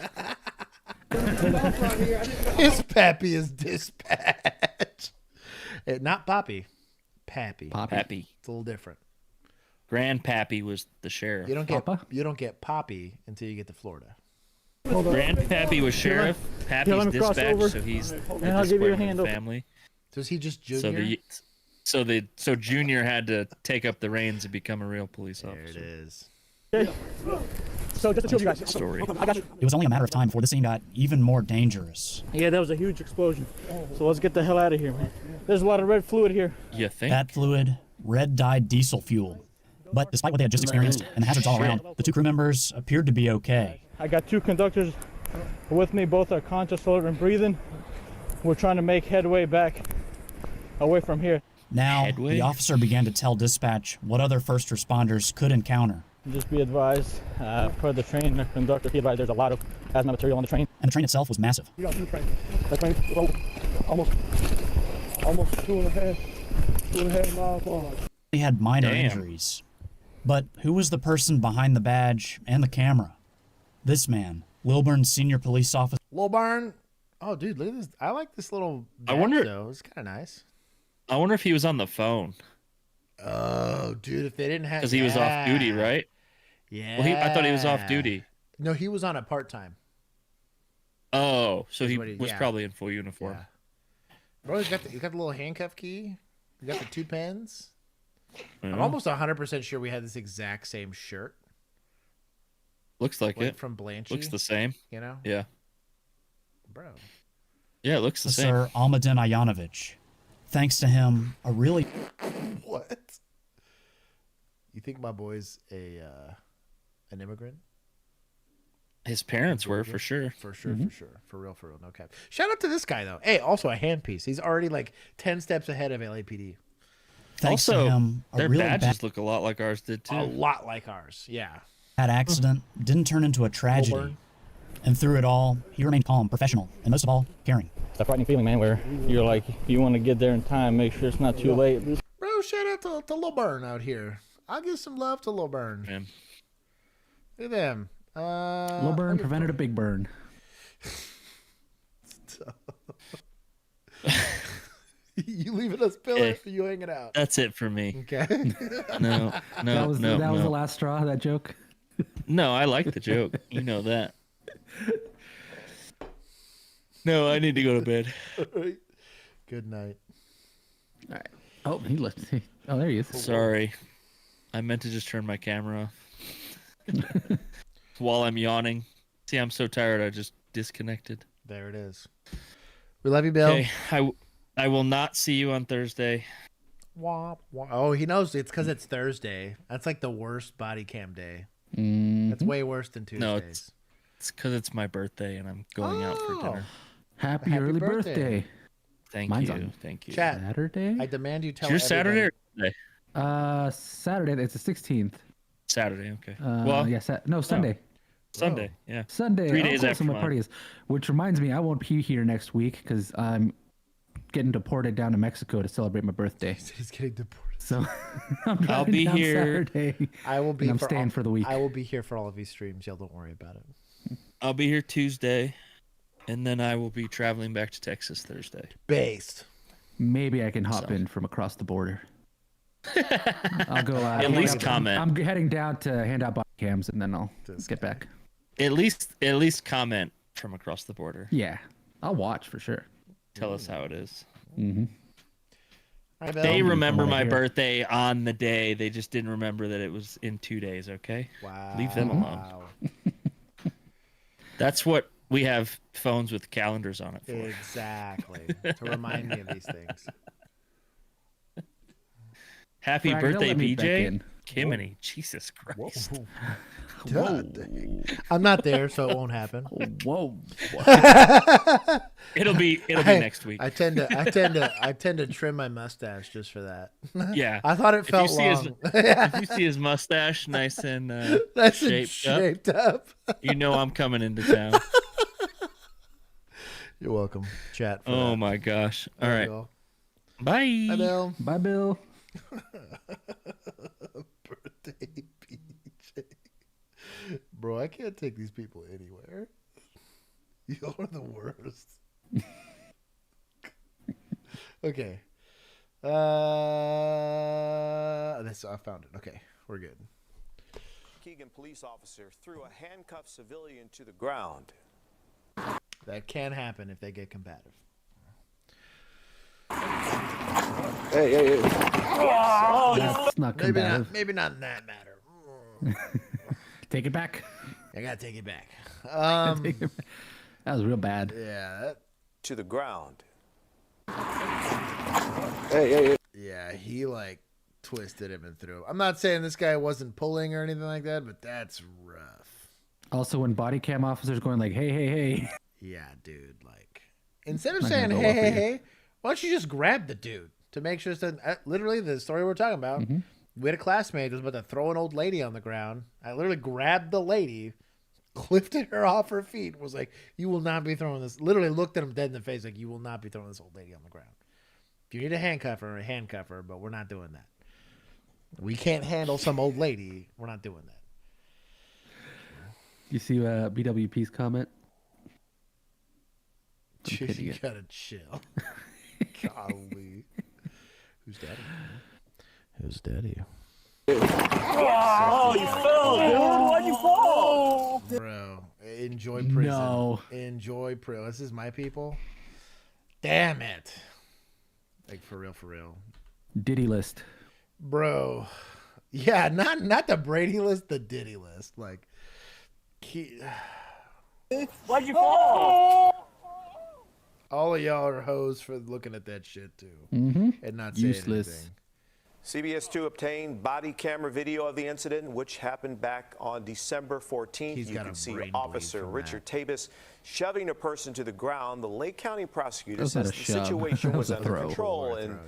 His pappy is dispatch. Not Poppy. Pappy. Pappy. It's a little different. Grandpappy was the sheriff. You don't get Poppy until you get to Florida. Grandpappy was sheriff. Pappy's dispatch, so he's the I'll give you a hand family. over. So is he just junior? So Junior had to take up the reins and become a real police officer. There it is. Okay. So just the two of you guys. Story. I got you. It was only a matter of time before this scene got even more dangerous. Yeah, that was a huge explosion. So let's get the hell out of here, man. There's a lot of red fluid here. You think? That fluid, red-dyed diesel fuel. But despite what they had just experienced and the hazards all around, the two crew members appeared to be okay. I got two conductors with me. Both are conscious, alert, and breathing. We're trying to make headway back away from here. Now, the officer began to tell dispatch what other first responders could encounter. Just be advised, per the train conductor, he advised there's a lot of hazmat material on the train. And the train itself was massive. You got two trains. That train, almost 2.5 miles long. He had minor injuries. But who was the person behind the badge and the camera? This man, Lilburn's senior police officer. Lilburn. Oh, dude, look at this. I like this little badge, I wonder. though. It's kind of nice. I wonder if he was on the phone. Oh, dude, if they didn't have... Because he was off duty, right? Yeah. Well, I thought he was off duty. No, he was on it part-time. Oh, so he was probably in full uniform. Yeah. Bro, you got the little handcuff key. You got the two pens. I'm almost 100% sure we had this exact same shirt. Looks like it. From Blanchie. Looks the same. You know? Yeah. Bro. Yeah, it looks the same. Sir Almadin Ayanovich. Thanks to him, a really... What? You think my boy's an immigrant? His parents were, for sure. For sure, for sure. For real, no cap. Shout out to this guy, though. Hey, also a handpiece. He's already like 10 steps ahead of LAPD. Thanks to him, their badges look a lot like ours did, too. A lot like ours, yeah. That accident didn't turn into a tragedy. And through it all, he remained calm, professional, and most of all, caring. It's a frightening feeling, man, where you're like, you want to get there in time, make sure it's not too late. Bro, shout out to Lil Burn out here. I'll give some love to Lil Burn. Man. Look at them. Lil Burn prevented a big burn. You leaving us, Pillar? Or you hanging out? That's it for me. Okay. No. That was the last straw, that joke? No, I like the joke. You know that. No, I need to go to bed. All right. Good night. All right. Oh, he left. Oh, there he is. Sorry. I meant to just turn my camera off. While I'm yawning. See, I'm so tired, I just disconnected. There it is. We love you, Bill. Okay, I will not see you on Thursday. Wah, wah. Oh, he knows it's because it's Thursday. That's like the worst body cam day. Mm-hmm. That's way worse than Tuesdays. No, it's because it's my birthday and I'm going out for dinner. Happy early birthday. Thank Mine's you. on Thank you. Chat. Saturday? I demand you tell Your everybody. Saturday or Sunday? Saturday. It's the 16th. Saturday, okay. Sunday. Sunday, yeah. Sunday. 3 days close after my mine. party is. Which reminds me, I won't be here next week because I'm getting deported down to Mexico to celebrate my birthday. He's getting deported. So I'm I'll driving be down here. Saturday. I will be. And I'm staying for the week. I will be here for all of these streams. Y'all don't worry about it. I'll be here Tuesday, and then I will be traveling back to Texas Thursday. Based. Maybe I can hop in from across the border. I'll go. At least comment. I'm heading down to hand out body cams, and then I'll get back. At least comment from across the border. Yeah, I'll watch for sure. Tell us how it is. Mm-hmm. They remember my birthday on the day. They just didn't remember that it was in 2 days. Okay. Wow. Leave them alone. Wow. That's what we have phones with calendars on it for. Exactly. To remind me of these things. Happy Frank, they'll birthday, let me back BJ. in. Kimini. Jesus Christ. God dang. I'm not there, so it won't happen. Whoa. It'll be next week. I tend to trim my mustache just for that. Yeah. I thought it felt long. If you see his mustache nice and shaped up, you know I'm coming into town. You're welcome, chat. Oh that. my gosh. All There right. you go. Bye. Bye, Bill. Bye, Bill. Birthday BJ. Bro, I can't take these people anywhere. Y'all are the worst. Okay. I found it. Okay, we're good. Keegan police officer threw a handcuffed civilian to the ground. That can happen if they get combative. Hey. That's not combative. Maybe not in that matter. Take it back. I gotta take it back. That was real bad. Yeah. To the ground. Yeah, he like twisted him and threw him. I'm not saying this guy wasn't pulling or anything like that, but that's rough. Also, when body cam officers going like, hey. Yeah, dude. Like, instead of Not saying gonna go well for you. hey, why don't you just grab the dude to make sure that literally the story we're talking about. Mm-hmm. We had a classmate who was about to throw an old lady on the ground. I literally grabbed the lady, lifted her off her feet, was like, "You will not be throwing this." Literally looked at him dead in the face, like, "You will not be throwing this old lady on the ground. If you need a handcuff her, but we're not doing that. We can't handle some old lady. We're not doing that." You see BWP's comment? Dude, you gotta chill. Golly. Who's daddy? Who's daddy? Oh, you fell, dude. Why'd you fall? Bro, enjoy prison. No. Enjoy prison. This is my people. Damn it. Like, for real. Diddy list. Bro. Yeah, not the Brady list, the Diddy list. Like, Why'd you fall? all of y'all are hoes for looking at that shit, too. Mm-hmm. And not saying Useless. anything. CBS 2 obtained body camera video of the incident, which happened back on December 14th. You can see Officer Richard Tabus shoving a person to the ground. The Lake County prosecutor says the situation was under control and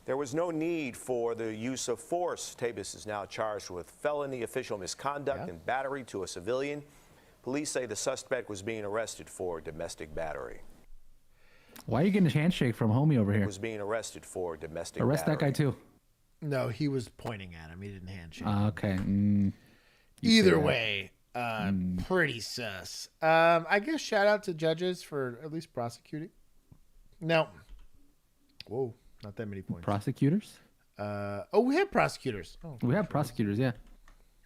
there was no need for the use of force. Tabus is now charged with felony official misconduct and battery to a civilian. Police say the suspect was being arrested for domestic battery. Why are you getting a handshake from homie over here? Was being arrested for domestic Arrest battery. that guy too. No, he was pointing at him. He didn't handshake. Okay. Either way, pretty sus. I guess shout out to judges for at least prosecuting. No. Whoa, not that many points. Prosecutors? Oh, we have prosecutors. Oh, we have prosecutors, yeah.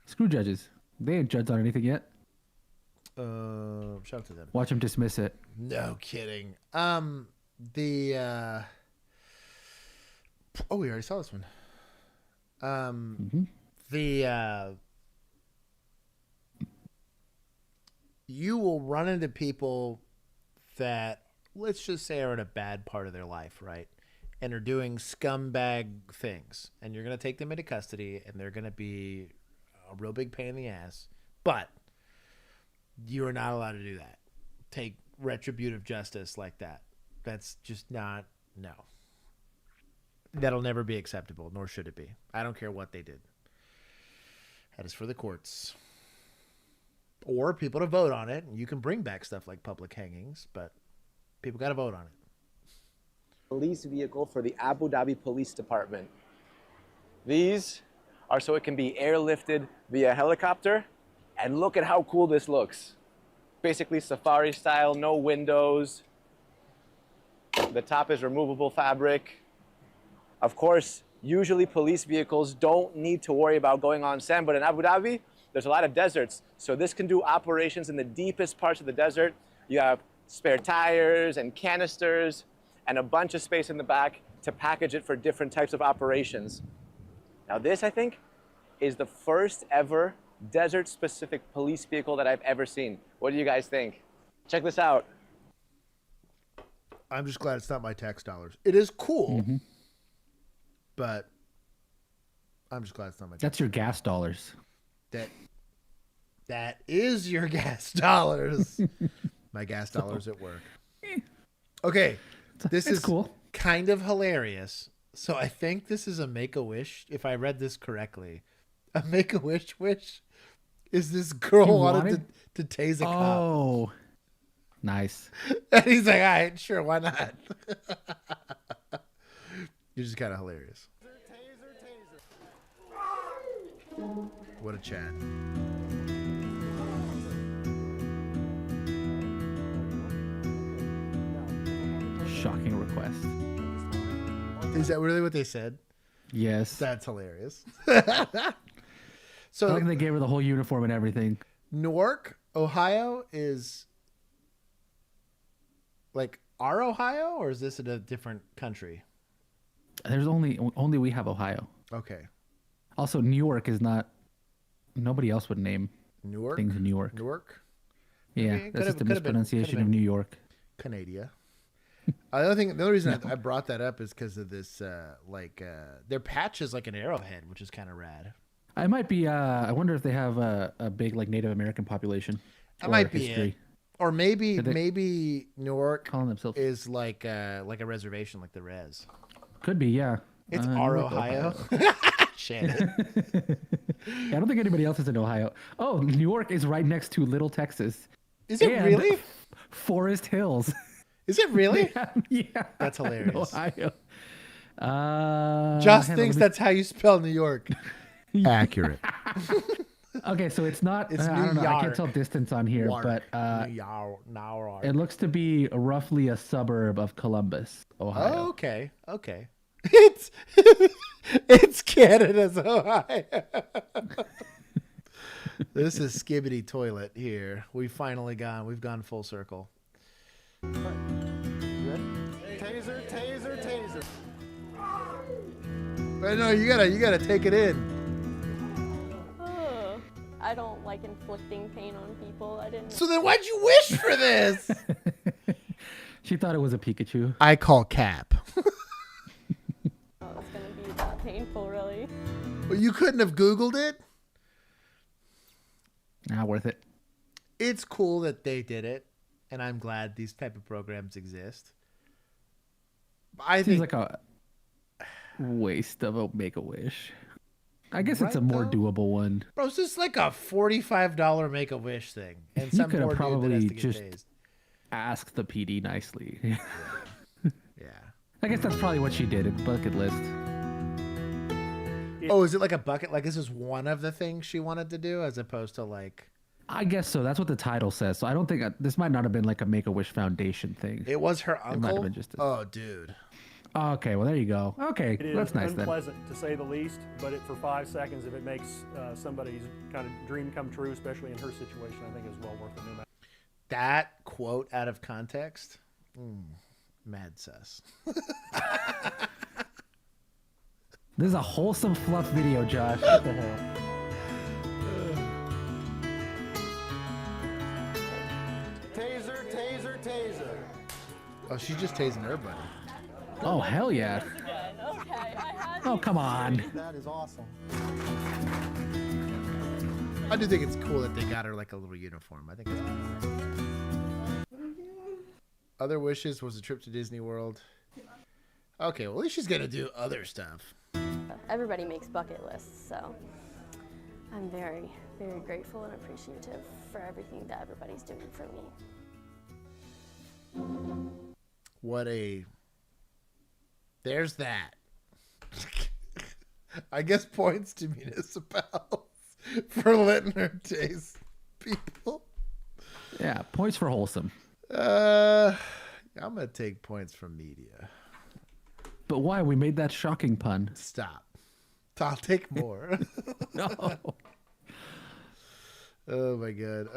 Screw judges. They ain't judged on anything yet. Shout out to them. Watch them dismiss it. No kidding. We already saw this one. You will run into people that, let's just say, are in a bad part of their life, right? And are doing scumbag things. And you're going to take them into custody, and they're going to be a real big pain in the ass. But you are not allowed to do that. Take retributive justice like that. That's just not, no. That'll never be acceptable, nor should it be. I don't care what they did. That is for the courts. Or people to vote on it. You can bring back stuff like public hangings, but people got to vote on it. Police vehicle for the Abu Dhabi Police Department. These are so it can be airlifted via helicopter. And look at how cool this looks. Basically safari style, no windows. The top is removable fabric. Of course, usually police vehicles don't need to worry about going on sand, but in Abu Dhabi, there's a lot of deserts. So this can do operations in the deepest parts of the desert. You have spare tires and canisters and a bunch of space in the back to package it for different types of operations. Now this, I think, is the first ever desert-specific police vehicle that I've ever seen. What do you guys think? Check this out. I'm just glad it's not my tax dollars. It is cool, but I'm just glad it's not my tax That's your gas dollars. That is your gas dollars. My gas dollars at work. Okay, this is cool. Kind of hilarious. So I think this is a Make-A-Wish, if I read this correctly. A Make-A-Wish wish is this girl wanted to tase a cop. Oh, nice. And he's like, all right, sure, why not? You're just kind of hilarious. What a chat. Shocking request. Is that really what they said? Yes. That's hilarious. So I think they gave her the whole uniform and everything. Newark, Ohio is like our Ohio, or is this in a different country? There's only we have Ohio. Okay. Also, New York is not. Nobody else would name Newark things in New York. Newark. Yeah, that's just a mispronunciation of New York. Canada. The only reason I brought that up is because of this, their patch is like an arrowhead, which is kind of rad. I might be. I wonder if they have a big like Native American population. That might be it. Or maybe Newark is like a reservation, like the Res. Could be, yeah. It's our Ohio. Shannon. I don't think anybody else is in Ohio. Oh, New York is right next to Little Texas. Is it really? Forest Hills. Is it really? Yeah. That's hilarious. Ohio. Josh thinks that's how you spell New York. Accurate. Okay, so it's not. It's I don't know. I can't tell distance on here, but it looks to be roughly a suburb of Columbus, Ohio. Oh, okay. It's Canada's Ohio. This is Skibbity Toilet here. We've gone full circle. Taser, taser, taser. But no, you gotta take it in. I don't like inflicting pain on people. I didn't. So then why'd you wish for this? She thought it was a Pikachu. I call Cap. Oh, it's gonna be that painful, really. Well, you couldn't have Googled it? Not worth it. It's cool that they did it, and I'm glad these type of programs exist. I Seems think like a waste of a Make-A-Wish. I guess it's a Right, more though? doable one. Bro, it's just like a $45 Make-A-Wish thing. And You some could have poor dude that has probably to get just tased. asked the PD nicely. Yeah. I guess that's probably what she did. A bucket list. Oh, is it like a bucket? Like this is one of the things she wanted to do as opposed to like... I guess so. That's what the title says. So I don't think this might not have been like a Make-A-Wish Foundation thing. It was her It might have uncle? been just Oh, dude. Okay, well there you go. Okay, It is that's nice then. unpleasant to say the least, but for 5 seconds, if it makes somebody's kind of dream come true, especially in her situation, I think it's well worth it. No matter. That quote out of context? Mad sus. This is a wholesome fluff video, Josh. What the hell? Taser, taser, taser. Oh, she's just tasing everybody. Oh, hell yeah. Oh, come on. That is awesome. I do think it's cool that they got her like a little uniform. I think it's cool. Other wishes was a trip to Disney World. Okay, well at least she's gonna do other stuff. Everybody makes bucket lists, so I'm very, very grateful and appreciative for everything that everybody's doing for me. What a... There's that. I guess points to municipals for letting her taste people. Yeah, points for wholesome. I'm gonna take points from media. But why? We made that shocking pun. Stop. I'll take more. No. Oh my god.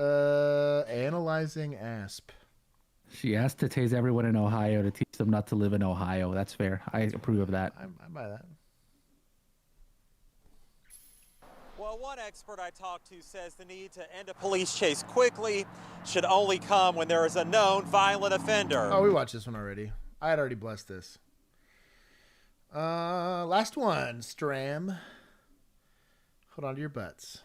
Analyzing asp. She asked to tase everyone in Ohio to teach them not to live in Ohio. That's fair. I approve of that. I buy that. Well, one expert I talked to says the need to end a police chase quickly should only come when there is a known violent offender. Oh, we watched this one already. I had already blessed this. Last one, Stram. Hold on to your butts.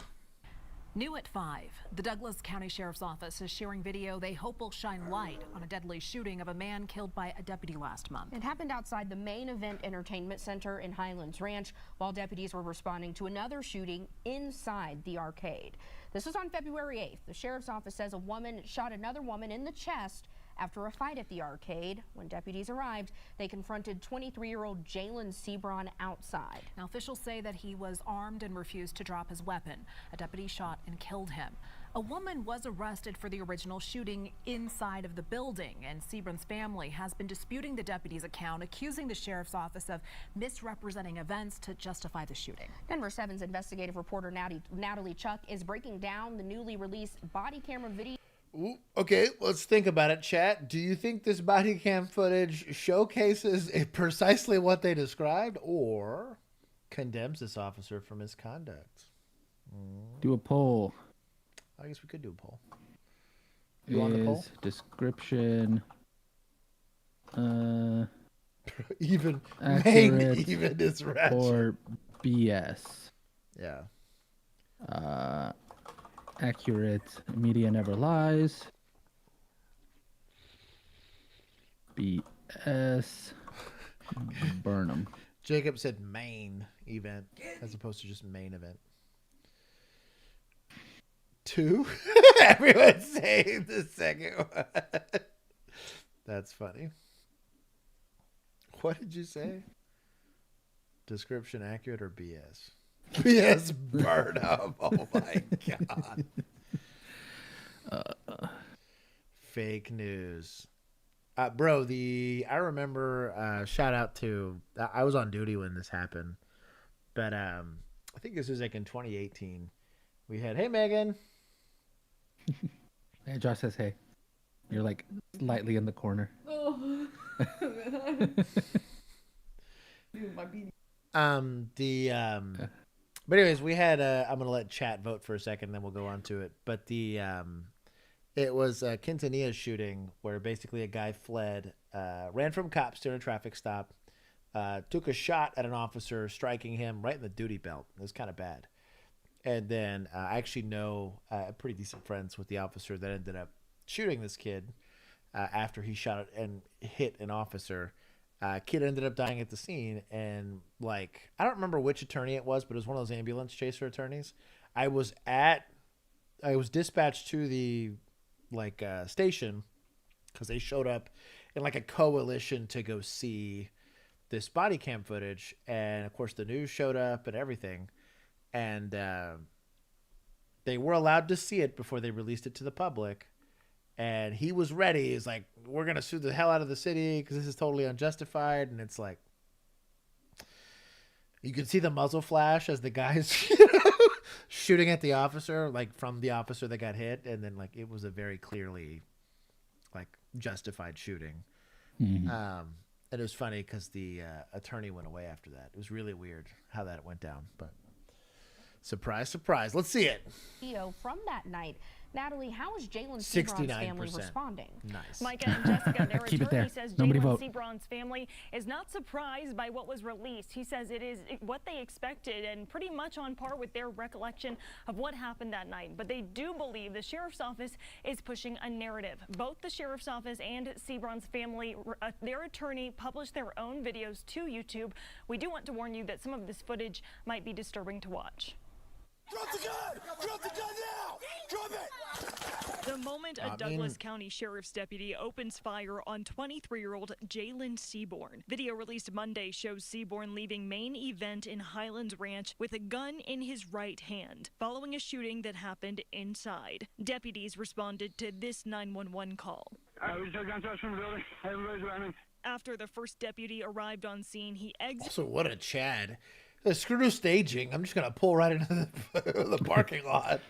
New at 5, the Douglas County Sheriff's Office is sharing video they hope will shine light on a deadly shooting of a man killed by a deputy last month. It happened outside the main event entertainment center in Highlands Ranch while deputies were responding to another shooting inside the arcade. This was on February 8th. The sheriff's office says a woman shot another woman in the chest after a fight at the arcade. When deputies arrived, they confronted 23-year-old Jalen Sebron outside. Now, officials say that he was armed and refused to drop his weapon. A deputy shot and killed him. A woman was arrested for the original shooting inside of the building, and Sebron's family has been disputing the deputy's account, accusing the sheriff's office of misrepresenting events to justify the shooting. Denver 7's investigative reporter Natalie Chuck is breaking down the newly released body camera video. Ooh, okay, let's think about it, chat. Do you think this body cam footage showcases precisely what they described or condemns this officer for misconduct? Do a poll. I guess we could do a poll. You want the poll? Description. Even accurate even is ratchet. or BS. Yeah. Accurate. Media never lies. BS. Burn them. Jacob said main event as opposed to just main event. 2? Everyone's saying the second one. That's funny. What did you say? Description accurate or BS? BS burn up. Oh my god. Fake news. Bro, I remember shout out to I was on duty when this happened. But I think this was like in 2018. We had hey Megan. Hey, Josh says hey. You're like slightly in the corner. Oh. But anyways, we had I'm gonna let chat vote for a second, then we'll go on to it. But it was Quintanilla's shooting where basically a guy fled, ran from cops during a traffic stop, took a shot at an officer, striking him right in the duty belt. It was kind of bad. And then I actually know pretty decent friends with the officer that ended up shooting this kid after he shot and hit an officer. Kid ended up dying at the scene, and like I don't remember which attorney it was, but it was one of those ambulance chaser attorneys. I was dispatched to the station because they showed up in like a coalition to go see this body cam footage, and of course the news showed up and everything, and they were allowed to see it before they released it to the public. And he was ready. He's like, we're going to sue the hell out of the city because this is totally unjustified. And it's like, you can see the muzzle flash as the guy's shooting at the officer, like from the officer that got hit. And then like, it was a very clearly like justified shooting. Mm-hmm. And it was funny because the attorney went away after that. It was really weird how that went down, but surprise, surprise. Let's see it. From that night. Natalie, how is Jalen Sebron's family responding? Nice. Micah and Jessica, their Keep it there. attorney says Nobody Jalen vote. Sebron's family is not surprised by what was released. He says it is what they expected and pretty much on par with their recollection of what happened that night. But they do believe the sheriff's office is pushing a narrative. Both the sheriff's office and Sebron's family, their attorney, published their own videos to YouTube. We do want to warn you that some of this footage might be disturbing to watch. Drop the gun! Drop the gun now! Drop it! The moment a Douglas County Sheriff's deputy opens fire on 23-year-old Jalen Seaborn. Video released Monday shows Seaborn leaving main event in Highlands Ranch with a gun in his right hand, following a shooting that happened inside. Deputies responded to this 911 call. We took gunshots from the building. Everybody's running. After the first deputy arrived on scene, he exited. Also, what a Chad. Screw no staging. I'm just going to pull right into the parking lot.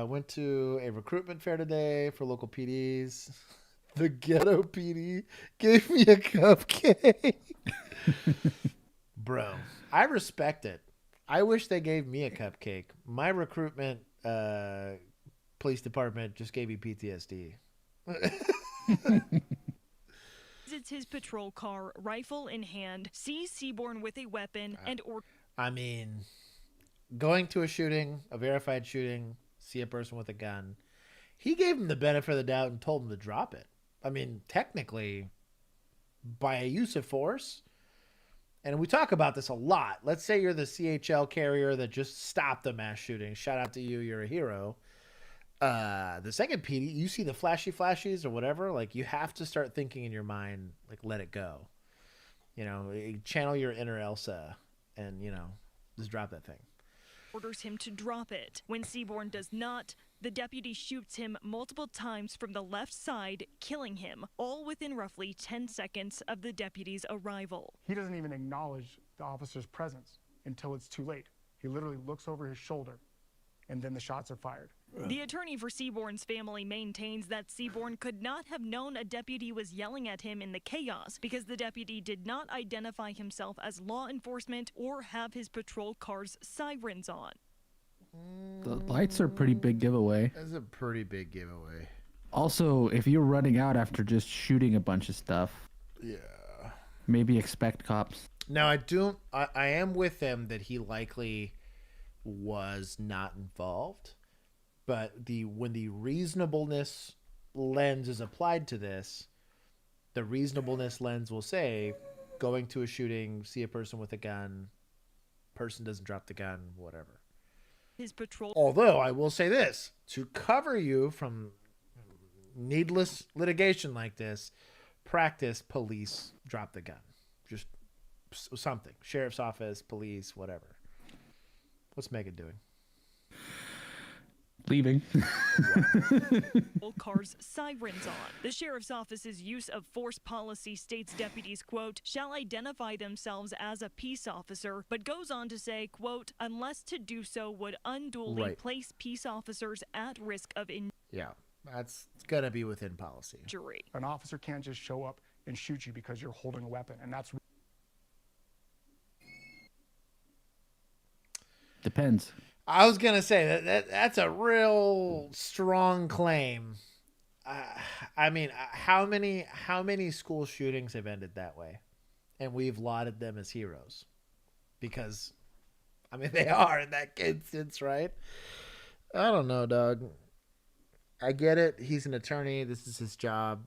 Went to a recruitment fair today for local PDs. The ghetto PD gave me a cupcake. Bro, I respect it. I wish they gave me a cupcake. My recruitment police department just gave me PTSD. It's his patrol car, rifle in hand, sees Seaborn with a weapon, I mean, going to a shooting, a verified shooting, see a person with a gun. He gave him the benefit of the doubt and told him to drop it. I mean, technically, by a use of force, and we talk about this a lot. Let's say you're the CHL carrier that just stopped a mass shooting. Shout out to you. You're a hero. The second PD, you see the flashies or whatever, like you have to start thinking in your mind, like let it go, channel your inner Elsa and, just drop that thing. Orders him to drop it. When Seaborn does not, the deputy shoots him multiple times from the left side, killing him, all within roughly 10 seconds of the deputy's arrival. He doesn't even acknowledge the officer's presence until it's too late. He literally looks over his shoulder, and then the shots are fired. The attorney for Seaborn's family maintains that Seaborn could not have known a deputy was yelling at him in the chaos because the deputy did not identify himself as law enforcement or have his patrol car's sirens on. The lights are a pretty big giveaway. That's a pretty big giveaway. Also, if you're running out after just shooting a bunch of stuff, maybe expect cops. Now, I am with them that he likely was not involved. But when the reasonableness lens is applied to this, the reasonableness lens will say, going to a shooting, see a person with a gun, person doesn't drop the gun, whatever. His patrol. Although I will say this, to cover you from needless litigation like this, practice police drop the gun. Just something. Sheriff's office, police, whatever. What's Megan doing? Leaving. Car's sirens on. The sheriff's office's use of force policy states deputies, quote, shall identify themselves as a peace officer, but goes on to say, quote, unless to do so would unduly place peace officers at risk of injury. Yeah, that's going to be within policy. An officer can't just show up and shoot you because you're holding a weapon, and that's... Depends. I was going to say that's a real strong claim. I mean, how many school shootings have ended that way, and we've lauded them as heroes, because, I mean, they are in that instance, right? I don't know, dog. I get it. He's an attorney. This is his job.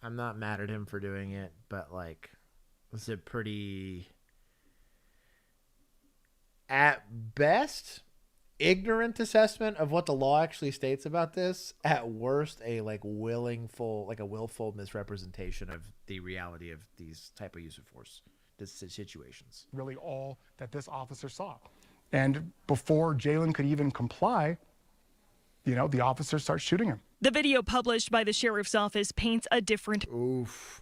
I'm not mad at him for doing it, but like, it's a pretty, at best, ignorant assessment of what the law actually states about this. At worst, a willful misrepresentation of the reality of these type of use of force situations. Really all that this officer saw. And before Jalen could even comply, the officer starts shooting him. The video published by the sheriff's office paints a different... Oof.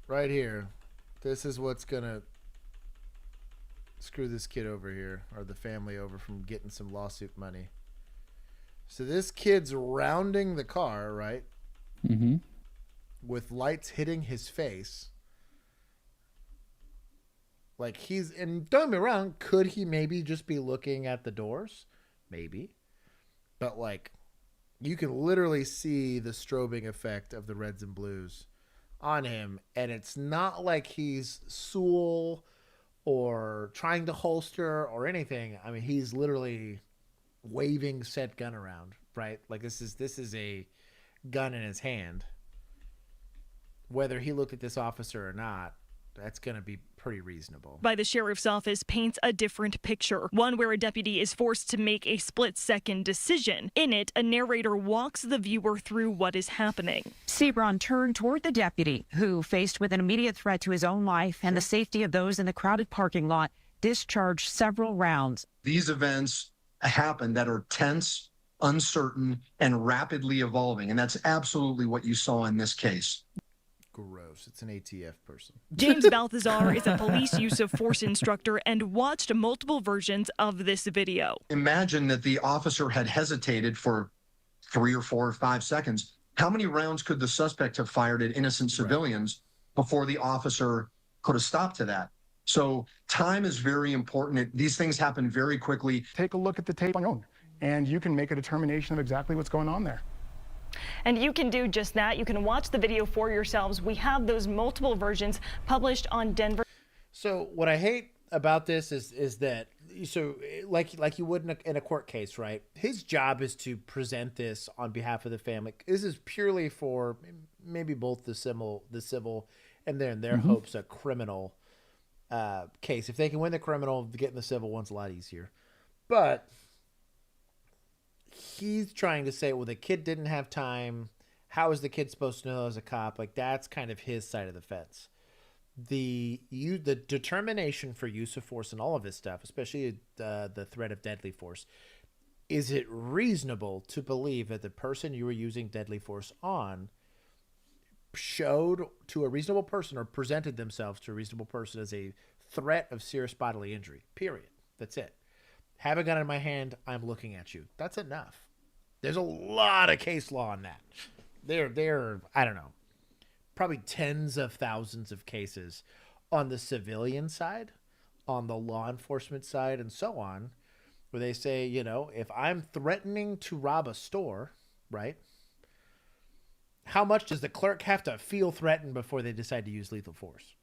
Right here. This is what's gonna screw this kid over here, or the family over, from getting some lawsuit money. So this kid's rounding the car, right? Mm-hmm. With lights hitting his face. Like, and don't get me wrong, could he maybe just be looking at the doors? Maybe. But like, you can literally see the strobing effect of the reds and blues on him, and it's not like he's Sewell or trying to holster or anything. I mean, he's literally waving said gun around, right? Like, this is a gun in his hand. Whether he looked at this officer or not, that's going to be pretty reasonable. By the sheriff's office paints a different picture, one where a deputy is forced to make a split-second decision. In it, a narrator walks the viewer through what is happening. Sebron turned toward the deputy, who, faced with an immediate threat to his own life and the safety of those in the crowded parking lot, discharged several rounds. These events happen that are tense, uncertain, and rapidly evolving, and that's absolutely what you saw in this case. Gross. It's an ATF person. James Balthazar is a police use of force instructor and watched multiple versions of this video. Imagine that the officer had hesitated for 3 or 4 or 5 seconds. How many rounds could the suspect have fired at innocent civilians before the officer could have stopped to that? So time is very important. These things happen very quickly. Take a look at the tape on your own, and you can make a determination of exactly what's going on there. And you can do just that. You can watch the video for yourselves. We have those multiple versions published on Denver. So what I hate about this is that, so like you would in a court case, right? His job is to present this on behalf of the family. This is purely for maybe both the civil and then their hopes a criminal case. If they can win the criminal, getting the civil one's a lot easier. But he's trying to say, well, the kid didn't have time. How is the kid supposed to know as a cop? Like, that's kind of his side of the fence. The determination for use of force and all of this stuff, especially the threat of deadly force, is it reasonable to believe that the person you were using deadly force on showed to a reasonable person or presented themselves to a reasonable person as a threat of serious bodily injury? Period. That's it. Have a gun in my hand, I'm looking at you. That's enough. There's a lot of case law on that. There, I don't know, probably tens of thousands of cases on the civilian side, on the law enforcement side, and so on, where they say, if I'm threatening to rob a store, right, how much does the clerk have to feel threatened before they decide to use lethal force?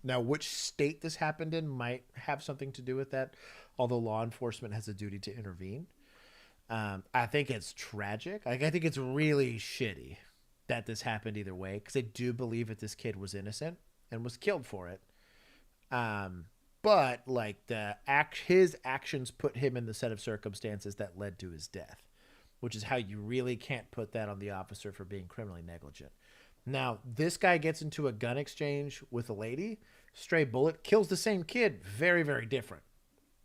Now, which state this happened in might have something to do with that, although law enforcement has a duty to intervene. I think it's tragic. I think it's really shitty that this happened either way, because I do believe that this kid was innocent and was killed for it. But like his actions put him in the set of circumstances that led to his death, which is how you really can't put that on the officer for being criminally negligent. Now, this guy gets into a gun exchange with a lady, stray bullet, kills the same kid. Very, very different,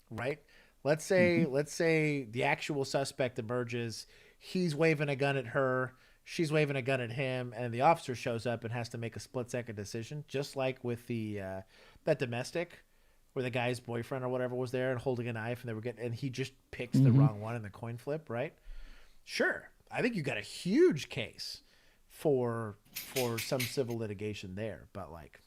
right? Let's say the actual suspect emerges. He's waving a gun at her. She's waving a gun at him, and the officer shows up and has to make a split-second decision, just like with the that domestic, where the guy's boyfriend or whatever was there and holding a knife, and he just picks the wrong one in the coin flip, right? Sure, I think you got a huge case for some civil litigation there, but like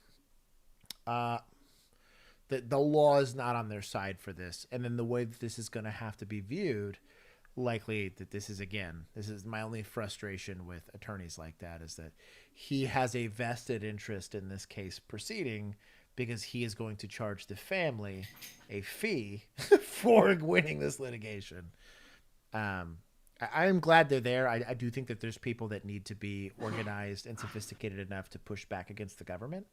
the law is not on their side for this. And then the way that this is going to have to be viewed, likely that this is my only frustration with attorneys like that, is that he has a vested interest in this case proceeding because he is going to charge the family a fee for winning this litigation. I'm glad they're there. I do think that there's people that need to be organized and sophisticated enough to push back against the government.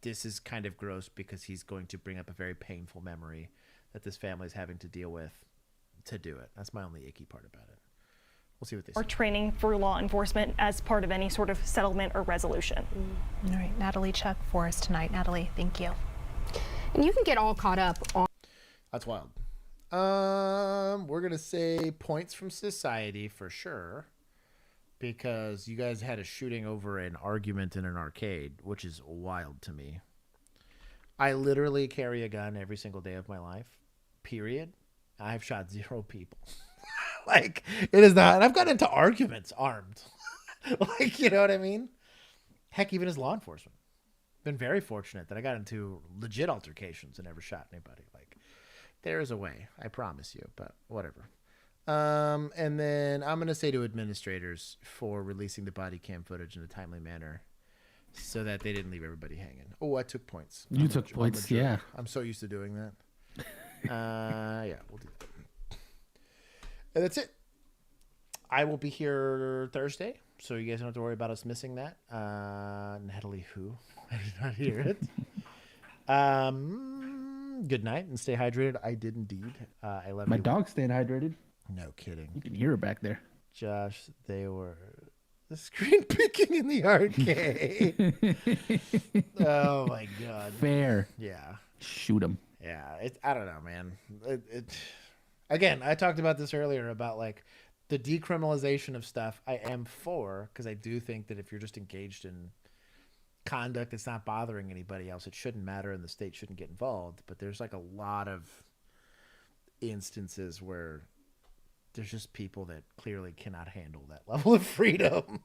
This is kind of gross because he's going to bring up a very painful memory that this family is having to deal with to do it. That's my only icky part about it. We'll see what they say. Or training for law enforcement as part of any sort of settlement or resolution. All right, Natalie Chuck for us tonight. Natalie, thank you. And you can get all caught up on. That's wild. We're going to say points from society for sure, because you guys had a shooting over an argument in an arcade, which is wild to me. I literally carry a gun every single day of my life, period. I've shot 0 people. Like, it is not, and I've gotten into arguments armed. Like, you know what I mean? Heck, even as law enforcement. Been very fortunate that I got into legit altercations and never shot anybody. Like, there is a way, I promise you, but whatever. And then I'm going to say to administrators for releasing the body cam footage in a timely manner so that they didn't leave everybody hanging. Oh, I took points. You took points, yeah. I'm so used to doing that. Yeah, we'll do that. And that's it. I will be here Thursday, so you guys don't have to worry about us missing that. Natalie who? I did not hear it. Good night and stay hydrated. I did indeed. I love My you. dog's staying hydrated. No kidding. You can hear her back there. Josh, they were the screen picking in the arcade. Oh my god. Fair. Yeah. Shoot him. Yeah. I don't know, man. Again, I talked about this earlier about like the decriminalization of stuff. I am for, because I do think that if you're just engaged in conduct that's not bothering anybody else, it shouldn't matter and the state shouldn't get involved. But there's like a lot of instances where there's just people that clearly cannot handle that level of freedom.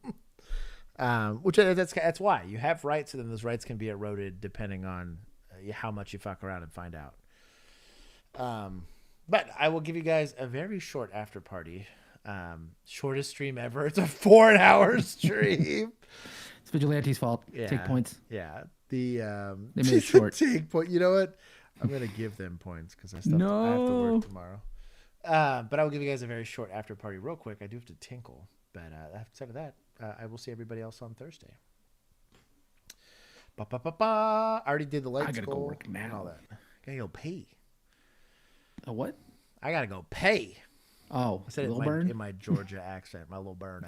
Which that's why you have rights, and then those rights can be eroded depending on how much you fuck around and find out. But I will give you guys a very short after party. Shortest stream ever. It's a 4-hour stream. It's Vigilante's fault. Yeah, Take points. Yeah. They made it short. Take point. You know what? I'm gonna give them points because I have to work tomorrow. But I will give you guys a very short after party real quick. I do have to tinkle. But outside of that, I will see everybody else on Thursday. I already did the lights. I gotta go work now. And all that. Gotta go pay. A what? I gotta go pay. Oh, I said it in my Georgia accent, my little burn.